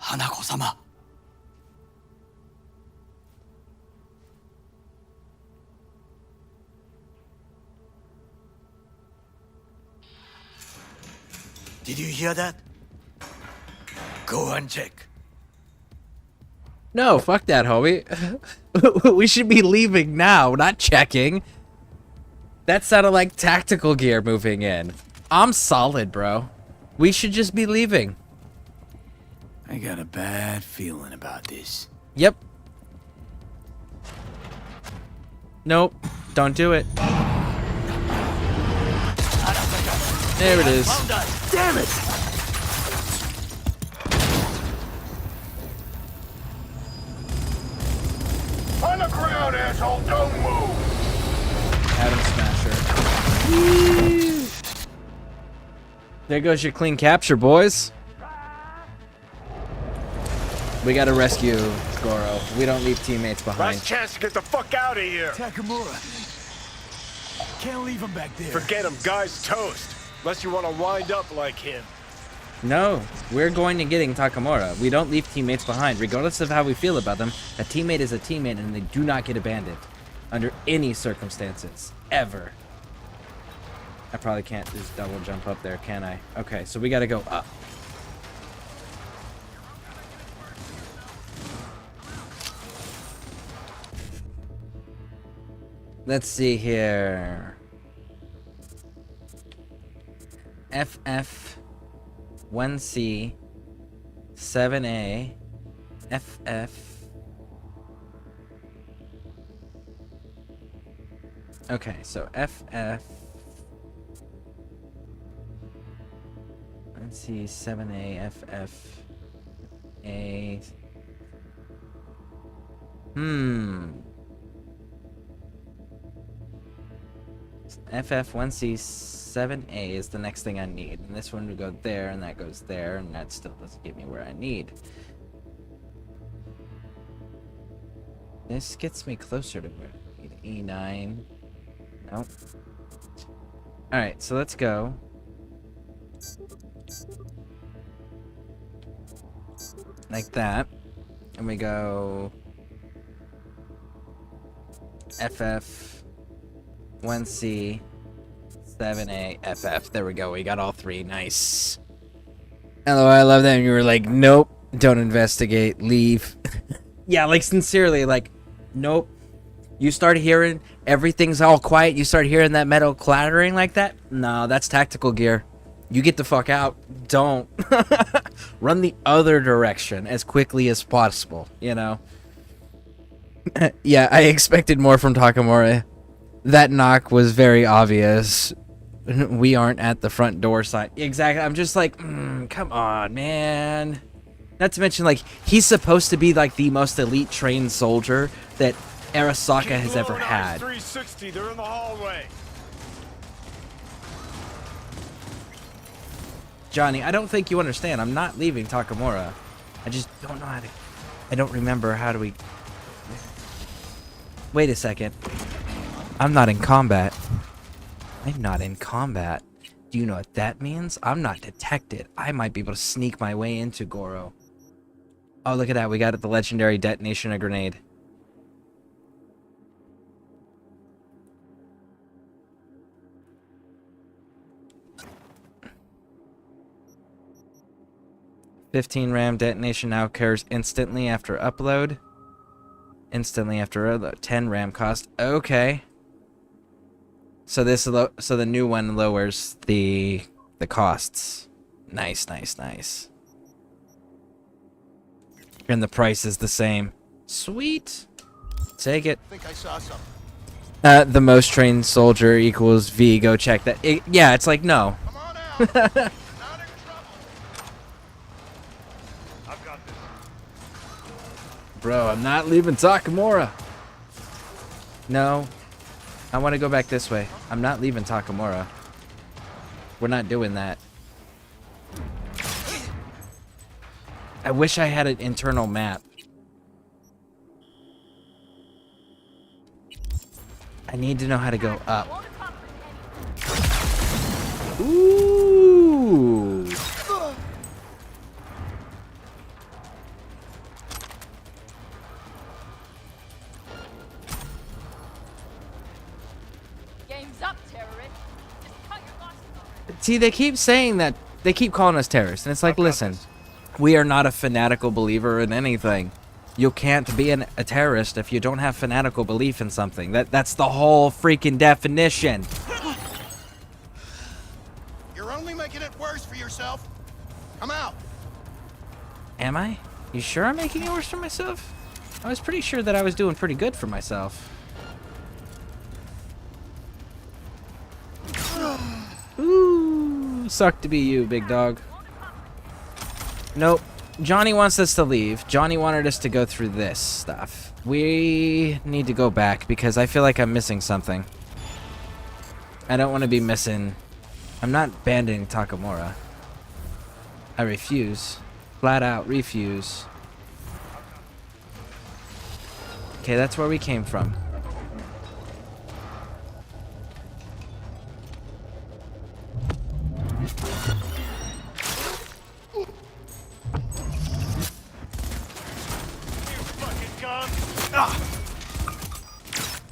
Hanako-sama. Did you hear that? Go and check. No, fuck that, homie. We should be leaving now, not checking. That sounded like tactical gear moving in. I'm solid, bro. We should just be leaving. I got a bad feeling about this. Yep. Nope. Don't do it. There it is. Damn it! On the ground, asshole! Don't move! Atom Smasher. There goes your clean capture, boys. We gotta rescue Goro. We don't leave teammates behind. Last chance to get the fuck out of here! Takamura. Can't leave him back there. Forget him, guy's toast. Unless you want to wind up like him. No, we're going to getting Takamura. We don't leave teammates behind, regardless of how we feel about them. A teammate is a teammate, and they do not get abandoned under any circumstances, ever. I probably can't just double jump up there, can I? Okay, so we gotta go up. Let's see here. FF 1C 7A FF. Okay, so FF 1C 7A FF A. FF1C7A is the next thing I need. And this one would go there, and that goes there, and that still doesn't get me where I need. This gets me closer to where E9. Nope. Alright, so let's go. Like that. And we go FF 1C 7A FF. There we go. We got all three. Nice. Hello, I love that. And you were like, nope, don't investigate, leave. Yeah, like sincerely, like, nope. You start hearing everything's all quiet. You start hearing that metal clattering like that. No, that's tactical gear. You get the fuck out. Don't. Run the other direction as quickly as possible, you know? Yeah, I expected more from Takamura. That knock was very obvious. We aren't at the front door side. Exactly. I'm just like, come on, man. Not to mention, like, he's supposed to be, like, the most elite trained soldier that Arasaka has ever had. 360, they're in the hallway. Johnny, I don't think you understand. I'm not leaving Takamura. I just don't know how to... I don't remember how do we... Wait a second. I'm not in combat. I'm not in combat. Do you know what that means? I'm not detected. I might be able to sneak my way into Goro. Oh, look at that. We got the legendary detonation of grenade. $15 RAM detonation now occurs instantly after upload. Instantly after upload. 10 RAM cost. Okay. So this so the new one lowers the costs. Nice, nice, nice. And the price is the same. Sweet. Take it. I think I saw something. The most trained soldier equals V. Go check that. Yeah, it's like no. Come on out. Not in trouble. I've got this. Bro, I'm not leaving Takamura. No. I want to go back this way. I'm not leaving Takamura. We're not doing that. I wish I had an internal map. I need to know how to go up. Ooh. Game's up, terrorist. Just cut your losses already. See, they keep saying that. They keep calling us terrorists. And it's like, listen, we are not a fanatical believer in anything. You can't be a terrorist if you don't have fanatical belief in something. That's the whole freaking definition. You're only making it worse for yourself. Come out. Am I? You sure I'm making it worse for myself? I was pretty sure that I was doing pretty good for myself. Ooh, suck to be you, big dog. Nope. Johnny wants us to leave. Johnny wanted us to go through this stuff. We need to go back because I feel like I'm missing something. I don't want to be missing... I'm not abandoning Takamura. I refuse. Flat out refuse. Okay, that's where we came from.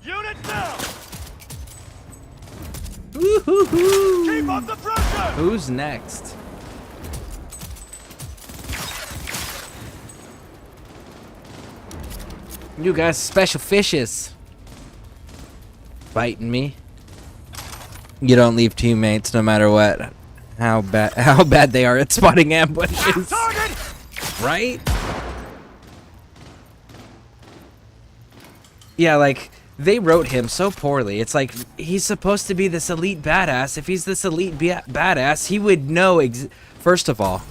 Unit down. Woo-hoo-hoo. Keep up the pressure. Who's next? You guys, special fishes. Biting me. You don't leave teammates no matter what. How bad they are at spotting ambushes. Right? Yeah, like, they wrote him so poorly. It's like, he's supposed to be this elite badass. If he's this elite badass, he would know First of all,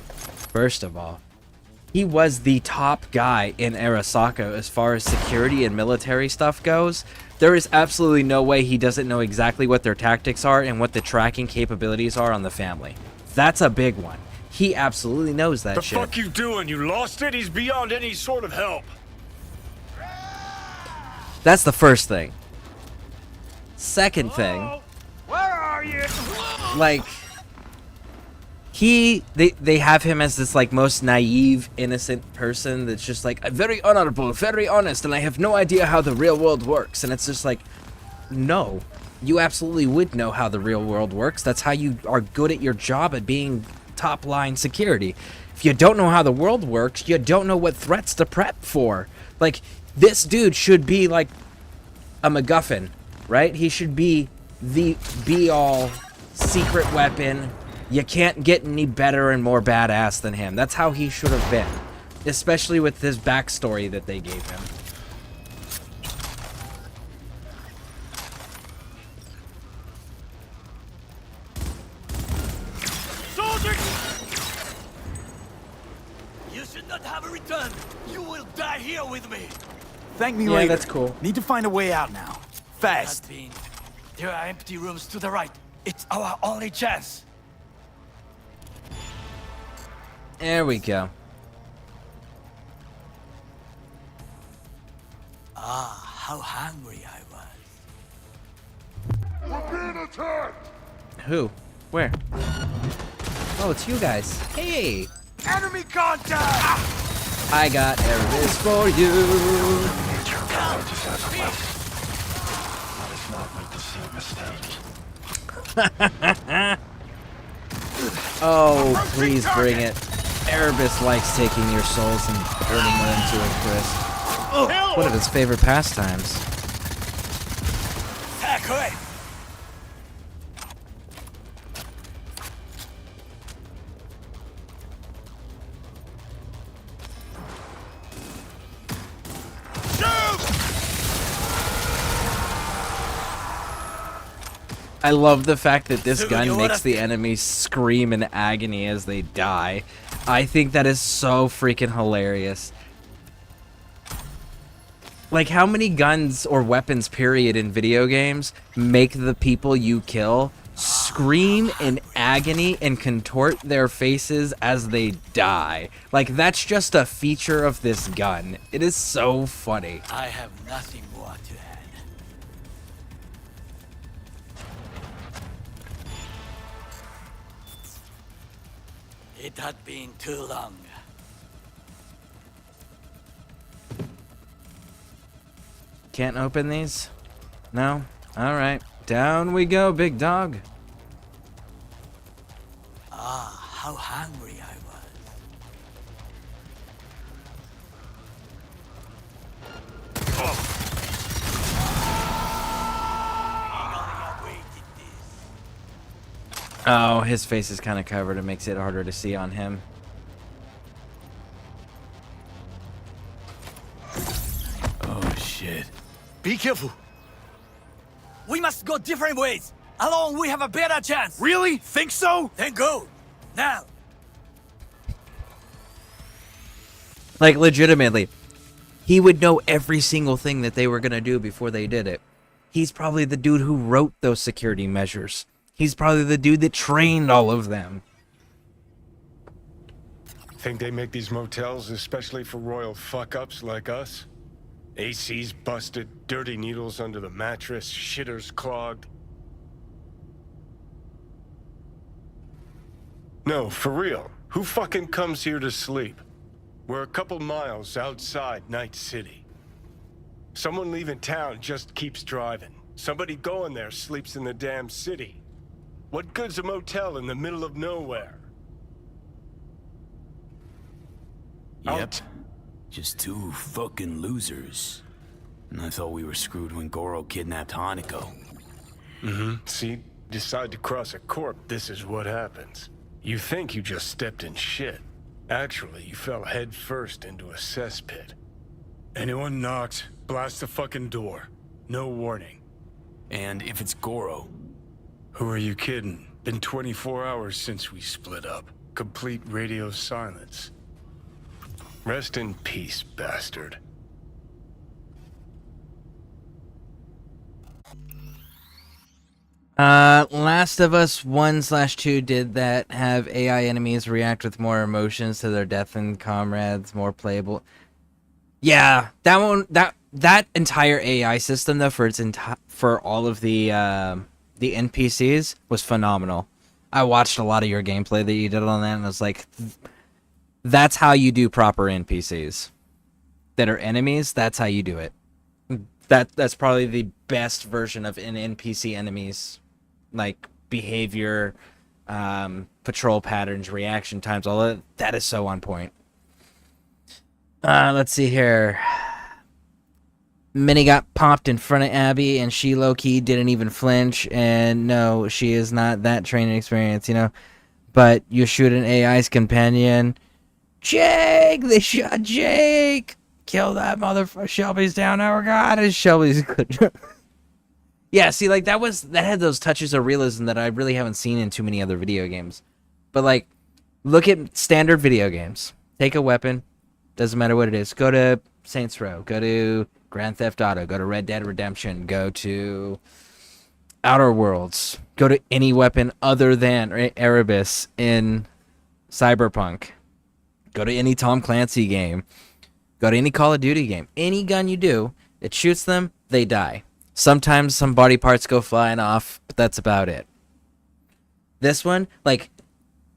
he was the top guy in Arasaka as far as security and military stuff goes. There is absolutely no way he doesn't know exactly what their tactics are and what the tracking capabilities are on the family. That's a big one. He absolutely knows that shit. The fuck you doing? You lost it? He's beyond any sort of help. That's the first thing. Second thing, Where are you? like, they have him as this, like, most naive, innocent person that's just like, I'm very honorable, very honest, and I have no idea how the real world works. And it's just like, no, you absolutely would know how the real world works. That's how you are good at your job at being top-line security. If you don't know how the world works, you don't know what threats to prep for. Like, this dude should be, like, a MacGuffin, right? He should be the be-all secret weapon. You can't get any better and more badass than him. That's how he should have been. Especially with this backstory that they gave him. Soldier! You should not have a return. You will die here with me. Thank me Yeah, later. that's cool. Need to find a way out now. Fast. There are empty rooms to the right. It's our only chance. There we go. Ah, how hungry I was. We're being attacked! Who? Where? Oh, it's you guys. Hey! Enemy contact! I got Erebus for you. Let us not make the same mistake. Oh, please bring it. Erebus likes taking your souls and turning them into a crisp. One of his favorite pastimes. Attack away! I love the fact that this gun makes the enemies scream in agony as they die. I think that is so freaking hilarious. Like, how many guns or weapons, period, in video games make the people you kill scream in agony and contort their faces as they die? Like, that's just a feature of this gun. It is so funny. I have nothing more to add. It had been too long. Can't open these? No? Alright. Down we go, big dog. Ah, how hungry I was. Oh, his face is kind of covered. It makes it harder to see on him. Oh, shit. Be careful. We must go different ways. Alone, we have a better chance. Really? Think so? Then go. Now. Like, legitimately. He would know every single thing that they were going to do before they did it. He's probably the dude who wrote those security measures. He's probably the dude that trained all of them. Think they make these motels especially for royal fuck-ups like us? AC's busted, dirty needles under the mattress, shitters clogged. No, for real. Who fucking comes here to sleep? We're a couple miles outside Night City. Someone leaving town just keeps driving. Somebody going there sleeps in the damn city. What good's a motel in the middle of nowhere? Yep. Just two fucking losers. And I thought we were screwed when Goro kidnapped Hanako. Mm-hmm. See, decide to cross a corp, this is what happens. You think you just stepped in shit. Actually, you fell head first into a cesspit. Anyone knocks, blast the fucking door. No warning. And if it's Goro? Who are you kidding? Been 24 hours since we split up. Complete radio silence. Rest in peace, bastard. Last of Us 1/2 did that, have AI enemies react with more emotions to their death and comrades, more playable. Yeah, that one, that entire AI system though for all of the NPCs was phenomenal. I watched a lot of your gameplay that you did on that, and I was like, that's how you do proper NPCs that are enemies. That's how you do it. That's probably the best version of an NPC enemies, like behavior, patrol patterns, reaction times, all that. That is so on point. Let's see here. Minnie got popped in front of Abby, and she low-key didn't even flinch. And no, she is not that training experience, you know. But you shoot an AI's companion. Jake! They shot Jake! Kill that motherfucker. Shelby's down. Oh, God, is Shelby's good. Yeah, see, like, that had those touches of realism that I really haven't seen in too many other video games. But, like, look at standard video games. Take a weapon. Doesn't matter what it is. Go to Saints Row. Go to Grand Theft Auto. Go to Red Dead Redemption. Go to Outer Worlds. Go to any weapon other than Erebus in Cyberpunk. Go to any Tom Clancy game. Go to any Call of Duty game. Any gun you do, it shoots them, they die. Sometimes some body parts go flying off, but that's about it. This one, like,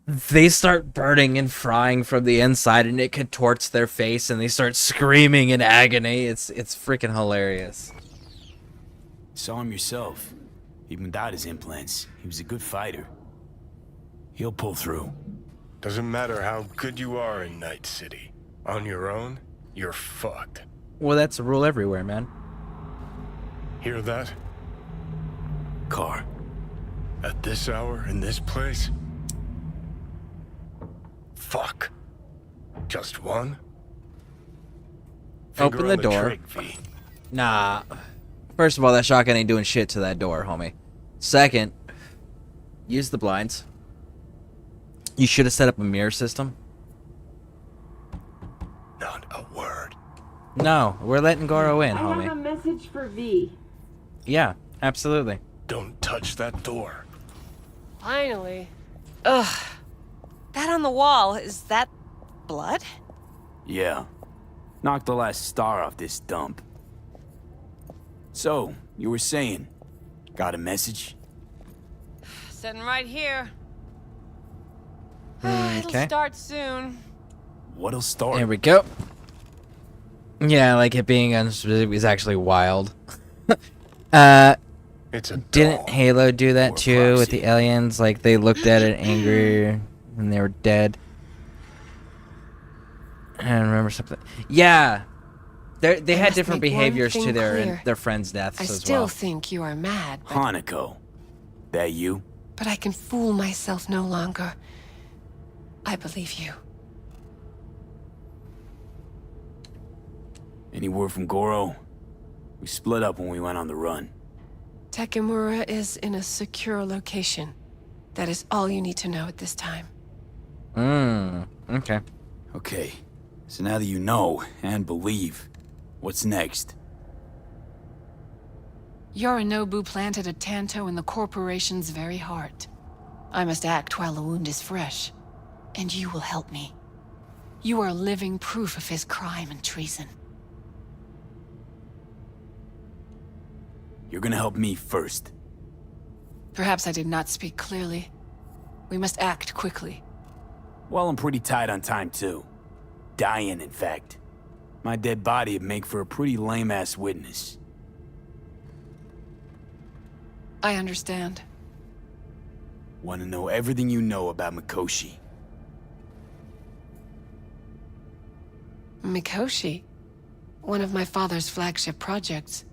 they start burning and frying from the inside, and it contorts their face, and they start screaming in agony. It's freaking hilarious. Saw him yourself. Even without his implants, he was a good fighter. He'll pull through. Doesn't matter how good you are in Night City. On your own, you're fucked. Well, that's a rule everywhere, man. Hear that? Car. At this hour, in this place? Fuck. Just one? Finger Open the on door. Trigger, V. Nah. First of all, that shotgun ain't doing shit to that door, homie. Second, use the blinds. You should have set up a mirror system. Not a word. No, we're letting Goro in, homie. I have a message for V. Yeah, absolutely. Don't touch that door. Finally. Ugh. That on the wall, is that blood? Yeah. Knocked the last star off this dump. So, you were saying, got a message? Sitting right here. Okay. It'll start soon. What'll start? There we go. Yeah, like it being unspecific is actually wild. It's a Didn't Halo do that too with the aliens? Like they looked at it angry and they were dead. I remember something. Yeah, they had different behaviors to their friends' deaths I as still well. think you are mad, but, Hanako. That you? but I can fool myself no longer. I believe you. Any word from Goro? We split up when we went on the run. Takemura is in a secure location. That is all you need to know at this time. Okay. Okay, so now that you know and believe, what's next? Yorinobu planted a Tanto in the corporation's very heart. I must act while the wound is fresh. And you will help me. You are living proof of his crime and treason. You're gonna help me first. Perhaps I did not speak clearly. We must act quickly. Well, I'm pretty tight on time, too. Dying, in fact. My dead body would make for a pretty lame-ass witness. I understand. Want to know everything you know about Mikoshi. Mikoshi? One of my father's flagship projects.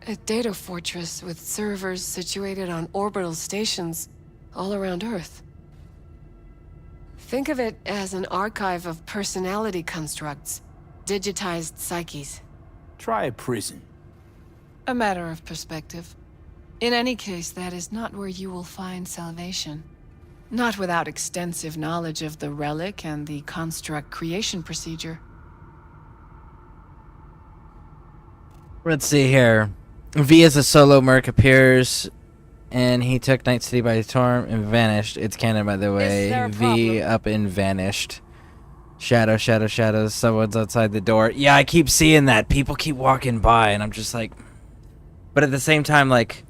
A data fortress with servers situated on orbital stations all around Earth. Think of it as an archive of personality constructs, digitized psyches. Try a prison. A matter of perspective. In any case, that is not where you will find salvation. Not without extensive knowledge of the relic and the construct creation procedure. Let's see here. V as a solo merc appears, and he took Night City by storm and vanished. It's canon, by the way. V up and vanished. Shadow, shadow, shadow. Someone's outside the door. Yeah, I keep seeing that. People keep walking by, and I'm just like... But at the same time, like...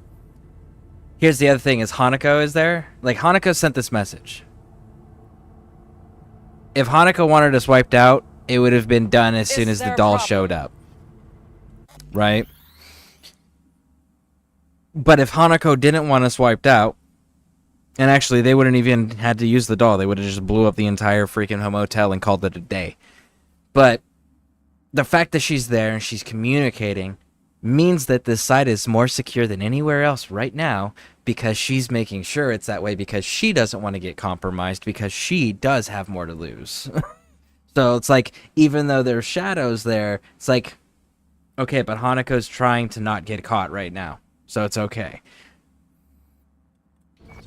Here's the other thing, is Hanako is there. Like, Hanako sent this message. If Hanako wanted us wiped out, it would have been done as soon as the doll showed up. Right? But if Hanako didn't want us wiped out, and actually they wouldn't even had to use the doll, they would have just blew up the entire freaking hotel and called it a day. But the fact that she's there and she's communicating means that this site is more secure than anywhere else right now, because she's making sure it's that way, because she doesn't want to get compromised, because she does have more to lose. So it's like, even though there's shadows there, it's like, okay, but Hanako's trying to not get caught right now, so it's okay.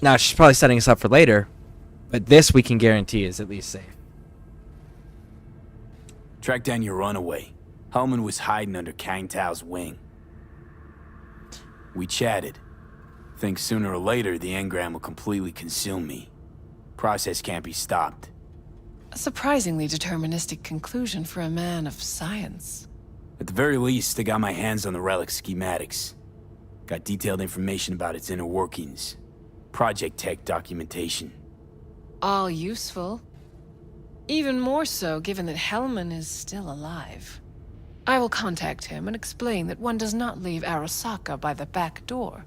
Now, she's probably setting us up for later, but this we can guarantee is at least safe. Track down your runaway. Hellman was hiding under Kang Tao's wing. We chatted. Think sooner or later the engram will completely consume me. Process can't be stopped. A surprisingly deterministic conclusion for a man of science. At the very least, I got my hands on the relic schematics. Got detailed information about its inner workings. Project tech documentation. All useful. Even more so given that Hellman is still alive. I will contact him and explain that one does not leave Arasaka by the back door.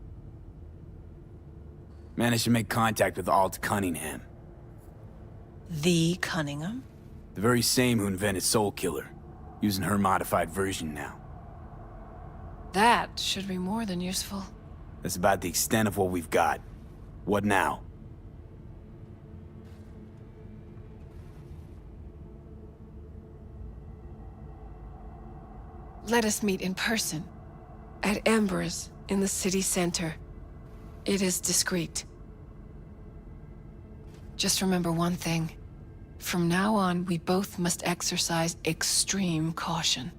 Managed to make contact with Alt Cunningham. The Cunningham? The very same who invented Soul Killer. Using her modified version now. That should be more than useful. That's about the extent of what we've got. What now? Let us meet in person. At Embers, in the city center. It is discreet. Just remember one thing. From now on, we both must exercise extreme caution.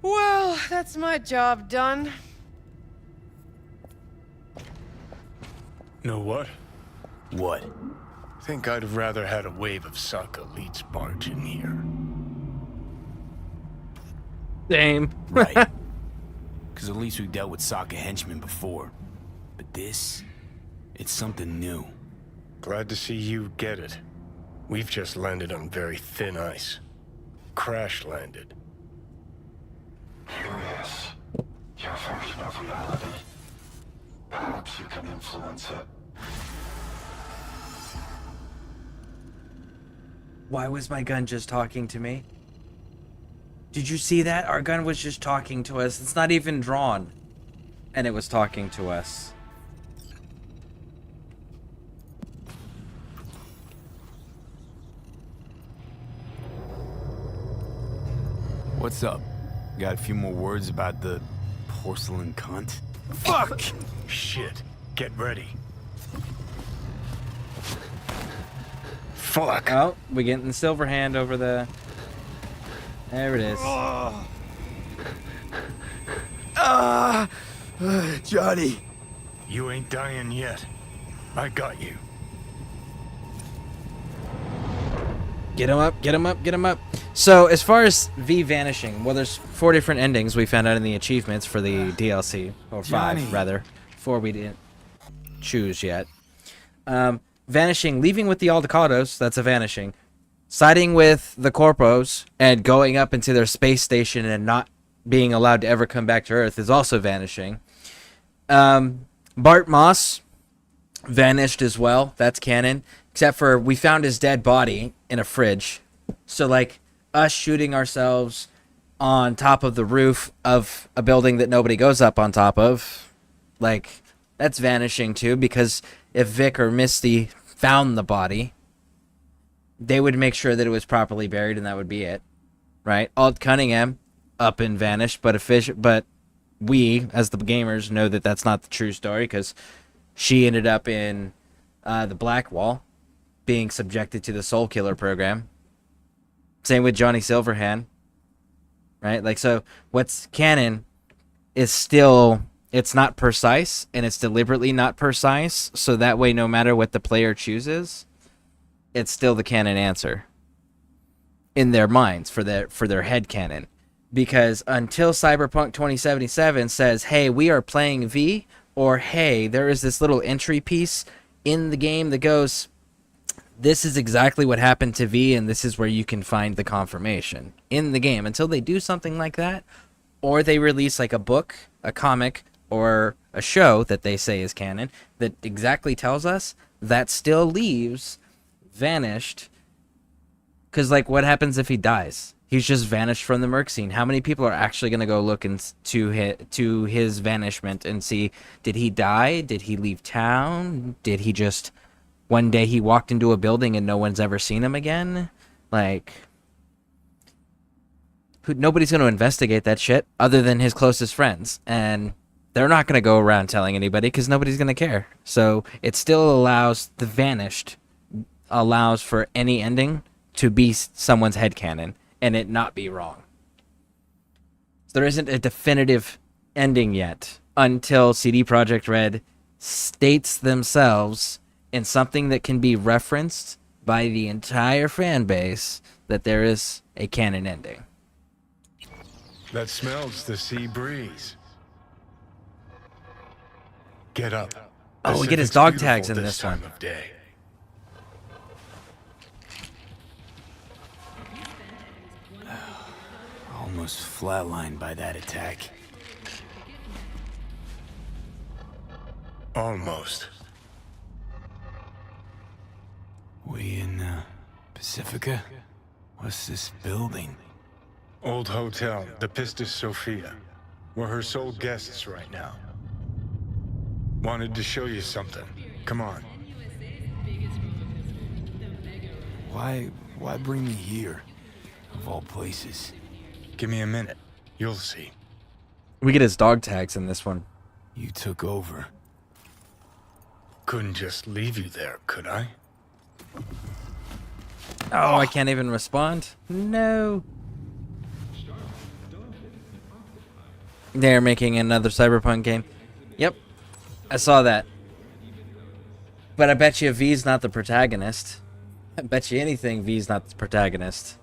Well, that's my job done. Know what? What? Think I'd have rather had a wave of Saka Elite's barge in here. Same. Right. Because at least we've dealt with Sokka henchmen before. But this, it's something new. Glad to see you get it. We've just landed on very thin ice. Crash landed. Curious. Your version of reality. Perhaps you can influence it. Why was my gun just talking to me? Did you see that? Our gun was just talking to us. It's not even drawn. And it was talking to us. What's up? Got a few more words about the porcelain cunt? Fuck! Shit. Get ready. Fuck. Oh, we getting the silver hand over the... There it is. Johnny. You ain't dying yet. I got you. Get him up, get him up, get him up. So, as far as V vanishing, well, there's 4 different endings we found out in the achievements for the DLC. Or 5, Johnny. rather. 4 we didn't choose yet. Vanishing, leaving with the Aldecados, that's a vanishing. Siding with the Corpos and going up into their space station and not being allowed to ever come back to Earth is also vanishing. Bart Moss vanished as well. That's canon. Except for we found his dead body in a fridge. So, like, us shooting ourselves on top of the roof of a building that nobody goes up on top of, like, that's vanishing too, because if Vic or Misty found the body, they would make sure that it was properly buried, and that would be it, right? Alt Cunningham up and vanished, but we, as the gamers, know that that's not the true story, because she ended up in the Black Wall, being subjected to the Soul Killer program. Same with Johnny Silverhand, right? Like, so what's canon it's not precise, and it's deliberately not precise, so that way no matter what the player chooses, it's still the canon answer in their minds for their head canon. Because until Cyberpunk 2077 says, hey, we are playing V, or hey, there is this little entry piece in the game that goes, this is exactly what happened to V, and this is where you can find the confirmation in the game. Until they do something like that, or they release like a book, a comic, or a show that they say is canon that exactly tells us, that still leaves vanished. Because, like, what happens if he dies? He's just vanished from the merc scene. How many people are actually going to go look to his vanishment and see, did he die? Did he leave town? Did he just, one day he walked into a building and no one's ever seen him again? Like, nobody's going to investigate that shit other than his closest friends. And they're not going to go around telling anybody because nobody's going to care. So it still allows the vanished, allows for any ending to be someone's headcanon and it not be wrong. So there isn't a definitive ending yet until CD Projekt Red states themselves in something that can be referenced by the entire fan base that there is a canon ending. That smells the sea breeze. Get up. Oh, we get his dog tags in this one. Time of day. Almost flatlined by that attack. Almost. We in, Pacifica? What's this building? Old hotel, the Pistis Sophia. We're her sole guests right now. Wanted to show you something. Come on. Why bring me here? Of all places. Give me a minute. You'll see. We get his dog tags in this one. You took over. Couldn't just leave you there, could I? Oh, I can't even respond. No. They're making another Cyberpunk game. Yep. I saw that. But I bet you V's not the protagonist. I bet you anything V's not the protagonist.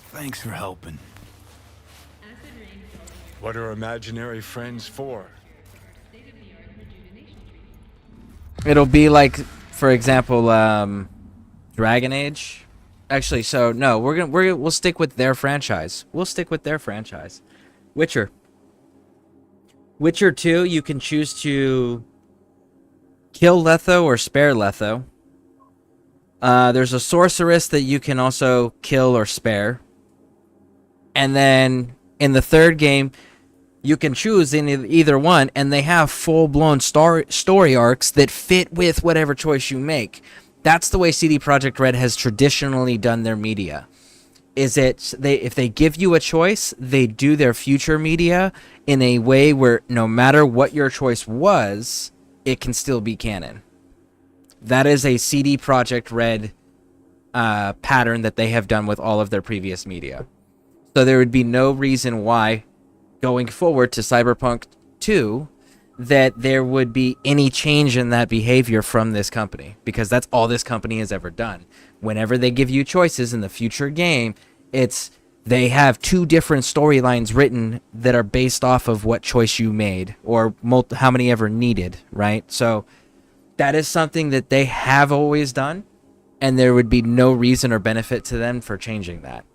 Thanks for helping. What are imaginary friends for? It'll be like, for example, Dragon Age. Actually, so no, we'll stick with their franchise. We'll stick with their franchise. Witcher. Witcher 2, you can choose to kill Letho or spare Letho. There's a sorceress that you can also kill or spare. And then in the third game, you can choose in either one, and they have full-blown story arcs that fit with whatever choice you make. That's the way CD Projekt Red has traditionally done their media. If they give you a choice, they do their future media in a way where no matter what your choice was, it can still be canon. That is a CD Projekt Red pattern that they have done with all of their previous media. So there would be no reason why, going forward to Cyberpunk 2, that there would be any change in that behavior from this company, because that's all this company has ever done. Whenever they give you choices in the future game, they have two different storylines written that are based off of what choice you made, or how many ever needed, right? So that is something that they have always done, and there would be no reason or benefit to them for changing that.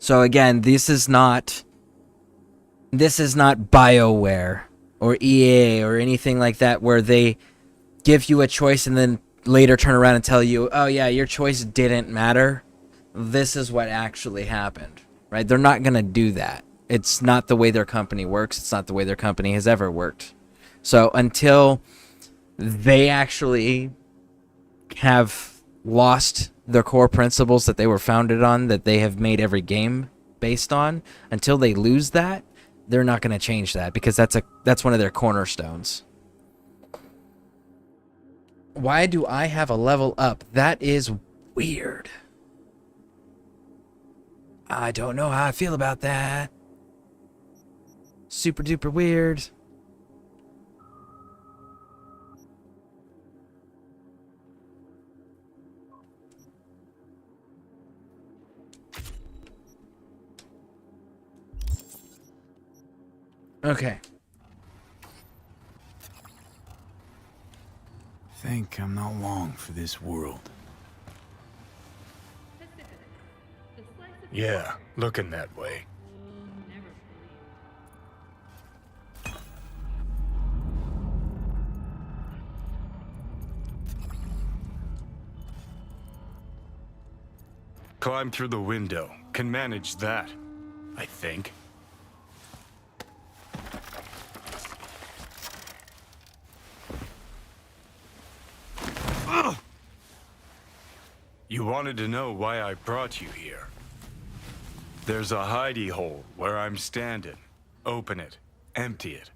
So again, this is not BioWare or EA or anything like that, where they give you a choice and then later turn around and tell you, oh yeah, your choice didn't matter. This is what actually happened, right? They're not going to do that. It's not the way their company works. It's not the way their company has ever worked. So until they actually have lost their core principles that they were founded on, that they have made every game based on, until they lose that, they're not going to change that, because that's one of their cornerstones. Why do I have a level up? That is weird. I don't know how I feel about that. Super duper weird. Okay. Think I'm not long for this world. Yeah, looking that way. Climb through the window. Can manage that, I think. You wanted to know why I brought you here. There's a hidey hole where I'm standing. Open it. Empty it.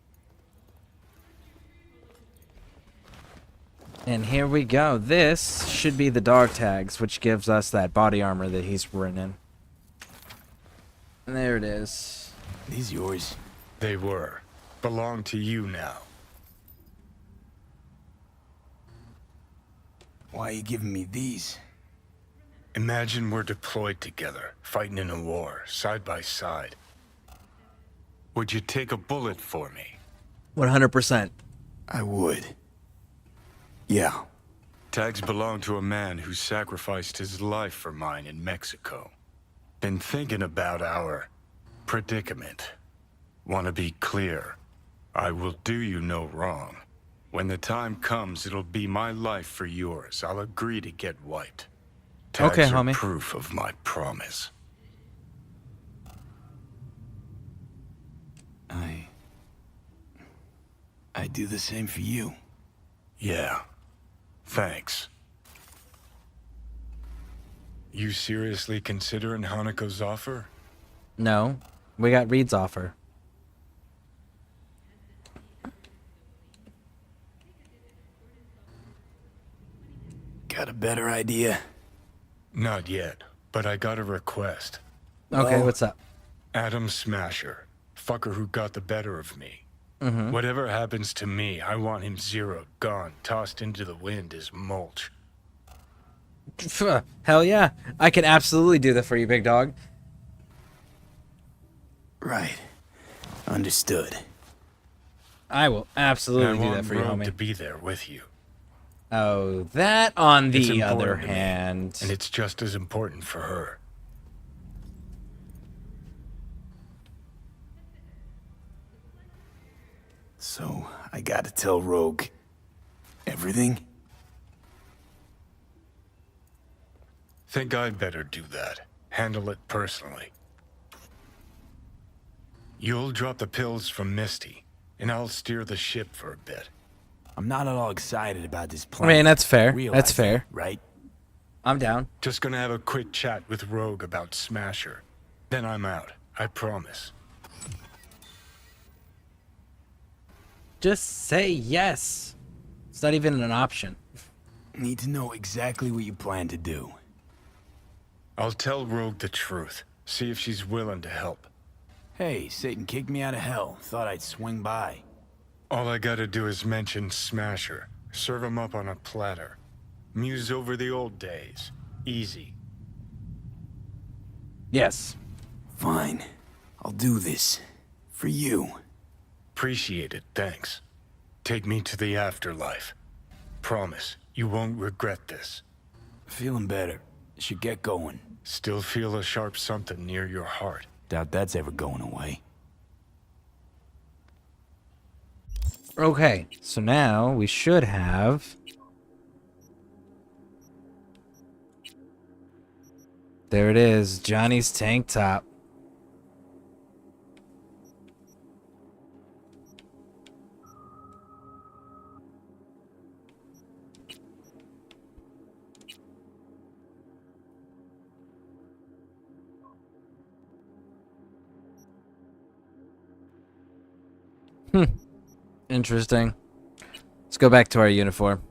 And here we go. This should be the dog tags, which gives us that body armor that he's wearing in. And there it is. These yours? They were. Belong to you now. Why are you giving me these? Imagine we're deployed together, fighting in a war, side by side. Would you take a bullet for me? 100%. I would. Yeah. Tags belong to a man who sacrificed his life for mine in Mexico. Been thinking about our predicament. Want to be clear. I will do you no wrong. When the time comes, it'll be my life for yours. I'll agree to get wiped. Tags okay, are homie. proof of my promise. I do the same for you. Yeah. Thanks. You seriously considering Hanako's offer? No. We got Reed's offer. Got a better idea? Not yet, but I got a request. Okay, what's up? Adam Smasher. Fucker who got the better of me. Mm-hmm. Whatever happens to me, I want him zeroed, gone, tossed into the wind as mulch. Hell yeah. I can absolutely do that for you, big dog. Right. Understood. I will absolutely And I do want that for you, Rogue homie. to be there with you. Oh, that on It's the other important to me, hand. and it's just as important for her. So, I gotta tell Rogue everything? Think I'd better do that. Handle it personally. You'll drop the pills from Misty, and I'll steer the ship for a bit. I'm not at all excited about this I plan. mean, that's fair. Realize That's fair. that, right? I'm down. Just gonna have a quick chat with Rogue about Smasher. Then I'm out. I promise. Just say yes. It's not even an option. Need to know exactly what you plan to do. I'll tell Rogue the truth. See if she's willing to help. Hey, Satan kicked me out of hell. Thought I'd swing by. All I gotta do is mention Smasher. Serve him up on a platter. Muse over the old days. Easy. Yes. Fine. I'll do this. For you. Appreciate it, thanks. Take me to the afterlife. Promise, you won't regret this. Feeling better. Should get going. Still feel a sharp something near your heart. Doubt that's ever going away. Okay, so now we should have... There it is, Johnny's tank top. Interesting. Let's go back to our uniform.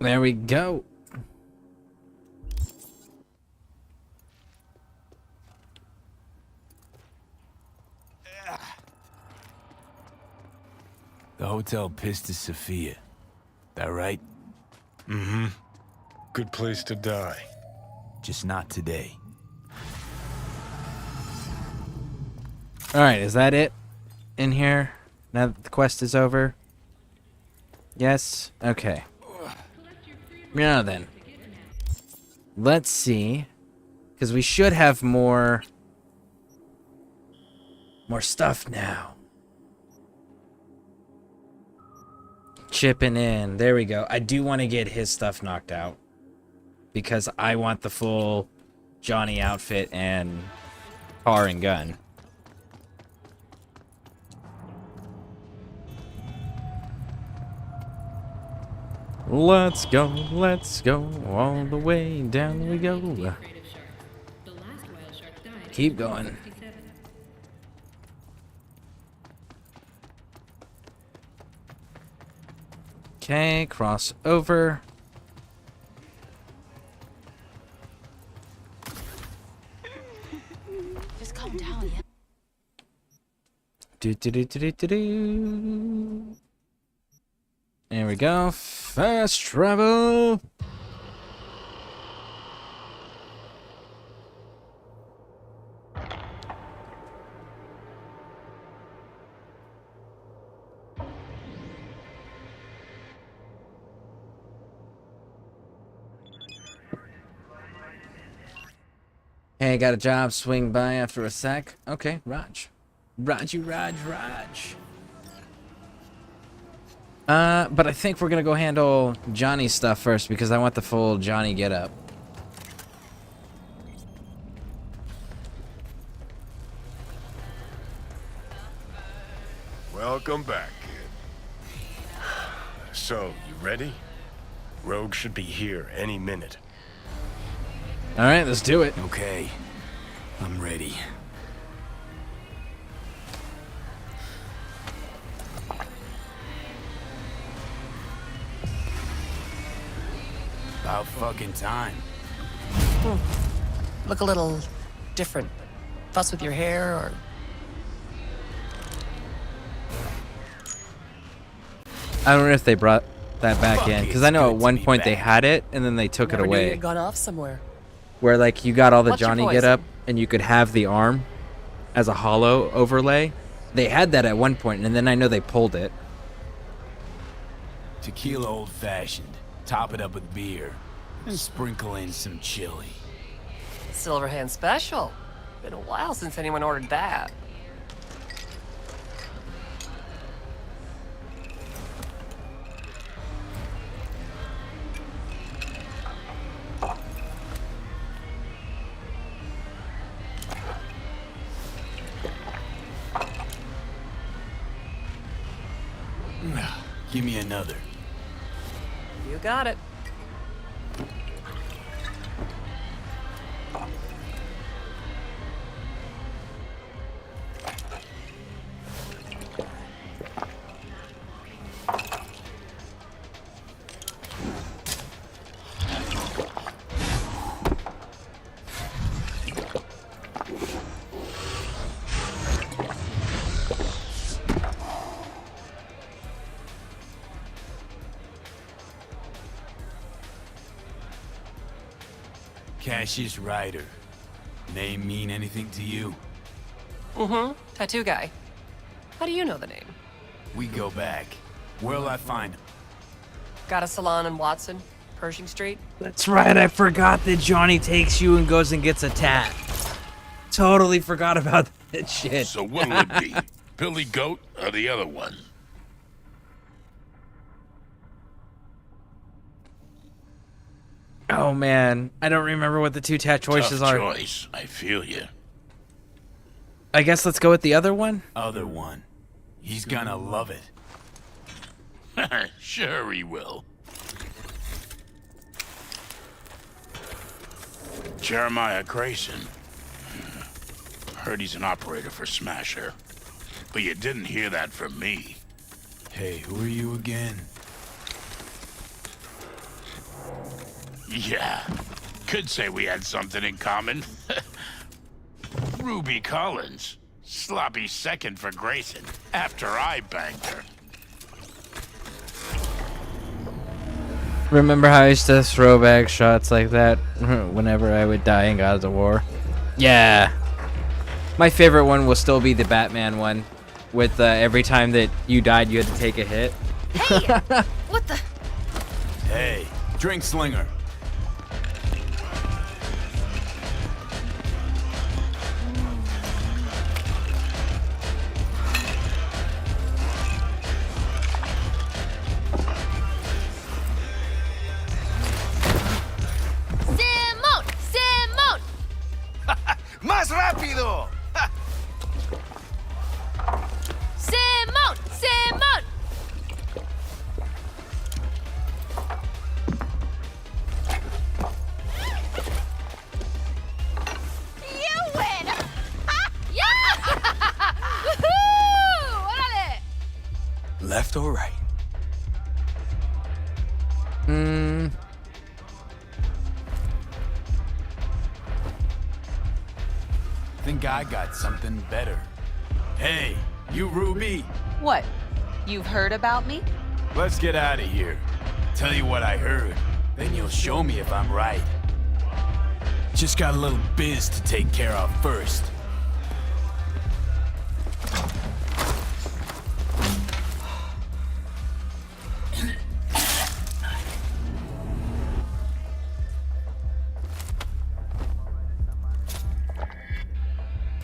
There we go. The hotel Pistis Sophia. That right? Mm-hmm. Good place to die. Just not today. Alright, is that it in here? Now that the quest is over? Yes? Okay. Now then. Let's see. Because we should have more stuff now. Chipping in. There we go. I do want to get his stuff knocked out. Because I want the full Johnny outfit and car and gun. Let's go, all the way down we go. Keep going. Okay, cross over. Just calm down, yeah? Do. There we go. Fast travel. Hey, got a job. Swing by after a sec. Okay, Raj. Raj. But I think we're gonna go handle Johnny's stuff first because I want the full Johnny getup. Welcome back, kid. So, you ready? Rogue should be here any minute. Alright, let's do it. Okay. I'm ready. About fucking time. Look a little different. Fuss with your hair or... I don't know if they brought that back in because I know at one point they had it and then they took it Never knew away. you'd gone off somewhere. Where like you got all the What's your Johnny poison? getup and you could have the arm as a hollow overlay. They had that at one point and then I know they pulled it. Tequila old-fashioned. Top it up with beer. And sprinkle in some chili. Silverhand special. Been a while since anyone ordered that. Give me another. You got it. Cassius Ryder. Name mean anything to you? Mm-hmm. Tattoo guy. How do you know the name? We go back. Where'll I find him? Got a salon in Watson, Pershing Street. That's right, I forgot that Johnny takes you and goes and gets a tat. Totally forgot about that shit. So what'll it be? Billy Goat or the other one? Oh man, I don't remember what the two tat choices Tough are. choice. I feel you. I guess let's go with the other one. Other one. He's gonna love it. Sure he will. Jeremiah Grayson. Heard he's an operator for Smasher. But you didn't hear that from me. Hey, who are you again? Yeah. Could say we had something in common. Ruby Collins. Sloppy second for Grayson, after I banged her. Remember how I used to throw back shots like that whenever I would die in Gods of War? Yeah. My favorite one will still be the Batman one, with every time that you died, you had to take a hit. Hey! What the? Hey, drink slinger. Simón! Simón! ¡Más rápido! Simón! Simón! You win! Yeah! Woohoo! ¡Órale! Left or right? Think I got something better. Hey, you Ruby. What? You've heard about me? Let's get out of here. Tell you what I heard, then you'll show me if I'm right. Just got a little biz to take care of first.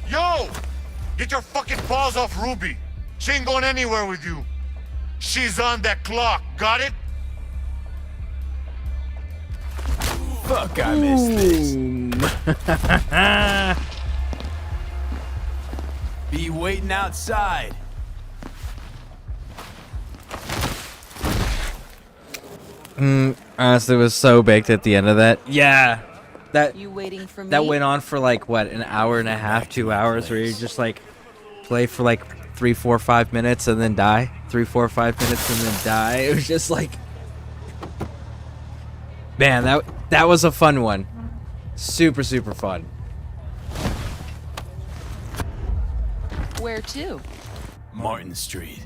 Yo! Get your fucking paws off Ruby. She ain't going anywhere with you. She's on that clock, got it? Fuck, I missed this. Be waiting outside. Honestly, it was so baked at the end of that. Yeah. That You waiting for me? that went on for like what, an hour and a half, 2 hours, where you just like play for like 3, 4, 5 minutes and then die. 3, 4, 5 minutes and then die. It was just like, man, that was a fun one. Super fun. Where to? Martin Street.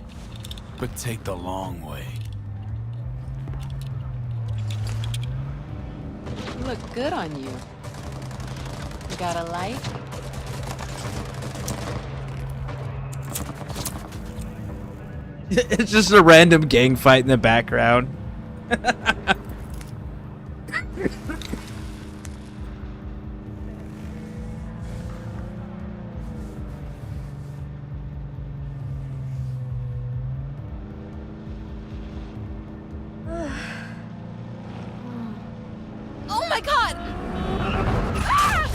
But take the long way. You look good on you. You got a light? It's just a random gang fight in the background. Oh my god! Ah!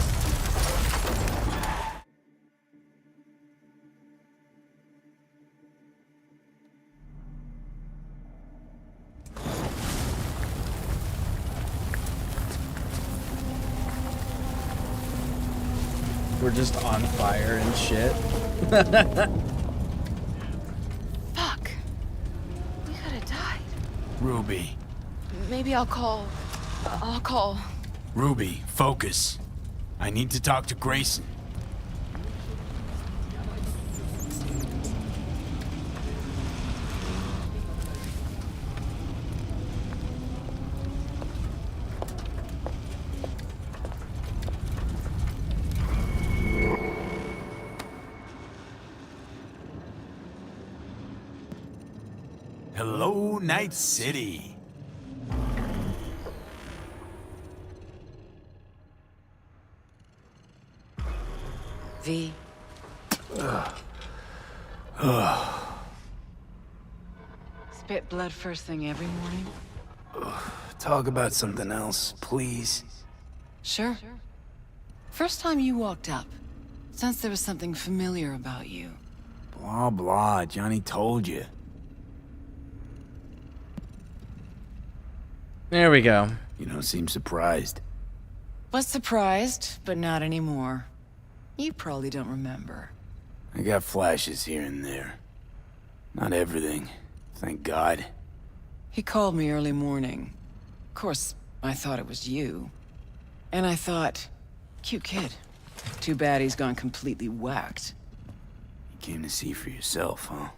We're just on fire and shit. Fuck. We could have died. Ruby. Maybe I'll call. Ruby, focus. I need to talk to Grayson. Hello, Night City. V. Spit blood first thing every morning? Talk about something else, please. Sure. First time you walked up, sensed there was something familiar about you. Blah, blah. Johnny told you. There we go. You don't seem surprised. Was surprised, but not anymore. You probably don't remember. I got flashes here and there. Not everything, thank God. He called me early morning. Of course, I thought it was you. And I thought, cute kid. Too bad he's gone completely whacked. You came to see for yourself, huh?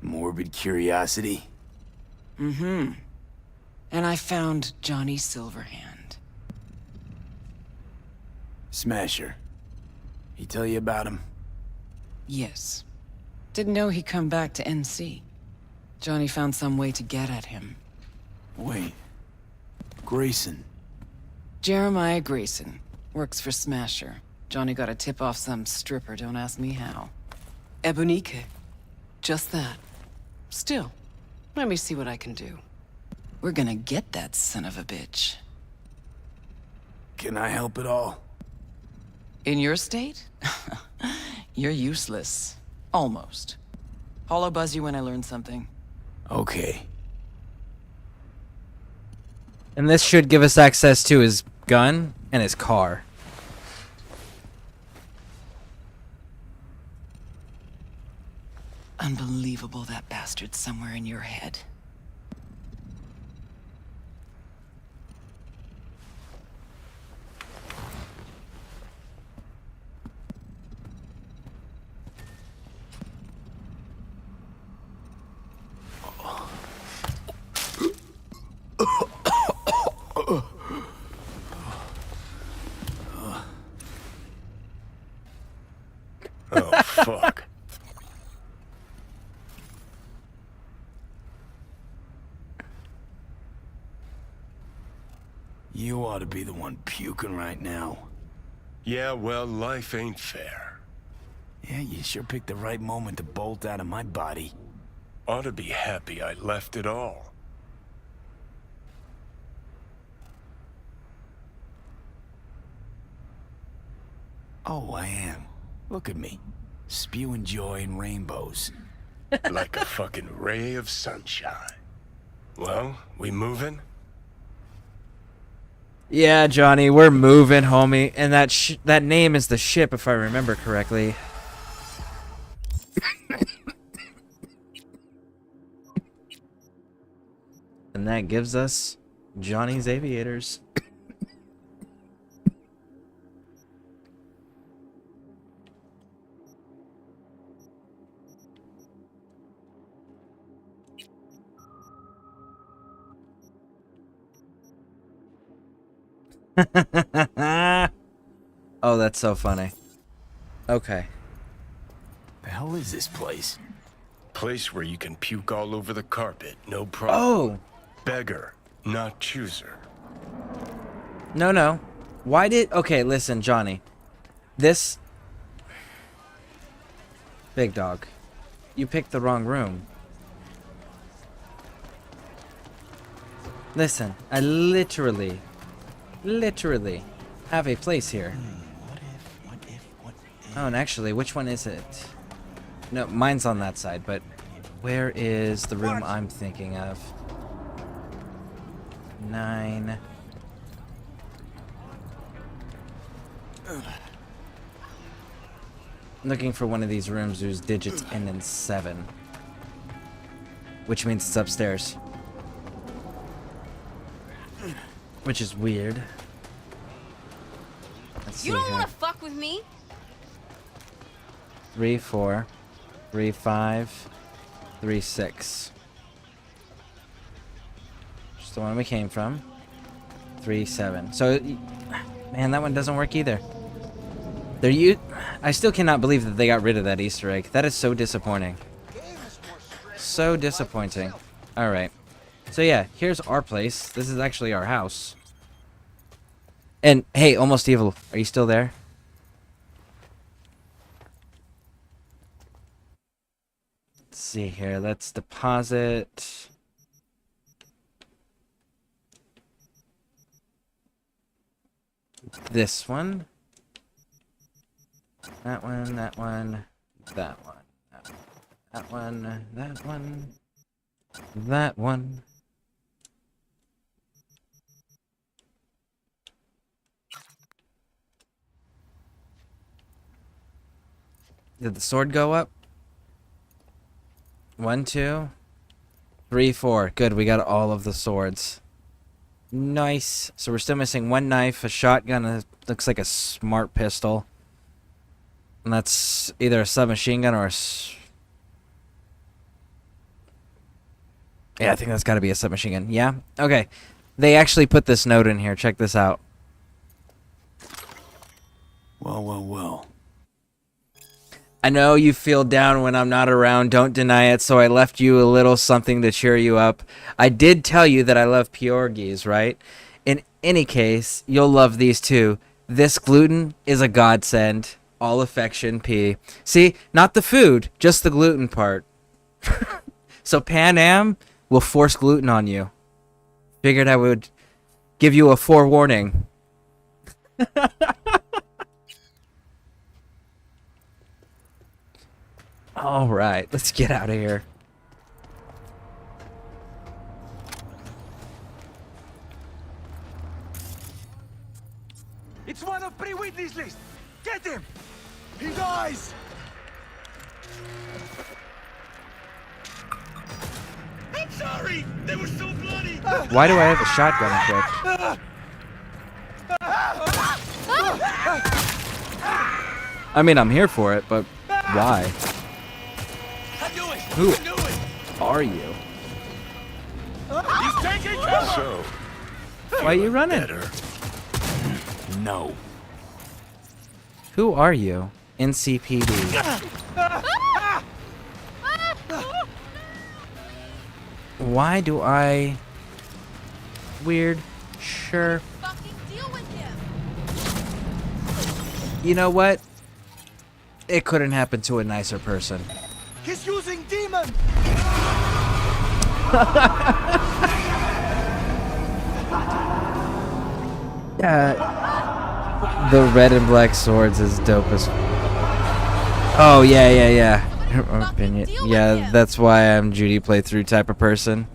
Morbid curiosity? Mm-hmm. And I found Johnny Silverhand. Smasher. He tell you about him? Yes. Didn't know he'd come back to NC. Johnny found some way to get at him. Wait. Grayson. Jeremiah Grayson. Works for Smasher. Johnny got a tip off some stripper, don't ask me how. Ebonique. Just that. Still, let me see what I can do. We're gonna get that son of a bitch. Can I help at all? In your state? You're useless. Almost. Hollow buzz you when I learn something. Okay. And this should give us access to his gun and his car. Unbelievable that bastard's somewhere in your head. Oh, fuck. You ought to be the one puking right now. Yeah, well, life ain't fair. Yeah, you sure picked the right moment to bolt out of my body. Ought to be happy I left it all. Oh, I am. Look at me. Spewing joy and rainbows. Like a fucking ray of sunshine. Well, we moving? Yeah, Johnny, we're moving, homie. And that name is the ship, if I remember correctly. And that gives us Johnny's Aviators. Oh, that's so funny. Okay. The hell is this place? Place where you can puke all over the carpet, no problem. Oh! Beggar, not chooser. No. Why did... Okay, listen, Johnny. This... Big dog. You picked the wrong room. Listen, I literally have a place here. Oh, and actually, which one is it? No, mine's on that side, but where is the room I'm thinking of? 9. Looking for one of these rooms whose digits end in 7. Which means it's upstairs. Which is weird. Let's see You don't here. want to fuck with me? 3, 4, 3, 5, 3, 6. Just the one we came from. 3, 7. So, man, that one doesn't work either. I still cannot believe that they got rid of that Easter egg. That is so disappointing. So disappointing. Alright. So yeah, here's our place. This is actually our house. And, hey, Almost Evil, are you still there? Let's see here. Let's deposit. This one. That one, that one, that one, that one, that one, that one. Did the sword go up? 1, 2, 3, 4. Good, we got all of the swords. Nice. So we're still missing one knife, a shotgun, looks like a smart pistol. And that's either a submachine gun or a... Yeah, I think that's got to be a submachine gun. Yeah? Okay. They actually put this note in here. Check this out. Well. I know you feel down when I'm not around. Don't deny it. So I left you a little something to cheer you up. I did tell you that I love pierogies, right? In any case, you'll love these too. This gluten is a godsend. All affection, P. See, not the food, just the gluten part. So Pan Am will force gluten on you. Figured I would give you a forewarning. All right, let's get out of here. It's one of pre-witness list. Get him. He dies. I'm sorry! They were so bloody! Why do I have a shotgun equipped? I mean, I'm here for it, but why? Who are you? He's taking cover! So, Why are you running? better. No. Who are you? NCPD. Why do I... Weird. Sure. You know what? It couldn't happen to a nicer person. He's using demon. The red and black swords is dope as... Oh, yeah. Opinion. Yeah, that's why I'm Judy playthrough type of person.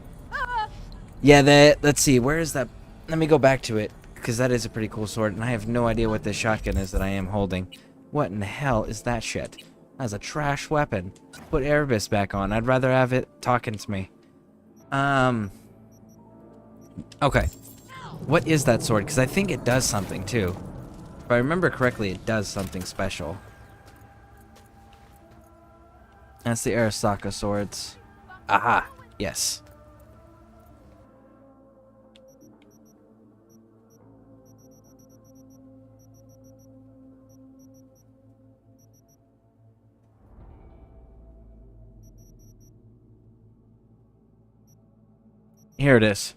Yeah, let's see, where is that? Let me go back to it, because that is a pretty cool sword, and I have no idea what this shotgun is that I am holding. What in the hell is that shit? That's a trash weapon. Put Erebus back on. I'd rather have it talking to me. Okay. What is that sword? Because I think it does something, too. If I remember correctly, it does something special. That's the Arasaka swords. Aha. Yes. Here it is.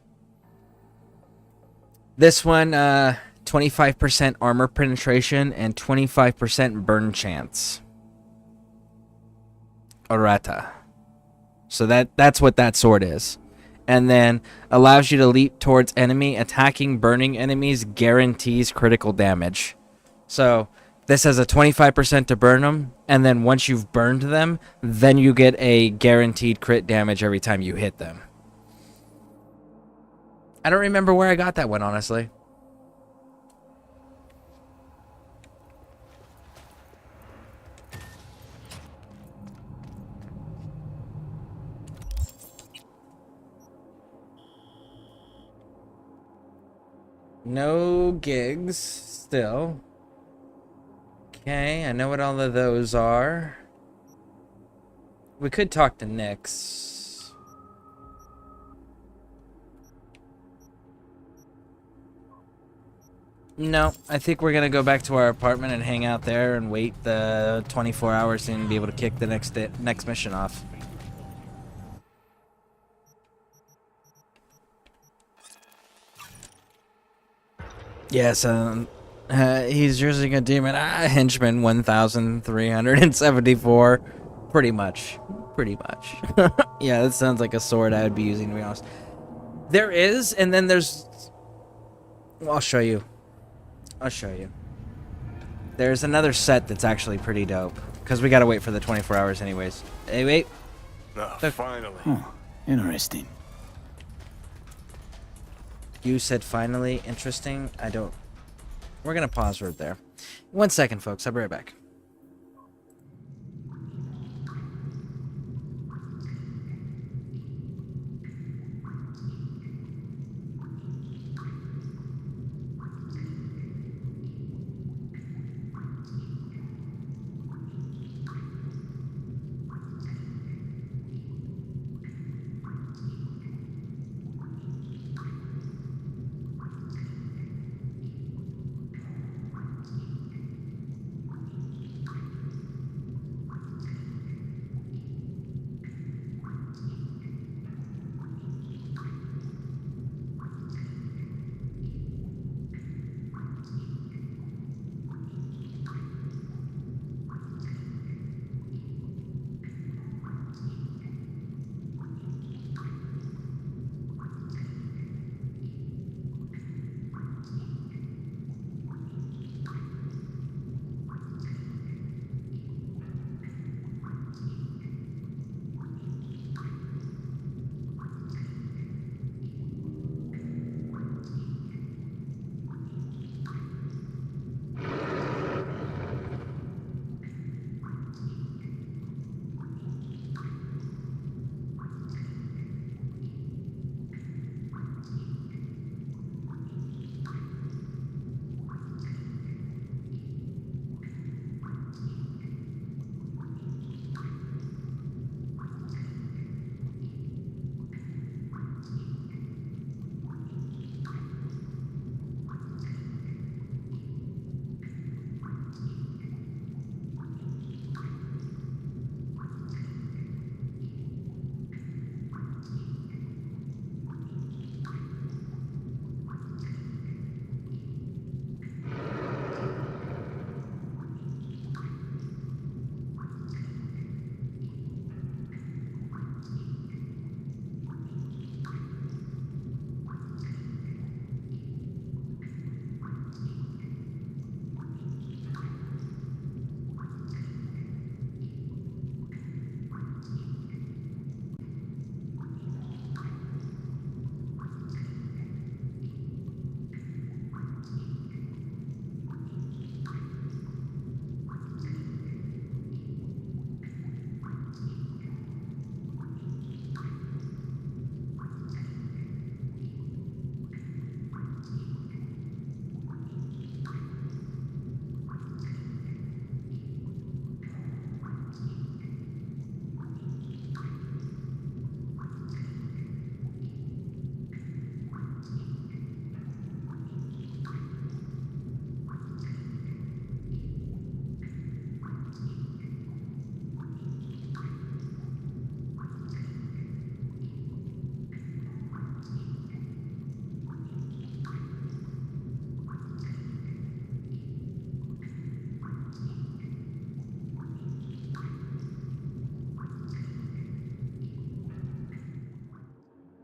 This one, 25% armor penetration and 25% burn chance. Orata. So that's what that sword is. And then allows you to leap towards enemy. Attacking burning enemies guarantees critical damage. So this has a 25% to burn them. And then once you've burned them, then you get a guaranteed crit damage every time you hit them. I don't remember where I got that one, honestly. No gigs, still. Okay, I know what all of those are. We could talk to Nyx. No, I think we're gonna go back to our apartment and hang out there and wait the 24 hours and be able to kick the next mission off. Yes, he's using a demon henchman 1,374. Pretty much. Yeah, that sounds like a sword I would be using, to be honest. There is, and then there's... I'll show you. There's another set that's actually pretty dope. Because we gotta wait for the 24 hours anyways. Hey, wait. Finally. Huh. Interesting. You said finally interesting. I don't... We're gonna pause right there. 1 second, folks. I'll be right back.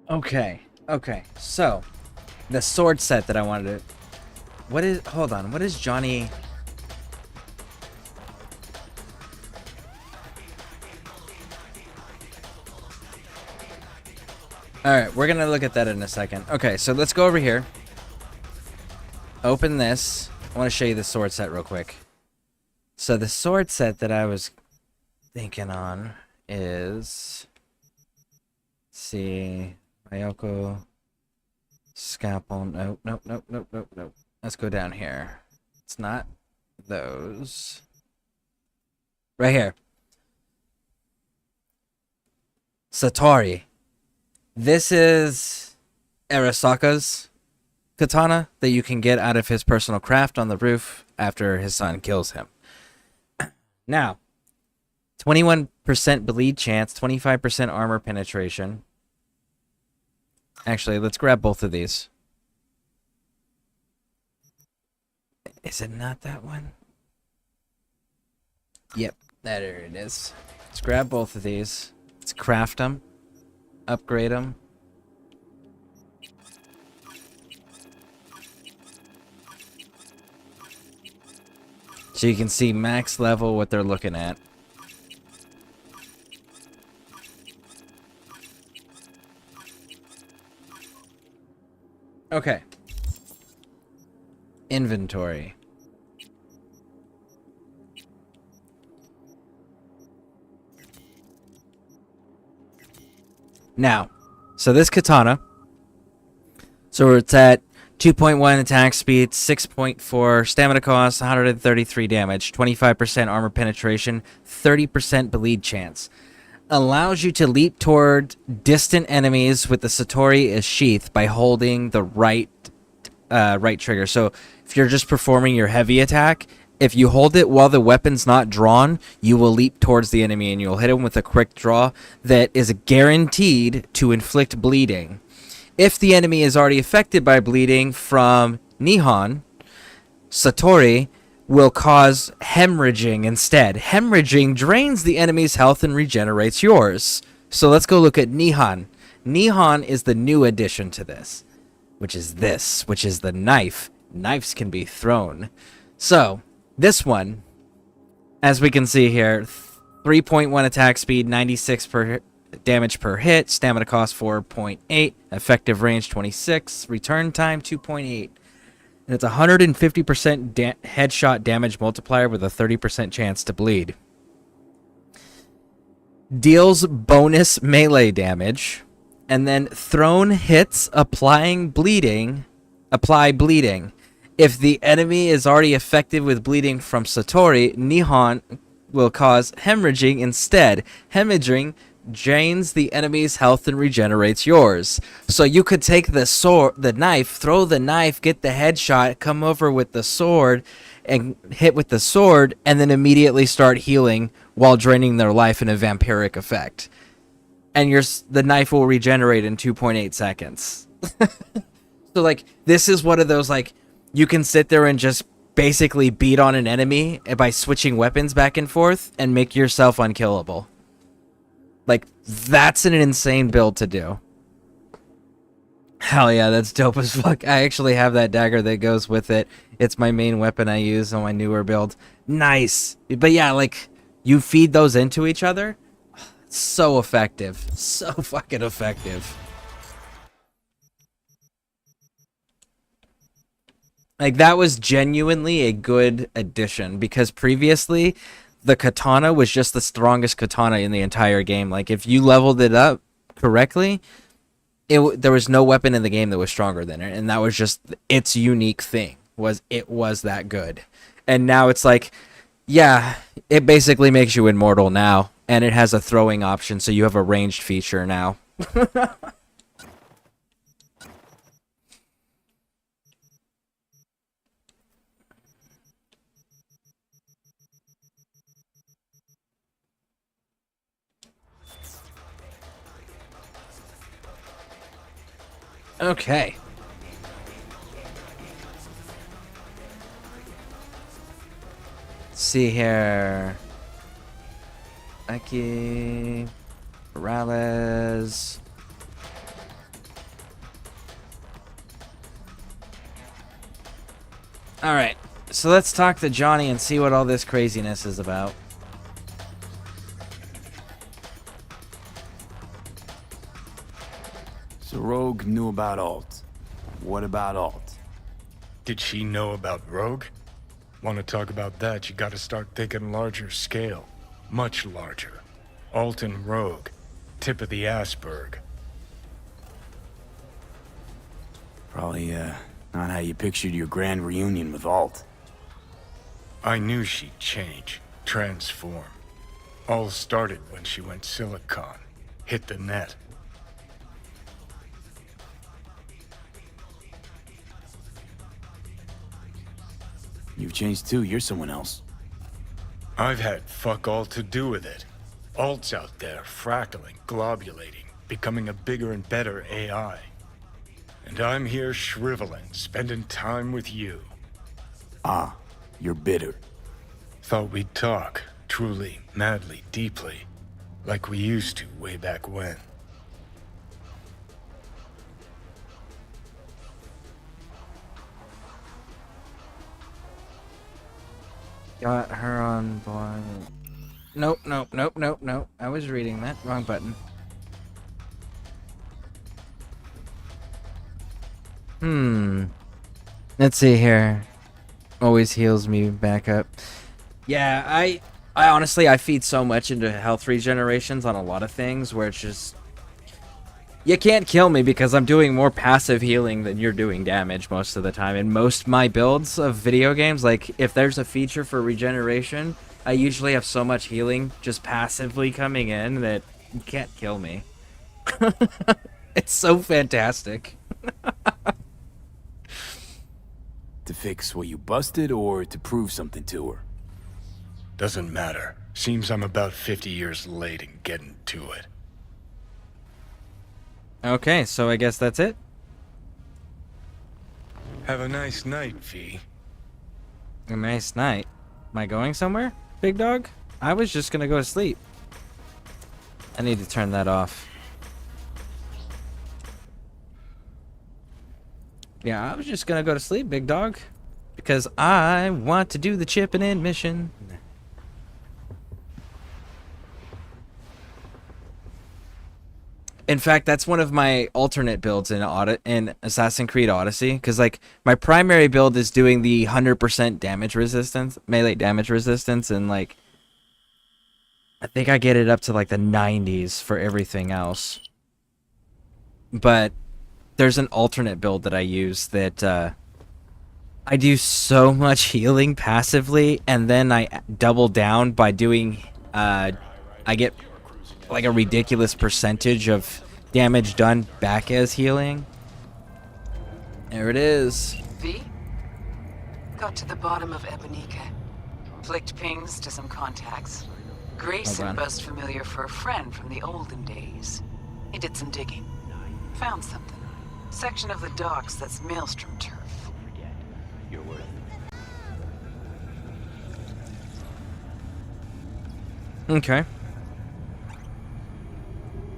Okay. Okay. So, the sword set that I wanted to... What is... Hold on. What is Johnny... Alright, we're gonna look at that in a second. Okay, so let's go over here. Open this. I want to show you the sword set real quick. So the sword set that I was thinking on is... Let's see... Mayoko... Scalpel... Nope, nope, nope, nope, nope, nope. Let's go down here. It's not those. Right here. Satori. This is Arasaka's katana that you can get out of his personal craft on the roof after his son kills him. Now, 21% bleed chance, 25% armor penetration. Actually, let's grab both of these. Is it not that one? Yep, there it is. Let's grab both of these. Let's craft them. Upgrade them. So you can see max level what they're looking at. Okay. Inventory. Now, so this katana, so it's at 2.1 attack speed, 6.4 stamina cost, 133 damage, 25% armor penetration, 30% bleed chance. Allows you to leap toward distant enemies with the Satori as sheath by holding the right trigger. So if you're just performing your heavy attack, if you hold it while the weapon's not drawn, you will leap towards the enemy and you'll hit him with a quick draw that is guaranteed to inflict bleeding. If the enemy is already affected by bleeding from Nihon, Satori will cause hemorrhaging instead. Hemorrhaging drains the enemy's health and regenerates yours. So let's go look at Nihon. Nihon is the new addition to this, which is the knife. Knives can be thrown. So, this one, as we can see here, 3.1 attack speed, 96 damage per hit, stamina cost 4.8, effective range 26, return time 2.8. And it's 150% headshot damage multiplier with a 30% chance to bleed. Deals bonus melee damage, and then thrown hits apply bleeding. If the enemy is already affected with bleeding from Satori, Nihon will cause hemorrhaging instead. Hemorrhaging drains the enemy's health and regenerates yours. So you could take the knife, throw the knife, get the headshot, come over with the sword, and hit with the sword, and then immediately start healing while draining their life in a vampiric effect. And the knife will regenerate in 2.8 seconds. So, like, this is one of those, like, you can sit there and just basically beat on an enemy by switching weapons back and forth and make yourself unkillable. Like, that's an insane build to do. Hell yeah, that's dope as fuck. I actually have that dagger that goes with it. It's my main weapon I use on my newer build. Nice. But yeah, like, you feed those into each other. So effective. So fucking effective. Like, that was genuinely a good addition, because previously the katana was just the strongest katana in the entire game. Like, if you leveled it up correctly, there was no weapon in the game that was stronger than it, and that was just its unique thing. It was that good. And now it's like, yeah, it basically makes you immortal now, and it has a throwing option, so you have a ranged feature now. Okay. Let's see here. Becky. Morales. Alright, so let's talk to Johnny and see what all this craziness is about. So Rogue knew about Alt. What about Alt? Did she know about Rogue? Want to talk about that, you gotta start thinking larger scale. Much larger. Alt and Rogue. Tip of the iceberg. Probably, not how you pictured your grand reunion with Alt. I knew she'd change. Transform. All started when she went Silicon. Hit the net. You've changed too, you're someone else. I've had fuck all to do with it. Alt's out there, fractaling, globulating, becoming a bigger and better AI. And I'm here shriveling, spending time with you. Ah, you're bitter. Thought we'd talk, truly, madly, deeply, like we used to way back when. Got her on board. Nope, nope, nope, nope, nope. I was reading that. Wrong button. Let's see here. Always heals me back up. Yeah, I honestly, I feed so much into health regenerations on a lot of things where it's just... You can't kill me because I'm doing more passive healing than you're doing damage most of the time. In most my builds of video games, like, if there's a feature for regeneration, I usually have so much healing just passively coming in that you can't kill me. It's so fantastic. To fix what you busted or to prove something to her? Doesn't matter. Seems I'm about 50 years late in getting to it. Okay, so I guess that's it. Have a nice night, V. A nice night. Am I going somewhere, big dog? I was just gonna go to sleep. I need to turn that off. Yeah, I was just gonna go to sleep, big dog. Because I want to do the chipping in mission. In fact, that's one of my alternate builds in Assassin's Creed Odyssey. Because, like, my primary build is doing the 100% damage resistance, melee damage resistance, and, like, I think I get it up to, like, the 90s for everything else. But there's an alternate build that I use that I do so much healing passively, and then I double down by doing I get like a ridiculous percentage of damage done back as healing. There it is. V? Got to the bottom of Ebonica. Flicked pings to some contacts. Grayson buzzed familiar for a friend from the olden days. He did some digging. Found something. Section of the docks that's Maelstrom turf. You're worth it. Okay.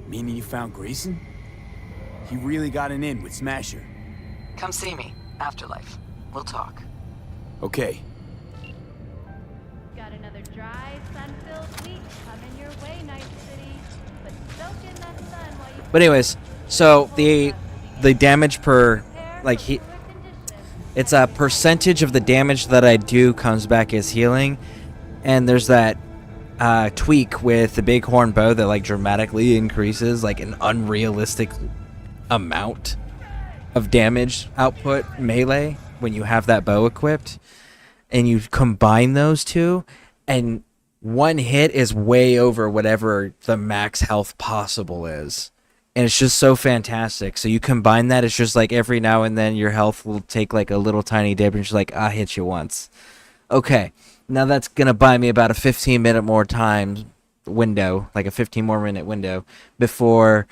Meaning you found Grayson? He really got an in with Smasher. Come see me. Afterlife. We'll talk. Okay. Got another dry, sun-filled week coming your way, Night City. But soak in that sun while you... But anyways, so the damage per, like, it's a percentage of the damage that I do comes back as healing, and there's that tweak with the bighorn bow that, like, dramatically increases, like, an unrealistic amount of damage output melee when you have that bow equipped, and you combine those two, and one hit is way over whatever the max health possible is. And it's just so fantastic. So you combine that, it's just like every now and then your health will take like a little tiny dip, and you're just like, I hit you once. Okay, now that's going to buy me about a 15-minute more time window, like a 15 more minute window, before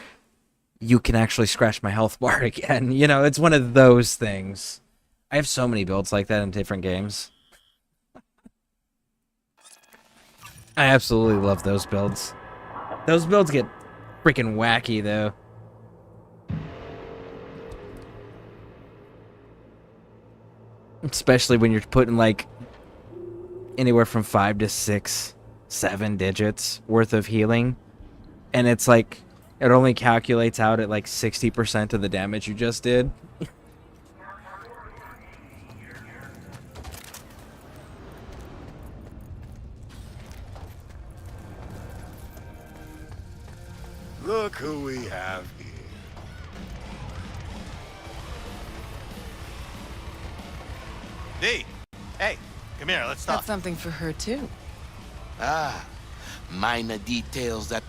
you can actually scratch my health bar again. You know, it's one of those things. I have so many builds like that in different games. I absolutely love those builds. Those builds get freaking wacky, though. Especially when you're putting like anywhere from 5 to 6, 7 digits worth of healing. And it's like, it only calculates out at like 60% of the damage you just did. Look who we have here. V, hey, come here, let's Got talk. something for her, too. Ah, minor details that...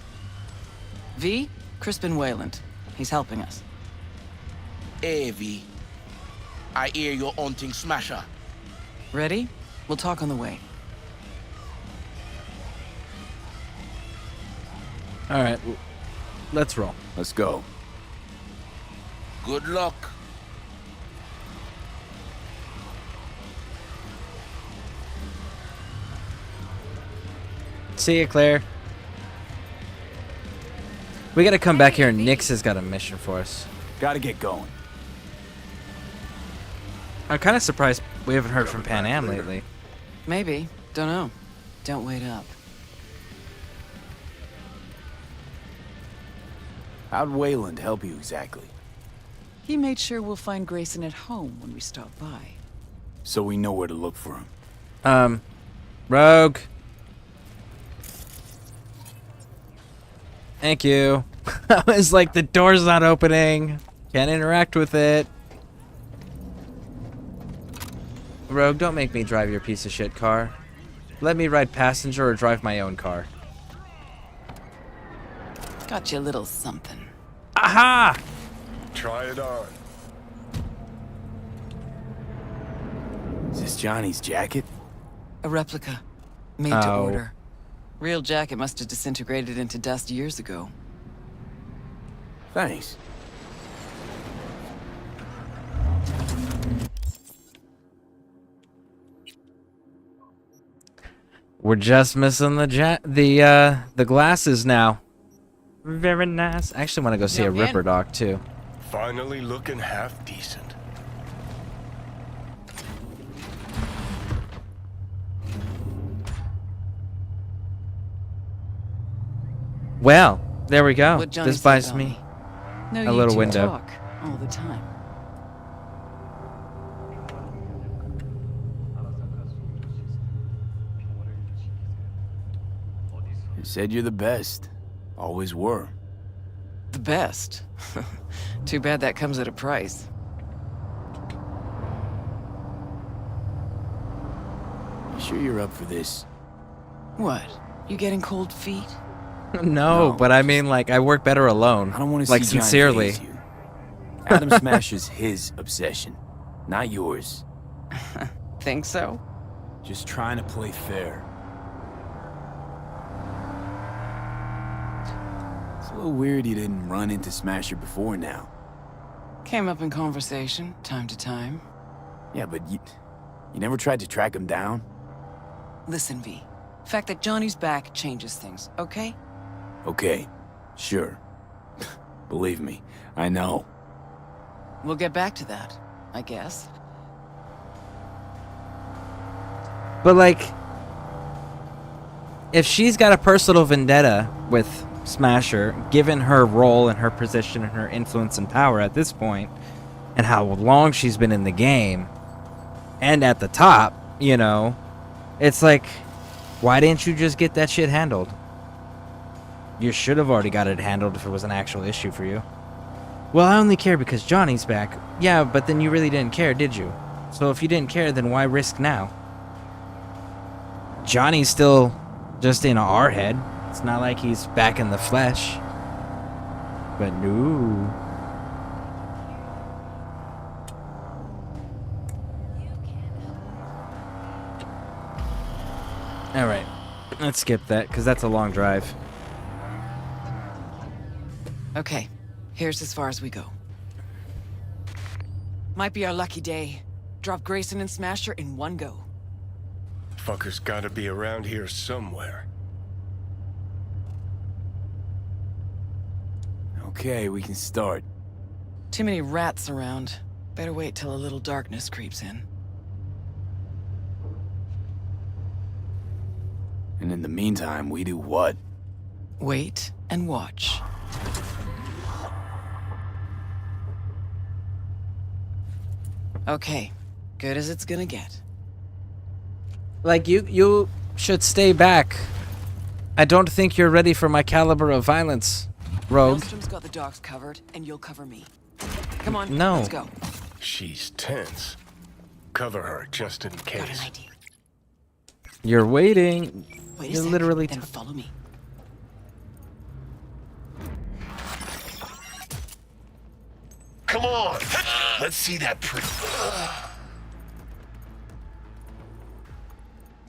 V, Crispin Wayland. He's helping us. Hey, V. I hear you're hunting Smasher. Ready? We'll talk on the way. Alright, let's roll. Let's go. Good luck. See you, Claire. We gotta come back here and Nyx has got a mission for us. Gotta get going. I'm kind of surprised we haven't heard from Pan Am lately. Maybe. Don't know. Don't wait up. How'd Wayland help you exactly? He made sure we'll find Grayson at home when we stop by. So we know where to look for him. Rogue. Thank you. I was like, the door's not opening. Can't interact with it. Rogue, don't make me drive your piece of shit car. Let me ride passenger or drive my own car. Got you a little something. Aha! Try it on. Is this Johnny's jacket? A replica. Made to order. Real jacket must have disintegrated into dust years ago. Thanks. We're just missing the glasses now. Very nice. I actually want to go see a Ripper Doc too. Finally looking half decent. Well, there we go. What Johnny This buys said, me No, a you little two window. talk all the time. You said you're the best. Always were. The best. Too bad that comes at a price. You sure you're up for this? What? You getting cold feet? No, but I mean, like, I work better alone. I don't want to like see Johnny sincerely. phase you. Adam Smash is his obsession, not yours. Think so? Just trying to play fair. It's a little weird you didn't run into Smasher before now. Came up in conversation, time to time. Yeah, but you never tried to track him down? Listen, V. Fact that Johnny's back changes things, okay? Okay, sure. Believe me, I know. We'll get back to that, I guess. But like, if she's got a personal vendetta with Smasher, given her role and her position and her influence and power at this point, and how long she's been in the game, and at the top, you know, it's like, why didn't you just get that shit handled? You should have already got it handled if it was an actual issue for you. Well, I only care because Johnny's back. Yeah, but then you really didn't care, did you? So if you didn't care, then why risk now? Johnny's still just in our head. It's not like he's back in the flesh. But no. Alright. Let's skip that, because that's a long drive. Okay, here's as far as we go. Might be our lucky day. Drop Grayson and Smasher in one go. Fucker's gotta be around here somewhere. Okay, we can start. Too many rats around. Better wait till a little darkness creeps in. And in the meantime, we do what? Wait and watch. Okay, good as it's gonna get. Like, you should stay back. I don't think you're ready for my caliber of violence, Rogue. Maelstrom's got the docks covered, and you'll cover me. Come on, No. let's go. She's tense. Cover her just in case. Got an idea. You're waiting. Wait a You're sec, literally then follow me. Come on! Let's see that pretty.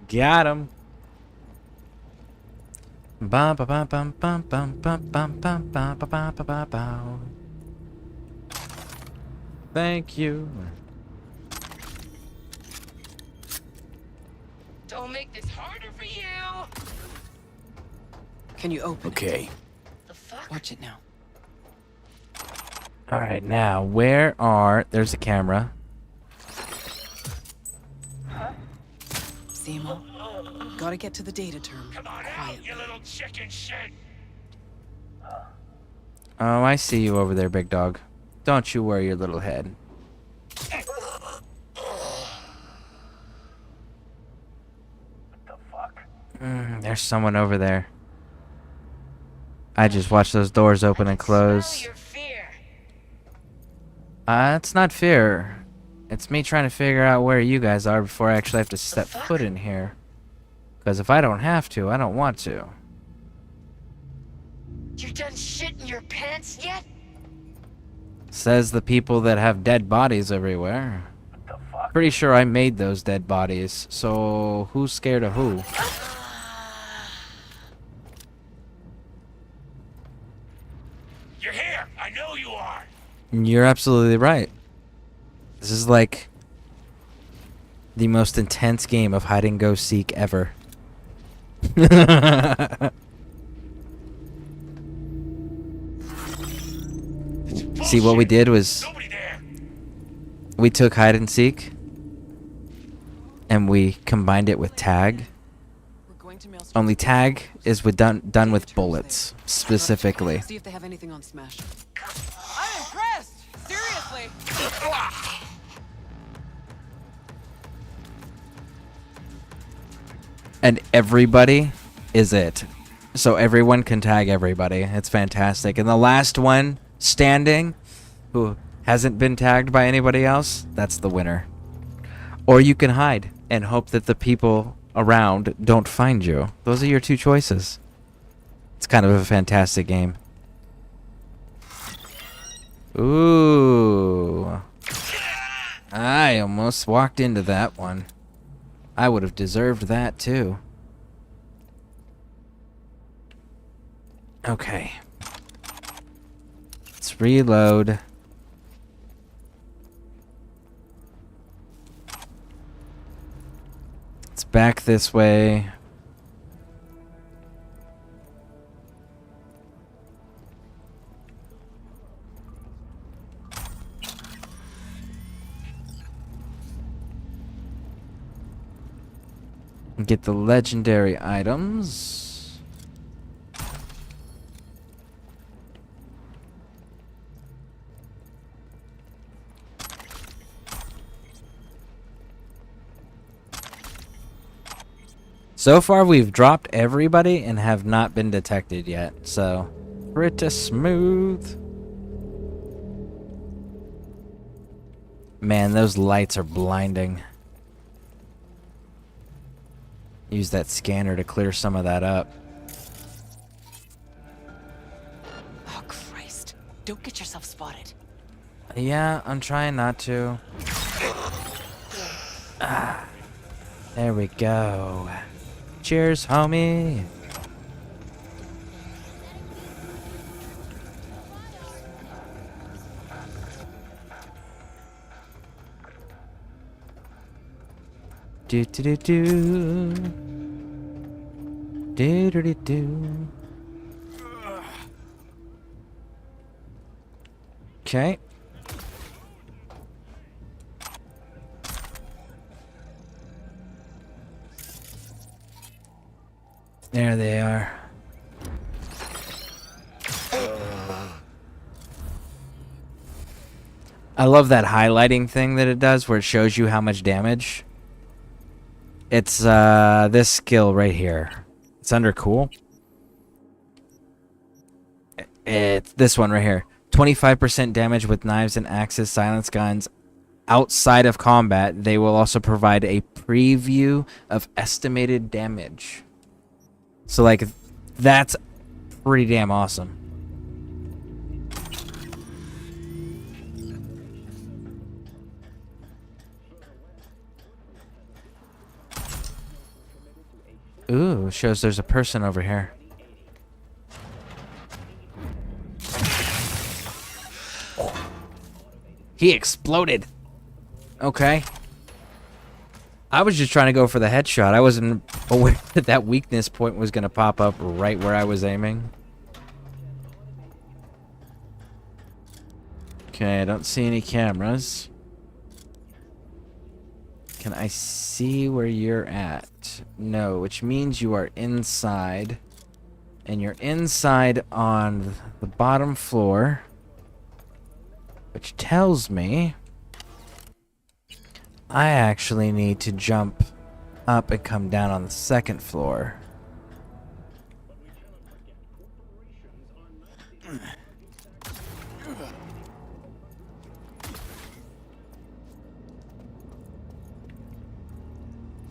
Got him. Bum bum bum bum bum bum bum bum bum bum bum bum bum. Thank you. Don't make this harder for you. Can you open Okay. it? Watch it now. All right, now where are? There's a camera. Zemo, gotta get to the data term. Come on out, you little chicken shit! Oh, I see you over there, big dog. Don't you worry your little head. There's someone over there. I just watched those doors open and close. It's not fear. It's me trying to figure out where you guys are before I actually have to step foot in here. Because if I don't have to, I don't want to. You done shitting your pants yet? Says the people that have dead bodies everywhere. Pretty sure I made those dead bodies, so who's scared of who? You're here! I know you are! You're absolutely right. This is like the most intense game of hide and go seek ever. See, what we did was we took hide and seek and we combined it with tag. Only tag is with done with bullets specifically. See if they have anything on Smash. I'm impressed! Seriously! And everybody is it. So everyone can tag everybody. It's fantastic. And the last one standing who hasn't been tagged by anybody else, that's the winner. Or you can hide and hope that the people around don't find you. Those are your two choices. It's kind of a fantastic game. Ooh. I almost walked into that one. I would have deserved that too. Okay. Let's reload. It's back this way. Get the legendary items. So far, we've dropped everybody and have not been detected yet, so pretty smooth. Man, those lights are blinding. Use that scanner to clear some of that up. Oh, Christ. Don't get yourself spotted. Yeah, I'm trying not to. Ah, there we go. Cheers, homie. Do do do do. Do do do do. Okay. There they are. I love that highlighting thing that it does where it shows you how much damage. It's this skill right here. It's under cool. It's this one right here. 25% damage with knives and axes, silence guns. Outside of combat, they will also provide a preview of estimated damage. So, like, that's pretty damn awesome. Ooh, shows there's a person over here. He exploded. Okay. I was just trying to go for the headshot. I wasn't aware that that weakness point was going to pop up right where I was aiming. Okay, I don't see any cameras. Can I see where you're at? No, which means you are inside. And you're inside on the bottom floor. Which tells me I actually need to jump up and come down on the second floor.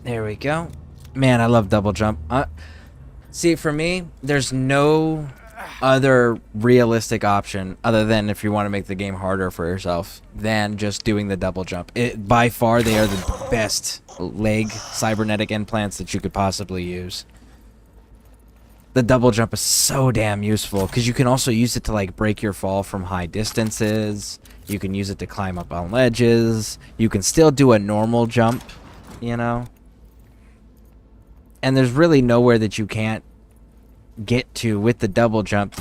There we go. Man, I love double jump. See, for me, there's no other realistic option other than if you want to make the game harder for yourself than just doing the double jump. By far, they are the best leg cybernetic implants that you could possibly use. The double jump is so damn useful because you can also use it to like break your fall from high distances. You can use it to climb up on ledges. You can still do a normal jump, you know? And there's really nowhere that you can't get to with the double jump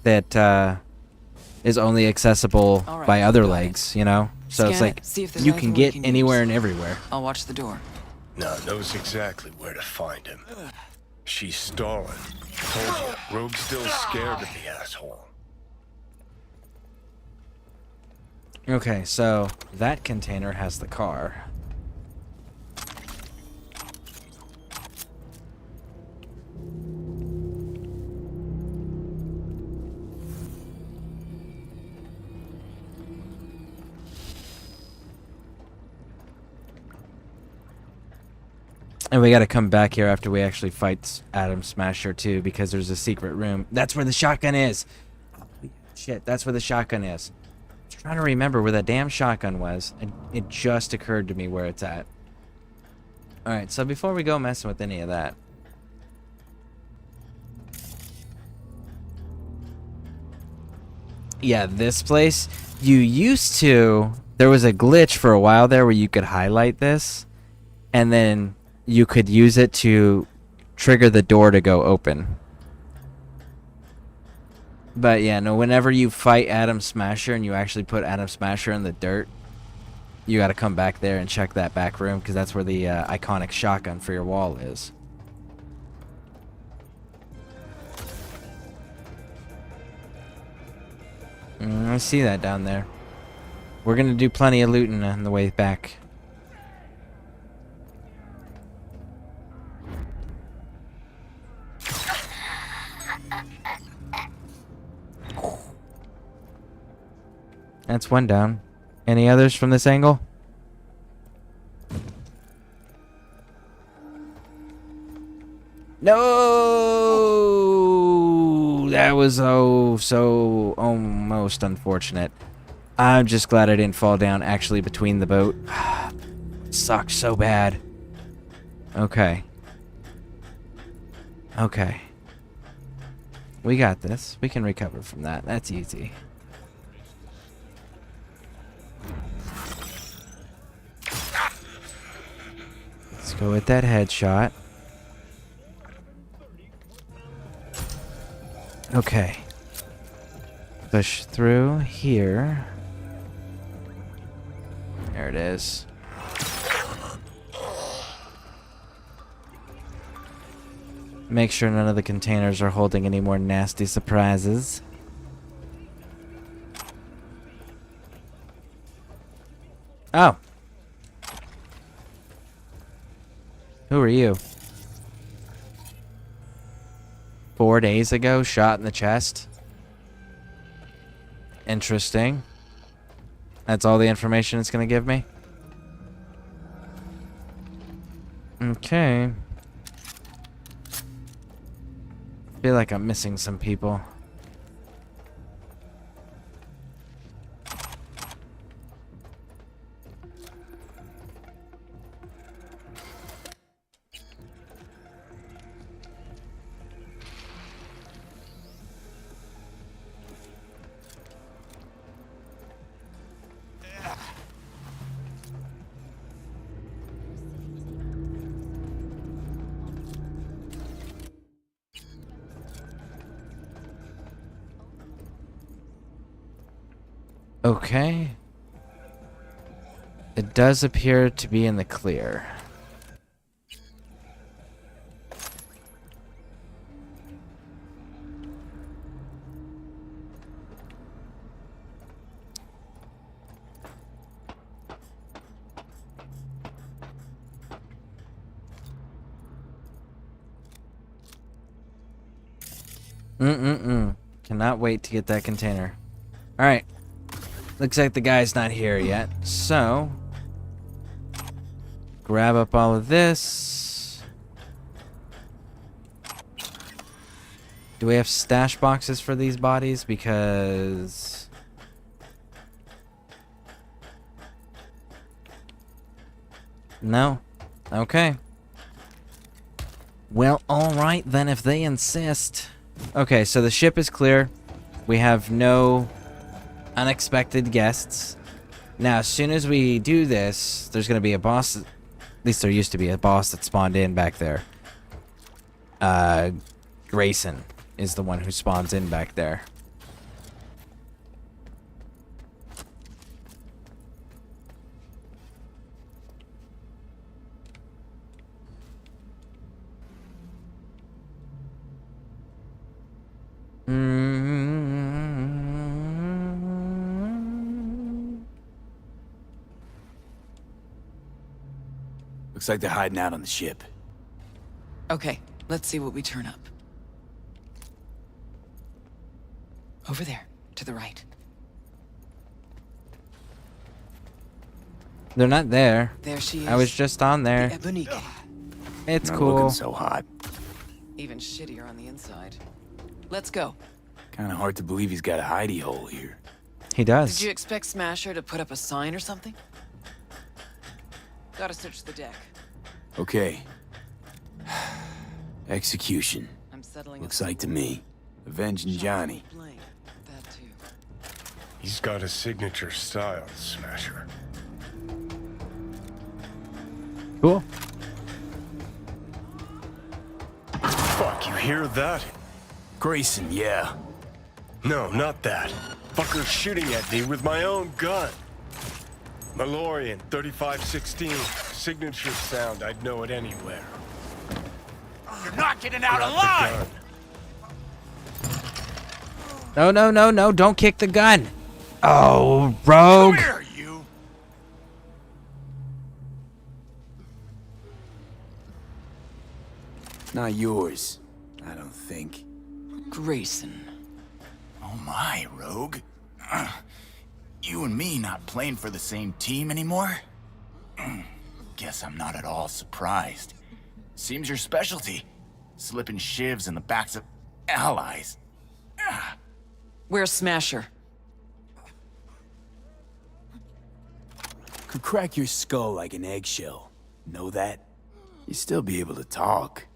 that is only accessible by other legs, you know? So it's like you can get anywhere and everywhere. I'll watch the door. Now knows exactly where to find him. She's stalling. Told you, Rogue's still scared of the asshole. Okay, so that container has the car. And we gotta come back here after we actually fight Adam Smasher too, because there's a secret room. That's where the shotgun is. Oh, shit, that's where the shotgun is. I'm trying to remember where that damn shotgun was. It just occurred to me where it's at. Alright, so before we go messing with any of that. Yeah, this place, you used to... There was a glitch for a while there where you could highlight this. And then you could use it to trigger the door to go open. But yeah, no, whenever you fight Adam Smasher and you actually put Adam Smasher in the dirt, you gotta come back there and check that back room, because that's where the iconic shotgun for your wall is. I see that down there. We're gonna do plenty of looting on the way back. That's one down. Any others from this angle? No! That was so almost unfortunate. I'm just glad I didn't fall down actually between the boat. Sucks so bad. Okay. Okay. We got this. We can recover from that. That's easy. Let's go with that headshot. Okay. Push through here. There it is. Make sure none of the containers are holding any more nasty surprises. Oh. Who are you? 4 days ago, shot in the chest. Interesting. That's all the information it's gonna give me? Okay. Feel like I'm missing some people. Okay. It does appear to be in the clear. Cannot wait to get that container. Alright. Looks like the guy's not here yet. So, grab up all of this. Do we have stash boxes for these bodies? Because... no? Okay. Well, alright then, if they insist. Okay, so the ship is clear. We have no unexpected guests. Now, as soon as we do this, there's going to be a boss. At least there used to be a boss that spawned in back there. Grayson is the one who spawns in back there. Looks like they're hiding out on the ship. Okay, let's see what we turn up. Over there, to the right. They're not there. There she is. I was just on there. The Ebonique. It's Not cool. looking so hot. Even shittier on the inside. Let's go. Kind of hard to believe he's got a hidey hole here. He does. Did you expect Smasher to put up a sign or something? Gotta search the deck. Okay. Execution. I'm settling. Looks like to me. Avenging Johnny. That too. He's got a signature style, Smasher. Cool. Fuck, you hear that? Grayson, yeah. No, not that. Fucker's shooting at me with my own gun. Malorian, 3516. Signature sound, I'd know it anywhere. You're not getting out Grab the alive! gun. No, don't kick the gun. Oh, rogue. Come here, you! Not yours, I don't think. Grayson. Oh my, Rogue. You and me not playing for the same team anymore? Guess I'm not at all surprised. Seems your specialty. Slipping shivs in the backs of allies. Where's Smasher? Could crack your skull like an eggshell. Know that? You'd still be able to talk.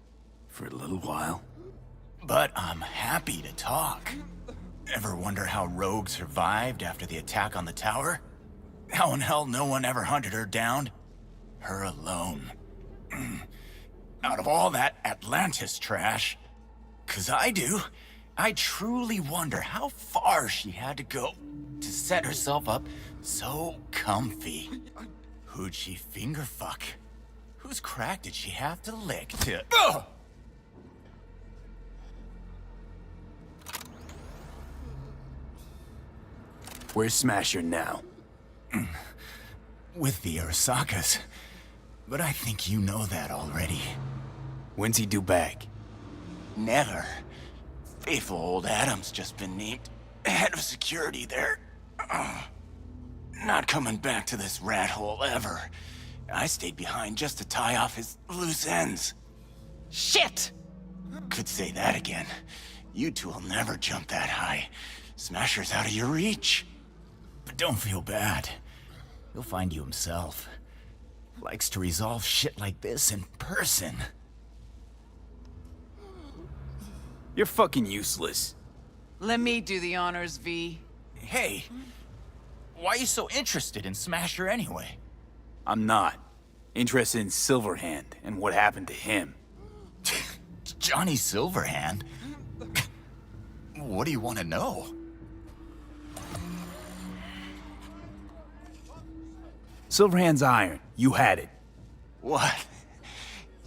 For a little while. But I'm happy to talk. Ever wonder how Rogue survived after the attack on the tower? How in hell no one ever hunted her down? Her alone. Out of all that Atlantis trash, 'cause I do, I truly wonder how far she had to go to set herself up so comfy. Who'd she finger fuck? Whose crack did she have to lick to... Where's Smasher now? With the Arasakas. But I think you know that already. When's he due back? Never. Faithful old Adam's just been named head of security there. Not coming back to this rat hole ever. I stayed behind just to tie off his loose ends. Shit! Could say that again. You two will never jump that high. Smasher's out of your reach. But don't feel bad. He'll find you himself. Likes to resolve shit like this in person. You're fucking useless. Let me do the honors, V. Hey, why are you so interested in Smasher anyway? I'm not. Interested in Silverhand and what happened to him. Johnny Silverhand? What do you want to know? Silverhand's iron. You had it. What?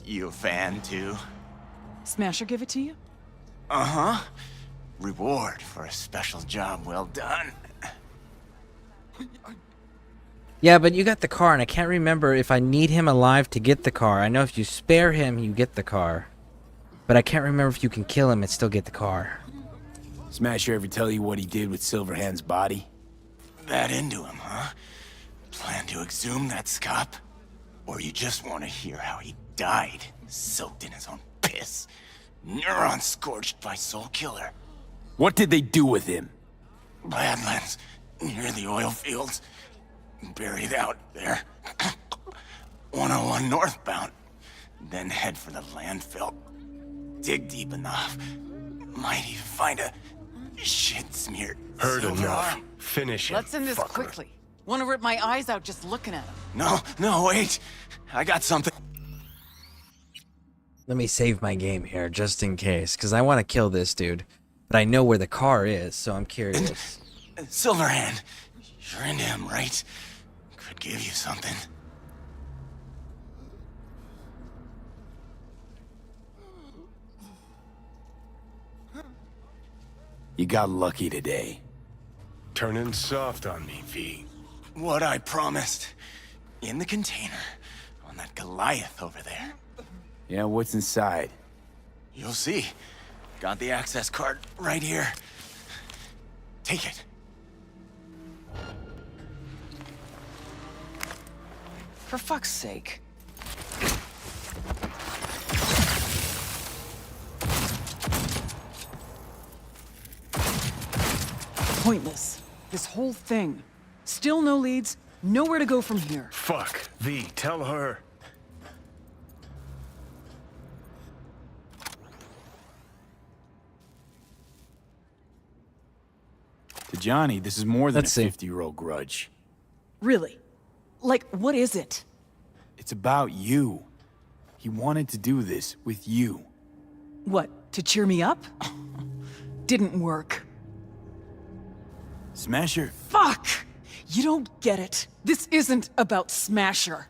You a fan too? Smasher give it to you? Uh-huh. Reward for a special job well done. Yeah, but you got the car, and I can't remember if I need him alive to get the car. I know if you spare him, you get the car. But I can't remember if you can kill him and still get the car. Smasher ever tell you what he did with Silverhand's body? That into him, huh? Plan to exhume that scop? Or you just want to hear how he died, soaked in his own piss? Neurons scorched by Soul Killer. What did they do with him? Badlands, near the oil fields. Buried out there. 101 northbound. Then head for the landfill. Dig deep enough. Might even find a shit-smeared Heard silver enough. arm. Finish him, Let's end this fucker. quickly. Want to rip my eyes out just looking at him. No, wait. I got something. Let me save my game here, just in case, because I want to kill this dude. But I know where the car is, so I'm curious. Silverhand. You're into him, right? Could give you something. You got lucky today. Turning soft on me, V. What I promised. In the container. On that Goliath over there. Yeah, what's inside? You'll see. Got the access card right here. Take it. For fuck's sake. Pointless. This whole thing. Still no leads, nowhere to go from here. Fuck. V, tell her. To Johnny, this is more than Let's a see. 50-year-old grudge. Really? Like, what is it? It's about you. He wanted to do this with you. What, to cheer me up? Didn't work. Smasher. Fuck! You don't get it. This isn't about Smasher.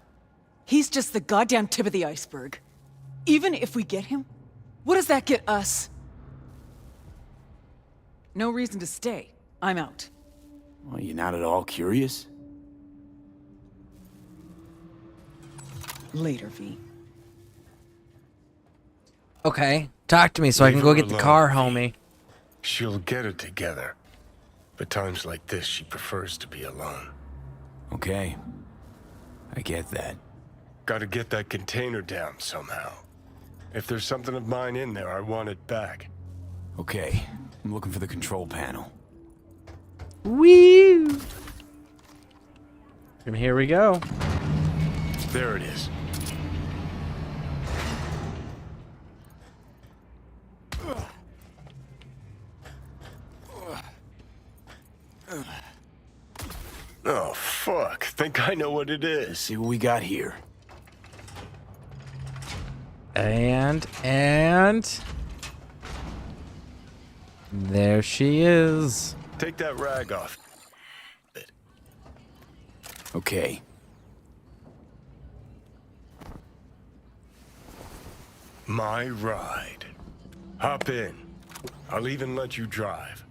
He's just the goddamn tip of the iceberg. Even if we get him, what does that get us? No reason to stay. I'm out. Well, you're not at all curious? Later, V. Okay, talk to me so I can Leave go her get the alone, car, V. homie. She'll get it together. But times like this, she prefers to be alone. Okay. I get that. Gotta get that container down somehow. If there's something of mine in there, I want it back. Okay. I'm looking for the control panel. Woo! And here we go. There it is. Oh, fuck. Think I know what it is. See what we got here. And there she is. Take that rag off. Okay. My ride. Hop in. I'll even let you drive.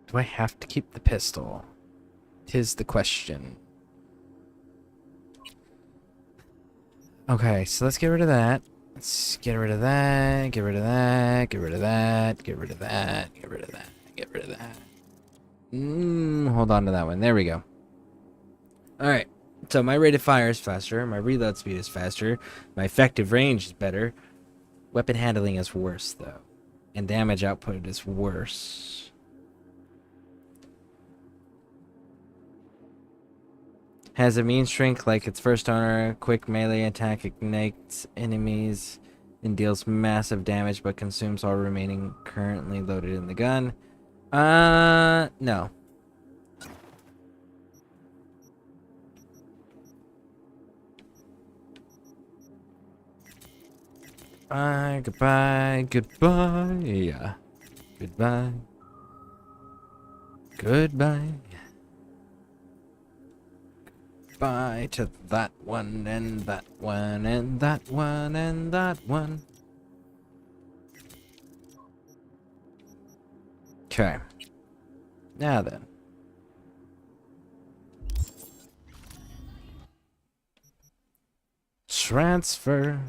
Do I have to keep the pistol? 'Tis the question. Okay, so let's get rid of that. Let's get rid of that, get rid of that, get rid of that, get rid of that, get rid of that, get rid of that. Hold on to that one. There we go. Alright, so my rate of fire is faster, my reload speed is faster, my effective range is better. Weapon handling is worse, though. And damage output is worse. Has a mean strength like its first owner. Quick melee attack ignites enemies and deals massive damage, but consumes all remaining currently loaded in the gun. No. Bye, goodbye, goodbye, yeah. Goodbye. Goodbye. Bye to that one, and that one, and that one, and that one. Okay. Now then. Transfer.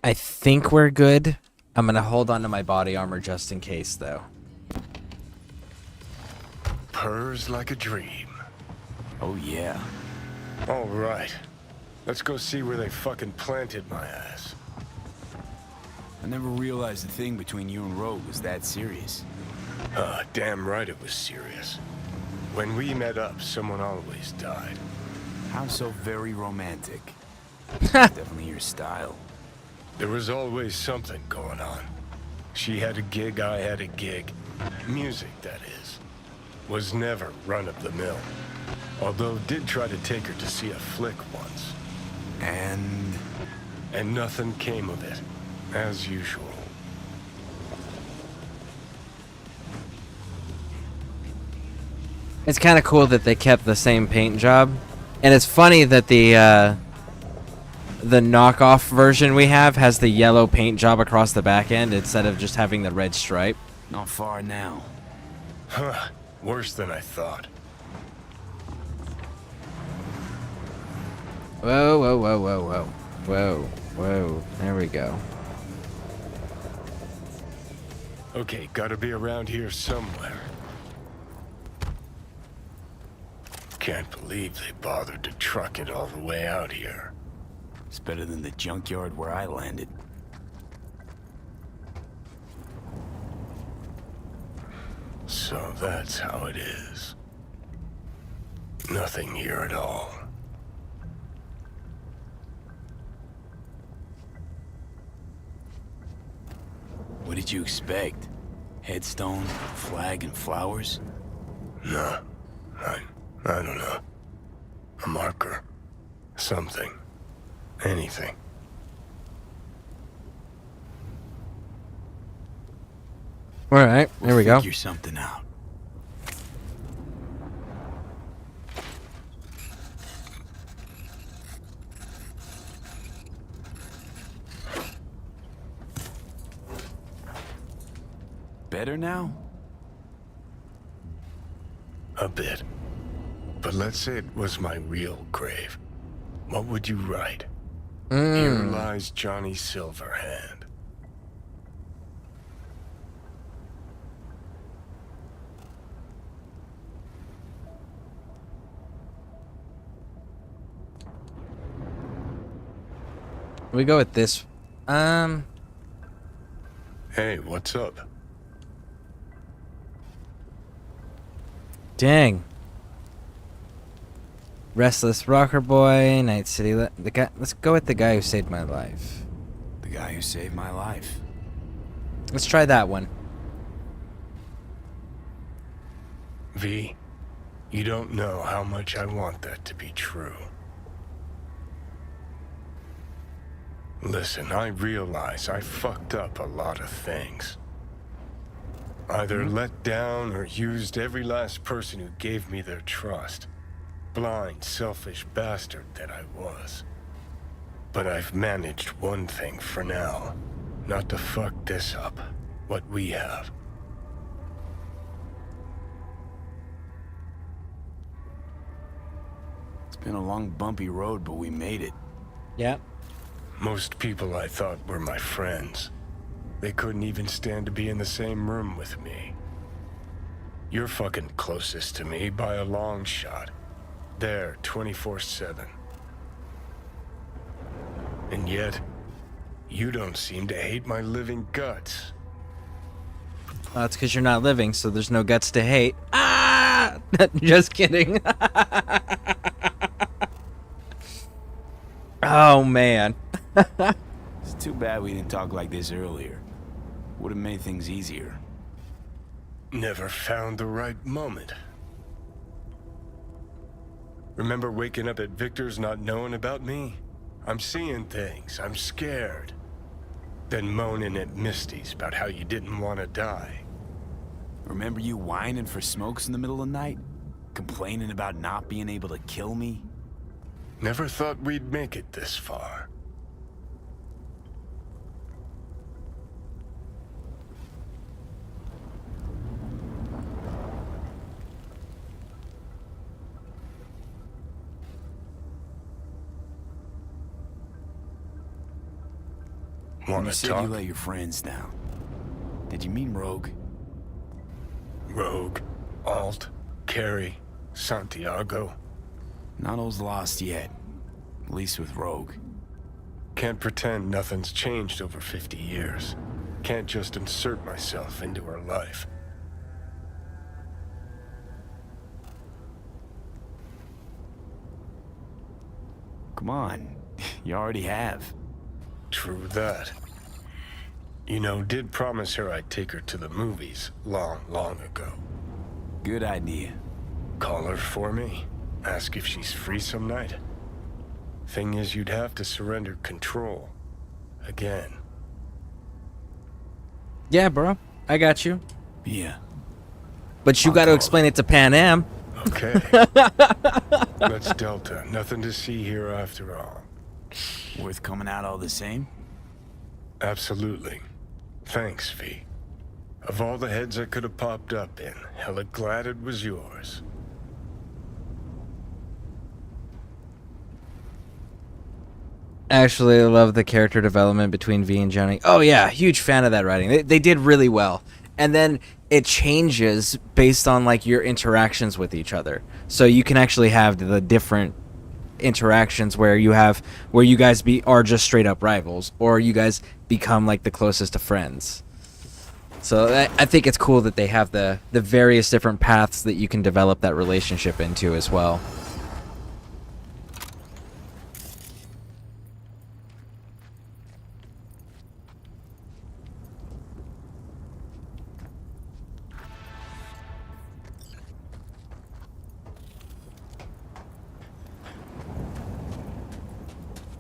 I think we're good. I'm gonna hold on to my body armor just in case, though. Purrs like a dream. Oh, yeah. All right. Let's go see where they fucking planted my ass. I never realized the thing between you and Rogue was that serious. Damn right it was serious. When we met up, someone always died. How so very romantic. Definitely your style. There was always something going on. She had a gig, I had a gig. Music, that is. Was never run-of-the-mill. Although did try to take her to see a flick once. And nothing came of it, as usual. It's kind of cool that they kept the same paint job. And it's funny that the knockoff version we have has the yellow paint job across the back end instead of just having the red stripe. Not far now. Huh. Worse than I thought. Whoa, whoa, whoa, whoa, whoa. Whoa, whoa. There we go. Okay, gotta be around here somewhere. Can't believe they bothered to truck it all the way out here. It's better than the junkyard where I landed. So that's how it is. Nothing here at all. What did you expect? Headstone, flag, and flowers? No. I don't know. A marker. Something. Anything. Alright, there we go. Figure something out. Better now? A bit. But let's say it was my real grave. What would you write? Here lies Johnny Silverhand. We go with this. Hey, what's up? Dang. Restless Rocker Boy, Night City. The guy. Let's go with the guy who saved my life. The guy who saved my life. Let's try that one. V, you don't know how much I want that to be true. Listen, I realize I fucked up a lot of things. Either let down or used every last person who gave me their trust. Blind, selfish bastard that I was. But I've managed one thing for now. Not to fuck this up. What we have. It's been a long, bumpy road, but we made it. Yeah. Most people I thought were my friends. They couldn't even stand to be in the same room with me. You're fucking closest to me by a long shot. There, 24/7. And yet, you don't seem to hate my living guts. Well, that's because you're not living, so there's no guts to hate. Ah! Just kidding. Oh, man. It's too bad we didn't talk like this earlier. Would have made things easier. Never found the right moment. Remember waking up at Victor's not knowing about me? I'm seeing things, I'm scared. Then moaning at Misty's about how you didn't want to die. Remember you whining for smokes in the middle of the night? Complaining about not being able to kill me? Never thought we'd make it this far. You said you let your friends down. Did you mean Rogue? Rogue, Alt, Carrie, Santiago. Not all's lost yet. At least with Rogue. Can't pretend nothing's changed over 50 years. Can't just insert myself into her life. Come on. You already have. True that. You know, did promise her I'd take her to the movies long, long ago. Good idea. Call her for me. Ask if she's free some night. Thing is, you'd have to surrender control. Again. Yeah, bro. I got you. Yeah. But you got to explain it to Pan Am. Okay. Let's Delta. Nothing to see here after all. Worth coming out all the same? Absolutely. Thanks, V. Of all the heads I could have popped up in, hella glad it was yours. Actually, I love the character development between V and Johnny. Oh yeah, huge fan of that writing. They did really well. And then it changes based on like your interactions with each other. So you can actually have the different interactions where you guys are just straight up rivals, or you guys become like the closest of friends. So I think it's cool that they have the various different paths that you can develop that relationship into as well.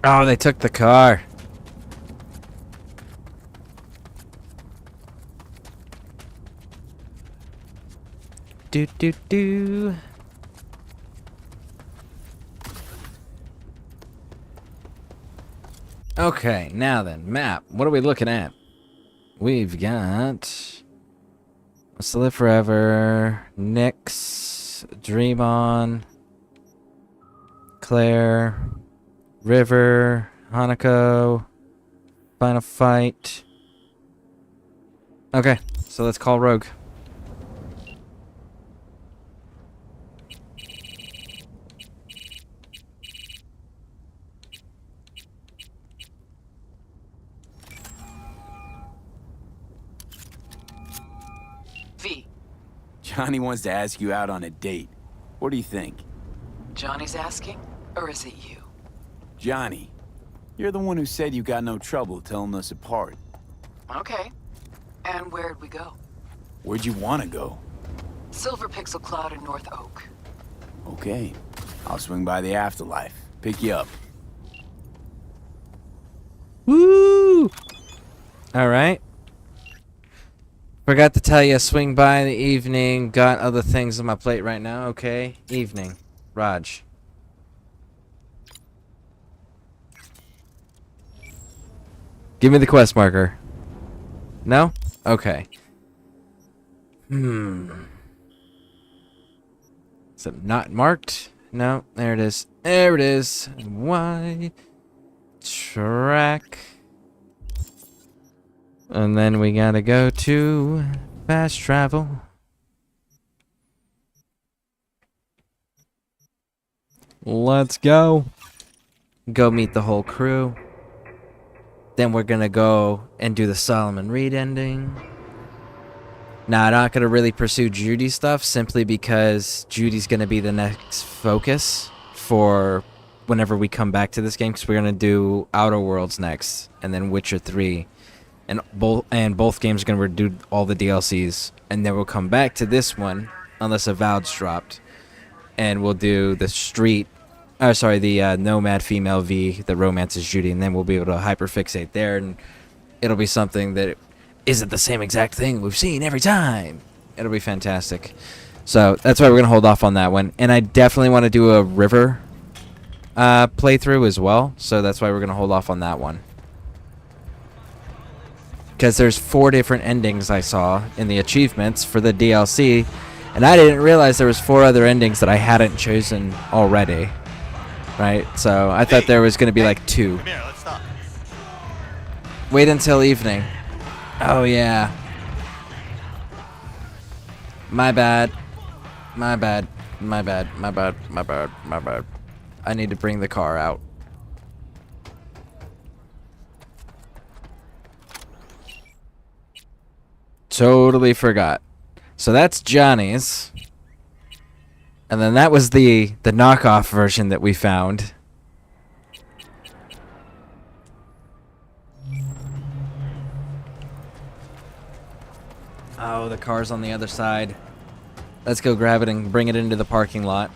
Oh, they took the car. Do do do. Okay, now then, map. What are we looking at? We've got Let's Live Forever, Nyx, Dream On, Claire, River, Hanako, Final Fight. Okay, so let's call Rogue. V. Johnny wants to ask you out on a date. What do you think? Johnny's asking, or is it you? Johnny, you're the one who said you got no trouble telling us apart. Okay. And where'd we go? Where'd you want to go? Silver Pixel Cloud in North Oak. Okay. I'll swing by the afterlife. Pick you up. Woo! Alright. Forgot to tell you, swing by in the evening. Got other things on my plate right now. Okay, evening. Raj. Give me the quest marker. No? Okay. Is it not marked? No, there it is. There it is. Y track. And then we gotta go to fast travel. Let's go. Go meet the whole crew. Then we're gonna go and do the Solomon Reed ending. Now, I'm not gonna really pursue Judy stuff simply because Judy's gonna be the next focus for whenever we come back to this game, because we're gonna do Outer Worlds next, and then Witcher 3, and both games are gonna do all the DLCs, and then we'll come back to this one unless Avowed's dropped, and we'll do the Nomad Female V, the romances Judy, and then we'll be able to hyperfixate there, and it'll be something that isn't the same exact thing we've seen every time. It'll be fantastic. So that's why we're going to hold off on that one. And I definitely want to do a river playthrough as well. So that's why we're going to hold off on that one. Because there's 4 different endings I saw in the achievements for the DLC. And I didn't realize there was 4 other endings that I hadn't chosen already. Right? So I thought there was going to be like 2. Come here, let's talk. Wait until evening. Oh, yeah. My bad. My bad. My bad. My bad. My bad. My bad. I need to bring the car out. Totally forgot. So that's Johnny's. And then that was the knockoff version that we found. Oh, the car's on the other side. Let's go grab it and bring it into the parking lot.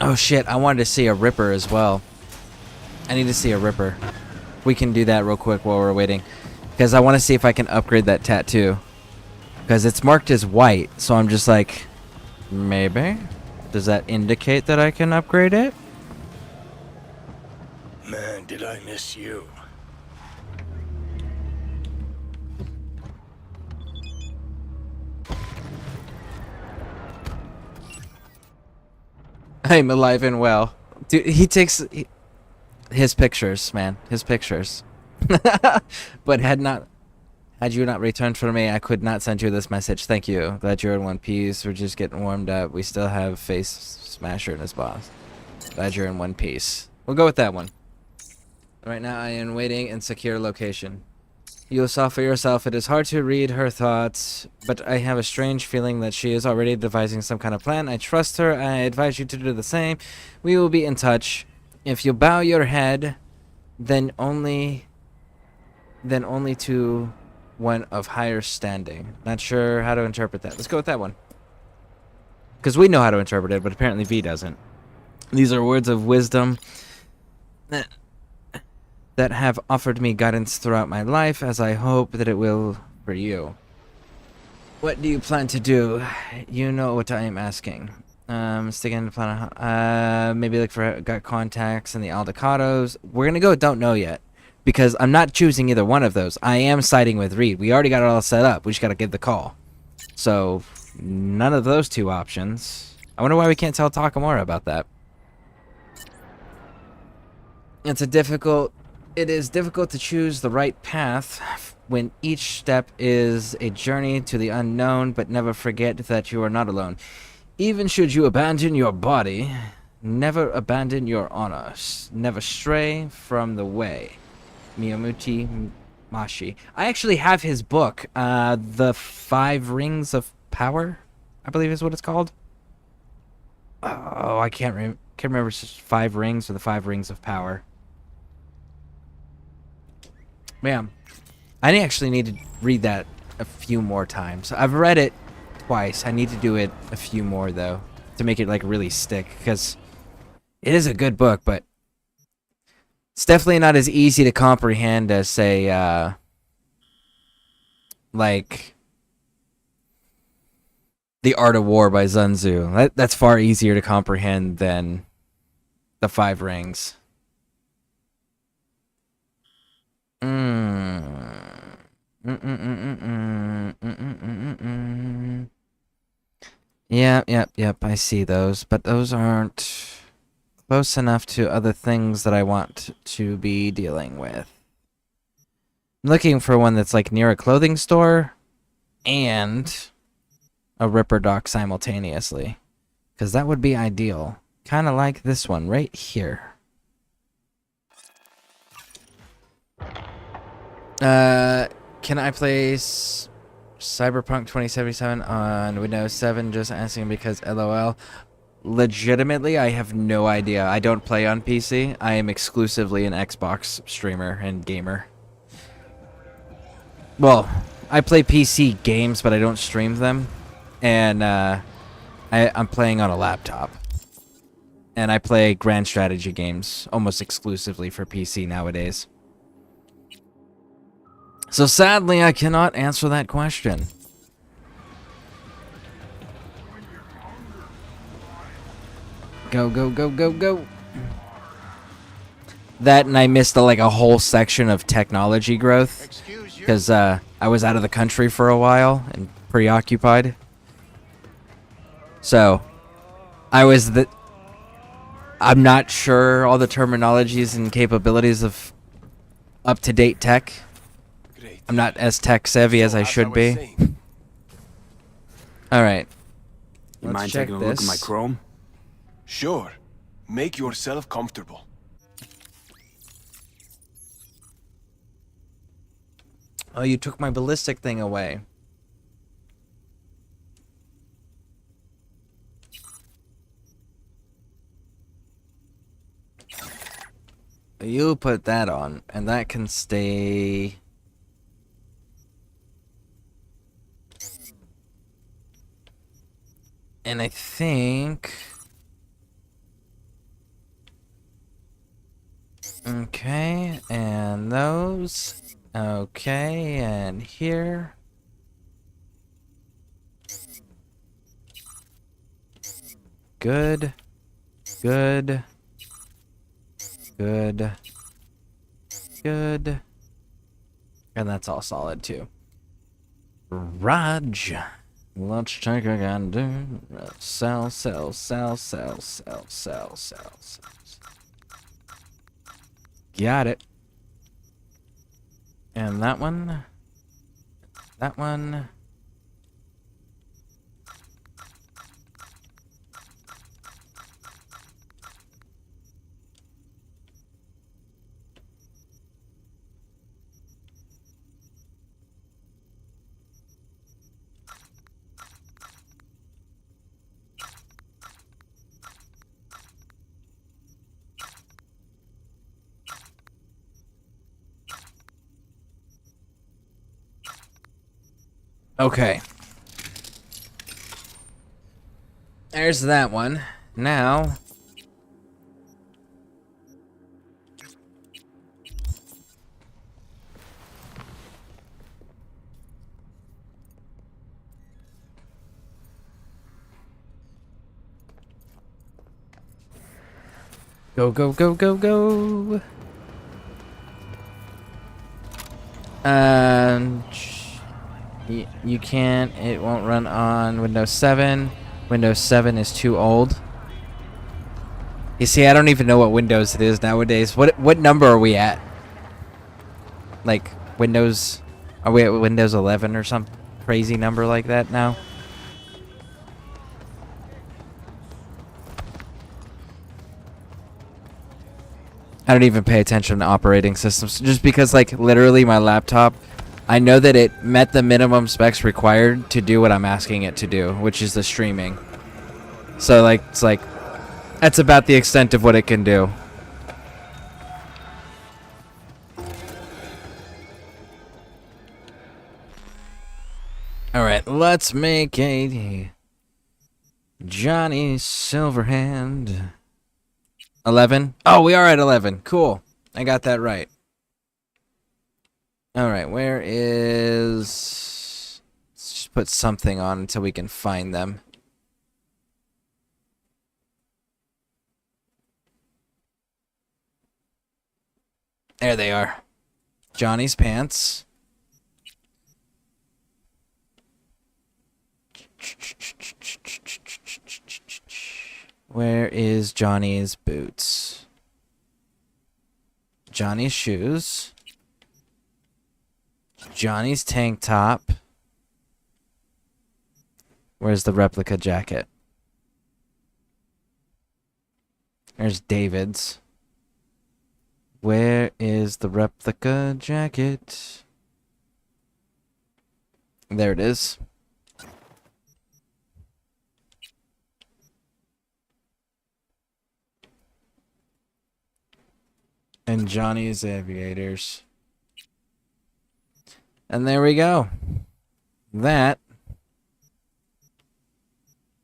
Oh shit, I wanted to see a Ripper as well. I need to see a Ripper. We can do that real quick while we're waiting. Because I want to see if I can upgrade that tattoo. Because it's marked as white, so I'm just like, maybe? Does that indicate that I can upgrade it? Man, did I miss you. I'm alive and well. Dude, he takes his pictures, man. His pictures. But had you not returned for me, I could not send you this message. Thank you. Glad you're in one piece. We're just getting warmed up. We still have Face Smasher and his boss. Glad you're in one piece. We'll go with that one. Right now I am waiting in secure location. You saw for yourself, it is hard to read her thoughts, but I have a strange feeling that she is already devising some kind of plan. I trust her. I advise you to do the same. We will be in touch. If you bow your head, then only to one of higher standing. Not sure how to interpret that. Let's go with that one. Because we know how to interpret it, but apparently V doesn't. These are words of wisdom that have offered me guidance throughout my life, as I hope that it will for you. What do you plan to do? You know what I am asking. Sticking to plan. Maybe look for got contacts in the Aldecados. We're gonna go don't know yet, because I'm not choosing either one of those. I am siding with Reed. We already got it all set up. We just gotta give the call. So none of those 2 options. I wonder why we can't tell Takamura about that. It is difficult to choose the right path when each step is a journey to the unknown, but never forget that you are not alone. Even should you abandon your body, never abandon your honor. Never stray from the way. Miyamoto Mashi. I actually have his book, The 5 Rings of Power, I believe is what it's called. Oh, I can't remember if it's just 5 Rings or the 5 Rings of Power. Man, I actually need to read that a few more times. I've read it twice. I need to do it a few more, though, to make it, like, really stick. Because it is a good book, but It's definitely not as easy to comprehend as, say, like The Art of War by Sun Tzu. That's far easier to comprehend than The Five Rings. Yep, I see those, but those aren't close enough to other things that I want to be dealing with. I'm looking for one that's like near a clothing store and a Ripper dock simultaneously, because that would be ideal. Kind of like this one right here. Can I play Cyberpunk 2077 on Windows 7? Just asking because LOL. Legitimately, I have no idea. I don't play on PC. I am exclusively an Xbox streamer and gamer. Well, I play PC games, but I don't stream them. And I'm playing on a laptop. And I play grand strategy games almost exclusively for PC nowadays. So sadly, I cannot answer that question. Go, go, go, go, go. That, and I missed like a whole section of technology growth because I was out of the country for a while and preoccupied. So I'm not sure all the terminologies and capabilities of up-to-date tech. I'm not as tech savvy as I should be. Alright. You mind taking a look at my chrome? Sure. Make yourself comfortable. Oh, you took my ballistic thing away. You put that on, and that can stay... And I think... Okay, and those. Okay, and here. Good. Good. Good. Good. And that's all solid too. Raj. Let's take a gander. Sell, sell, sell, sell, sell, sell, sell, sell. Got it. And that one. That one. Okay. There's that one. Now... Go, go, go, go, go! You can't, it won't run on Windows 7. Windows 7 is too old. You see, I don't even know what Windows it is nowadays. What number are we at? Like, Windows... Are we at Windows 11 or some crazy number like that now? I don't even pay attention to operating systems. Just because, like, literally my laptop... I know that it met the minimum specs required to do what I'm asking it to do, which is the streaming. So, like, it's like, that's about the extent of what it can do. Alright, let's make a Johnny Silverhand. 11? Oh, we are at 11. Cool. I got that right. Alright, where is... Let's just put something on until we can find them. There they are. Johnny's pants. Where is Johnny's boots? Johnny's shoes. Johnny's tank top. Where's the replica jacket? There's David's. Where is the replica jacket? There it is. And Johnny's aviators. And there we go. That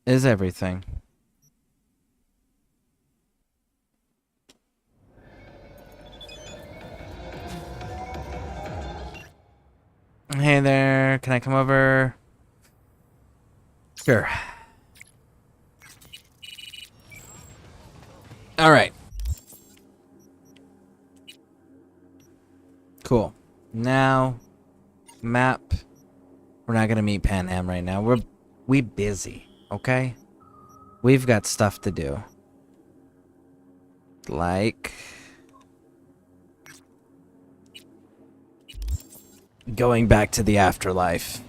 is everything. Hey there, can I come over? Sure. Alright. Cool. Now, map. We're not gonna meet Pan Am right now. We busy, okay? We've got stuff to do. Like going back to the afterlife.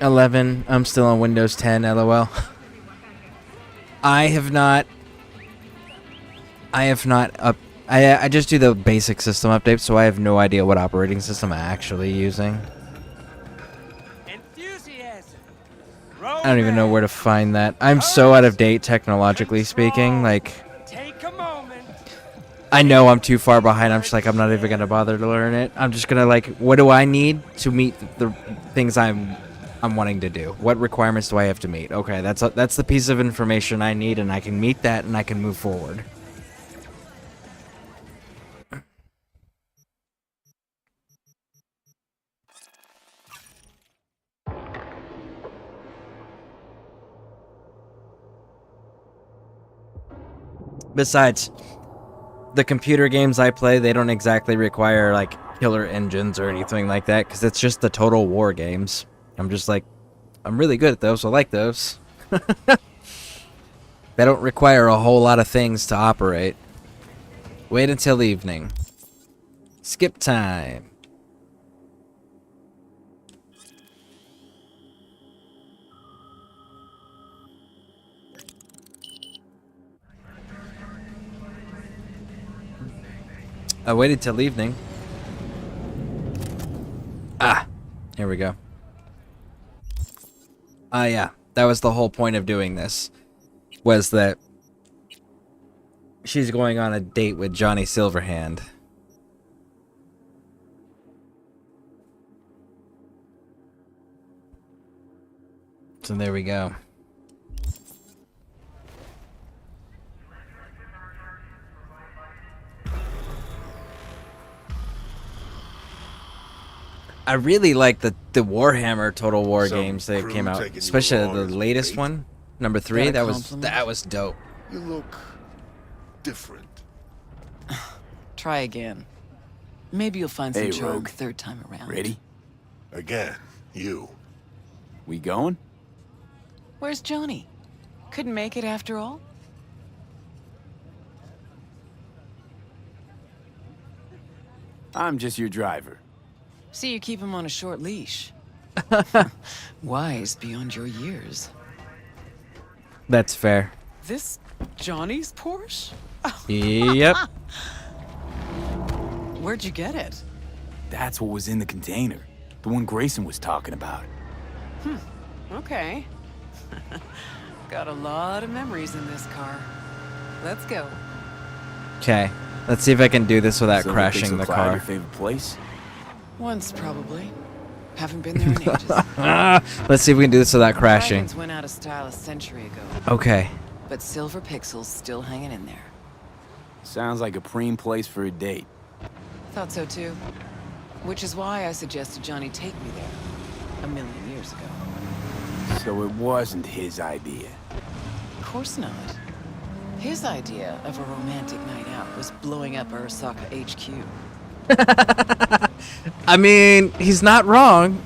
11. I'm still on Windows 10, LOL. I have not I just do the basic system updates, so I have no idea what operating system I'm actually using. I don't even know where to find that. I'm so out of date technologically speaking, like I know I'm too far behind. I'm just like, I'm not even gonna bother to learn it. I'm just gonna like, what do I need to meet the things I'm wanting to do? What requirements do I have to meet? Okay, that's the piece of information I need, and I can meet that, and I can move forward. Besides, the computer games I play, they don't exactly require like killer engines or anything like that, because it's just the Total War games. I'm just like, I'm really good at those. I like those. They don't require a whole lot of things to operate. Wait until evening. Skip time. I waited till evening. Ah, here we go. Yeah, that was the whole point of doing this. Was that she's going on a date with Johnny Silverhand. So there we go. I really like the Warhammer Total War games that came out, especially the latest one, number 3. That was dope. You look different. Try again. Maybe you'll find some Hey, charm Rogue. third time around. Ready? Again, you. We going? Where's Johnny? Couldn't make it after all? I'm just your driver. See, you keep him on a short leash. Wise beyond your years. That's fair. This Johnny's Porsche? Yep. Where'd you get it? That's what was in the container. The one Grayson was talking about. Okay. Got a lot of memories in this car. Let's go. Okay. Let's see if I can do this without So crashing the Your car. favorite place? Once, probably. Haven't been there in ages. Let's see if we can do this without crashing. Dragons went out of style a century ago. Okay. but Silver Pixel's still hanging in there. Sounds like a preem place for a date. Thought so too. Which is why I suggested Johnny take me there 1,000,000 years ago. So it wasn't his idea. Of course not. His idea of a romantic night out was blowing up Arasaka HQ. I mean, he's not wrong.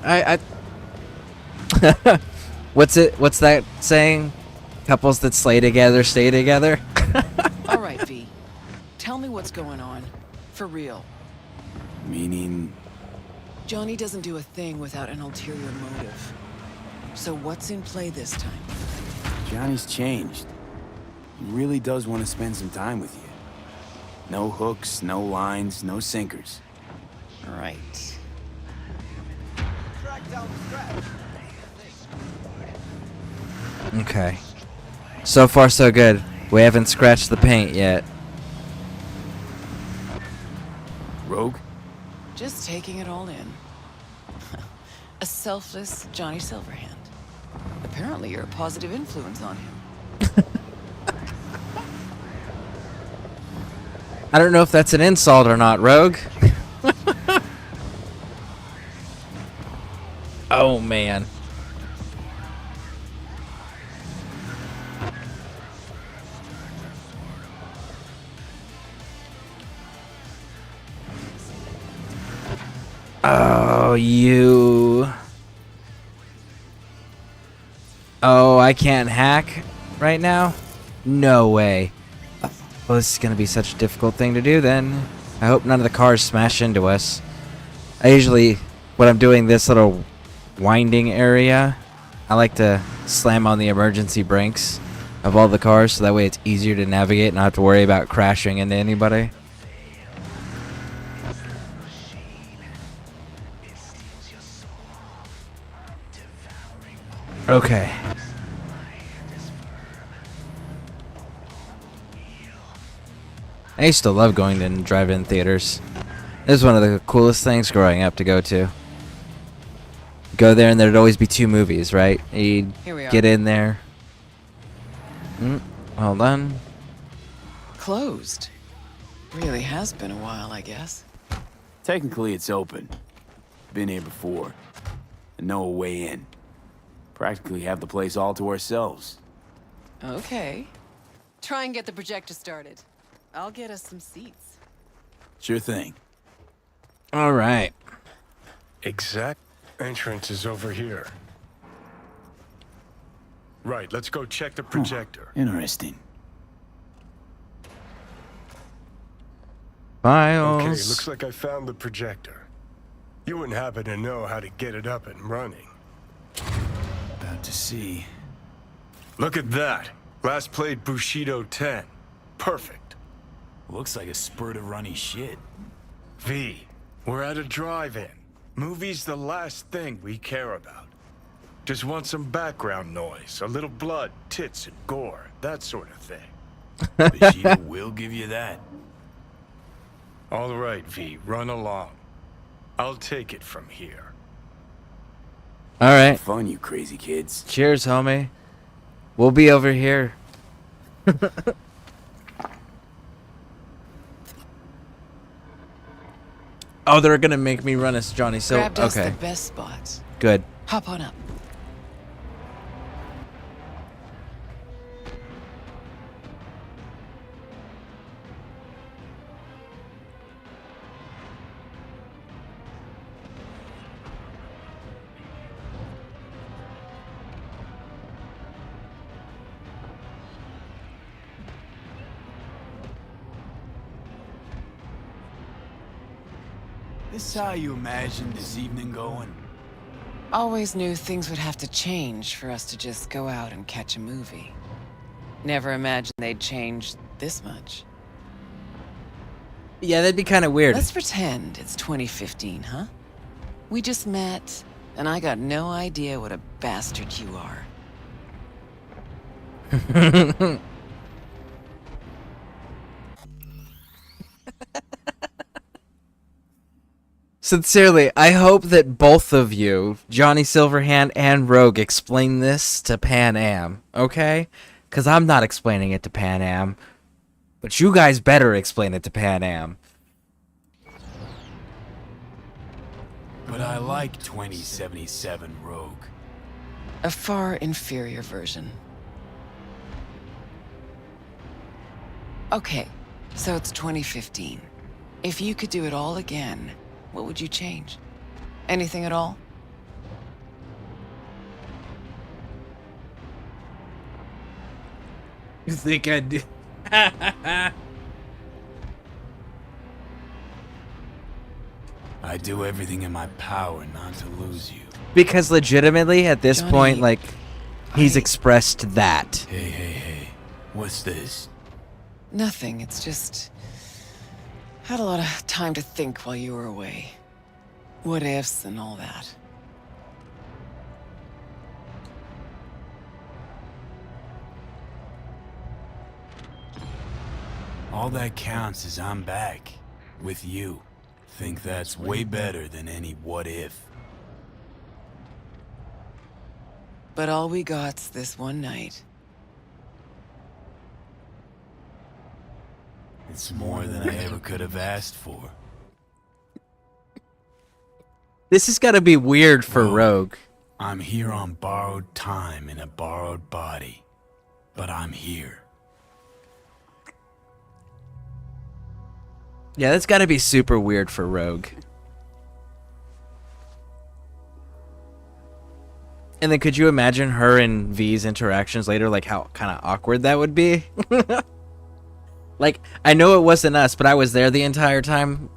What's that saying? Couples that slay together stay together. All right, V. Tell me what's going on. For real. Meaning? Johnny doesn't do a thing without an ulterior motive. So what's in play this time? Johnny's changed. He really does want to spend some time with you. No hooks, no lines, no sinkers. Right. Okay. So far, so good. We haven't scratched the paint yet. Rogue? Just taking it all in. A selfless Johnny Silverhand. Apparently you're a positive influence on him. I don't know if that's an insult or not, Rogue. Oh, man. Oh, you... Oh, I can't hack right now? No way. Well, this is going to be such a difficult thing to do then. I hope none of the cars smash into us. I usually, when I'm doing this little winding area, I like to slam on the emergency brakes of all the cars so that way it's easier to navigate and not have to worry about crashing into anybody. Okay. I used to love going to drive-in theaters. It was one of the coolest things growing up to go to. Go there and there'd always be two movies, right? You'd get in there. Hold on. Closed. Really has been a while, I guess. Technically, it's open. Been here before. And no way in. Practically have the place all to ourselves. Okay. Try and get the projector started. I'll get us some seats. Sure thing. All right. Exact entrance is over here. Right, let's go check the projector. Interesting. Files. Okay, looks like I found the projector. You wouldn't happen to know how to get it up and running. About to see. Look at that. Last played Bushido 10. Perfect. Looks like a spurt of runny shit. V, we're at a drive-in. Movie's the last thing we care about. Just want some background noise, a little blood, tits, and gore, that sort of thing. Bushido will give you that. All right, V, run along. I'll take it from here. All right. Fun, you crazy kids. Cheers, homie. We'll be over here. Oh, they're gonna make me run as Johnny. So Grabbed us okay. the best spots. Good. Hop on up. This how you imagined this evening going? Always knew things would have to change for us to just go out and catch a movie. Never imagined they'd change this much. Yeah, that'd be kind of weird. Let's pretend it's 2015, huh? We just met, and I got no idea what a bastard you are. Sincerely, I hope that both of you, Johnny Silverhand and Rogue, explain this to Pan Am, okay? Because I'm not explaining it to Pan Am. But you guys better explain it to Pan Am. But I like 2077 Rogue. A far inferior version. Okay, so it's 2015. If you could do it all again, what would you change? Anything at all? You think I do? I do everything in my power not to lose you. Because legitimately, at this point, like, he's expressed that. Hey. What's this? Nothing, it's just... Had a lot of time to think while you were away. What ifs and all that. All that counts is I'm back. With you. Think that's way better than any what if. But all we got's this one night. It's more than I ever could have asked for. This has got to be weird for Rogue. I'm here on borrowed time in a borrowed body. But I'm here. Yeah, that's got to be super weird for Rogue. And then could you imagine her and V's interactions later, like how kind of awkward that would be? Like, I know it wasn't us, but I was there the entire time.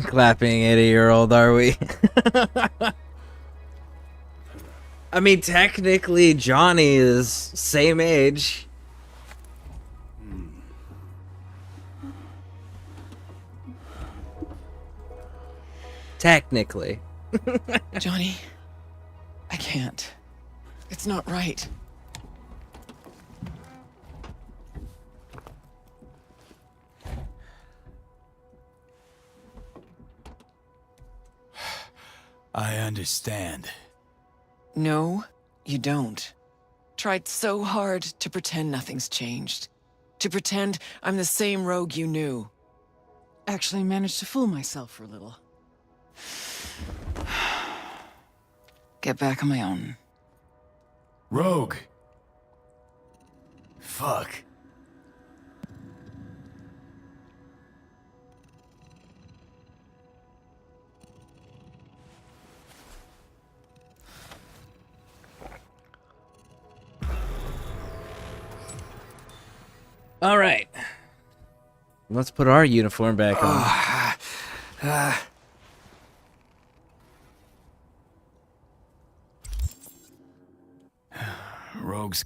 Clapping 80-year-old, are we? I mean, technically, Johnny is same age. Technically. Johnny, I can't. It's not right. I understand. No, you don't. Tried so hard to pretend nothing's changed. To pretend I'm the same Rogue you knew. Actually managed to fool myself for a little. Get back on my own. Rogue. Fuck. All right. Let's put our uniform back on. Rogues.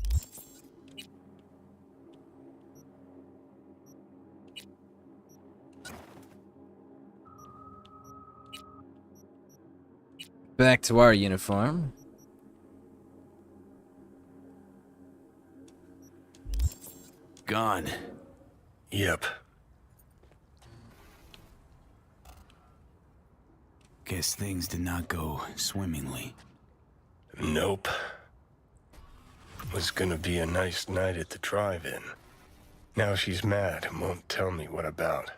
Back to our uniform. Gone. Yep. Guess things did not go swimmingly. Nope. Was gonna be a nice night at the drive-in. Now she's mad and won't tell me what about.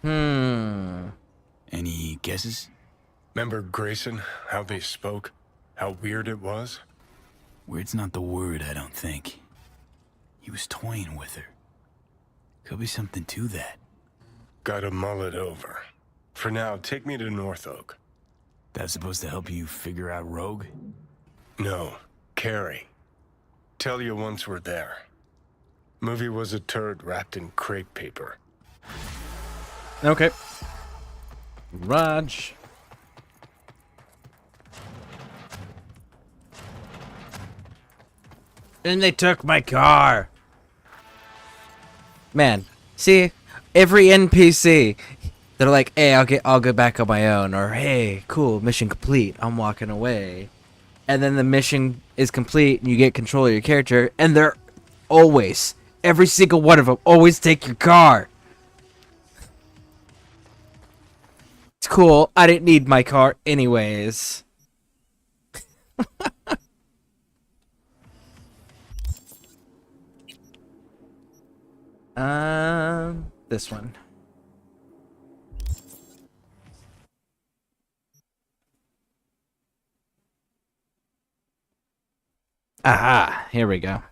Any guesses? Remember Grayson? How they spoke? How weird it was? Weird's not the word, I don't think. He was toying with her. Could be something to that. Gotta mull it over. For now, take me to North Oak. That's supposed to help you figure out Rogue? No, Carrie. Tell you once we're there. Movie was a turd wrapped in crepe paper. Okay. Raj. And they took my car. Man, see, every NPC, they're like, "Hey, I'll go back on my own," or "Hey, cool, mission complete. I'm walking away." And then the mission is complete, and you get control of your character, and they're always, every single one of them, always take your car. It's cool. I didn't need my car anyways. This one. Aha, here we go.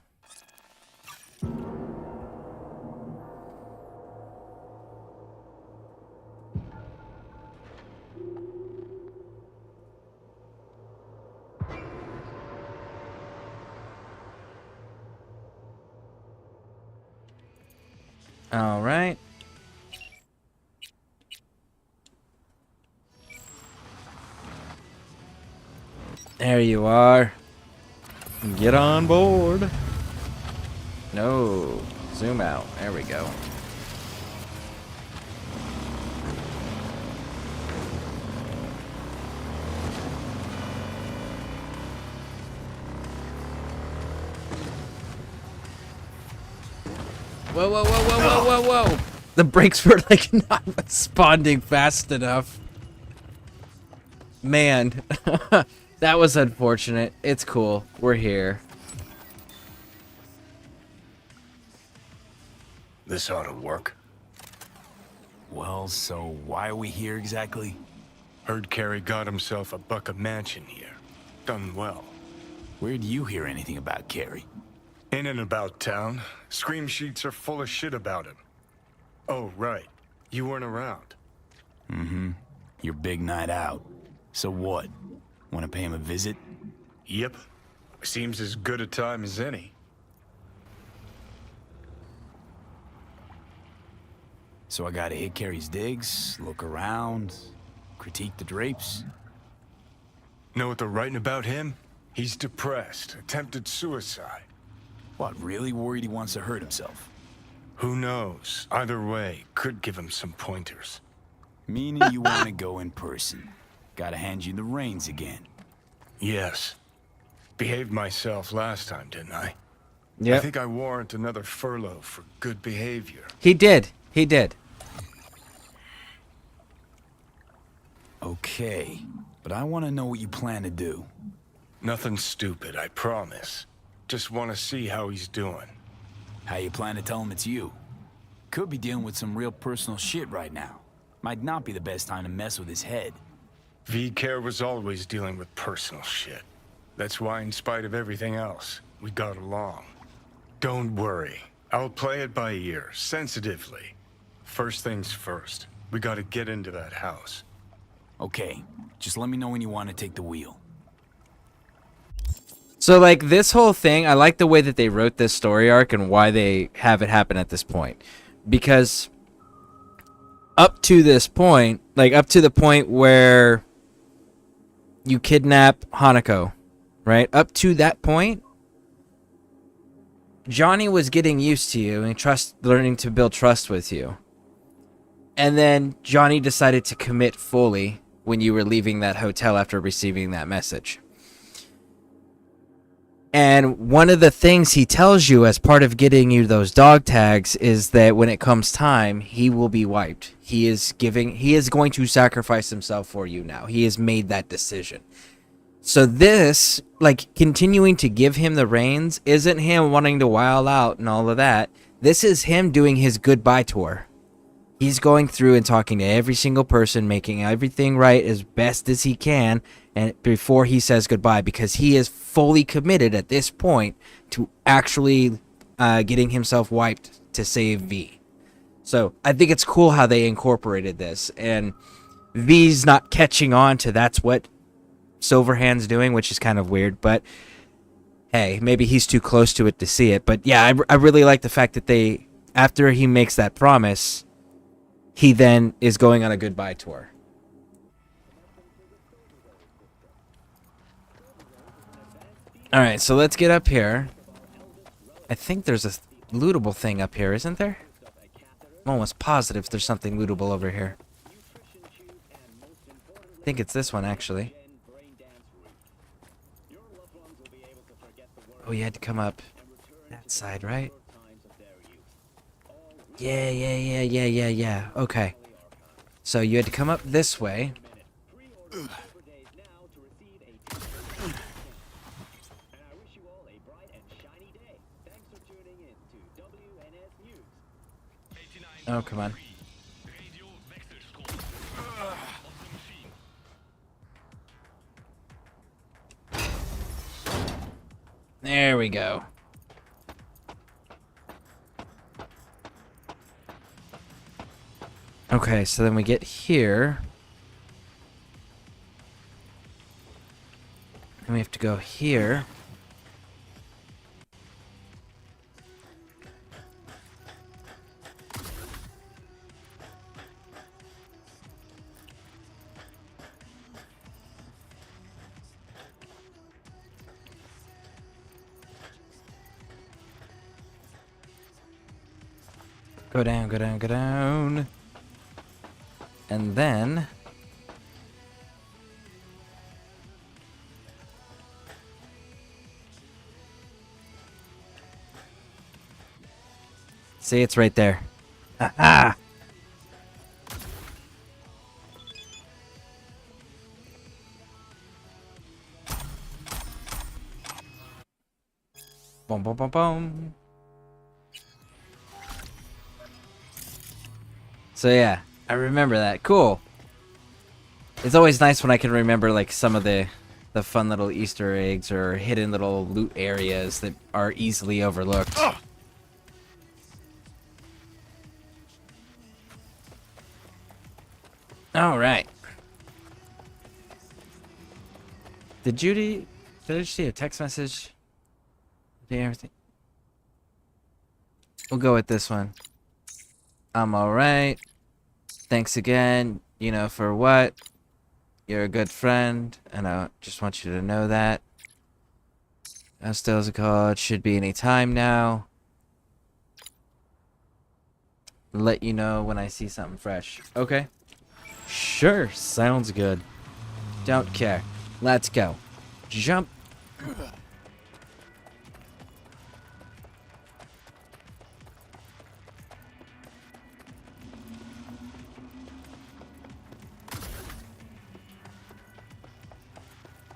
All right. There you are. Get on board. No. Zoom out. There we go. Whoa, whoa, whoa, whoa, whoa, whoa, whoa. The brakes were like not responding fast enough. Man. That was unfortunate. It's cool. We're here. This ought to work. Well, so why are we here exactly? Heard Carey got himself a buck mansion here. Done well. Where'd you hear anything about Carey? In and about town. Scream sheets are full of shit about him. Oh, right. You weren't around. Mm-hmm. Your big night out. So what? Want to pay him a visit? Yep. Seems as good a time as any. So I gotta hit Carey's digs, look around, critique the drapes? Know what they're writing about him? He's depressed, attempted suicide. What, really worried he wants to hurt himself? Who knows? Either way, could give him some pointers. Meaning you want to go in person. Gotta hand you the reins again. Yes. Behaved myself last time, didn't I? Yeah. I think I warrant another furlough for good behavior. He did. He did. Okay, but I want to know what you plan to do. Nothing stupid, I promise. Just want to see how he's doing. How you plan to tell him it's you? Could be dealing with some real personal shit right now. Might not be the best time to mess with his head. V-Care was always dealing with personal shit. That's why, in spite of everything else, we got along. Don't worry. I'll play it by ear, sensitively. First things first. We gotta get into that house. Okay, just let me know when you want to take the wheel. So, like, this whole thing, I like the way that they wrote this story arc and why they have it happen at this point. Because up to this point, like, up to the point where you kidnap Hanako, right? Up to that point, Johnny was getting used to you and learning to build trust with you. And then Johnny decided to commit fully when you were leaving that hotel after receiving that message. And one of the things he tells you as part of getting you those dog tags is that when it comes time, he will be wiped. He is going to sacrifice himself for you now. He has made that decision. So this, like, continuing to give him the reins isn't him wanting to wild out and all of that. This is him doing his goodbye tour. He's going through and talking to every single person, making everything right as best as he can, and before he says goodbye, because he is fully committed at this point to actually getting himself wiped to save V. So I think it's cool how they incorporated this, and V's not catching on to that's what Silverhand's doing, which is kind of weird, but hey, maybe he's too close to it to see it. But yeah, I really like the fact that they, after he makes that promise, he then is going on a goodbye tour. Alright, so let's get up here. I think there's a lootable thing up here, isn't there? I'm almost positive there's something lootable over here. I think it's this one, actually. Oh, you had to come up that side, right? Yeah. Okay. So you had to come up this way. Oh, come on. There we go. Okay, so then we get here. And we have to go here. Go down, go down, go down. And then... see, it's right there. Ha-ha! Boom, boom, boom, boom. So yeah, I remember that. Cool. It's always nice when I can remember like some of the fun little Easter eggs or hidden little loot areas that are easily overlooked. All right. Did I see a text message? Did everything? We'll go with this one. I'm all right. Thanks again, you know, for what? You're a good friend, and I just want you to know that. How still is it called? Should be any time now. Let you know when I see something fresh. Okay. Sure, sounds good. Don't care. Let's go. Jump.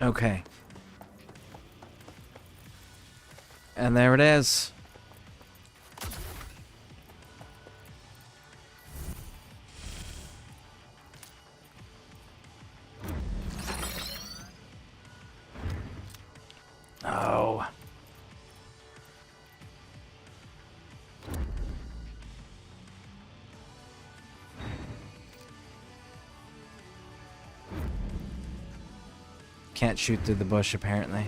Okay. And there it is. Oh. Can't shoot through the bush, apparently.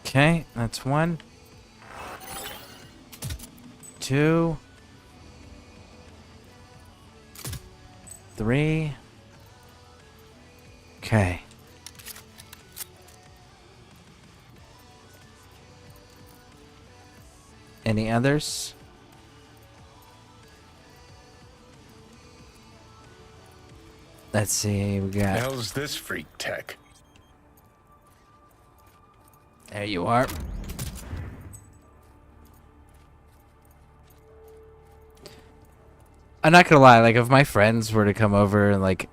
Okay, that's 1. 2. 3. Okay. Any others? Let's see, we got... The hell's this freak tech? There you are. I'm not gonna lie, like, if my friends were to come over and, like,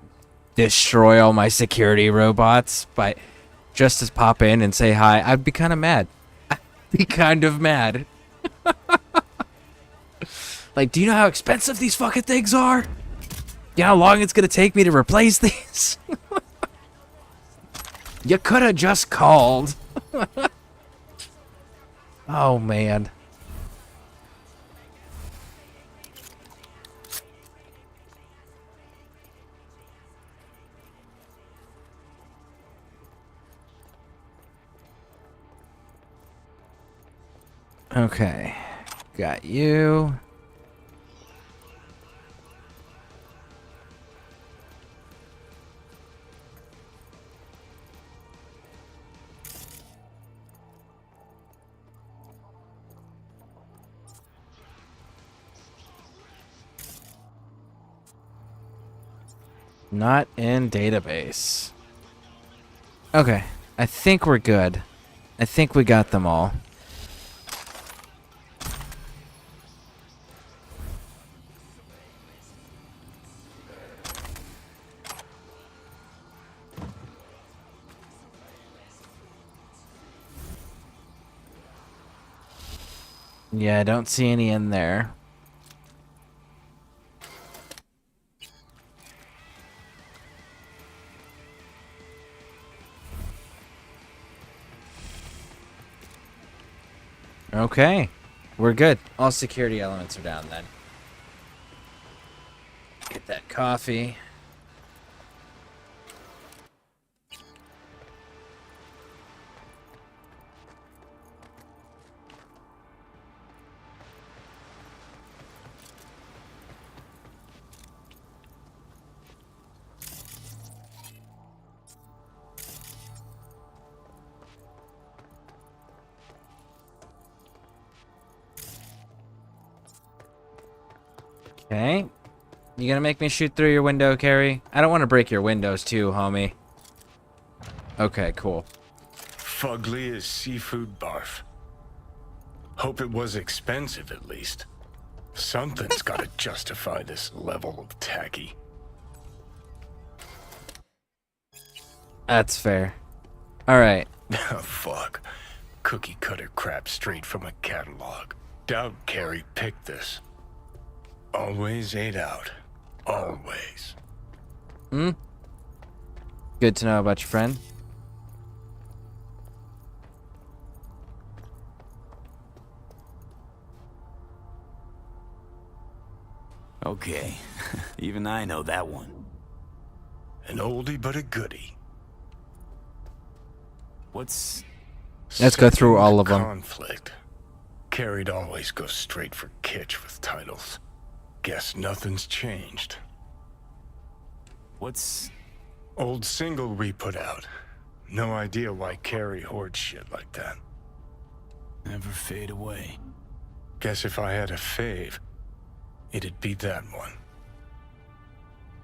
destroy all my security robots, but just to pop in and say hi, I'd be kind of mad. I'd be kind of mad. Like, do you know how expensive these fucking things are? You know how long it's gonna take me to replace these? You could have just called. Oh, man. Okay. Got you. Not in database. Okay, I think we're good. I think we got them all. Yeah, I don't see any in there. Okay, we're good. All security elements are down then. Get that coffee. Okay. You gonna make me shoot through your window, Carrie? I don't want to break your windows too, homie. Okay, cool. Fugly as seafood barf. Hope it was expensive at least. Something's gotta justify this level of tacky. That's fair. Alright. Oh, fuck. Cookie cutter crap straight from a catalog. Doubt Carrie picked this. Always ate out. Always. Hmm? Good to know about your friend. Okay, even I know that one. An oldie but a goodie. What's... Let's go through all of them. Conflict. Carrie'd always go straight for kitsch with titles. Guess nothing's changed. What's... Old single we put out. No idea why Carrie hoards shit like that. Never fade away. Guess if I had a fave, it'd be that one.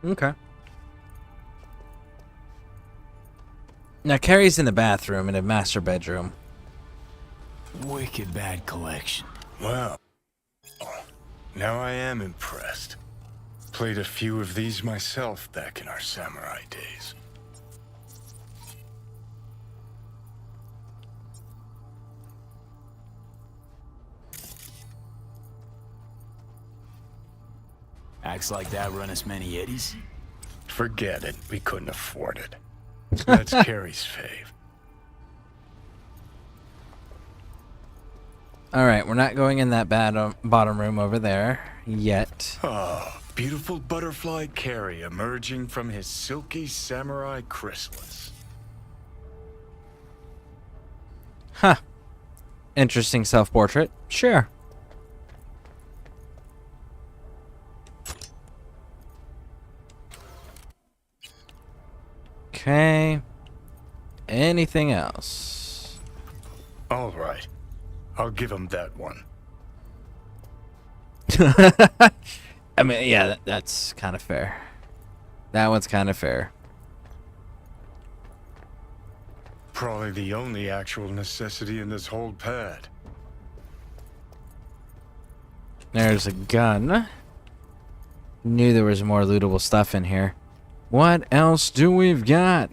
Okay. Now, Carrie's in the bathroom in a master bedroom. Wicked bad collection. Wow. Now I am impressed. Played a few of these myself back in our samurai days. Acts like that run us many eddies? Forget it. We couldn't afford it. That's Carrie's fave. Alright, we're not going in that bottom room over there yet. Oh, beautiful butterfly Carrie emerging from his silky samurai chrysalis. Huh. Interesting self-portrait. Sure. Okay. Anything else? All right. I'll give him that one. I mean, yeah, that's kind of fair. That one's kind of fair. Probably the only actual necessity in this whole pad. There's a gun. Knew there was more lootable stuff in here. What else do we've got?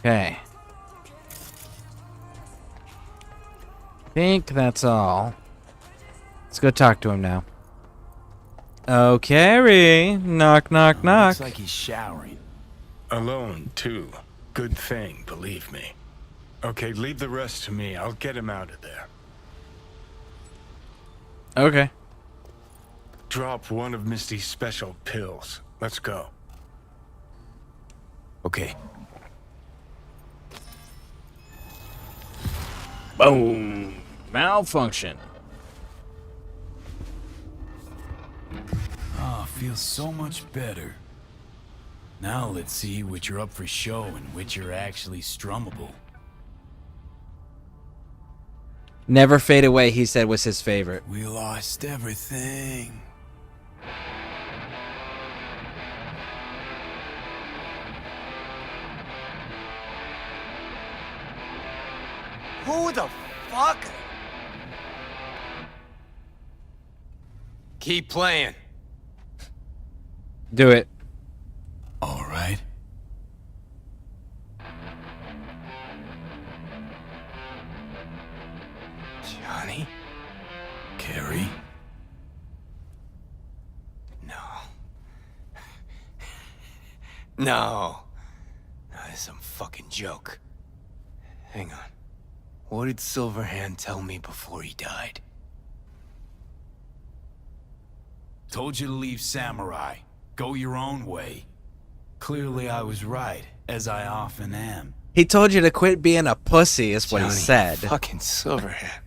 Okay. Think that's all. Let's go talk to him now. Oh, Carrie. Knock, knock, knock. Looks like he's showering. Alone, too. Good thing, believe me. Okay, leave the rest to me. I'll get him out of there. Okay. Drop one of Misty's special pills. Let's go. Okay. Boom. Malfunction. Oh, feel so much better. Now let's see which are up for show and which are actually strummable. Never Fade Away, he said, was his favorite. We lost everything. Who the fuck? Keep playing. Do it. All right. Johnny? Carrie? No. No. This is some fucking joke. Hang on. What did Silverhand tell me before he died? Told you to leave Samurai. Go your own way. Clearly I was right, as I often am. He told you to quit being a pussy, is what he Johnny said. Fucking Silverhand.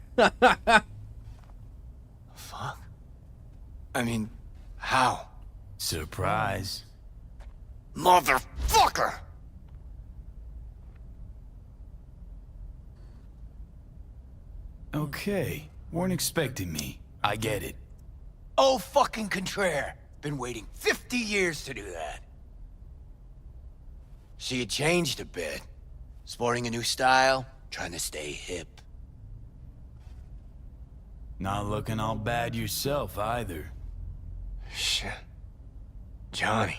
Fuck. I mean, how? Surprise. Motherfucker! Okay, weren't expecting me. I get it. Oh, fucking contraire. Been waiting 50 years to do that. She had changed a bit. Sporting a new style, trying to stay hip. Not looking all bad yourself, either. Shit. Johnny.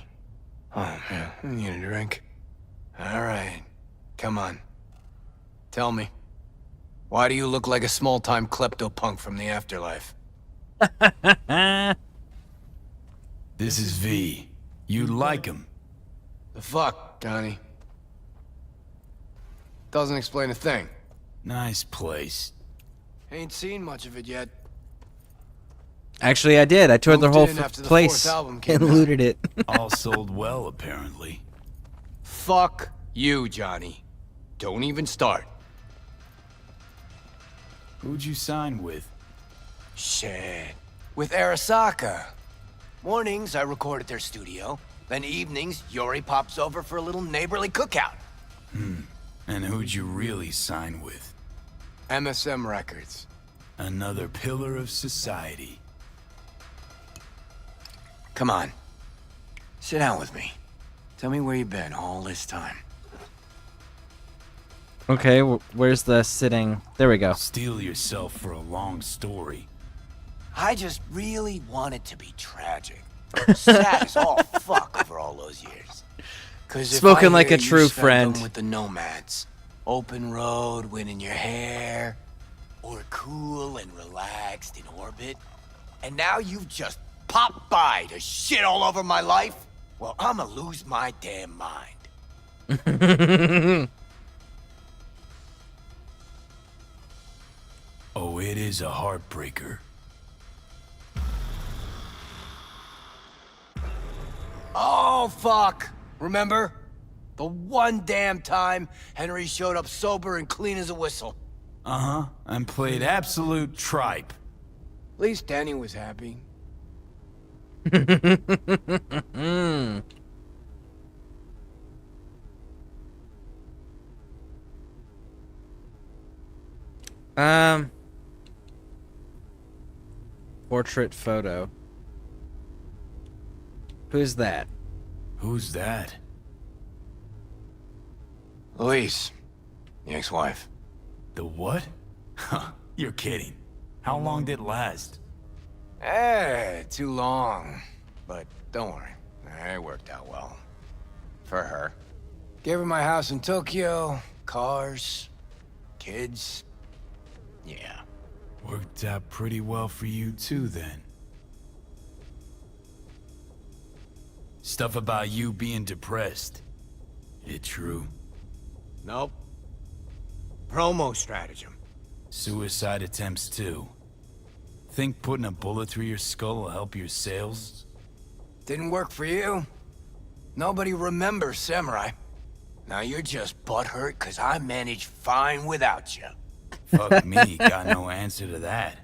Oh, man, I need a drink. All right. Come on. Tell me. Why do you look like a small-time klepto-punk from the afterlife? This is V. You'd like him. The fuck, Johnny? Doesn't explain a thing. Nice place. Ain't seen much of it yet. Actually, I did. I toured the Moved whole in after the place fourth album came and out. looted it. All sold well, apparently. Fuck you, Johnny. Don't even start. Who'd you sign with? Shit. With Arasaka. Mornings, I record at their studio. Then evenings, Yori pops over for a little neighborly cookout. And who'd you really sign with? MSM Records. Another pillar of society. Come on. Sit down with me. Tell me where you've been all this time. Okay, where's the sitting? There we go. Steel yourself for a long story. I just really want it to be tragic. Sad as all fuck over all those years. 'Cause if Spoken I like hear a you true spent friend. them with the nomads, open road, wind in your hair, or cool and relaxed in orbit, and now you've just popped by to shit all over my life, well, I'ma lose my damn mind. Oh, it is a heartbreaker. Oh, fuck. Remember? The one damn time Henry showed up sober and clean as a whistle. Uh-huh, and played absolute tripe. At least Danny was happy. Portrait photo. Who's that? Who's that? Louise, the ex-wife. The what? Huh, you're kidding. How long did it last? Too long. But don't worry, it worked out well. For her. Gave her my house in Tokyo, cars, kids. Yeah. Worked out pretty well for you too, then. Stuff about you being depressed. It true? Nope. Promo stratagem. Suicide attempts too. Think putting a bullet through your skull will help your sales? Didn't work for you. Nobody remembers Samurai. Now you're just butthurt because I managed fine without you. Fuck me, got no answer to that.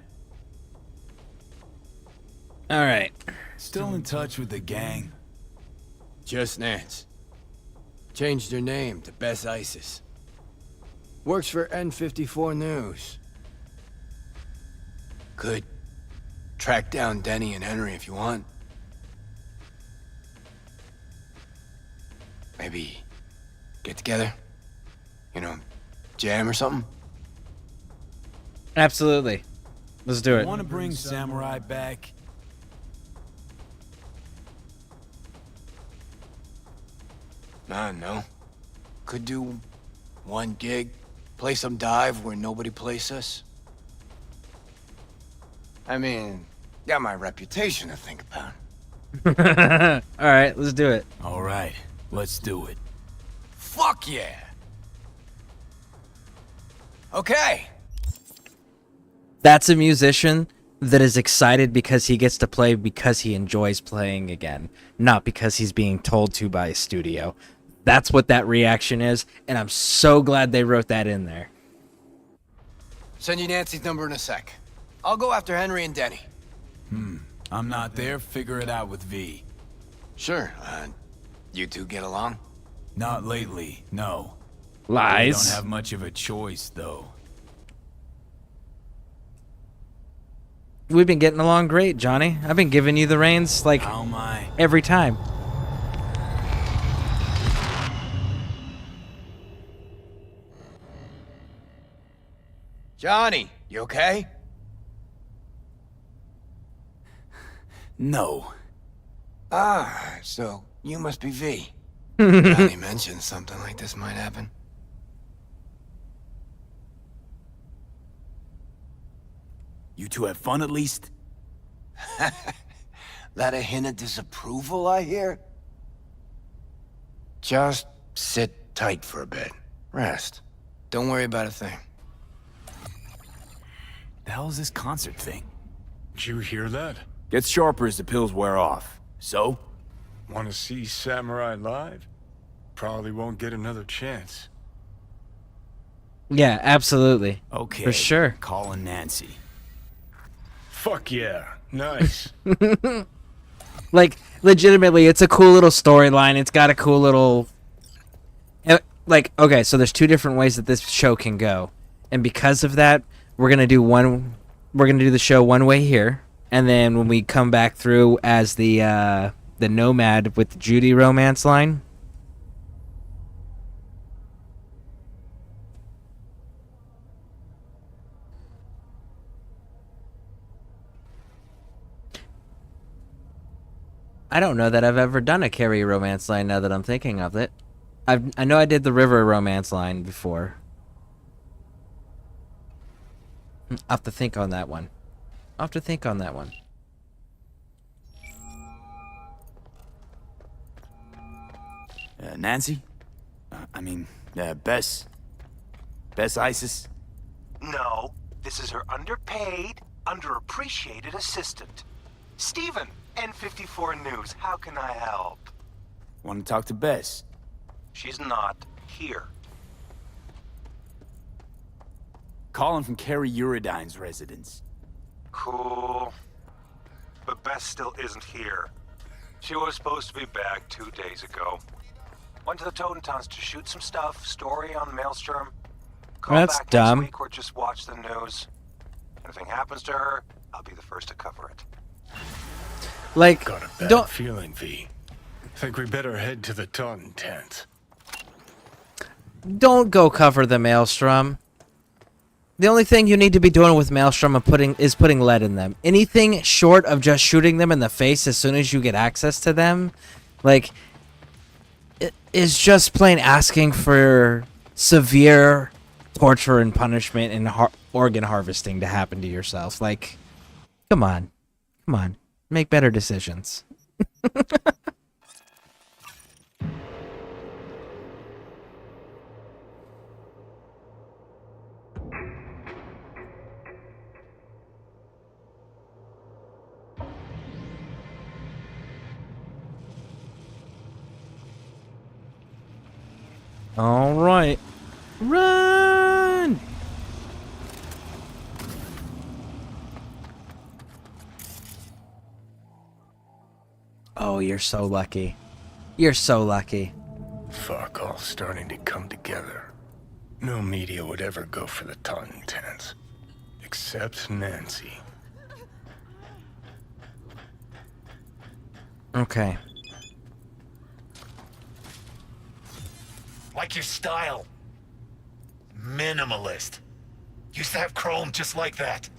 All right. Still in touch with the gang? Just Nance. Changed her name to Bess Isis. Works for N54 News. Could track down Denny and Henry if you want. Maybe get together? You know, jam or something? Absolutely. Let's do it. Want to bring Samurai back? No. Could do one gig, play some dive where nobody plays us. I mean, got my reputation to think about. Alright, let's do it. Alright, let's do it. Fuck yeah! Okay. That's a musician that is excited because he gets to play because he enjoys playing again, not because he's being told to by a studio. That's what that reaction is, and I'm so glad they wrote that in there. Send you Nancy's number in a sec. I'll go after Henry and Denny. I'm not there, figure it out with V. Sure, you two get along? Not lately, no. Lies. We don't have much of a choice, though. We've been getting along great, Johnny. I've been giving you the reins, like, every time. Johnny, you okay? No. Ah, so you must be V. Johnny mentioned something like this might happen. You two have fun at least? That a hint of disapproval, I hear? Just sit tight for a bit. Rest. Don't worry about a thing. The hell is this concert thing? Did you hear that? Gets sharper as the pills wear off. So? Want to see Samurai live? Probably won't get another chance. Yeah, absolutely. Okay. For sure. Calling Nancy. Fuck yeah. Nice. Like, legitimately, it's a cool little storyline. It's got a cool little... Like, okay, so there's two different ways that this show can go. And because of that, we're gonna do the show one way here. And then when we come back through as the Nomad with the Judy romance line... I don't know that I've ever done a Carrie romance line now that I'm thinking of it. I know I did the River romance line before. I'll have to think on that one. Nancy? Bess? Bess Isis? No, this is her underpaid, underappreciated assistant. Steven, N54 News, how can I help? Want to talk to Bess? She's not here. Calling from Carrie Uridine's residence. Cool. But Bess still isn't here. She was supposed to be back 2 days ago. Went to the Totentons to shoot some stuff, story on Maelstrom. Call That's back dumb. next week or just watch the news. If anything happens to her, I'll be the first to cover it. Like, Got a bad don't... feeling, V. Think we better head to the Taunton tent. Don't go cover the Maelstrom. The only thing you need to be doing with Maelstrom is putting lead in them. Anything short of just shooting them in the face as soon as you get access to them, like, it is just plain asking for severe torture and punishment and organ harvesting to happen to yourself. Like, come on. Make better decisions. All right. Run! Oh, you're so lucky. You're so lucky. Fuck all starting to come together. No media would ever go for the Tauntauns. Except Nancy. Okay. Like your style. Minimalist. Used to have chrome just like that.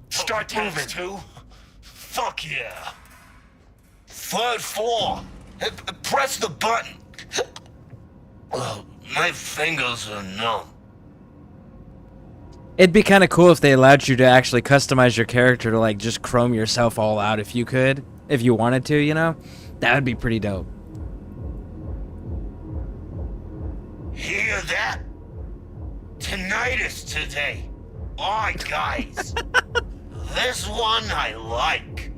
Start moving. Too? Fuck yeah. Third floor. Press the button. Well, my fingers are numb. It'd be kind of cool if they allowed you to actually customize your character to like just chrome yourself all out if you could, if you wanted to, you know? That would be pretty dope. Hear that? Tinnitus today. Alright, guys. This one I like.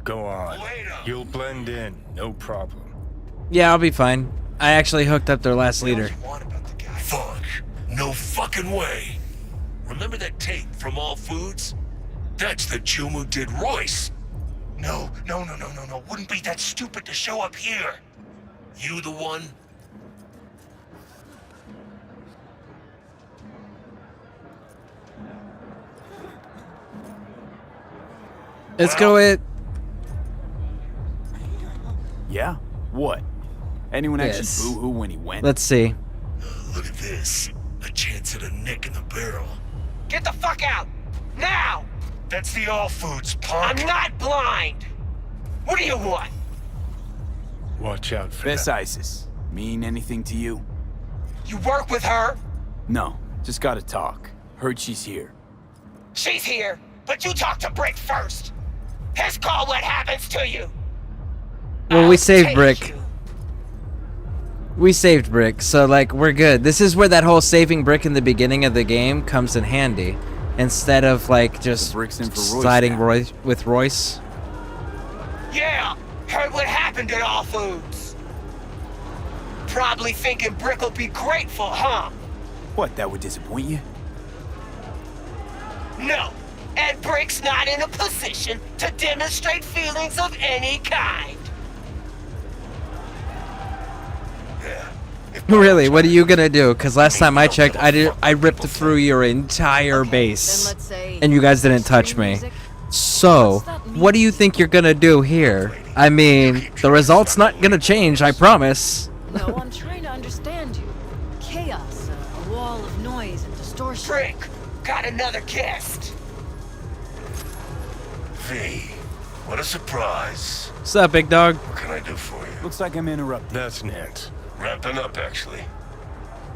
Go on. You'll blend in, no problem. Yeah, I'll be fine. I actually hooked up their last leader. Fuck. No fucking way. Remember that tape from All Foods? That's the Jew who did Royce. No. Wouldn't be that stupid to show up here. You the one? Let's go with... Yeah? What? Anyone Yes. actually boo-hoo when he went? Let's see. Look at this. A chance at a nick in the barrel. Get the fuck out! Now! That's the All Foods, punk. I'm not blind! What do you want? Watch out for Best that. Isis. Mean anything to you? You work with her? No. Just gotta talk. Heard she's here. She's here, but you talk to Brick first. His call what happens to you. Well, we saved Brick. We saved Brick, so like we're good. This is where that whole saving Brick in the beginning of the game comes in handy, instead of like just Brick's in for Royce siding now. Royce with Royce. Yeah, heard what happened at All Foods. Probably thinking Brick will be grateful, huh? What, that would disappoint you? No, and Brick's not in a position to demonstrate feelings of any kind. Really, what are you gonna do? Because last time I checked, I ripped through your entire base, and you guys didn't touch me. So, what do you think you're gonna do here? I mean, the result's not gonna change, I promise. No, I'm trying to understand you. Chaos, a wall of noise and distortion. Brick, got another guest. V, what a surprise. What's up, big dog? What can I do for you? Looks like I'm interrupted. That's Nance. Wrapping up, actually.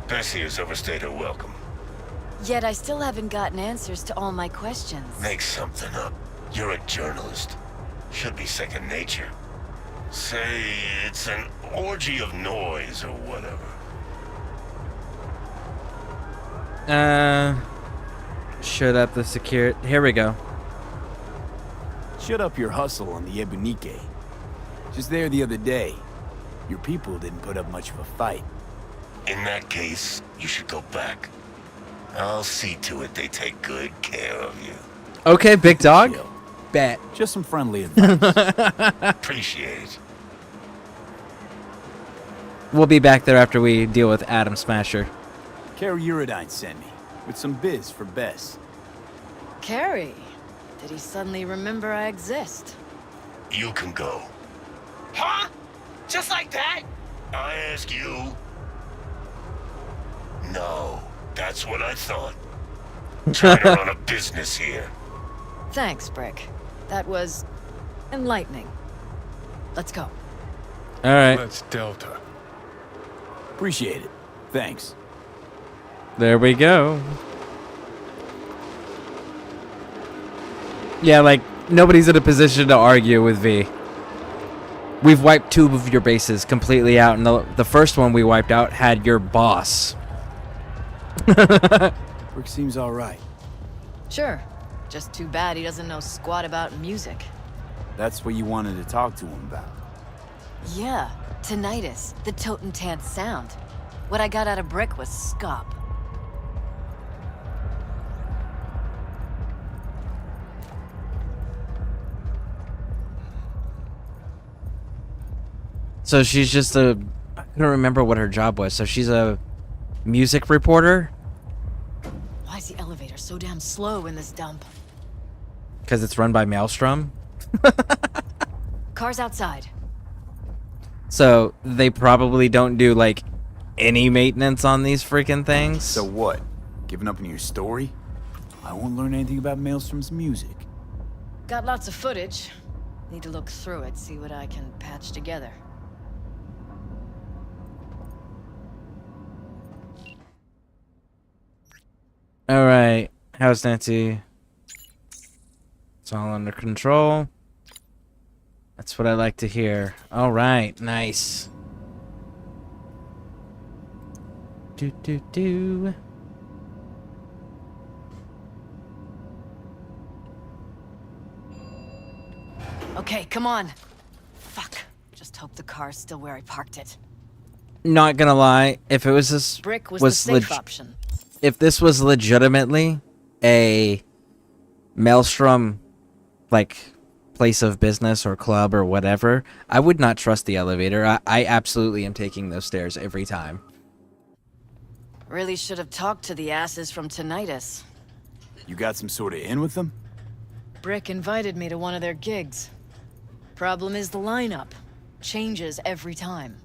Bessie has overstayed her welcome. Yet I still haven't gotten answers to all my questions. Make something up. You're a journalist. Should be second nature. Say it's an orgy of noise or whatever. Shut up the security. Here we go. Shut up your hustle on the Ebunique. Just there the other day. Your people didn't put up much of a fight. In that case, you should go back. I'll see to it they take good care of you. Okay, big dog. Bet. Just some friendly advice. Appreciate it. We'll be back there after we deal with Adam Smasher. Carrie Uridine sent me, with some biz for Bess. Carrie, did he suddenly remember I exist? You can go. Huh? Just like that? I ask you. No, that's what I thought. Trying to run a business here. Thanks, Brick. That was enlightening. Let's go. All right. Let's Delta. Appreciate it. Thanks. There we go. Yeah, like, nobody's in a position to argue with V. We've wiped 2 of your bases completely out, and the first one we wiped out had your boss. Brick seems alright. Sure. Just too bad he doesn't know squat about music. That's what you wanted to talk to him about. Yeah, tinnitus, the Totentant sound. What I got out of Brick was scop. So she's just a... I couldn't remember what her job was. So she's a music reporter? Why is the elevator so damn slow in this dump? Because it's run by Maelstrom? Car's outside. So they probably don't do, like, any maintenance on these freaking things? So what? Giving up on your story? I won't learn anything about Maelstrom's music. Got lots of footage. Need to look through it, see what I can patch together. Alright. How's Nancy? It's all under control. That's what I like to hear. Alright, nice. Do. Okay, come on. Fuck. Just hope the car's still where I parked it. Not gonna lie, if it was this... Brick was the safe option. If this was legitimately a Maelstrom, like, place of business or club or whatever, I would not trust the elevator. I absolutely am taking those stairs every time. Really should have talked to the asses from Tinnitus. You got some sort of in with them? Brick invited me to one of their gigs. Problem is the lineup. Changes every time.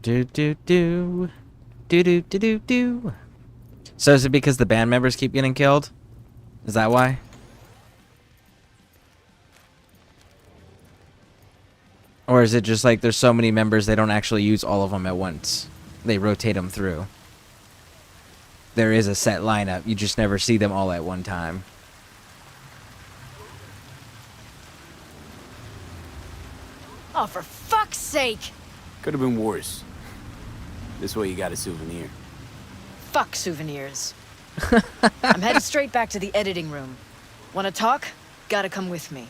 Do. So is it because the band members keep getting killed? Is that why? Or is it just like there's so many members they don't actually use all of them at once? They rotate them through. There is a set lineup. You just never see them all at one time. Oh, for fuck's sake! Could have been worse. This way you got a souvenir. Fuck souvenirs. I'm headed straight back to the editing room. Wanna talk? Gotta come with me.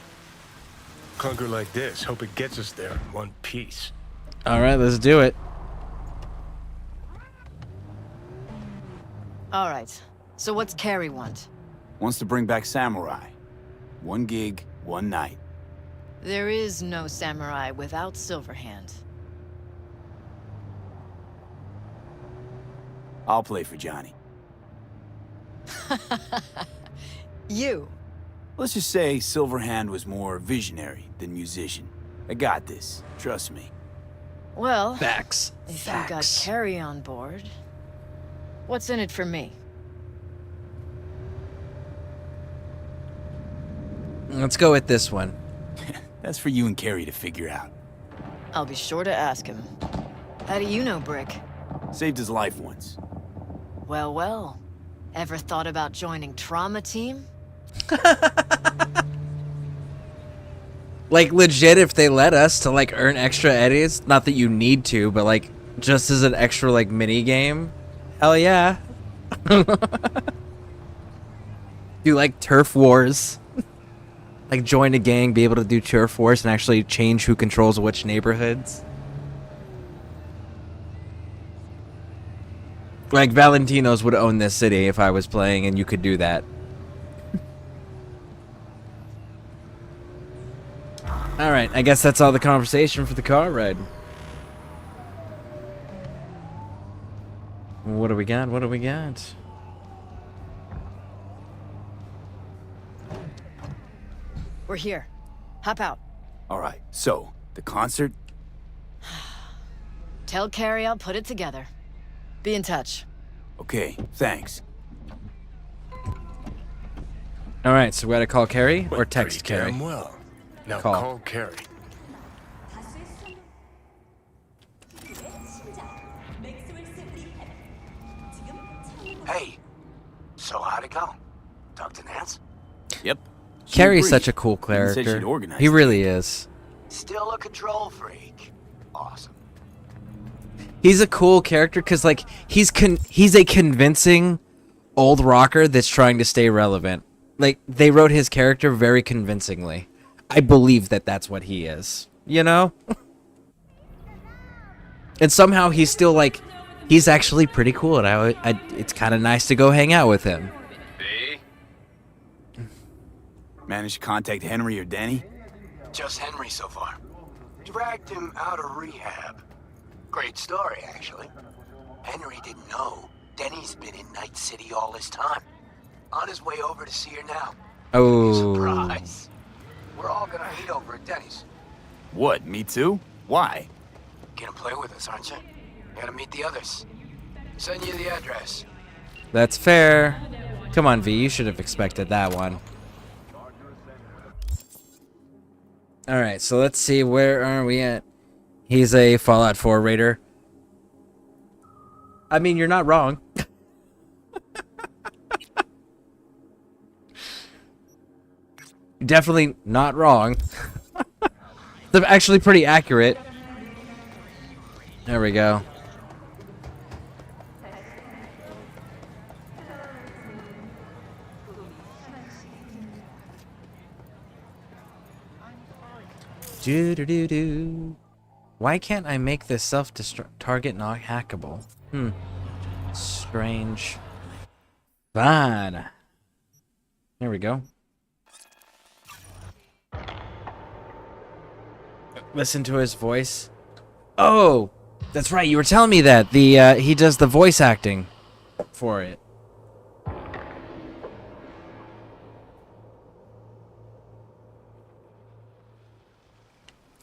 Clunker like this, hope it gets us there in one piece. Alright, let's do it. Alright, so what's Carrie want? Wants to bring back Samurai. One gig, one night. There is no samurai without Silverhand. I'll play for Johnny. You? Let's just say Silverhand was more visionary than musician. I got this. Trust me. Well, Facts. if you got Carrie on board, what's in it for me? Let's go with this one. That's for you and Carrie to figure out. I'll be sure to ask him. How do you know Brick? Saved his life once. Well, well. Ever thought about joining Trauma Team? Like, legit, if they let us to, like, earn extra eddies, not that you need to, but, like, just as an extra, like, mini game, hell yeah. Do, like, turf wars. Like, join a gang, be able to do turf wars, and actually change who controls which neighborhoods. Like, Valentinos would own this city if I was playing, and you could do that. Alright, I guess that's all the conversation for the car ride. What do we got? What do we got? We're here. Hop out. Alright, so, the concert? Tell Carrie I'll put it together. Be in touch. Okay, thanks. Alright, so we gotta call Carrie or Went text pretty Carrie? damn well. Now Call. call Carrie. Hey, so how'd it go? Talk to Nance? Yep. Carrie's such a cool Said she'd character. organized He really is. Still a control freak. Awesome. He's a cool character because, like, he's a convincing old rocker that's trying to stay relevant. Like, they wrote his character very convincingly. I believe that that's what he is, you know? And somehow he's still, like, He's actually pretty cool, and it's kind of nice to go hang out with him. Managed to contact Henry or Denny? Just Henry so far. Dragged him out of rehab. Great story, actually. Henry didn't know Denny's been in Night City all this time. On his way over to see her now. Oh. Surprise. We're all gonna meet over at Denny's. What, me too? Why? Gonna play with us, aren't you? Gotta meet the others. Send you the address. That's fair. Come on, V, you should have expected that one. Alright, so let's see, where are we at? He's a Fallout 4 raider. I mean, you're not wrong. Definitely not wrong. They're actually pretty accurate. There we go. Do. Why can't I make this self-target not hackable? Strange. Fine. There we go. Listen to his voice. Oh, that's right. You were telling me that he does the voice acting for it.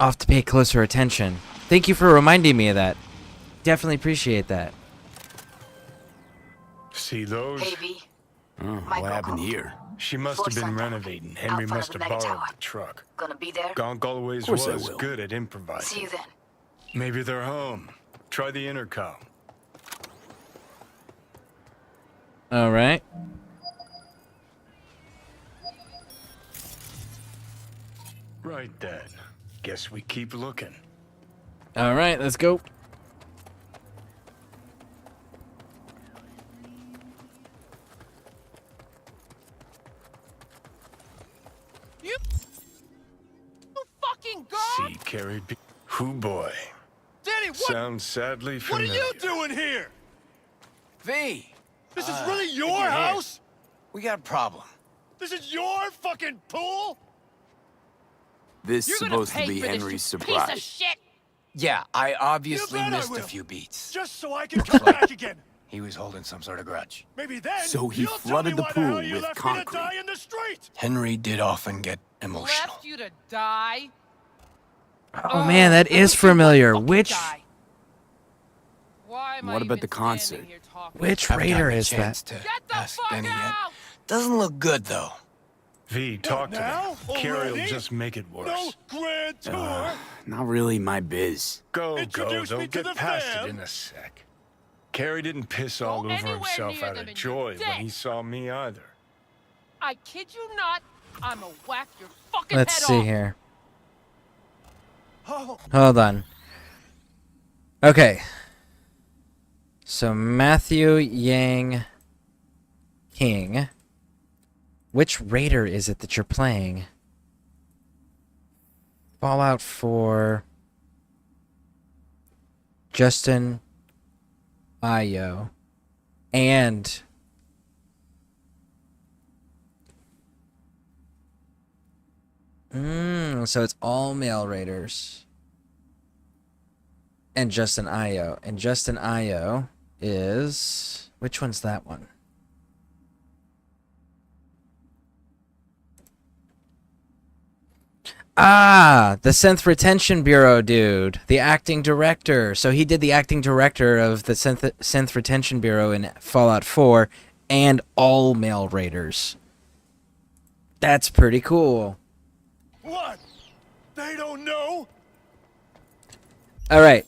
I'll have to pay closer attention. Thank you for reminding me of that. Definitely appreciate that. See those? Oh, what happened here? She must have been renovating. Henry must have borrowed the truck. Gonna be there? Gonk always Of course I was will. good at improvising. See you then. Maybe they're home. Try the intercom. All right. Right then. Guess we keep looking. All right, let's go. You fucking god! See carried. Who boy? Danny, what? Sounds sadly What are familiar. you doing here? V! This is really your house? We got a problem. This is your fucking pool? This You're gonna supposed to pay be for this, Henry's you surprise. Piece of shit! Yeah, I obviously You bet I missed a will. few beats. Just so I can come back again. He was holding some sort of grudge. Maybe then So he you'll tell flooded me the why pool hell you with left concrete. Me to die in the street. Henry did often get emotional. Left you to die? Oh man, that is familiar. Which Why am What about the concert? which Haven't raider gotten a is that? chance to ask Denny yet. Doesn't look good though. V, talk to now? me. Carrie will Already? just make it worse. No grand tour. Not really my biz. Go. Introduce me They'll to get the past fam. it in a sec. Carrie didn't piss all over anywhere himself near out them of and joy you're when dead. he saw me either. I kid you not. I'ma whack your fucking Let's head see off. here. Oh, Hold on. Okay. So Matthew Yang King. Which raider is it that you're playing? Fallout 4. Justin Io. And so it's all male raiders. And Justin Io. And Justin Io is... Which one's that one? Ah, the Synth Retention Bureau dude. The acting director. So he did the acting director of the Synth Retention Bureau in Fallout 4 and all male raiders. That's pretty cool. what? They don't know? All right.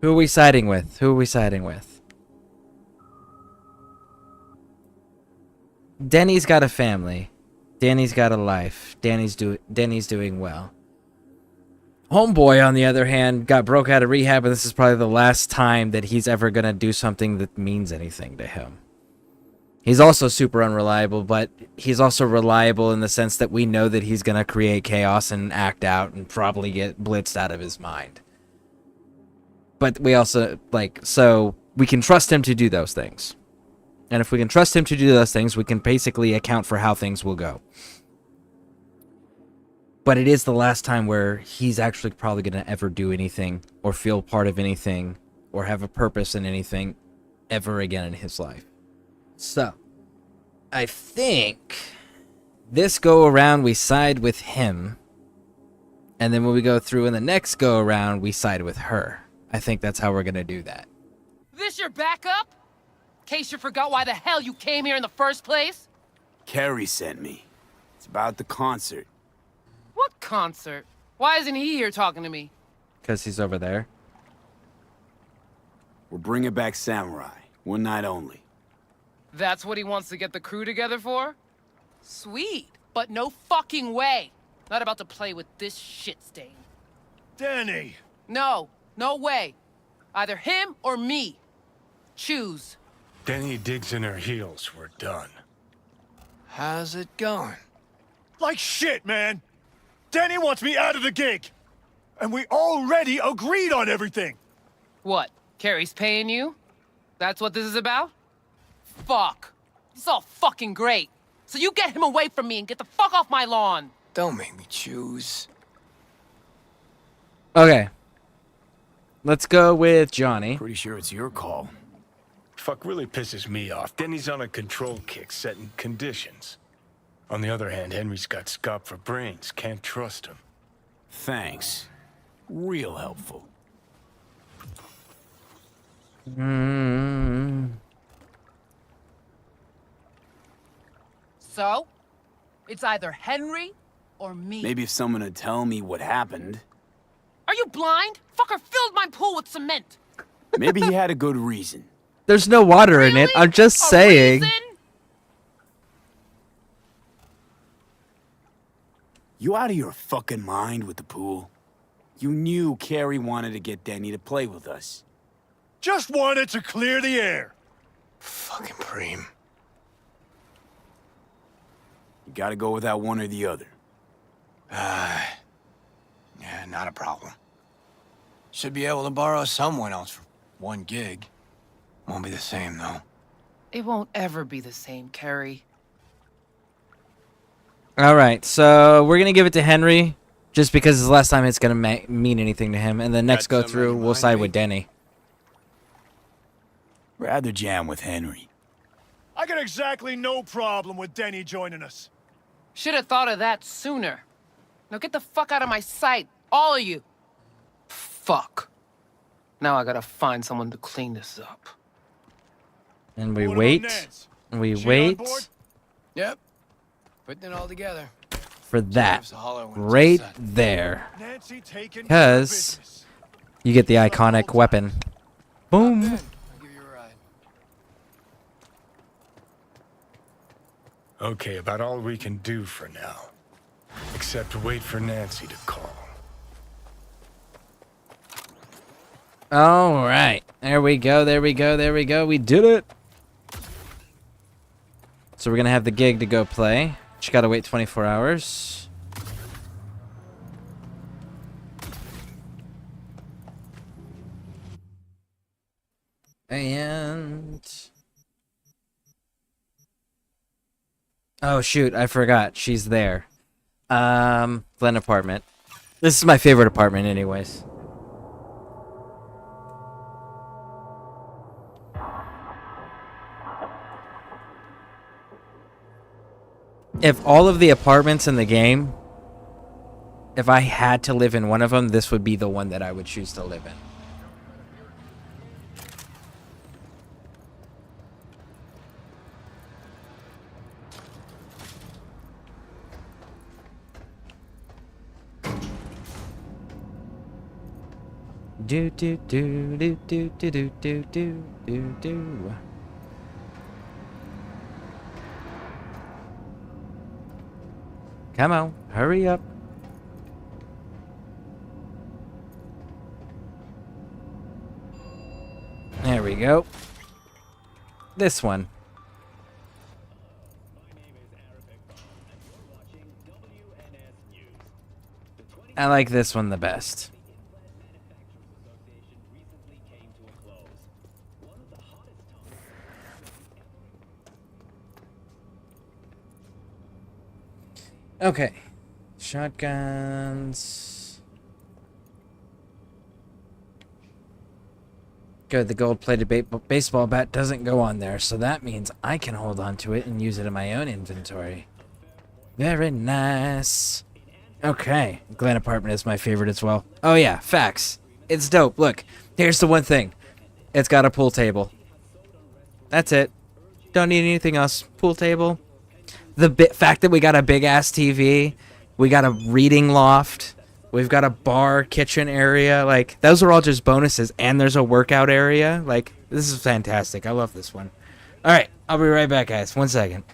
Who are we siding with? Who are we siding with? Denny's got a family. Danny's got a life. Denny's doing well. Homeboy, on the other hand, got broke out of rehab, and this is probably the last time that he's ever gonna do something that means anything to him. He's also super unreliable, but he's also reliable in the sense that we know that he's going to create chaos and act out and probably get blitzed out of his mind. But we also, like, so we can trust him to do those things. And if we can trust him to do those things, we can basically account for how things will go. But it is the last time where he's actually probably going to ever do anything or feel part of anything or have a purpose in anything ever again in his life. So, I think this go around we side with him, and then when we go through in the next go around we side with her. I think that's how we're gonna do that. This your backup? In case you forgot why the hell you came here in the first place? Carrie sent me. It's about the concert. What concert? Why isn't he here talking to me? Because he's over there. We're bringing back Samurai. One night only. That's what he wants to get the crew together for? Sweet, but no fucking way. Not about to play with this shit stain. Danny! No, no way. Either him or me. Choose. Danny digs in her heels. We're done. How's it going? Like shit, man! Danny wants me out of the gig! And we already agreed on everything! What? Carrie's paying you? That's what this is about? Fuck. It's all fucking great. So you get him away from me and get the fuck off my lawn. Don't make me choose. Okay. Let's go with Johnny. Pretty sure it's your call. Fuck really pisses me off. Denny's on a control kick, setting conditions. On the other hand, Henry's got scop for brains. Can't trust him. Thanks. Real helpful. So? It's either Henry or me. Maybe if someone would tell me what happened. Are you blind? Fucker filled my pool with cement. Maybe he had a good reason. There's no water in it. I'm just saying. You out of your fucking mind with the pool? You knew Carrie wanted to get Denny to play with us. Just wanted to clear the air. Fucking Preem. You gotta go without one or the other. Yeah, not a problem. Should be able to borrow someone else for one gig. Won't be the same, though. It won't ever be the same, Carrie. Alright, so we're going to give it to Henry, just because it's the last time it's going to mean anything to him. And then next go through, we'll side with Denny. Rather jam with Henry. I got exactly no problem with Denny joining us. Should have thought of that sooner. Now get the fuck out of my sight, all of you. Fuck. Now I gotta find someone to clean this up. And we wait. We wait Yep. Putting it all together. for that right there. Because you get the iconic weapon. Boom. Okay, about all we can do for now. Except wait for Nancy to call. All right. There we go. There we go. There we go. We did it. So we're going to have the gig to go play. Just got to wait 24 hours. And... oh, shoot. I forgot. She's there. Glen apartment. This is my favorite apartment anyways. If all of the apartments in the game, if I had to live in one of them, this would be the one that I would choose to live in. Do do do do do do do do do do do. Come on, hurry up. There we go. This one. I like this one the best. Okay. Shotguns. Good, the gold-plated baseball bat doesn't go on there, so that means I can hold on to it and use it in my own inventory. Very nice. Okay, Glen apartment is my favorite as well. Oh yeah, facts. It's dope. Look, here's the one thing. It's got a pool table. That's it. Don't need anything else. Pool table. The fact that we got a big-ass TV. We got a reading loft. We've got a bar, kitchen area. Like, those are all just bonuses. And there's a workout area. Like, this is fantastic. I love this one. All right, I'll be right back, guys. 1 second.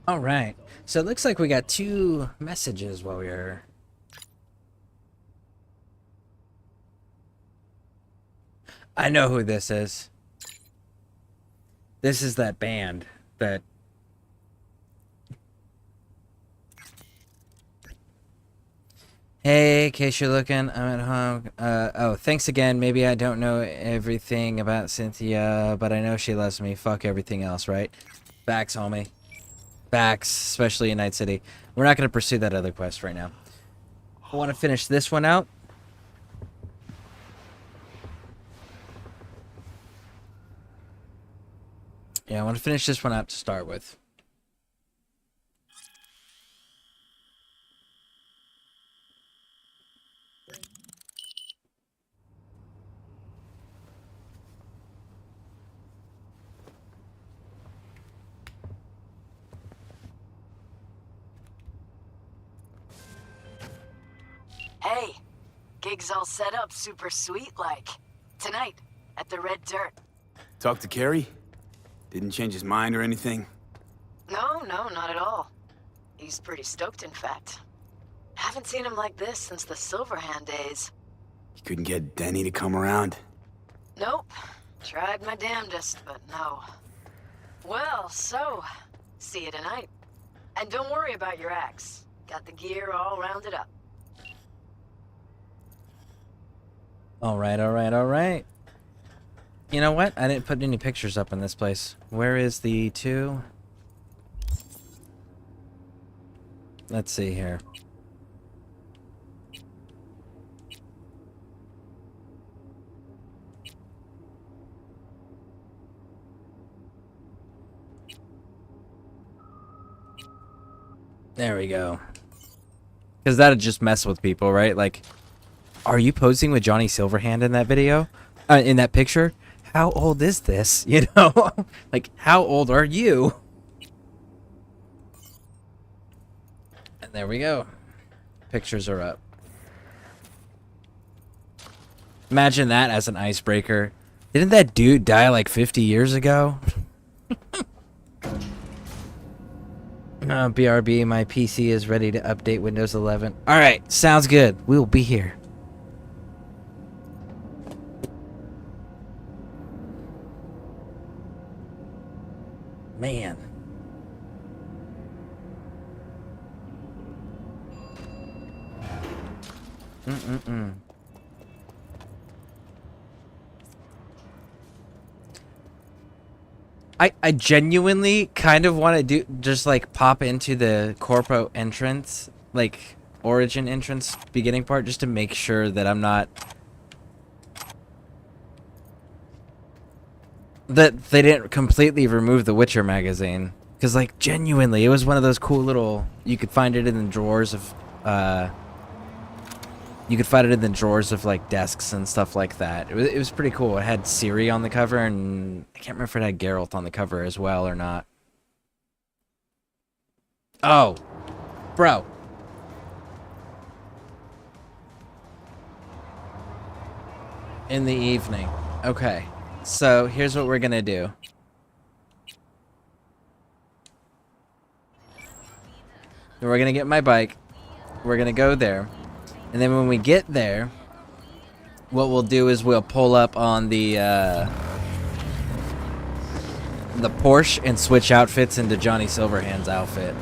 All right. So it looks like we got 2 messages while we were... I know who this is. This is that band that... Hey, in case you're looking, I'm at home. Oh, thanks again. Maybe I don't know everything about Cynthia, but I know she loves me. Fuck everything else, right? Facts, homie. Facts, especially in Night City. We're not going to pursue that other quest right now. I want to finish this one out. Yeah, I want to finish this one up to start with. Hey, gig's all set up super sweet like. Tonight, at the Red Dirt. Talk to Kerry? Didn't change his mind or anything? No, not at all. He's pretty stoked, in fact. Haven't seen him like this since the Silverhand days. You couldn't get Denny to come around? Nope. Tried my damnedest, but no. Well, so, see you tonight. And don't worry about your axe. Got the gear all rounded up. Alright. You know what? I didn't put any pictures up in this place. Where is the 2? Let's see here. There we go. Because that'd just mess with people, right? Like, are you posing with Johnny Silverhand in that video? In that picture? How old is this? You know? Like, how old are you? And there we go. Pictures are up. Imagine that as an icebreaker. Didn't that dude die like 50 years ago? BRB, my PC is ready to update Windows 11. Alright, sounds good. We will be here. Man. I genuinely kind of want to do just like pop into the corpo entrance, like origin entrance beginning part, just to make sure that I'm not, that they didn't completely remove the Witcher magazine, because like genuinely it was one of those cool little, you could find it in the drawers of like desks and stuff like that. It was pretty cool. It had Ciri on the cover, and I can't remember if it had Geralt on the cover as well or not. Oh, bro. In the evening. Okay. So here's what we're gonna do. We're gonna get my bike. We're gonna go there. And then when we get there, what we'll do is we'll pull up on the Porsche and switch outfits into Johnny Silverhand's outfit.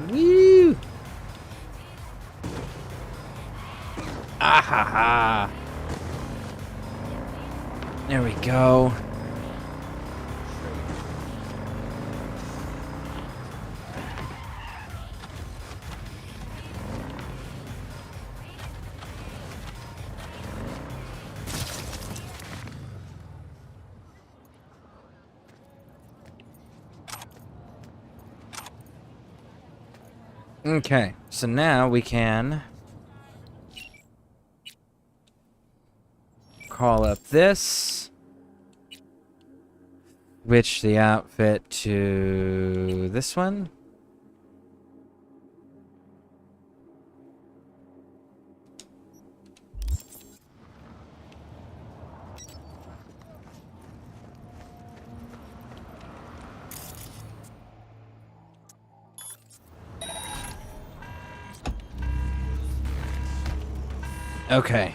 Woo! Ah ha ha! There we go. Okay, so now we can call up this, switch the outfit to this one. Okay.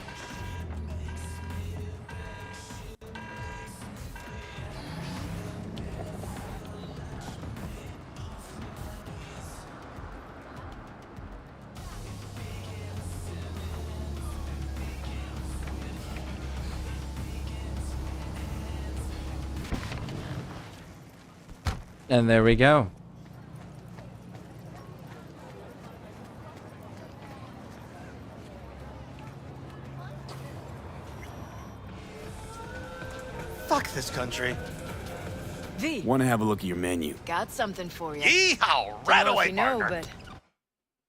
And there we go. Fuck this country. V, Want to have a look at your menu? got something for you. Yeehaw! Right Don't know away, if you know, partner.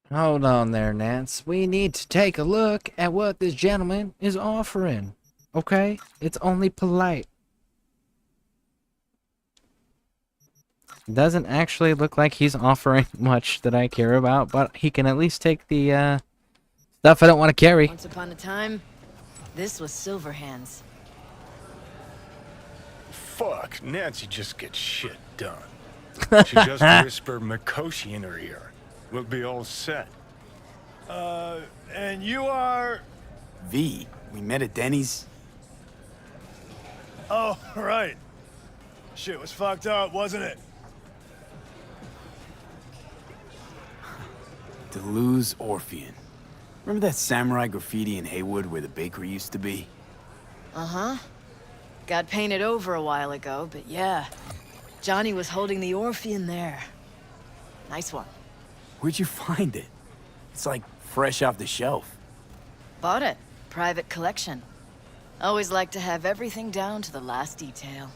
but Hold on there, Nance. We need to take a look at what this gentleman is offering. Okay? It's only polite. Doesn't actually look like he's offering much that I care about, but he can at least take the stuff I don't want to carry. once upon a time, this was Silverhands. Fuck, Nancy just gets shit done. She just whispered Mikoshi in her ear. We'll be all set. And you are... V, we met at Denny's. Oh, right. Shit was fucked up, wasn't it? Deleuze Orphean. Remember that samurai graffiti in Haywood where the bakery used to be? Uh-huh. Got painted over a while ago, but yeah. Johnny was holding the Orphean there. Nice one. Where'd you find it? It's like fresh off the shelf. Bought it. Private collection. Always like to have everything down to the last detail.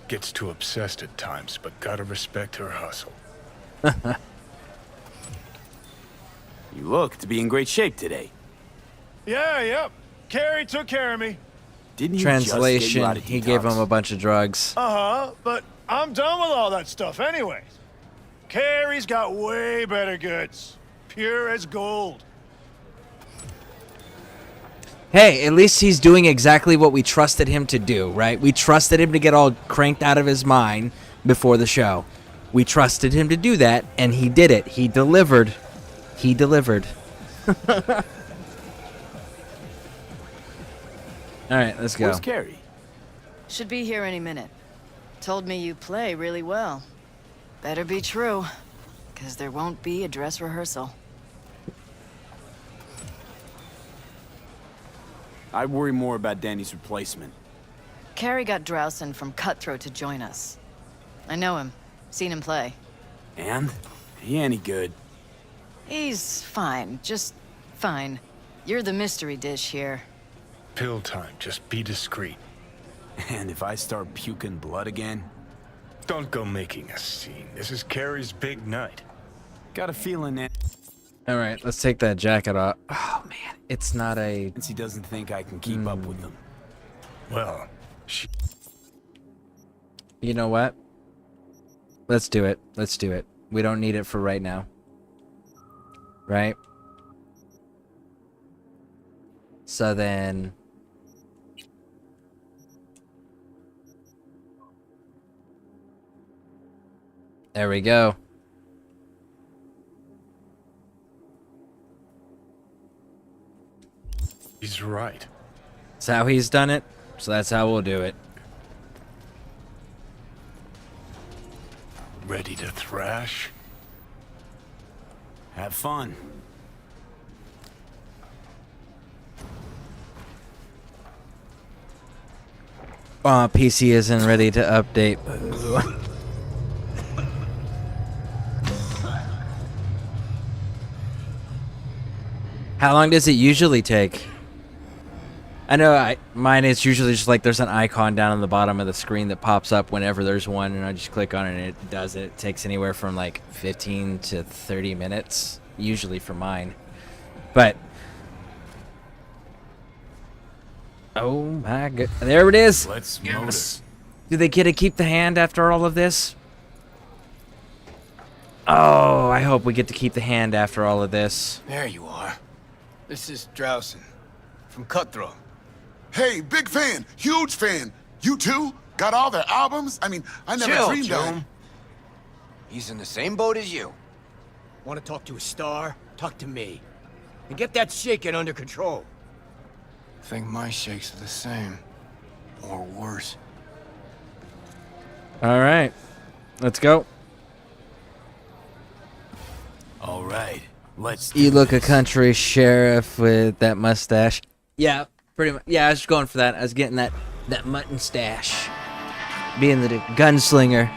Gets too obsessed at times, but gotta respect her hustle. You look to be in great shape today. Yeah, yep. Carrie took care of me. Didn't he just get you Translation, out of he gave detox? him a bunch of drugs. Uh-huh, but I'm done with all that stuff anyways. Carrie's got way better goods. Pure as gold. Hey, at least he's doing exactly what we trusted him to do, right? We trusted him to get all cranked out of his mind before the show. We trusted him to do that, and he did it. He delivered. He delivered. Alright, let's go. Where's Carrie? Should be here any minute. Told me you play really well. Better be true, because there won't be a dress rehearsal. I worry more about Danny's replacement. Carrie got Drowson from Cutthroat to join us. I know him. Seen him play. And? He any good. He's fine. Just fine. You're the mystery dish here. Pill time, just be discreet. And if I start puking blood again? Don't go making a scene. This is Carrie's big night. Got a feeling that... Alright, let's take that jacket off. Oh, man. It's not a... Since he doesn't think I can keep up with them. Well, she... You know what? Let's do it. Let's do it. We don't need it for right now. Right? So then... There we go. He's right. That's how he's done it, so that's how we'll do it. Ready to thrash? Have fun. PC isn't ready to update. How long does it usually take? I know mine is usually just like there's an icon down on the bottom of the screen that pops up whenever there's one, and I just click on it and it does it. It takes anywhere from like 15 to 30 minutes, usually for mine. But oh my god, there it is. Let's yes. Do they get to keep the hand after all of this? Oh, I hope we get to keep the hand after all of this. There you are. This is Drowson from Cutthroat. Hey, big fan, huge fan. You too? Got all their albums? I mean, I never Chill, dreamed that. Joan. He's in the same boat as you. Want to talk to a star? Talk to me. And get that shaking under control. Think my shakes are the same. Or worse. All right, let's go. All right, let's. You look a country sheriff with that mustache. Yeah, pretty much. Yeah, I was just going for that. I was getting that mutton stash. being the gunslinger.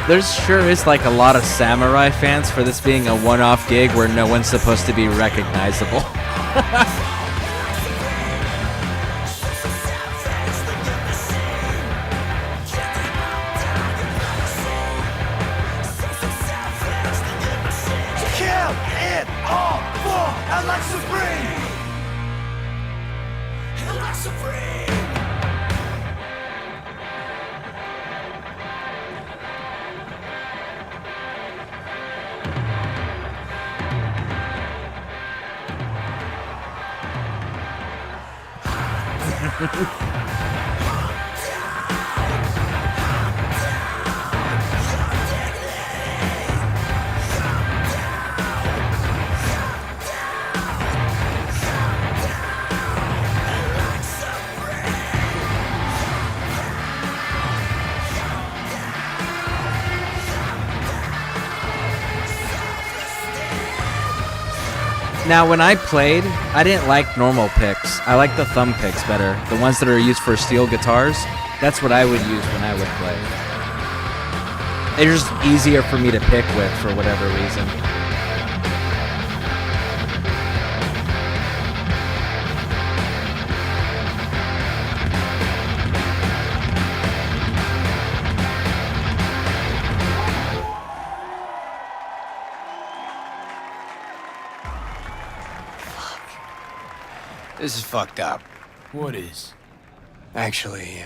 There sure is like a lot of samurai fans for this being a one-off gig where no one's supposed to be recognizable. Kill it all for Alexa Supreme! Alexa Supreme! Now, when I played, I didn't like normal picks. I like the thumb picks better. The ones that are used for steel guitars, that's what I would use when I would play. They're just easier for me to pick with for whatever reason. This is fucked up. What is? Actually,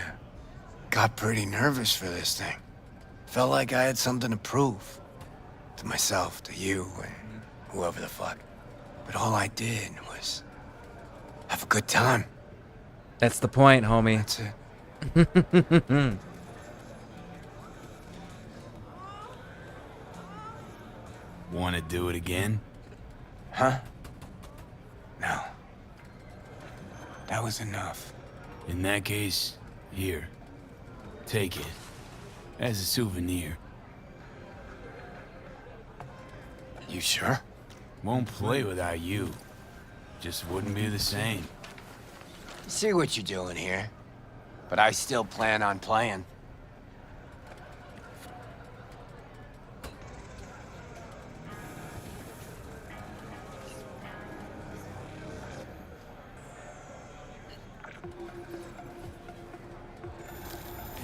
got pretty nervous for this thing. Felt like I had something to prove. To myself, to you, and whoever the fuck. But all I did was have a good time. That's the point, homie. That's it. Want to do it again? Huh? No. That was enough. In that case, here. Take it. As a souvenir. You sure? Won't play without you. Just wouldn't be the same. See what you're doing here. But I still plan on playing.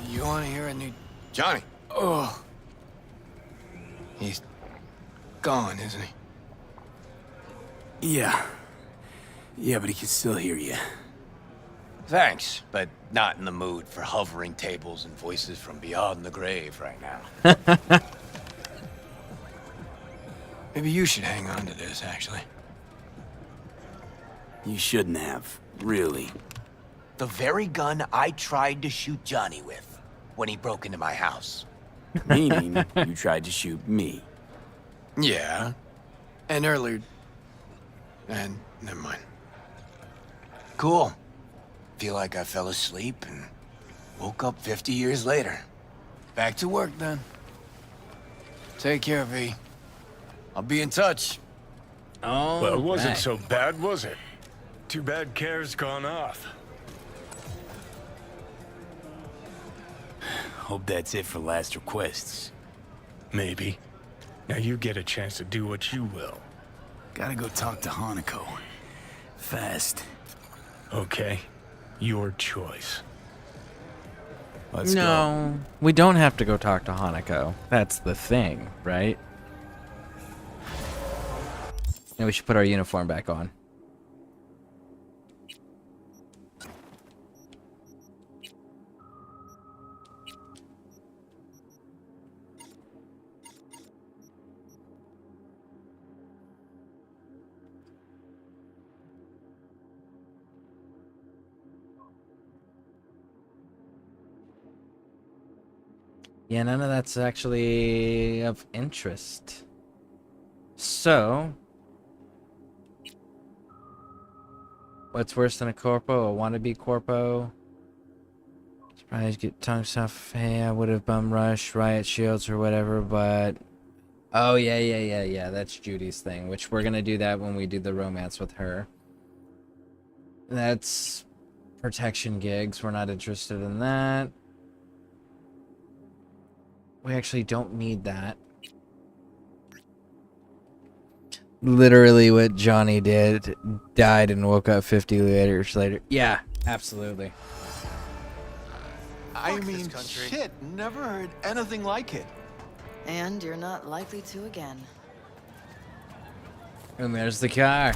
You want to hear a new... Johnny! Oh. He's gone, isn't he? Yeah. Yeah, but he can still hear you. Thanks, but not in the mood for hovering tables and voices from beyond the grave right now. Maybe you should hang on to this, actually. You shouldn't have, really. The very gun I tried to shoot Johnny with when he broke into my house. Meaning, you tried to shoot me. Yeah. And earlier... And never mind. Cool. Feel like I fell asleep and woke up 50 years later. Back to work, then. Take care, V. I'll be in touch. Oh, well, it wasn't so bad, was it? Too bad Care's gone off. Hope that's it for last requests. Maybe. Now you get a chance to do what you will. Gotta go talk to Hanako. Fast. Okay, your choice. Let's go. No, we don't have to go talk to Hanako. That's the thing, right? And we should put our uniform back on. Yeah, none of that's actually of interest. So, what's worse than a corpo? A wannabe corpo? Surprise, get tongue stuff. Hey, I would have bum rush, riot shields, or whatever, but... Oh, yeah. That's Judy's thing, which we're gonna do that when we do the romance with her. That's protection gigs. We're not interested in that. We actually don't need that. Literally what Johnny did. Died and woke up 50 years later. Yeah, absolutely. I mean, shit, never heard anything like it. And you're not likely to again. And there's the car.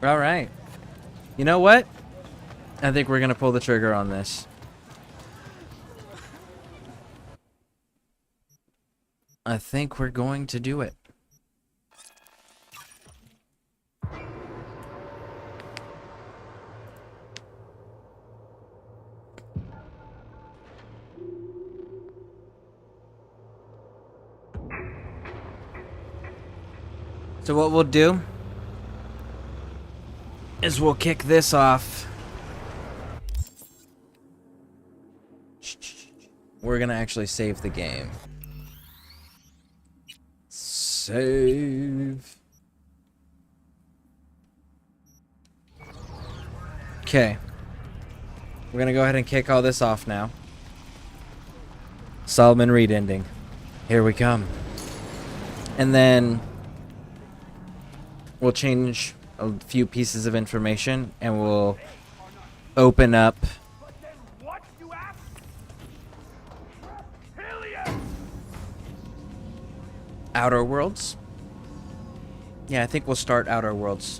Alright. You know what? I think we're gonna pull the trigger on this. I think we're going to do it. So what we'll do is we'll kick this off. We're gonna actually save the game. Save. Okay. We're gonna go ahead and kick all this off now. Solomon Reed ending. Here we come. And then we'll change a few pieces of information and we'll open up Outer Worlds. Yeah, I think we'll start Outer Worlds.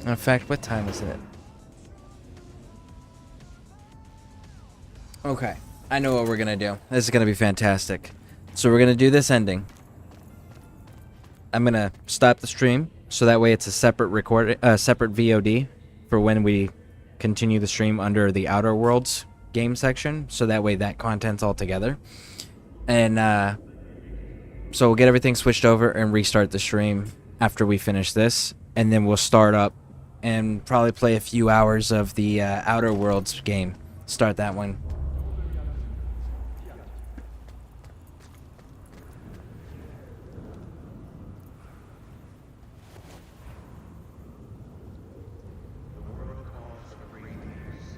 In fact, what time is it? Okay, I know what we're gonna do. This is gonna be fantastic. So we're gonna do this ending. I'm gonna stop the stream so that way it's a separate separate VOD for when we continue the stream under the Outer Worlds game section. So that way that content's all together. And so we'll get everything switched over and restart the stream after we finish this, and then we'll start up and probably play a few hours of the Outer Worlds game. Start that one.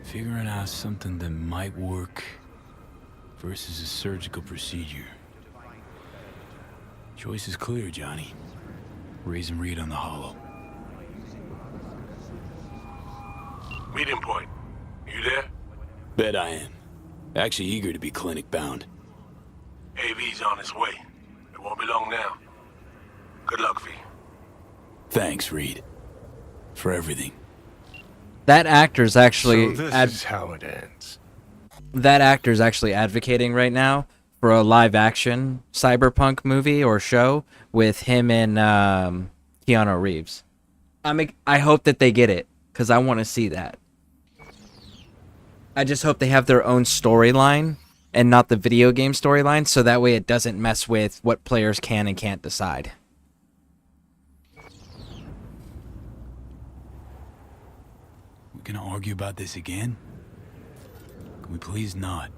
Figuring out something that might work versus a surgical procedure. Choice is clear, Johnny. Raise and read on the hollow. Meeting point. You there? Bet I am. Actually eager to be clinic bound. AV's on his way. It won't be long now. Good luck, V. Thanks, Reed. For everything. That actor's actually So this is how it ends. that actor's actually advocating right now for a live action Cyberpunk movie or show with him and Keanu Reeves. I hope that they get it because I want to see that. I just hope they have their own storyline and not the video game storyline, so that way it doesn't mess with what players can and can't decide. Gonna argue about this again? Can we please not?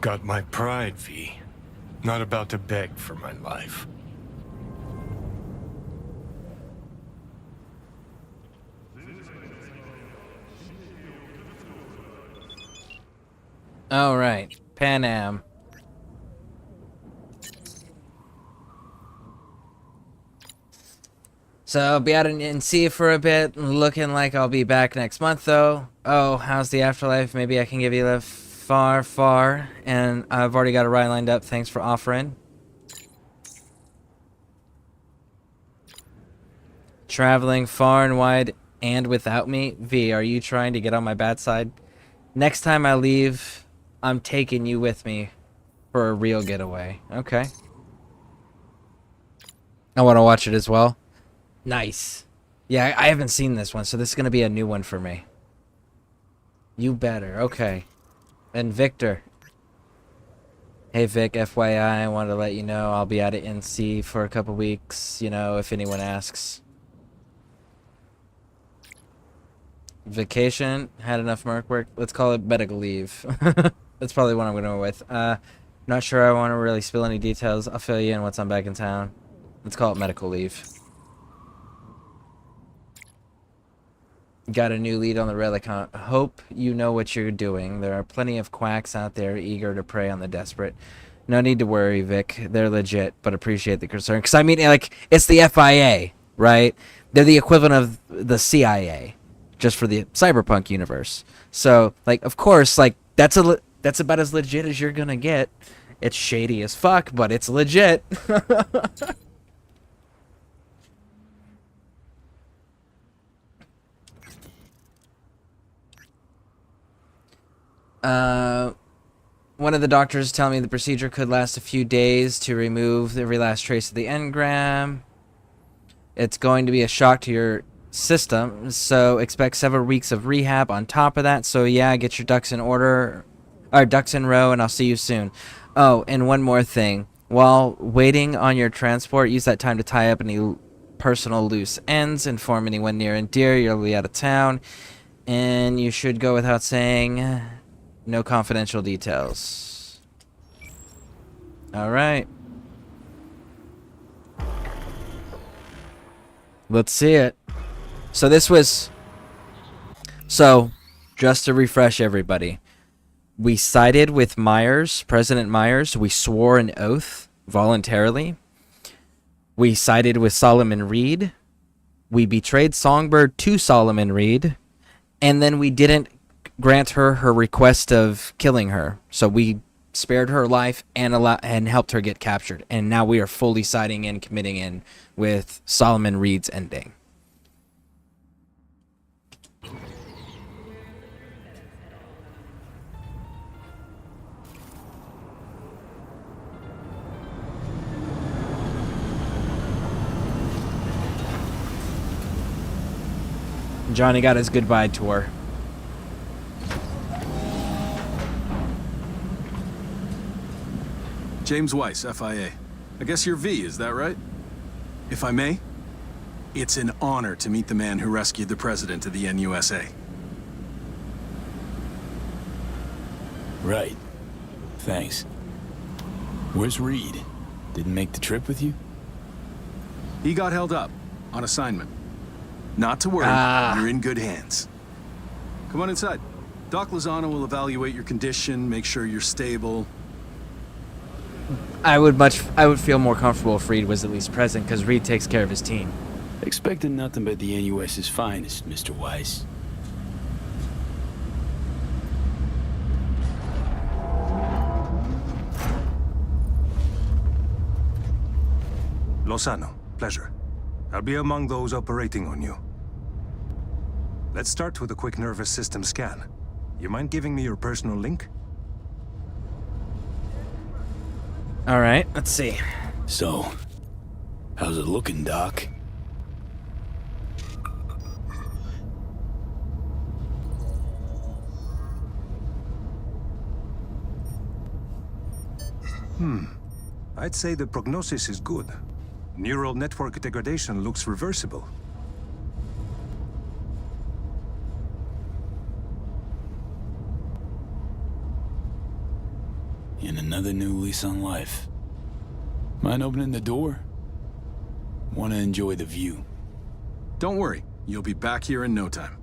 Got my pride, V. Not about to beg for my life. All right, Pan Am. So I'll be out in NC for a bit. Looking like I'll be back next month, though. Oh, how's the afterlife? Maybe I can give you a far, far. And I've already got a ride lined up. Thanks for offering. Traveling far and wide and without me. V, are you trying to get on my bad side? Next time I leave, I'm taking you with me for a real getaway. Okay. I want to watch it as well. Nice. Yeah, I haven't seen this one, so this is going to be a new one for me. You better. Okay. And Victor. Hey, Vic, FYI, I wanted to let you know I'll be out at NC for a couple weeks, you know, if anyone asks. Vacation. Had enough work. Let's call it medical leave. That's probably what I'm going to go with. Not sure I want to really spill any details. I'll fill you in once I'm back in town. Let's call it medical leave. Got a new lead on the relic hunt. Hope you know what you're doing. There are plenty of quacks out there eager to prey on the desperate. No need to worry, Vic. They're legit, but appreciate the concern. Because, I mean, like, it's the FIA, right? They're the equivalent of the CIA, just for the Cyberpunk universe. So, like, of course, like, that's about as legit as you're going to get. It's shady as fuck, but it's legit. One of the doctors tell me the procedure could last a few days to remove every last trace of the engram. It's going to be a shock to your system, so expect several weeks of rehab on top of that. So yeah, get your ducks in order, or ducks in row, and I'll see you soon. Oh, and one more thing. While waiting on your transport, use that time to tie up any personal loose ends, inform anyone near and dear you'll be out of town, and you should go without saying... No confidential details. All right. Let's see it. So this was... So, just to refresh everybody. We sided with Myers, President Myers. We swore an oath voluntarily. We sided with Solomon Reed. We betrayed Songbird to Solomon Reed. And then we didn't grant her request of killing her. So we spared her life and helped her get captured. And now we are fully siding in, committing in with Solomon Reed's ending. Johnny got his goodbye tour. James Weiss, FIA. I guess you're V, is that right? If I may, it's an honor to meet the man who rescued the president of the NUSA. Right. Thanks. Where's Reed? Didn't make the trip with you? He got held up on assignment. Not to worry, you're in good hands. Come on inside. Doc Lozano will evaluate your condition, make sure you're stable. I would feel more comfortable if Reed was at least present, because Reed takes care of his team. Expecting nothing but the NUS's finest, Mr. Weiss. Lozano, pleasure. I'll be among those operating on you. Let's start with a quick nervous system scan. You mind giving me your personal link? All right, let's see. So, how's it looking, Doc? I'd say the prognosis is good. Neural network degradation looks reversible. And another new lease on life. Mind opening the door? Want to enjoy the view. Don't worry, you'll be back here in no time.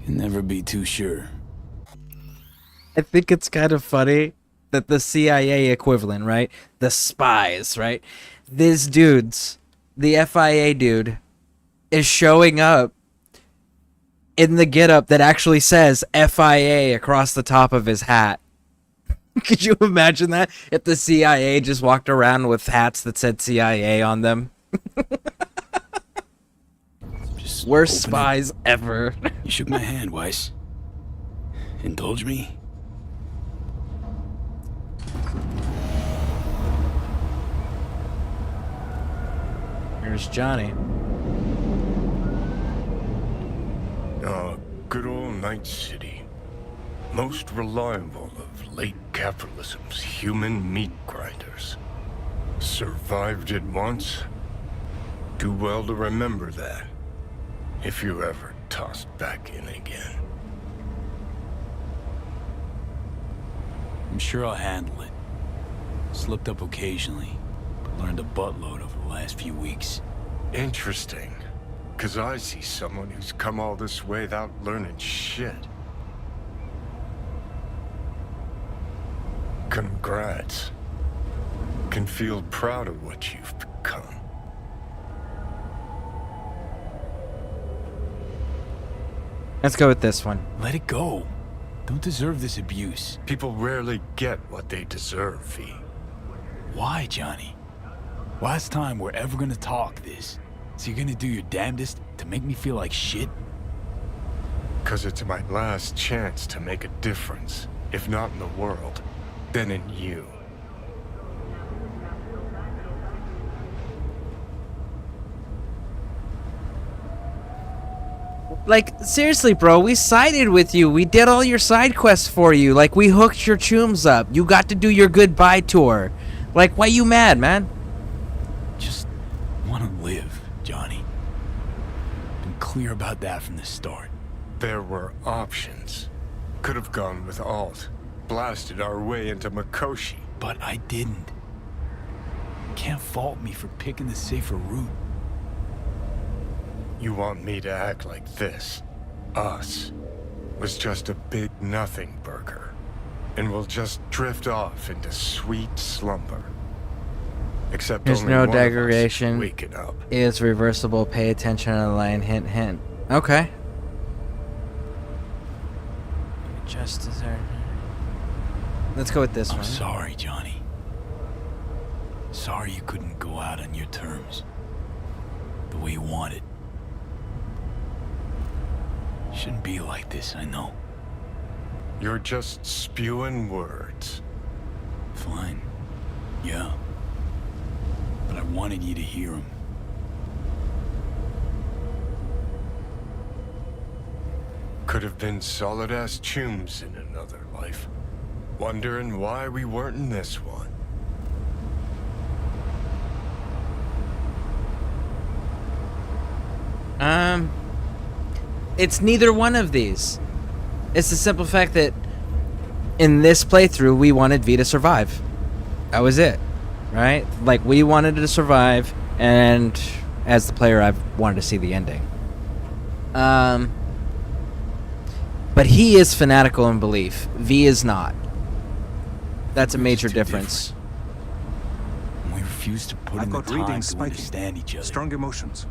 Can never be too sure. I think it's kind of funny that the CIA equivalent, right? The spies, right? These dudes, the FIA dude, is showing up in the getup that actually says FIA across the top of his hat. Could you imagine that? If the CIA just walked around with hats that said CIA on them? Worst spies ever. You shook my hand, Weiss. Indulge me? Here's Johnny. Good old Night City. Most reliable of late capitalism's human meat grinders. Survived it once. Do well to remember that. If you're ever tossed back in again. I'm sure I'll handle it. Slipped up occasionally, but learned a buttload over the last few weeks. Interesting. 'Cause I see someone who's come all this way without learning shit. Congrats. Can feel proud of what you've become. Let's go with this one. Let it go. Don't deserve this abuse. People rarely get what they deserve, V. Why, Johnny? Last time we're ever gonna talk this. So you're gonna do your damnedest to make me feel like shit? 'Cause it's my last chance to make a difference. If not in the world, then in you. Like, seriously, bro, we sided with you. We did all your side quests for you. Like, we hooked your chooms up. You got to do your goodbye tour. Like, why you mad, man? Just want to live, Johnny. Been clear about that from the start. There were options. Could have gone with Alt. Blasted our way into Mikoshi. But I didn't. Can't fault me for picking the safer route. You want me to act like this? Us was just a big nothing burger. And we'll just drift off into sweet slumber. Except There's only no one of us degradation. waking up. Is reversible. Pay attention to the line. Hint, hint. Okay. Just deserve. Let's go with this one. I'm sorry, Johnny. Sorry you couldn't go out on your terms. The way you wanted. Shouldn't be like this, I know. You're just spewing words. Fine. Yeah. But I wanted you to hear them. Could have been solid-ass chooms in another life. Wondering why we weren't in this one. It's neither one of these. It's the simple fact that in this playthrough, we wanted V to survive. That was it, right? Like, we wanted to survive, and as the player, I wanted to see the ending. But he is fanatical in belief. V is not. That's a major difference. We refuse to put I've in the got time readings to spiking. understand each other. Strong emotions.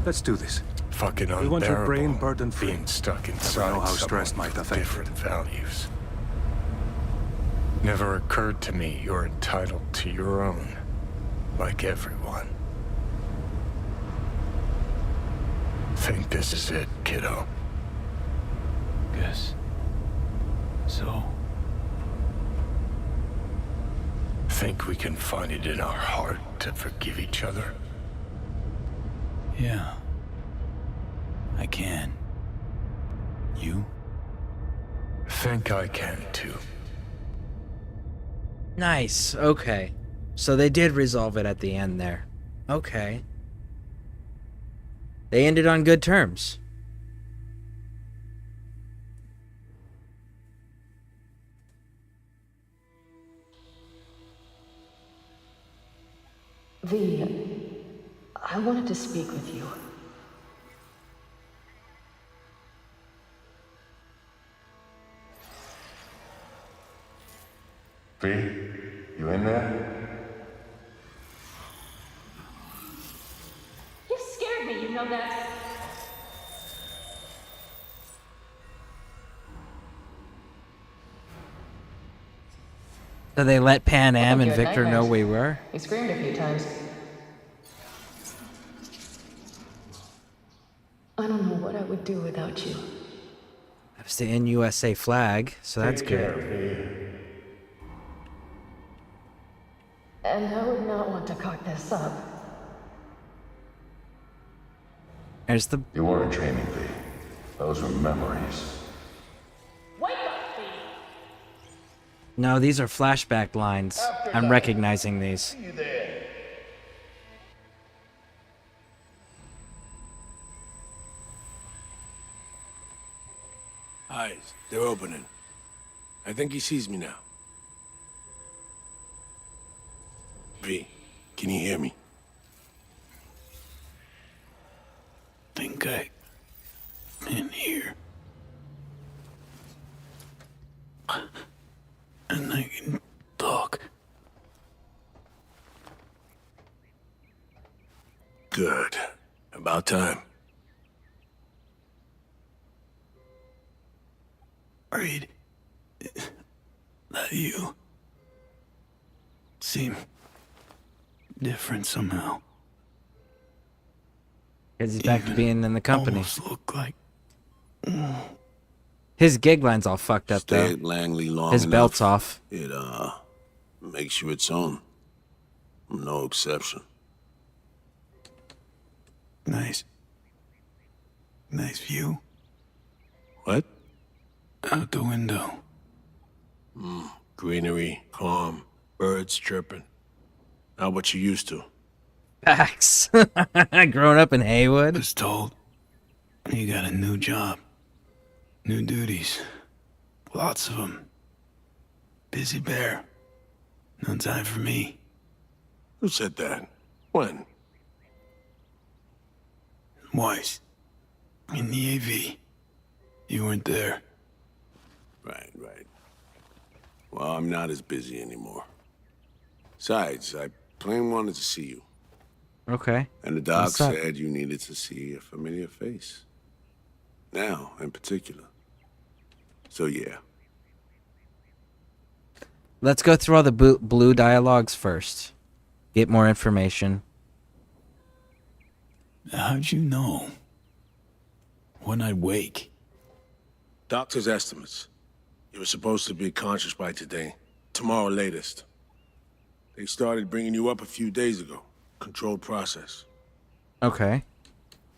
Let's do this. Fucking We unbearable. want your brain burden free. Being stuck inside know how someone stress might with affect different values. Never occurred to me you're entitled to your own, like everyone. Think this is it, kiddo? Guess. So? Think we can find it in our heart to forgive each other? Yeah. I can. You? Think I can too. Nice. Okay. So they did resolve it at the end there. Okay. They ended on good terms. V, I wanted to speak with you. V, you in there? You scared me, you know that. So they let Pan I Am think and you had Victor know nightmares. we were? You screamed a few times. I don't know what I would do without you. That's the NUSA flag, so that's good. And I would not want to cock this up. There's the... You weren't dreaming, V. Those were memories. Wake up, Pete! No, these are flashback lines. I'm recognizing these. See you there. Eyes, they're opening. I think he sees me now. V, can you hear me? Think I'm in here. And I can talk. Good. About time. Reed, that you seem different somehow. Because he's back to being in the company. Almost look like His gig line's all fucked up, stay though. at Langley long His enough, belt's off. It makes you its own. No exception. Nice. Nice view. What? Out the window. Greenery, calm, birds chirping. Not what you used to. Facts. Growing up in Haywood. Was told you got a new job. New duties. Lots of them. Busy bear. No time for me. Who said that? When? Weiss. In the AV. You weren't there. Right. Well, I'm not as busy anymore. Besides, I plain wanted to see you. Okay. And the doc What's up? said you needed to see a familiar face. Now, in particular. So, yeah. Let's go through all the blue dialogues first. Get more information. How'd you know? When I'd wake? Doctor's estimates. You were supposed to be conscious by today. Tomorrow latest. They started bringing you up a few days ago. Controlled process. Okay.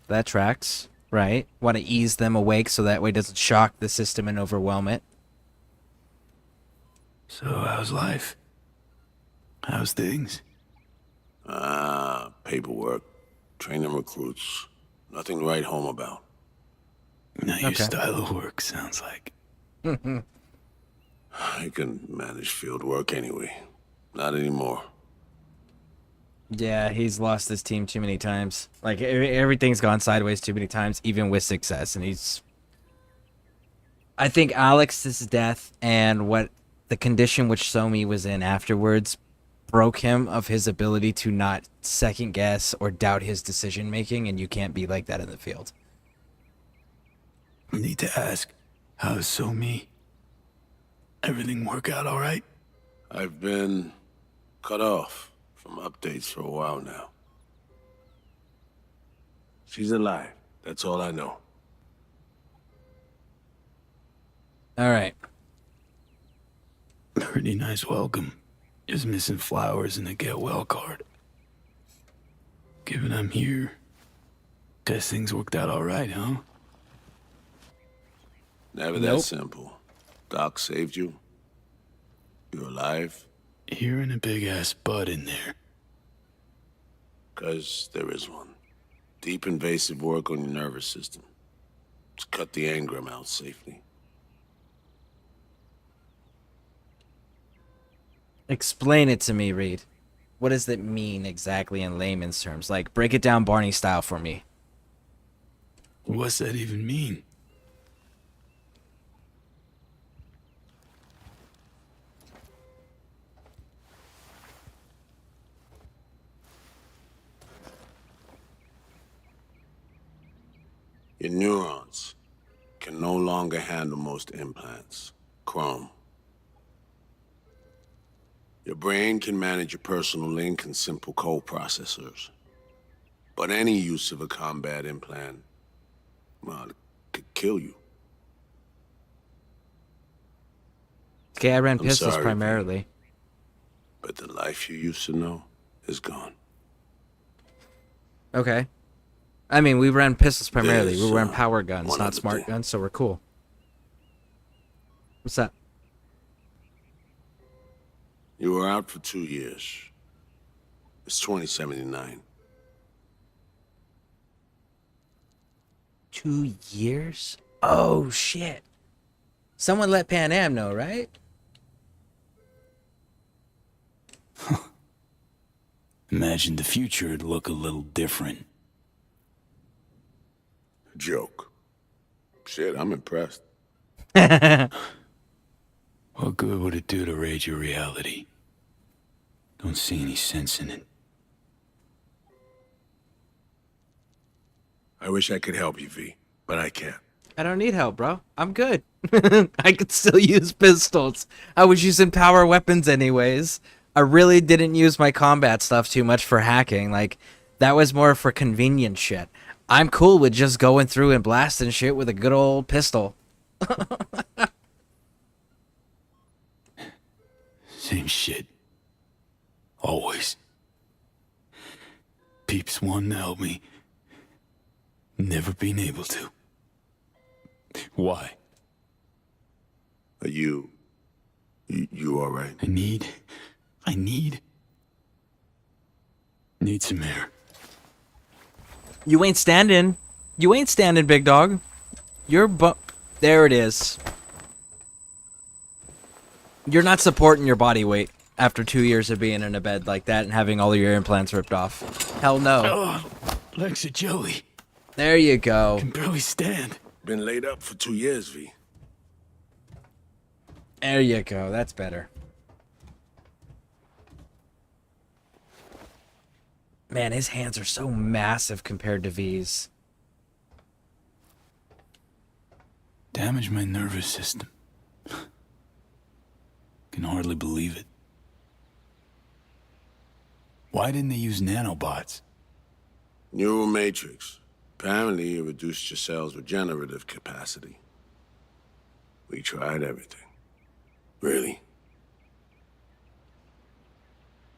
That tracks. Right. Want to ease them awake so that way it doesn't shock the system and overwhelm it. So how's life? How's things? Paperwork. Training recruits. Nothing to write home about. Not your Okay. style of work, sounds like. I can manage field work anyway. Not anymore. Yeah, he's lost his team too many times. Like, everything's gone sideways too many times, even with success. And he's... I think Alex's death and what the condition which Somi was in afterwards broke him of his ability to not second guess or doubt his decision making, and you can't be like that in the field. Need to ask, how's Somi? Everything work out all right? I've been cut off from updates for a while now. She's alive. That's all I know. All right. Pretty nice welcome. Just missing flowers and a get well card. Given I'm here, guess things worked out all right, huh? Never that simple. Doc saved you. You're alive. Hearing a big ass bud in there. 'Cause there is one. Deep invasive work on your nervous system. To cut the engram out safely. Explain it to me, Reed. What does that mean exactly in layman's terms? Like, break it down Barney style for me. What's that even mean? Your neurons can no longer handle most implants. Chrome. Your brain can manage your personal link and simple code processors. But any use of a combat implant, well, it could kill you. Okay, I ran I'm pistols sorry, primarily. But the life you used to know is gone. Okay. I mean, we ran pistols primarily. There's, We ran power guns, one not other smart thing. guns, so we're cool. What's that? You were out for 2 years. It's 2079. 2 years? Oh, shit. Someone let Pan Am know, right? Imagine the future would look a little different. Joke. Shit, I'm impressed. What good would it do to raid your reality? Don't see any sense in it. I wish I could help you, V, but I can't. I don't need help, bro. I'm good. I could still use pistols. I was using power weapons anyways. I really didn't use my combat stuff too much for hacking. Like, that was more for convenience shit. I'm cool with just going through and blasting shit with a good old pistol. Same shit. Always. Peeps wanting to help me. Never been able to. Why? Are you all right? I need some air. You ain't standing. You ain't standing, big dog. You're there it is. You're not supporting your body weight after 2 years of being in a bed like that and having all of your implants ripped off. Hell no. Oh, legs are jelly. There you go. Can barely stand. Been laid up for 2 years, V. There you go. That's better. Man, his hands are so massive compared to V's. Damaged my nervous system. Can hardly believe it. Why didn't they use nanobots? Neural matrix. Apparently, it reduced your cell's regenerative capacity. We tried everything. Really?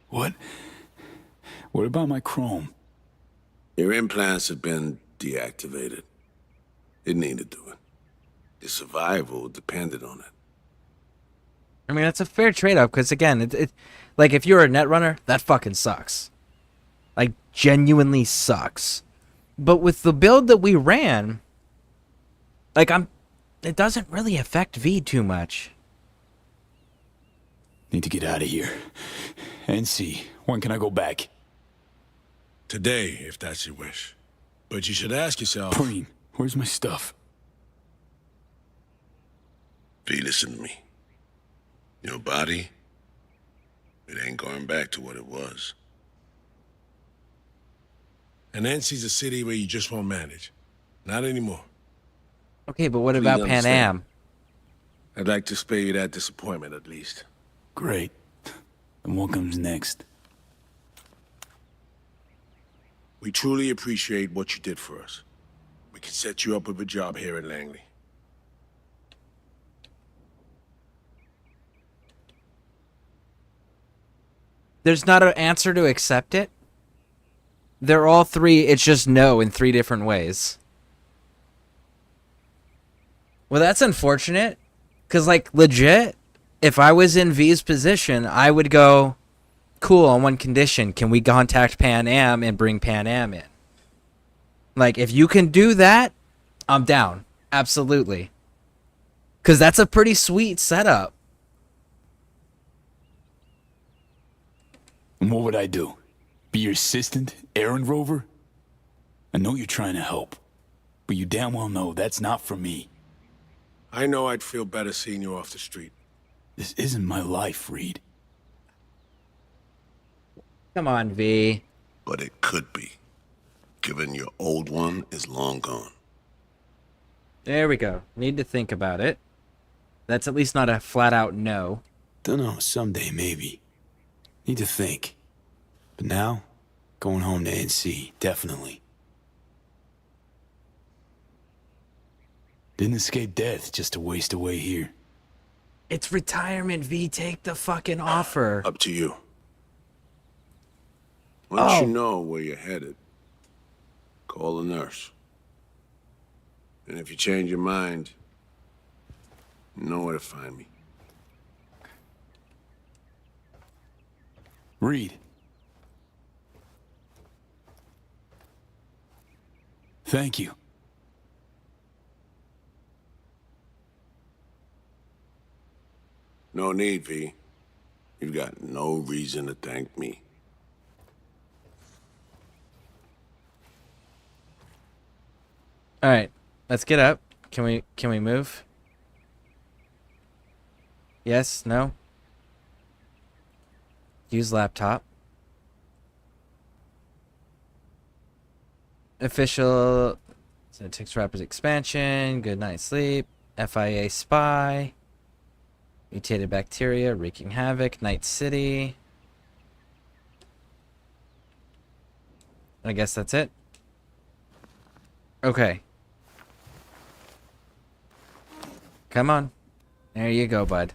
What about my chrome? Your implants have been deactivated. It needed doing. Your survival depended on it. I mean, that's a fair trade-off, because, again, it like, if you're a netrunner, that fucking sucks. Like, genuinely sucks. But with the build that we ran, like, it doesn't really affect V too much. Need to get out of here. NC, when can I go back? Today, if that's your wish. But you should ask yourself... Preem, where's my stuff? V, listen to me. Your body, it ain't going back to what it was. And NC's a city where you just won't manage. Not anymore. Okay, but what Please about Pan understand. Am? I'd like to spare you that disappointment, at least. Great. And what comes next? We truly appreciate what you did for us. We can set you up with a job here at Langley. There's not an answer to accept it. They're all three, it's just no in 3 different ways. Well, that's unfortunate. Because, like, legit, if I was in V's position, I would go, cool, on one condition. Can we contact Pan Am and bring Pan Am in? Like, if you can do that, I'm down. Absolutely. Because that's a pretty sweet setup. And what would I do? Be your assistant? Errand rover? I know you're trying to help, but you damn well know that's not for me. I know I'd feel better seeing you off the street. This isn't my life, Reed. Come on, V. But it could be, given your old one is long gone. There we go. Need to think about it. That's at least not a flat-out no. Dunno, someday maybe. Need to think. But now, going home to NC, definitely. Didn't escape death just to waste away here. It's retirement, V. Take the fucking offer. Up to you. Once Oh. you know where you're headed, call the nurse. And if you change your mind, you know where to find me. Reed. Thank you. No need, V. You've got no reason to thank me. All right, let's get up. Can we move? Yes, no. Use laptop. Official Syntax Rapid expansion. Good night sleep. FIA spy. Mutated bacteria wreaking havoc. Night City. I guess that's it. Okay. Come on. There you go, bud.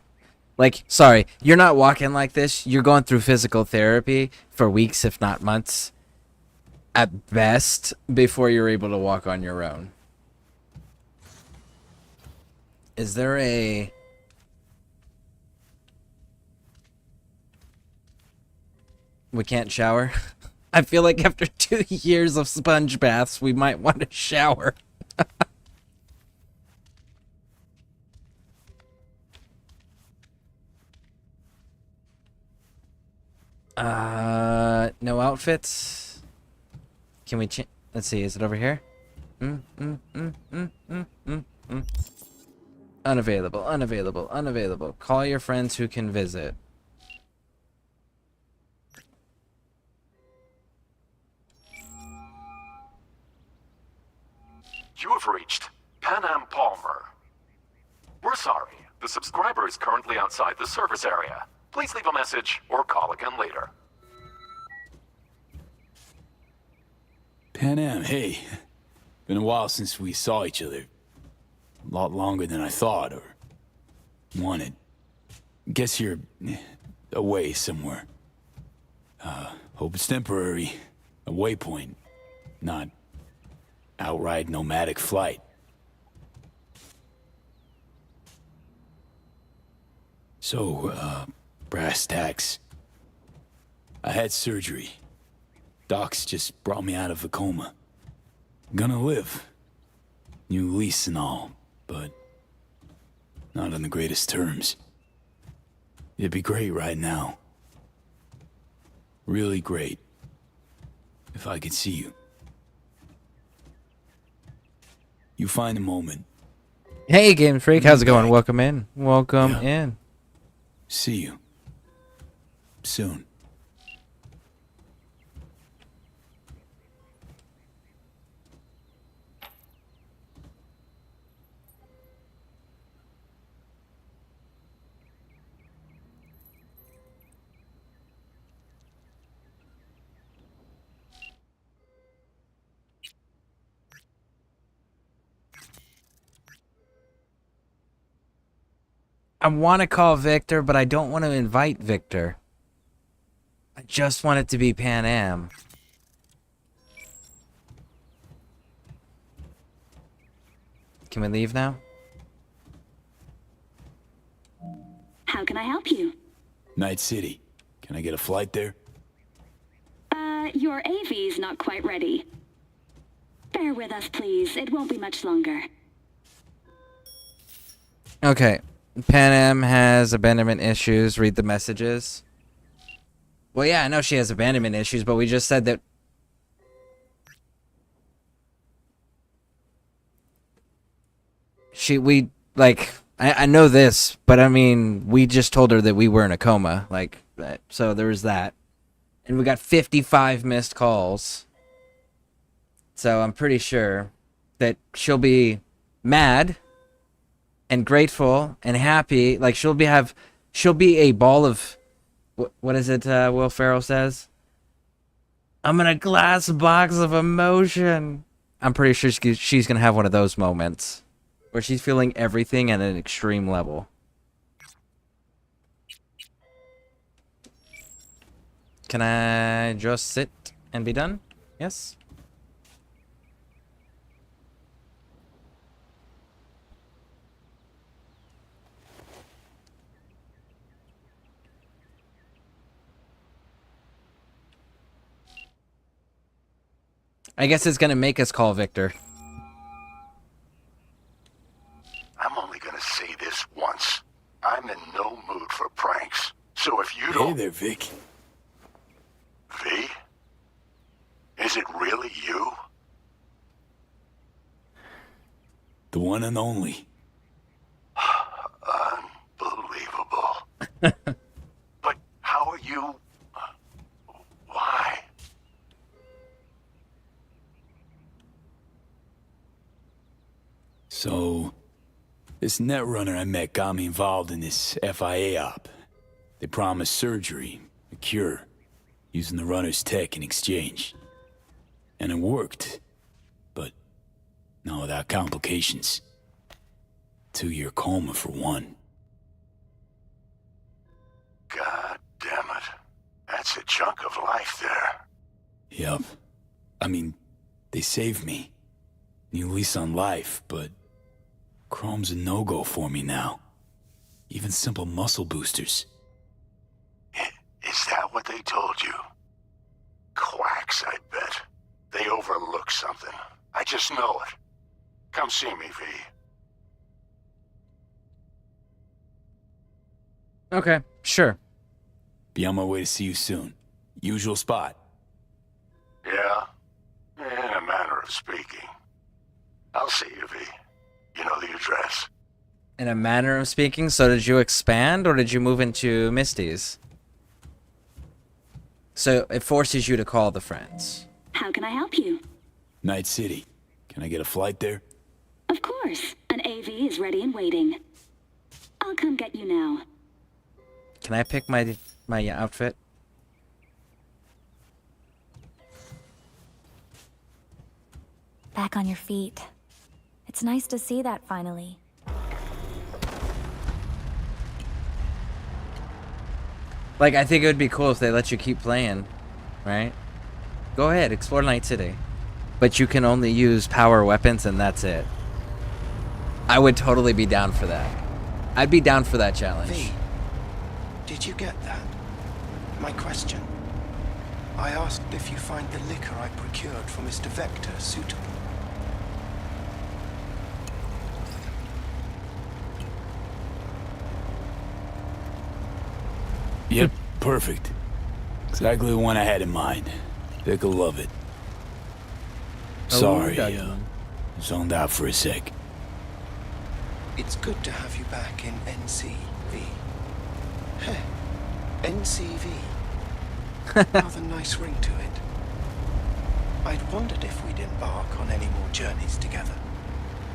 Like, sorry, you're not walking like this. You're going through physical therapy for weeks, if not months, at best, before you're able to walk on your own. Is there a... We can't shower? I feel like after 2 years of sponge baths, we might want to shower. No outfits. Can we change? Let's see, is it over here? Unavailable, unavailable, unavailable. Call your friends who can visit. You have reached Pan Am Palmer. We're sorry. The subscriber is currently outside the service area. Please leave a message or call again later. Pan Am, hey. Been a while since we saw each other. A lot longer than I thought or wanted. Guess you're away somewhere. Hope it's temporary. A waypoint, not outright nomadic flight. So, brass tacks. I had surgery. Docs just brought me out of a coma. Gonna live. New lease and all, but not on the greatest terms. It'd be great right now. Really great. If I could see you. You find a moment. Hey, Game Freak, how's it going? Welcome in. Welcome in. See you. Soon. I want to call Victor, but I don't want to invite Victor. I just want it to be Pan Am. Can we leave now? How can I help you? Night City. Can I get a flight there? Your AV's not quite ready. Bear with us, please. It won't be much longer. Okay. Pan Am has abandonment issues. Read the messages. Well, yeah, I know she has abandonment issues, but we just said that... I know this, but I mean, we just told her that we were in a coma. Like, so there was that. And we got 55 missed calls. So I'm pretty sure that she'll be mad and grateful and happy. Like she'll be a ball of what is it? Will Ferrell says, "I'm in a glass box of emotion." I'm pretty sure she's gonna have one of those moments where she's feeling everything at an extreme level. Can I just sit and be done? Yes. I guess it's gonna make us call Victor. I'm only gonna say this once. I'm in no mood for pranks. So if you don't... Hey there, Vic. V? Is it really you? The one and only. Unbelievable. But how are you... Why? So, this netrunner I met got me involved in this FIA op. They promised surgery, a cure, using the runner's tech in exchange. And it worked. But, not without complications. 2-year coma for one. God damn it. That's a chunk of life there. Yep. I mean, they saved me. New lease on life, but... Chrome's a no-go for me now. Even simple muscle boosters. Is that what they told you? Quacks, I bet. They overlook something. I just know it. Come see me, V. Okay, sure. Be on my way to see you soon. Usual spot. Yeah? In a manner of speaking. I'll see you, V. You know the address. In a manner of speaking, so did you expand or did you move into Misty's? So it forces you to call the friends. How can I help you? Night City. Can I get a flight there? Of course. An AV is ready and waiting. I'll come get you now. Can I pick my outfit? Back on your feet. It's nice to see that finally. Like, I think it would be cool if they let you keep playing, right? Go ahead, explore Night City. But you can only use power weapons and that's it. I would totally be down for that. I'd be down for that challenge. V, did you get that? My question. I asked if you find the liquor I procured for Mr. Vector suitable. Yep, perfect. Exactly the one I had in mind. Vic will love it. Sorry, zoned out for a sec. It's good to have you back in NCV. Hey, NCV. Rather nice ring to it. I'd wondered if we'd embark on any more journeys together.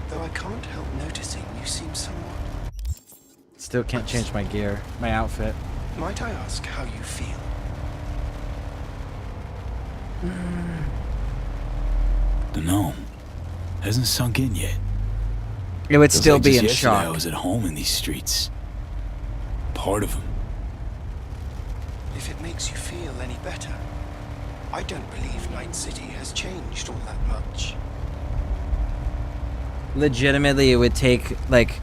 Though I can't help noticing you seem somewhat... Still can't change my gear, my outfit. Might I ask how you feel? Dunno. Hasn't sunk in yet. It would Feels still like be just in yesterday shock. I was at home in these streets. Part of them. If it makes you feel any better, I don't believe Night City has changed all that much. Legitimately, it would take, like,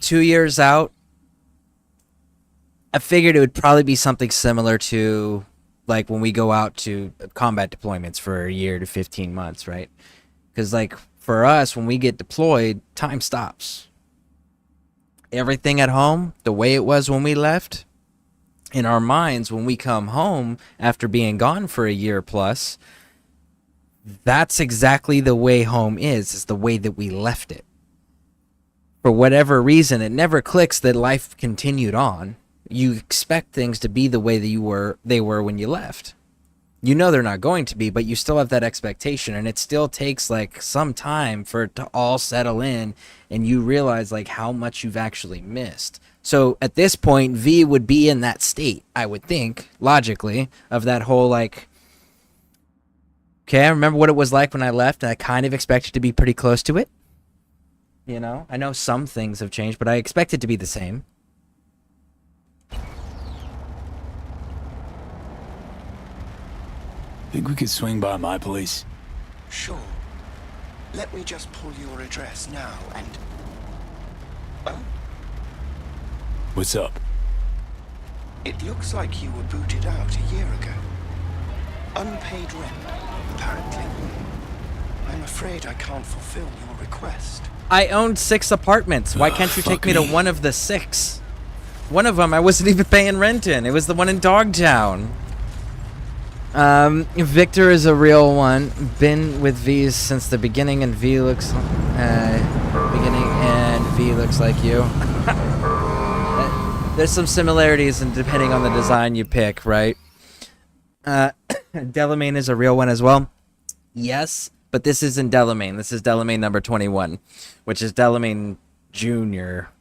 2 years out. I figured it would probably be something similar to, like, when we go out to combat deployments for a year to 15 months, right? Because, like, for us, when we get deployed, time stops. Everything at home, the way it was when we left, in our minds, when we come home after being gone for a year plus, that's exactly the way home is the way that we left it. For whatever reason, it never clicks that life continued on. You expect things to be the way that they were when you left. You know they're not going to be, but you still have that expectation, and it still takes like some time for it to all settle in, and you realize like how much you've actually missed. So at this point, V would be in that state, I would think, logically, of that whole like, okay, I remember what it was like when I left, and I kind of expected to be pretty close to it. You know, I know some things have changed, but I expect it to be the same. Think we could swing by my place? Sure. Let me just pull your address now and... Oh? What's up? It looks like you were booted out a year ago. Unpaid rent, apparently. I'm afraid I can't fulfill your request. I owned 6 apartments. Why can't you take me to one of the 6? One of them I wasn't even paying rent in. It was the one in Dogtown. Victor is a real one. Been with V's since the beginning, and V looks like you. There's some similarities, and depending on the design you pick, right? Delamain is a real one as well. Yes, but this isn't Delamain. This is Delamain number 21, which is Delamain Jr.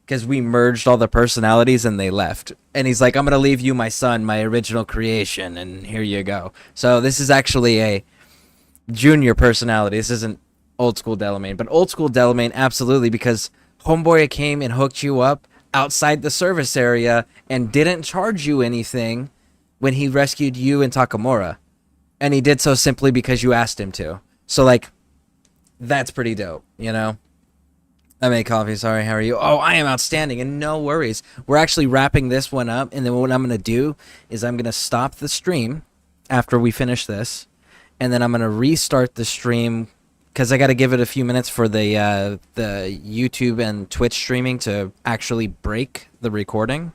Because we merged all the personalities and they left. And he's like, I'm going to leave you my son, my original creation, and here you go. So this is actually a junior personality. This isn't old school Delamain. But old school Delamain, absolutely, because Homeboy came and hooked you up outside the service area and didn't charge you anything when he rescued you and Takamura. And he did so simply because you asked him to. So, like, that's pretty dope, you know? I made coffee, sorry, how are you? Oh, I am outstanding, and no worries. We're actually wrapping this one up, and then what I'm going to do is I'm going to stop the stream after we finish this, and then I'm going to restart the stream, because I got to give it a few minutes for the YouTube and Twitch streaming to actually break the recording,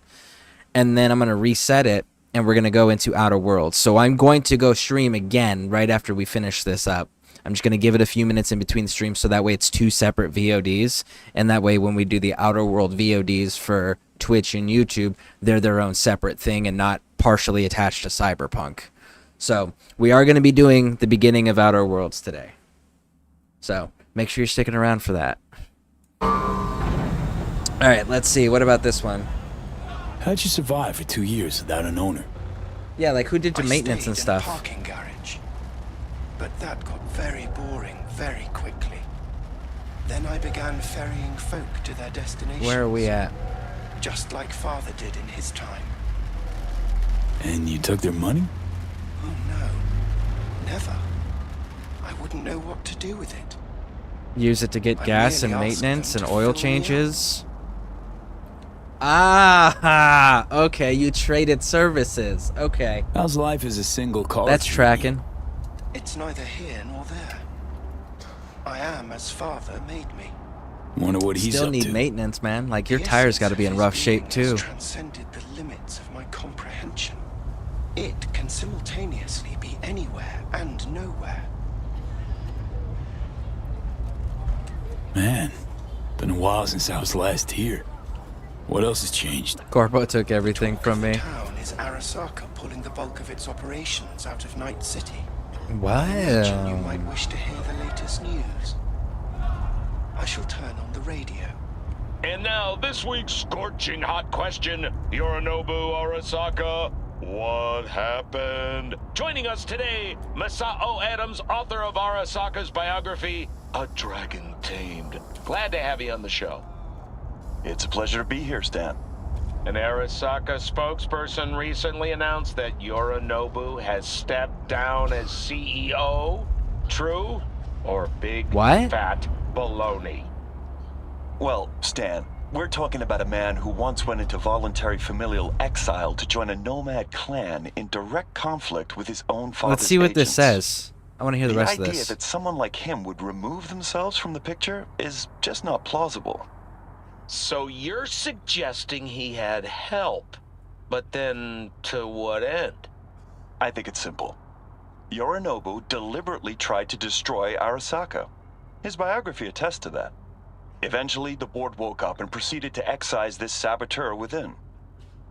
and then I'm going to reset it, and we're going to go into Outer Worlds. So I'm going to go stream again right after we finish this up. I'm just going to give it a few minutes in between streams so that way it's 2 separate VODs. And that way when we do the Outer World VODs for Twitch and YouTube, they're their own separate thing and not partially attached to Cyberpunk. So we are going to be doing the beginning of Outer Worlds today. So make sure you're sticking around for that. Alright, let's see. What about this one? How'd you survive for 2 years without an owner? Yeah, like who did your maintenance and stuff? Parking garage. But that got very boring very quickly. Then I began ferrying folk to their destinations. Where are we at? Just like Father did in his time. And you took their money? Oh no, never. I wouldn't know what to do with it. Use it to get gas and maintenance and oil changes? Okay, you traded services. Okay. How's life as a single caller? That's tracking. It's neither here nor there. I am as Father made me. Wonder what he's Still up need to. maintenance, man. Like your tires got to be in rough shape too. Transcended the limits of my comprehension. It can simultaneously be anywhere and nowhere. Man, been a while since I was last here. What else has changed? Corpo took everything from me. Town is Arasaka pulling the bulk of its operations out of Night City. Wow. I imagine you might wish to hear the latest news. I shall turn on the radio. And now, this week's scorching hot question, Yorinobu Arasaka, what happened? Joining us today, Masao Adams, author of Arasaka's biography, A Dragon Tamed. Glad to have you on the show. It's a pleasure to be here, Stan. An Arasaka spokesperson recently announced that Yorinobu has stepped down as CEO. True or big fat baloney? Well, Stan, we're talking about a man who once went into voluntary familial exile to join a nomad clan in direct conflict with his own father's Let's see what this agents. says. I want to hear the rest of The idea this. that someone like him would remove themselves from the picture is just not plausible. So you're suggesting he had help, but then to what end? I think it's simple. Yorinobu deliberately tried to destroy Arasaka. His biography attests to that. Eventually, the board woke up and proceeded to excise this saboteur within.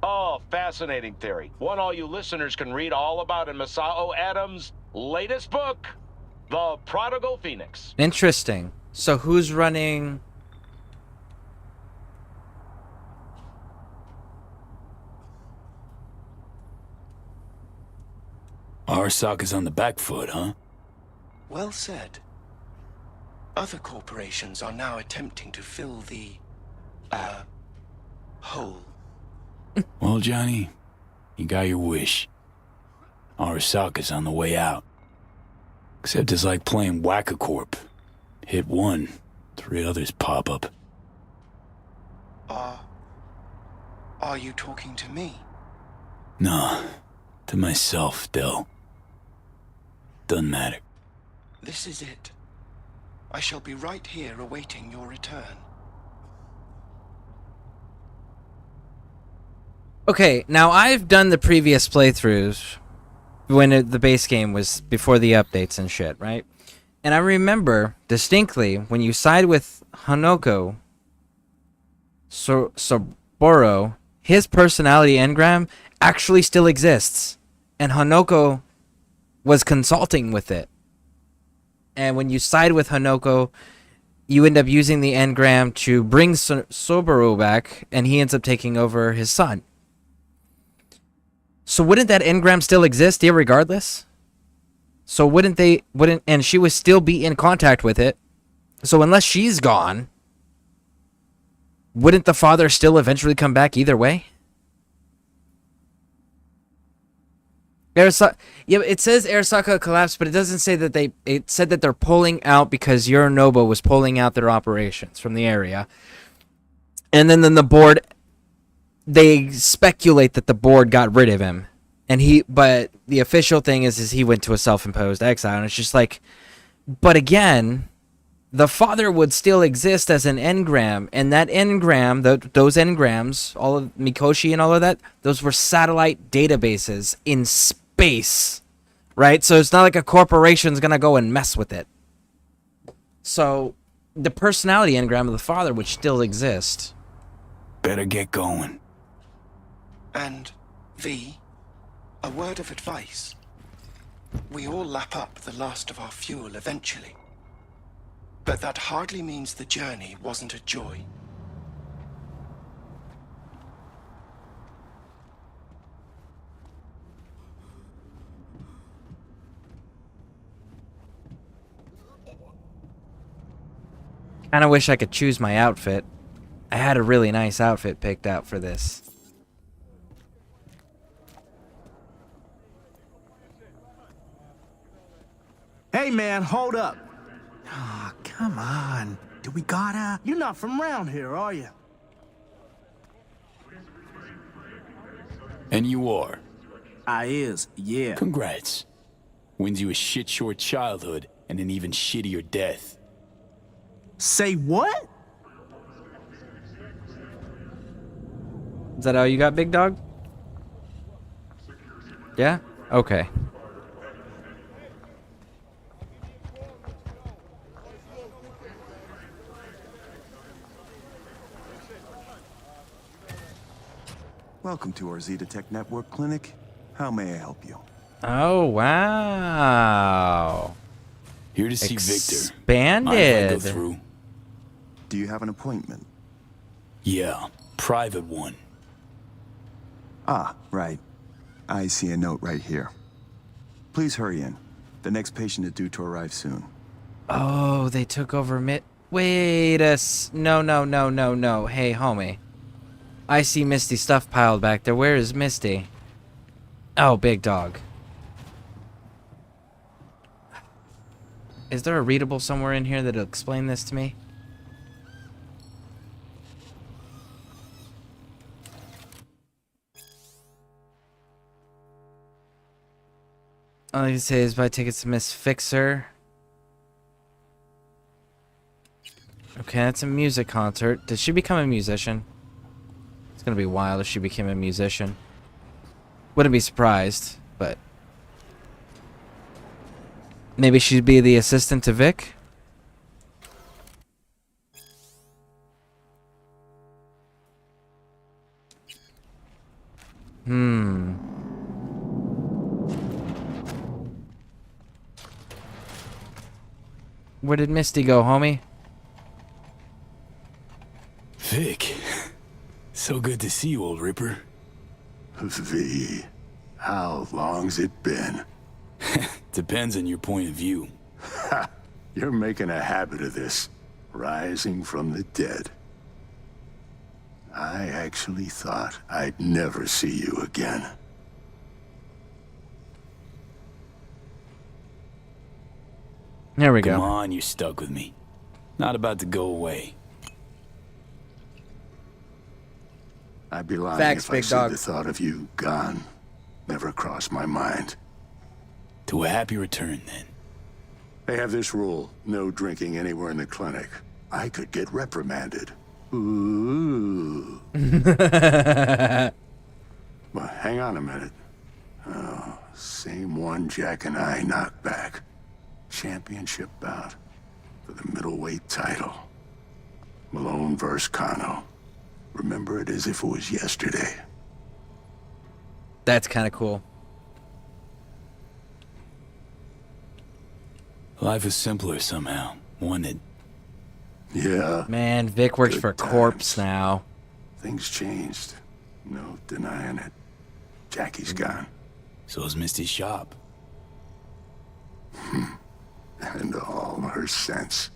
Oh, fascinating theory. One all you listeners can read all about in Masao Adams' latest book, The Prodigal Phoenix. Interesting. So who's running... Arasaka's on the back foot, huh? Well said. Other corporations are now attempting to fill the, hole. Well, Johnny, you got your wish. Arasaka's on the way out. Except it's like playing Whack-A-Corp. Hit one, 3 others pop up. Are you talking to me? Nah, to myself, Del. Doesn't matter. This is it. I shall be right here awaiting your return. Okay, now I've done the previous playthroughs when the base game was before the updates and shit, right? And I remember distinctly when you side with Hanoko Saburo, his personality engram actually still exists. And Hanoko was consulting with it. And when you side with Hanoko, you end up using the engram to bring Saburo back, and he ends up taking over his son. So wouldn't that engram still exist irregardless? So and she would still be in contact with it. So unless she's gone, wouldn't the father still eventually come back either way? Yeah, it says Arasaka collapsed, but it doesn't say that it said that they're pulling out because Yorinobu was pulling out their operations from the area. And then the board, they speculate that the board got rid of him. But the official thing is he went to a self-imposed exile. And it's just like, but again, the father would still exist as an engram. And that engram, those engrams, all of Mikoshi and all of that, those were satellite databases in space, right? So it's not like a corporation's going to go and mess with it. So the personality engram of the father would still exist. Better get going. And, V, a word of advice. We all lap up the last of our fuel eventually. But that hardly means the journey wasn't a joy. Kinda wish I could choose my outfit. I had a really nice outfit picked out for this. Hey man, hold up. Ah, come on. Do we gotta? You're not from around here, are you? And you are. I is, yeah. Congrats. Wins you a shit-short childhood and an even shittier death. Say what? Is that all you got, big dog? Yeah? Okay. Welcome to our Zetatech Network Clinic. How may I help you? Oh, wow. Here to see Victor. Expanded. Mind if I go through? Do you have an appointment? Yeah, private one. Ah, right. I see a note right here. Please hurry in. The next patient is due to arrive soon. Oh, they took over Wait no. Hey, homie. I see Misty stuff piled back there. Where is Misty? Oh, big dog. Is there a readable somewhere in here that'll explain this to me? All I can say is buy tickets to Miss Fixer. Okay, that's a music concert. Did she become a musician? It's gonna be wild if she became a musician. Wouldn't be surprised, but... maybe she'd be the assistant to Vic? Where did Misty go, homie? Vic. So good to see you, old Ripper. V, how long's it been? Depends on your point of view. Ha! You're making a habit of this. Rising from the dead. I actually thought I'd never see you again. There we go. Come on, you're stuck with me. Not about to go away. I'd be lying Facts, if I big said dog. the thought of you gone never crossed my mind. To a happy return, then. They have this rule, no drinking anywhere in the clinic. I could get reprimanded. Ooh. Well, hang on a minute. Oh, same one Jack and I knocked back. Championship bout for the middleweight title. Malone versus Kano. Remember it as if it was yesterday. That's kind of cool. Life is simpler somehow, wasn't it? Yeah. Man, Vic works Good for times. Corpse now. Things changed. No denying it. Jackie's gone. So's Misty's shop. And all her sense.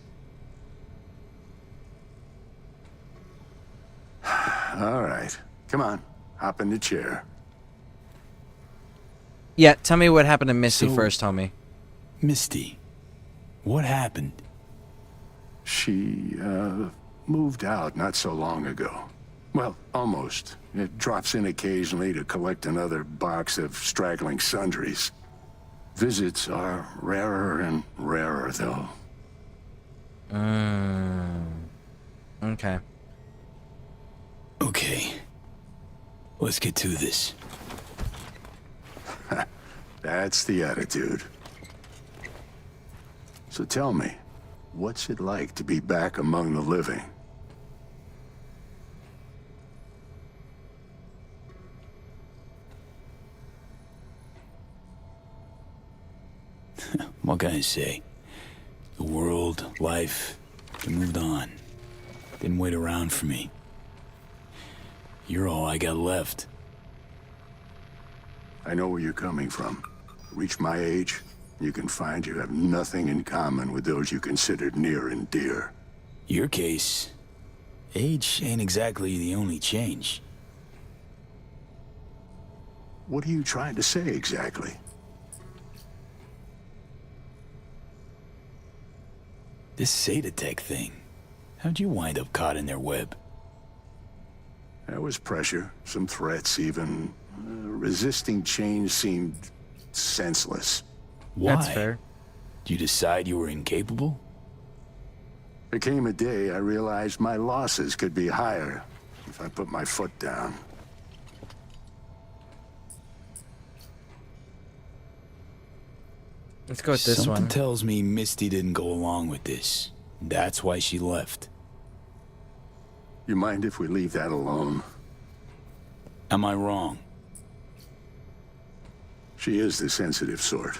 All right. Come on. Hop in the chair. Yeah, tell me what happened to Misty So- first, homie. Misty. What happened? She, moved out not so long ago. Well, almost. It drops in occasionally to collect another box of straggling sundries. Visits are rarer and rarer, though. Okay. Okay. Let's get to this. That's the attitude. So tell me, what's it like to be back among the living? What can I say? The world, life, they moved on. Didn't wait around for me. You're all I got left. I know where you're coming from. Reach my age, you can find you have nothing in common with those you considered near and dear. Your case, age ain't exactly the only change. What are you trying to say exactly? This Satatech thing, how'd you wind up caught in their web? There was pressure, some threats even. Resisting change seemed senseless. Why? That's fair. Did you decide you were incapable? There came a day I realized my losses could be higher if I put my foot down. Let's go with this Something one. tells me Misty didn't go along with this. That's why she left. You mind if we leave that alone? Am I wrong? She is the sensitive sort.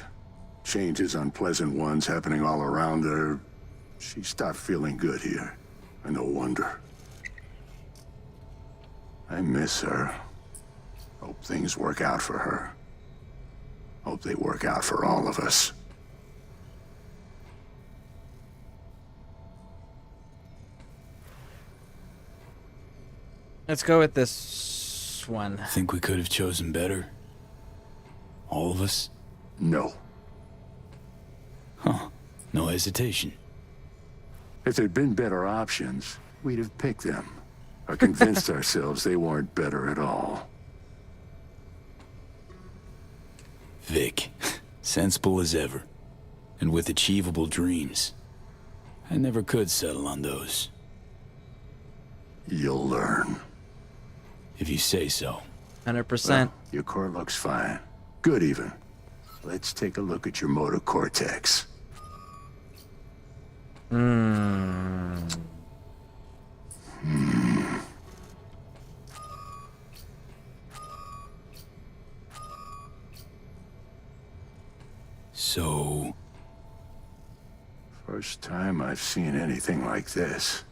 Changes, unpleasant ones happening all around her. She stopped feeling good here. And no wonder. I miss her. Hope things work out for her. Hope they work out for all of us. Let's go with this one. Think we could have chosen better? All of us? No. Huh. No hesitation. If there'd been better options, we'd have picked them. Or convinced ourselves they weren't better at all. Vic, sensible as ever. And with achievable dreams. I never could settle on those. You'll learn. If you say so. 100%. Well, your core looks fine. Good even. Let's take a look at your motor cortex. So... First time time I've seen anything like this.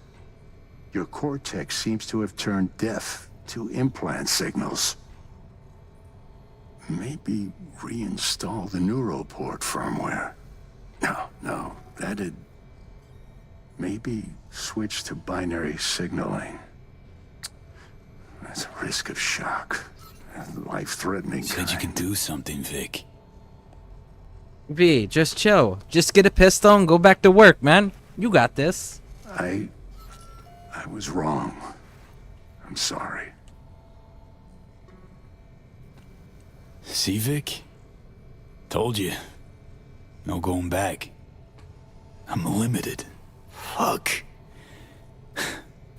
Your cortex seems to have turned deaf to implant signals. Maybe reinstall the neuroport firmware. No, that'd... Maybe switch to binary signaling. That's a risk of shock. Life-threatening Said you can do something, Vic. V, just chill. Just get a pistol and go back to work, man. You got this. I was wrong. I'm sorry. See, Vic? Told you. No going back. I'm limited. Fuck.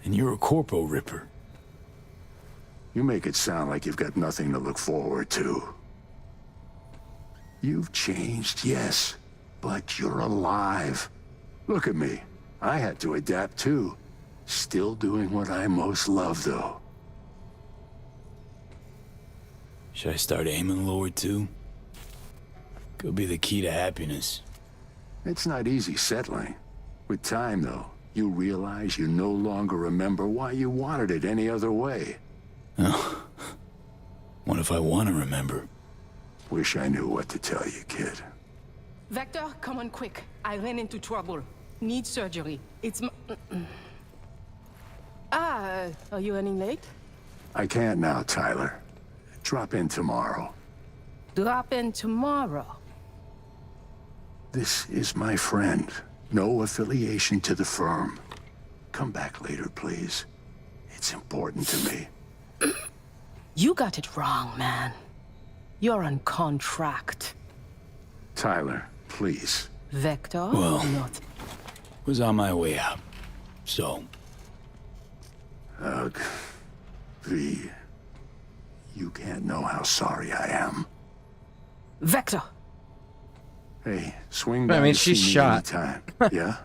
And you're a corpo ripper. You make it sound like you've got nothing to look forward to. You've changed, yes, but you're alive. Look at me. I had to adapt too. Still doing what I most love, though. Should I start aiming lower too? Could be the key to happiness. It's not easy settling. With time, though, you realize you no longer remember why you wanted it any other way. Oh. What if I want to remember? Wish I knew what to tell you, kid. Vector, come on quick. I ran into trouble. Need surgery. It's are you running late? I can't now, Tyler. Drop in tomorrow. Drop in tomorrow. This is my friend. No affiliation to the firm. Come back later, please. It's important to me. You got it wrong, man. You're on contract. Tyler, please. Vector? Well, Not. was on my way out. So. Ugh. V. You can't know how sorry I am. Vector! Hey, swing I by mean, to she's see me shot. anytime. Yeah?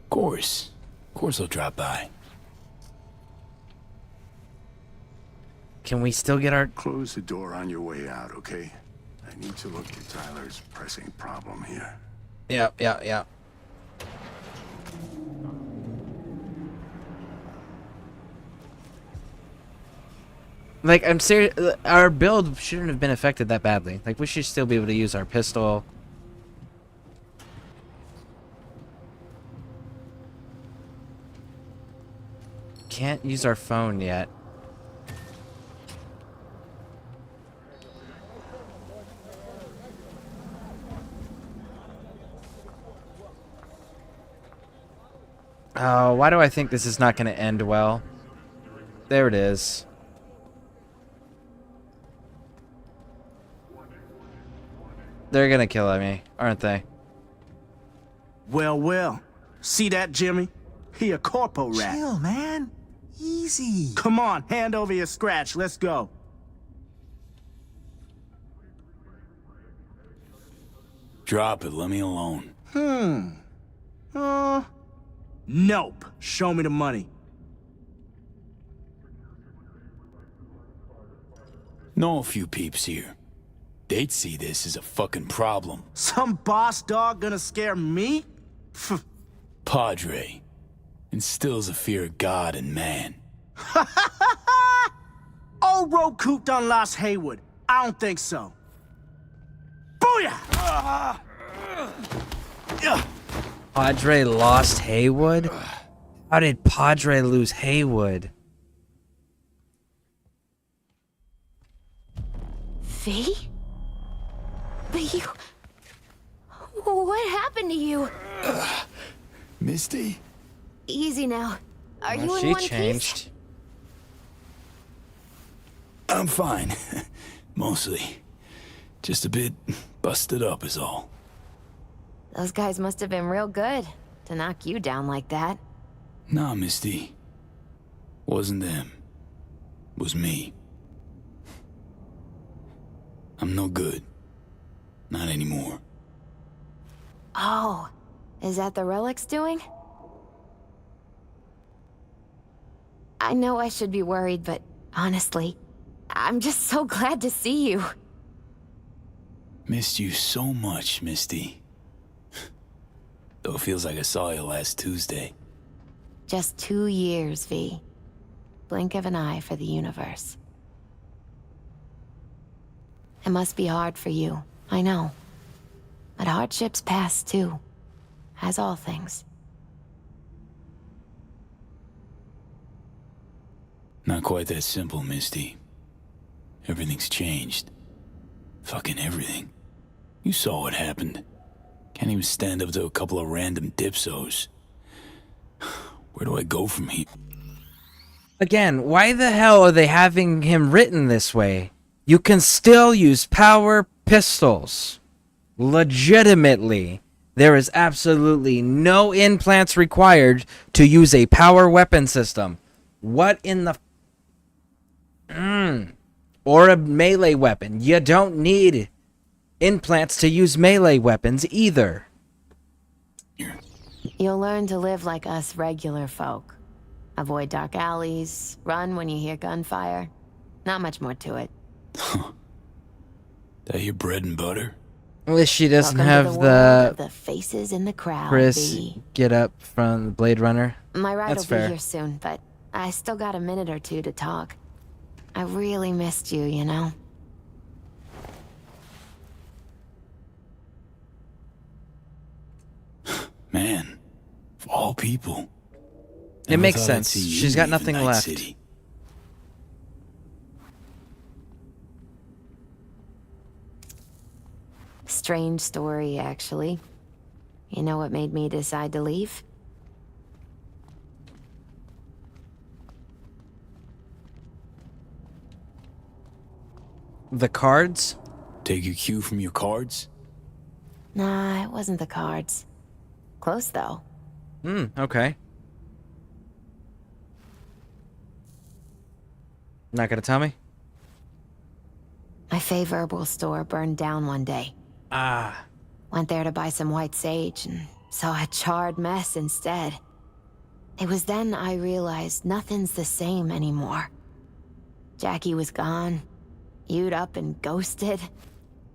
Of course I'll drop by. Can we still get our... Close the door on your way out, okay? I need to look at Tyler's pressing problem here. Yeah. Like, I'm serious. Our build shouldn't have been affected that badly. Like, we should still be able to use our pistol. Can't use our phone yet. Oh, why do I think this is not going to end well? There it is. They're gonna kill me, aren't they? Well. See that, Jimmy? He a corpo rat. Chill, man. Easy. Come on, hand over your scratch. Let's go. Drop it, let me alone. Nope. Show me the money. Know a few peeps here. They'd see this as a fucking problem. Some boss dog gonna scare me? Padre instills a fear of God and man. Old Roku done lost Haywood. I don't think so. Booyah! Padre lost Haywood? How did Padre lose Haywood? V? But you... What happened to you? Misty? Easy now. Are you in She one changed. piece? I'm fine. Mostly. Just a bit busted up is all. Those guys must have been real good to knock you down like that. Nah, Misty. Wasn't them. Was me. I'm no good. Not anymore. Oh, is that the relic's doing? I know I should be worried, but honestly, I'm just so glad to see you. Missed you so much, Misty. Though it feels like I saw you last Tuesday. Just 2 years, V. Blink of an eye for the universe. It must be hard for you, I know. But hardships pass too, as all things. Not quite that simple, Misty. Everything's changed. Fucking everything. You saw what happened. Can't even stand up to a couple of random dipsos. Where do I go from here? Again, why the hell are they having him written this way? You can still use power pistols. Legitimately. There is absolutely no implants required to use a power weapon system. What in the... Or a melee weapon. You don't need implants to use melee weapons either. You'll learn to live like us regular folk. Avoid dark alleys, run when you hear gunfire. Not much more to it. That your bread and butter? Wish she doesn't Welcome have to the world of the the faces in the crowd, Chris V. get up from Blade Runner. My ride That's will be fair. here soon, but I still got a minute or two to talk. I really missed you, you know? Man, of all people. It Never makes thought I'd sense. see you She's got leaving nothing Night left. City. Strange story, actually. You know what made me decide to leave? The cards? Take your cue from your cards? Nah, it wasn't the cards. Close, though. Okay. Not gonna tell me? My favorable store burned down one day. Ah. Went there to buy some white sage and saw a charred mess instead. It was then I realized nothing's the same anymore. Jackie was gone. You'd up and ghosted.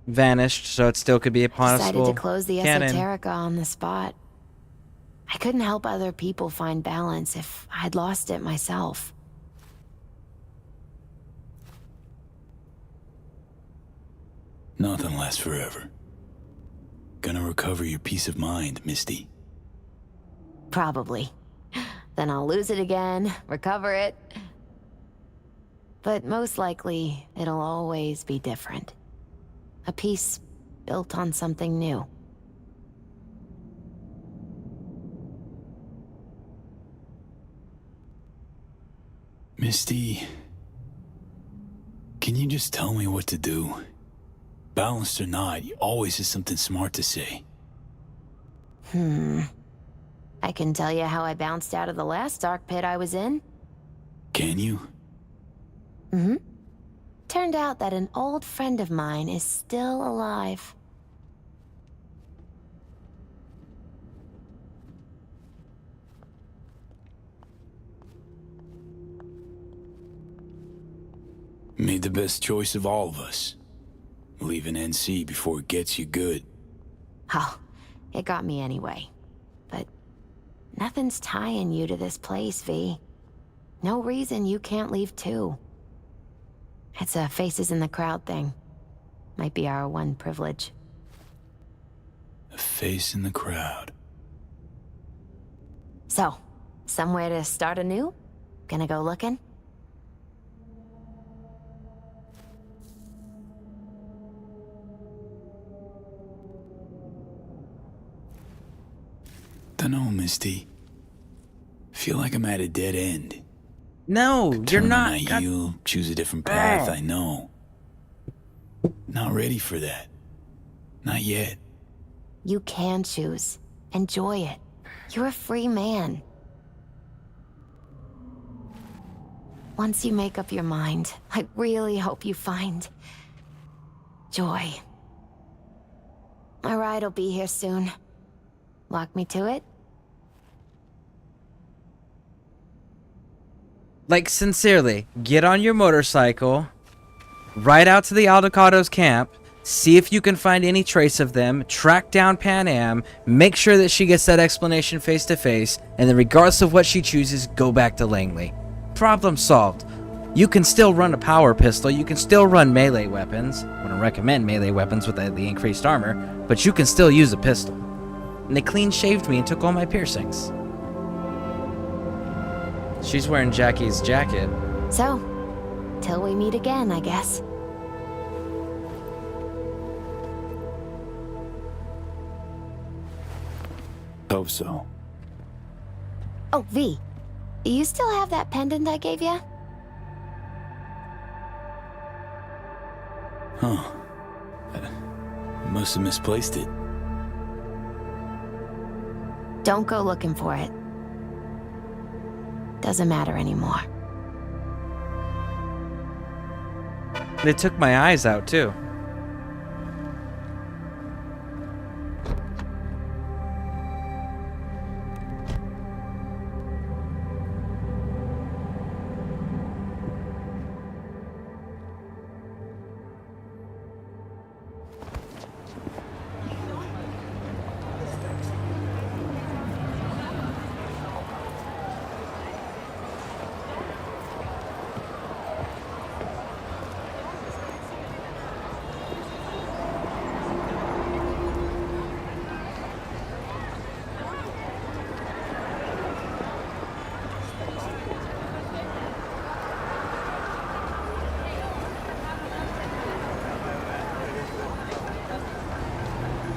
Vanished, so it still could be a possible Decided to close the canon. Esoterica on the spot. I couldn't help other people find balance if I'd lost it myself. Nothing lasts forever. Gonna recover your peace of mind, Misty. Probably. Then I'll lose it again, recover it. But most likely, it'll always be different. A piece built on something new. Misty, can you just tell me what to do? Balanced or not, you always have something smart to say. I can tell you how I bounced out of the last dark pit I was in. Can you? Turned out that an old friend of mine is still alive. Made the best choice of all of us. Leaving NC before it gets you good. Oh, it got me anyway. But nothing's tying you to this place, V. No reason you can't leave too. It's a faces in the crowd thing. Might be our one privilege. A face in the crowd. So, somewhere to start anew? Gonna go looking? Dunno, Misty. Feel like I'm at a dead end. No, you're Turn on not. my God- heel, choose a different path, I know. Not ready for that. Not yet. You can choose. Enjoy it. You're a free man. Once you make up your mind, I really hope you find joy. My ride will be here soon. Walk me to it? Like, sincerely, get on your motorcycle, ride out to the Aldecado's camp, see if you can find any trace of them, track down Pan Am, make sure that she gets that explanation face to face, and then regardless of what she chooses, go back to Langley. Problem solved. You can still run a power pistol, you can still run melee weapons. I wouldn't recommend melee weapons with the increased armor, but you can still use a pistol. And they clean shaved me and took all my piercings. She's wearing Jackie's jacket. So, till we meet again, I guess. Hope so. Oh, V. You still have that pendant I gave you? Huh. I must have misplaced it. Don't go looking for it. Doesn't matter anymore. They took my eyes out, too.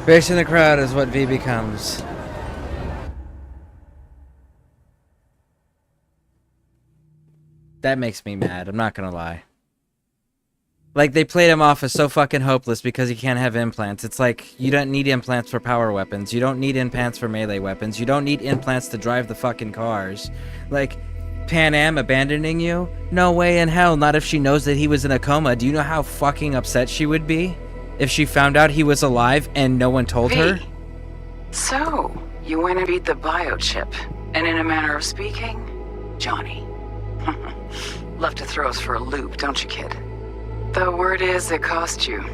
Facing the crowd is what V becomes. That makes me mad, I'm not gonna lie. Like, they played him off as so fucking hopeless because he can't have implants. It's like, you don't need implants for power weapons. You don't need implants for melee weapons. You don't need implants to drive the fucking cars. Like, Pan Am abandoning you? No way in hell, not if she knows that he was in a coma. Do you know how fucking upset she would be? If she found out he was alive and no one told her? So, you went and beat the biochip. And in a manner of speaking, Johnny. Love to throw us for a loop, don't you, kid? The word is it cost you.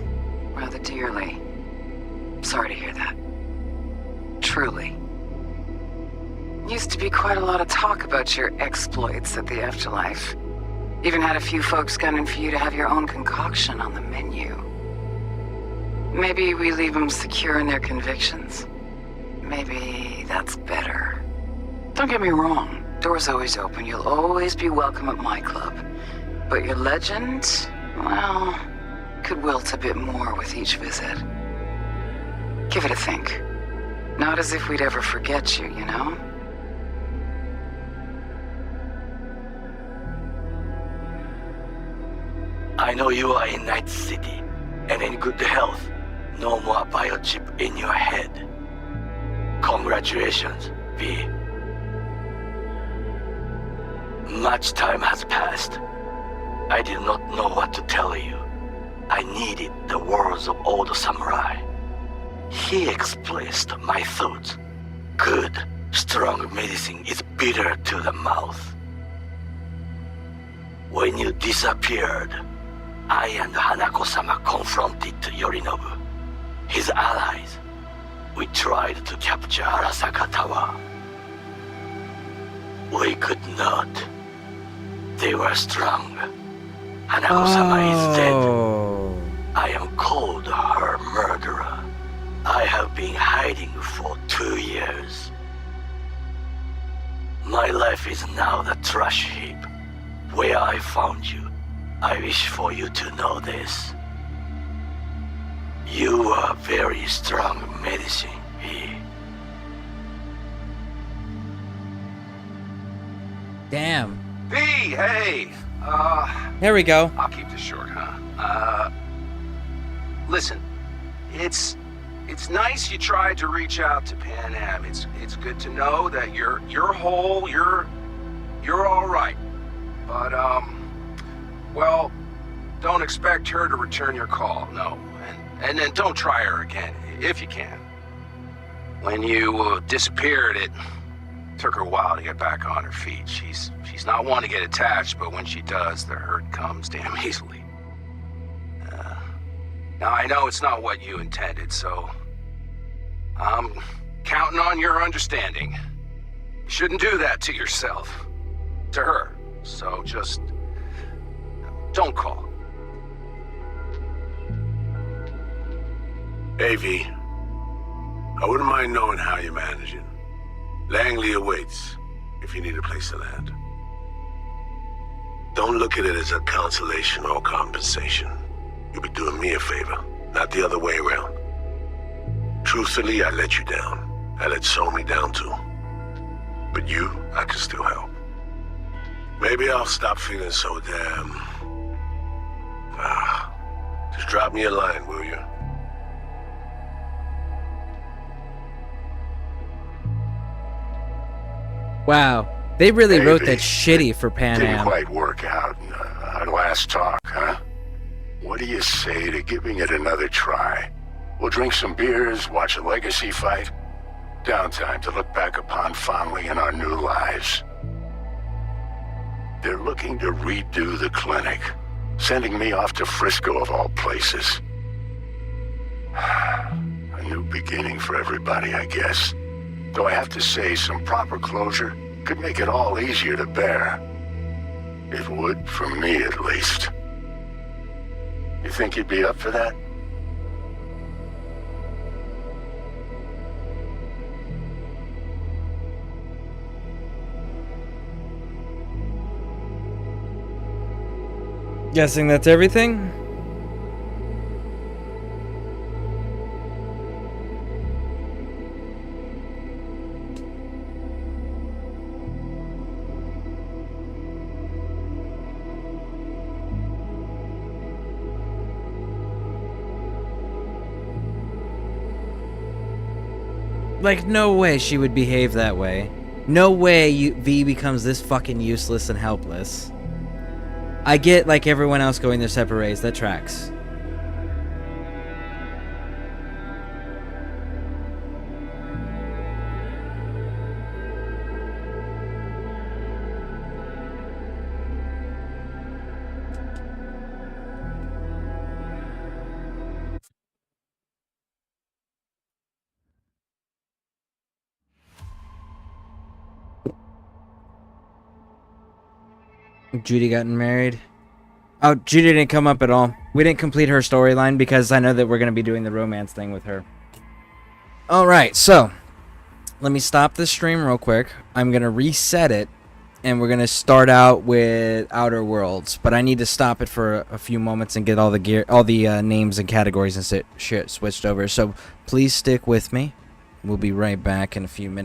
Rather dearly. Sorry to hear that. Truly. Used to be quite a lot of talk about your exploits at the afterlife. Even had a few folks gunning for you to have your own concoction on the menu. Maybe we leave them secure in their convictions. Maybe that's better. Don't get me wrong, door's always open. You'll always be welcome at my club. But your legend, well, could wilt a bit more with each visit. Give it a think. Not as if we'd ever forget you, you know? I know you are in Night City, and in good health. No more biochip in your head. Congratulations, V. Much time has passed. I did not know what to tell you. I needed the words of old samurai. He expressed my thoughts. Good, strong medicine is bitter to the mouth. When you disappeared, I and Hanako-sama confronted Yorinobu. His allies. We tried to capture Arasaka Tower. We could not. They were strong. Hanako-sama is dead. I am called her murderer. I have been hiding for 2 years. My life is now the trash heap. Where I found you, I wish for you to know this. You are very strong medicine, V. Damn. V, hey! There we go. I'll keep this short, huh? Listen, it's nice you tried to reach out to Pan Am. It's good to know that you're whole, you're all right. But, well, don't expect her to return your call, no. And then don't try her again, if you can. When you disappeared, it took her a while to get back on her feet. She's not one to get attached, but when she does, the hurt comes damn easily. Now, I know it's not what you intended, so I'm counting on your understanding. You shouldn't do that to yourself, to her. So just don't call. AV, I wouldn't mind knowing how you're managing. Langley awaits if you need a place to land. Don't look at it as a consolation or compensation. You'll be doing me a favor, not the other way around. Truthfully, I let you down. I let Somi down too. But you, I can still help. Maybe I'll stop feeling so damn... just drop me a line, will you? Wow. They really wrote that shitty for Pan Didn't Am. quite work out in our last talk, huh? What do you say to giving it another try? We'll drink some beers, watch a legacy fight. Downtime to look back upon fondly in our new lives. They're looking to redo the clinic, sending me off to Frisco of all places. A new beginning for everybody, I guess. Though I have to say, some proper closure could make it all easier to bear. It would, for me at least. You think you'd be up for that? Guessing that's everything? Like, no way she would behave that way. No way V becomes this fucking useless and helpless. I get, like, everyone else going their separate ways. That tracks. Judy gotten married. Oh, Judy didn't come up at all. We didn't complete her storyline because I know that we're going to be doing the romance thing with her. Alright, so let me stop the stream real quick. I'm going to reset it and we're going to start out with Outer Worlds. But I need to stop it for a few moments and get all the gear, all the names and categories and shit switched over. So please stick with me. We'll be right back in a few minutes.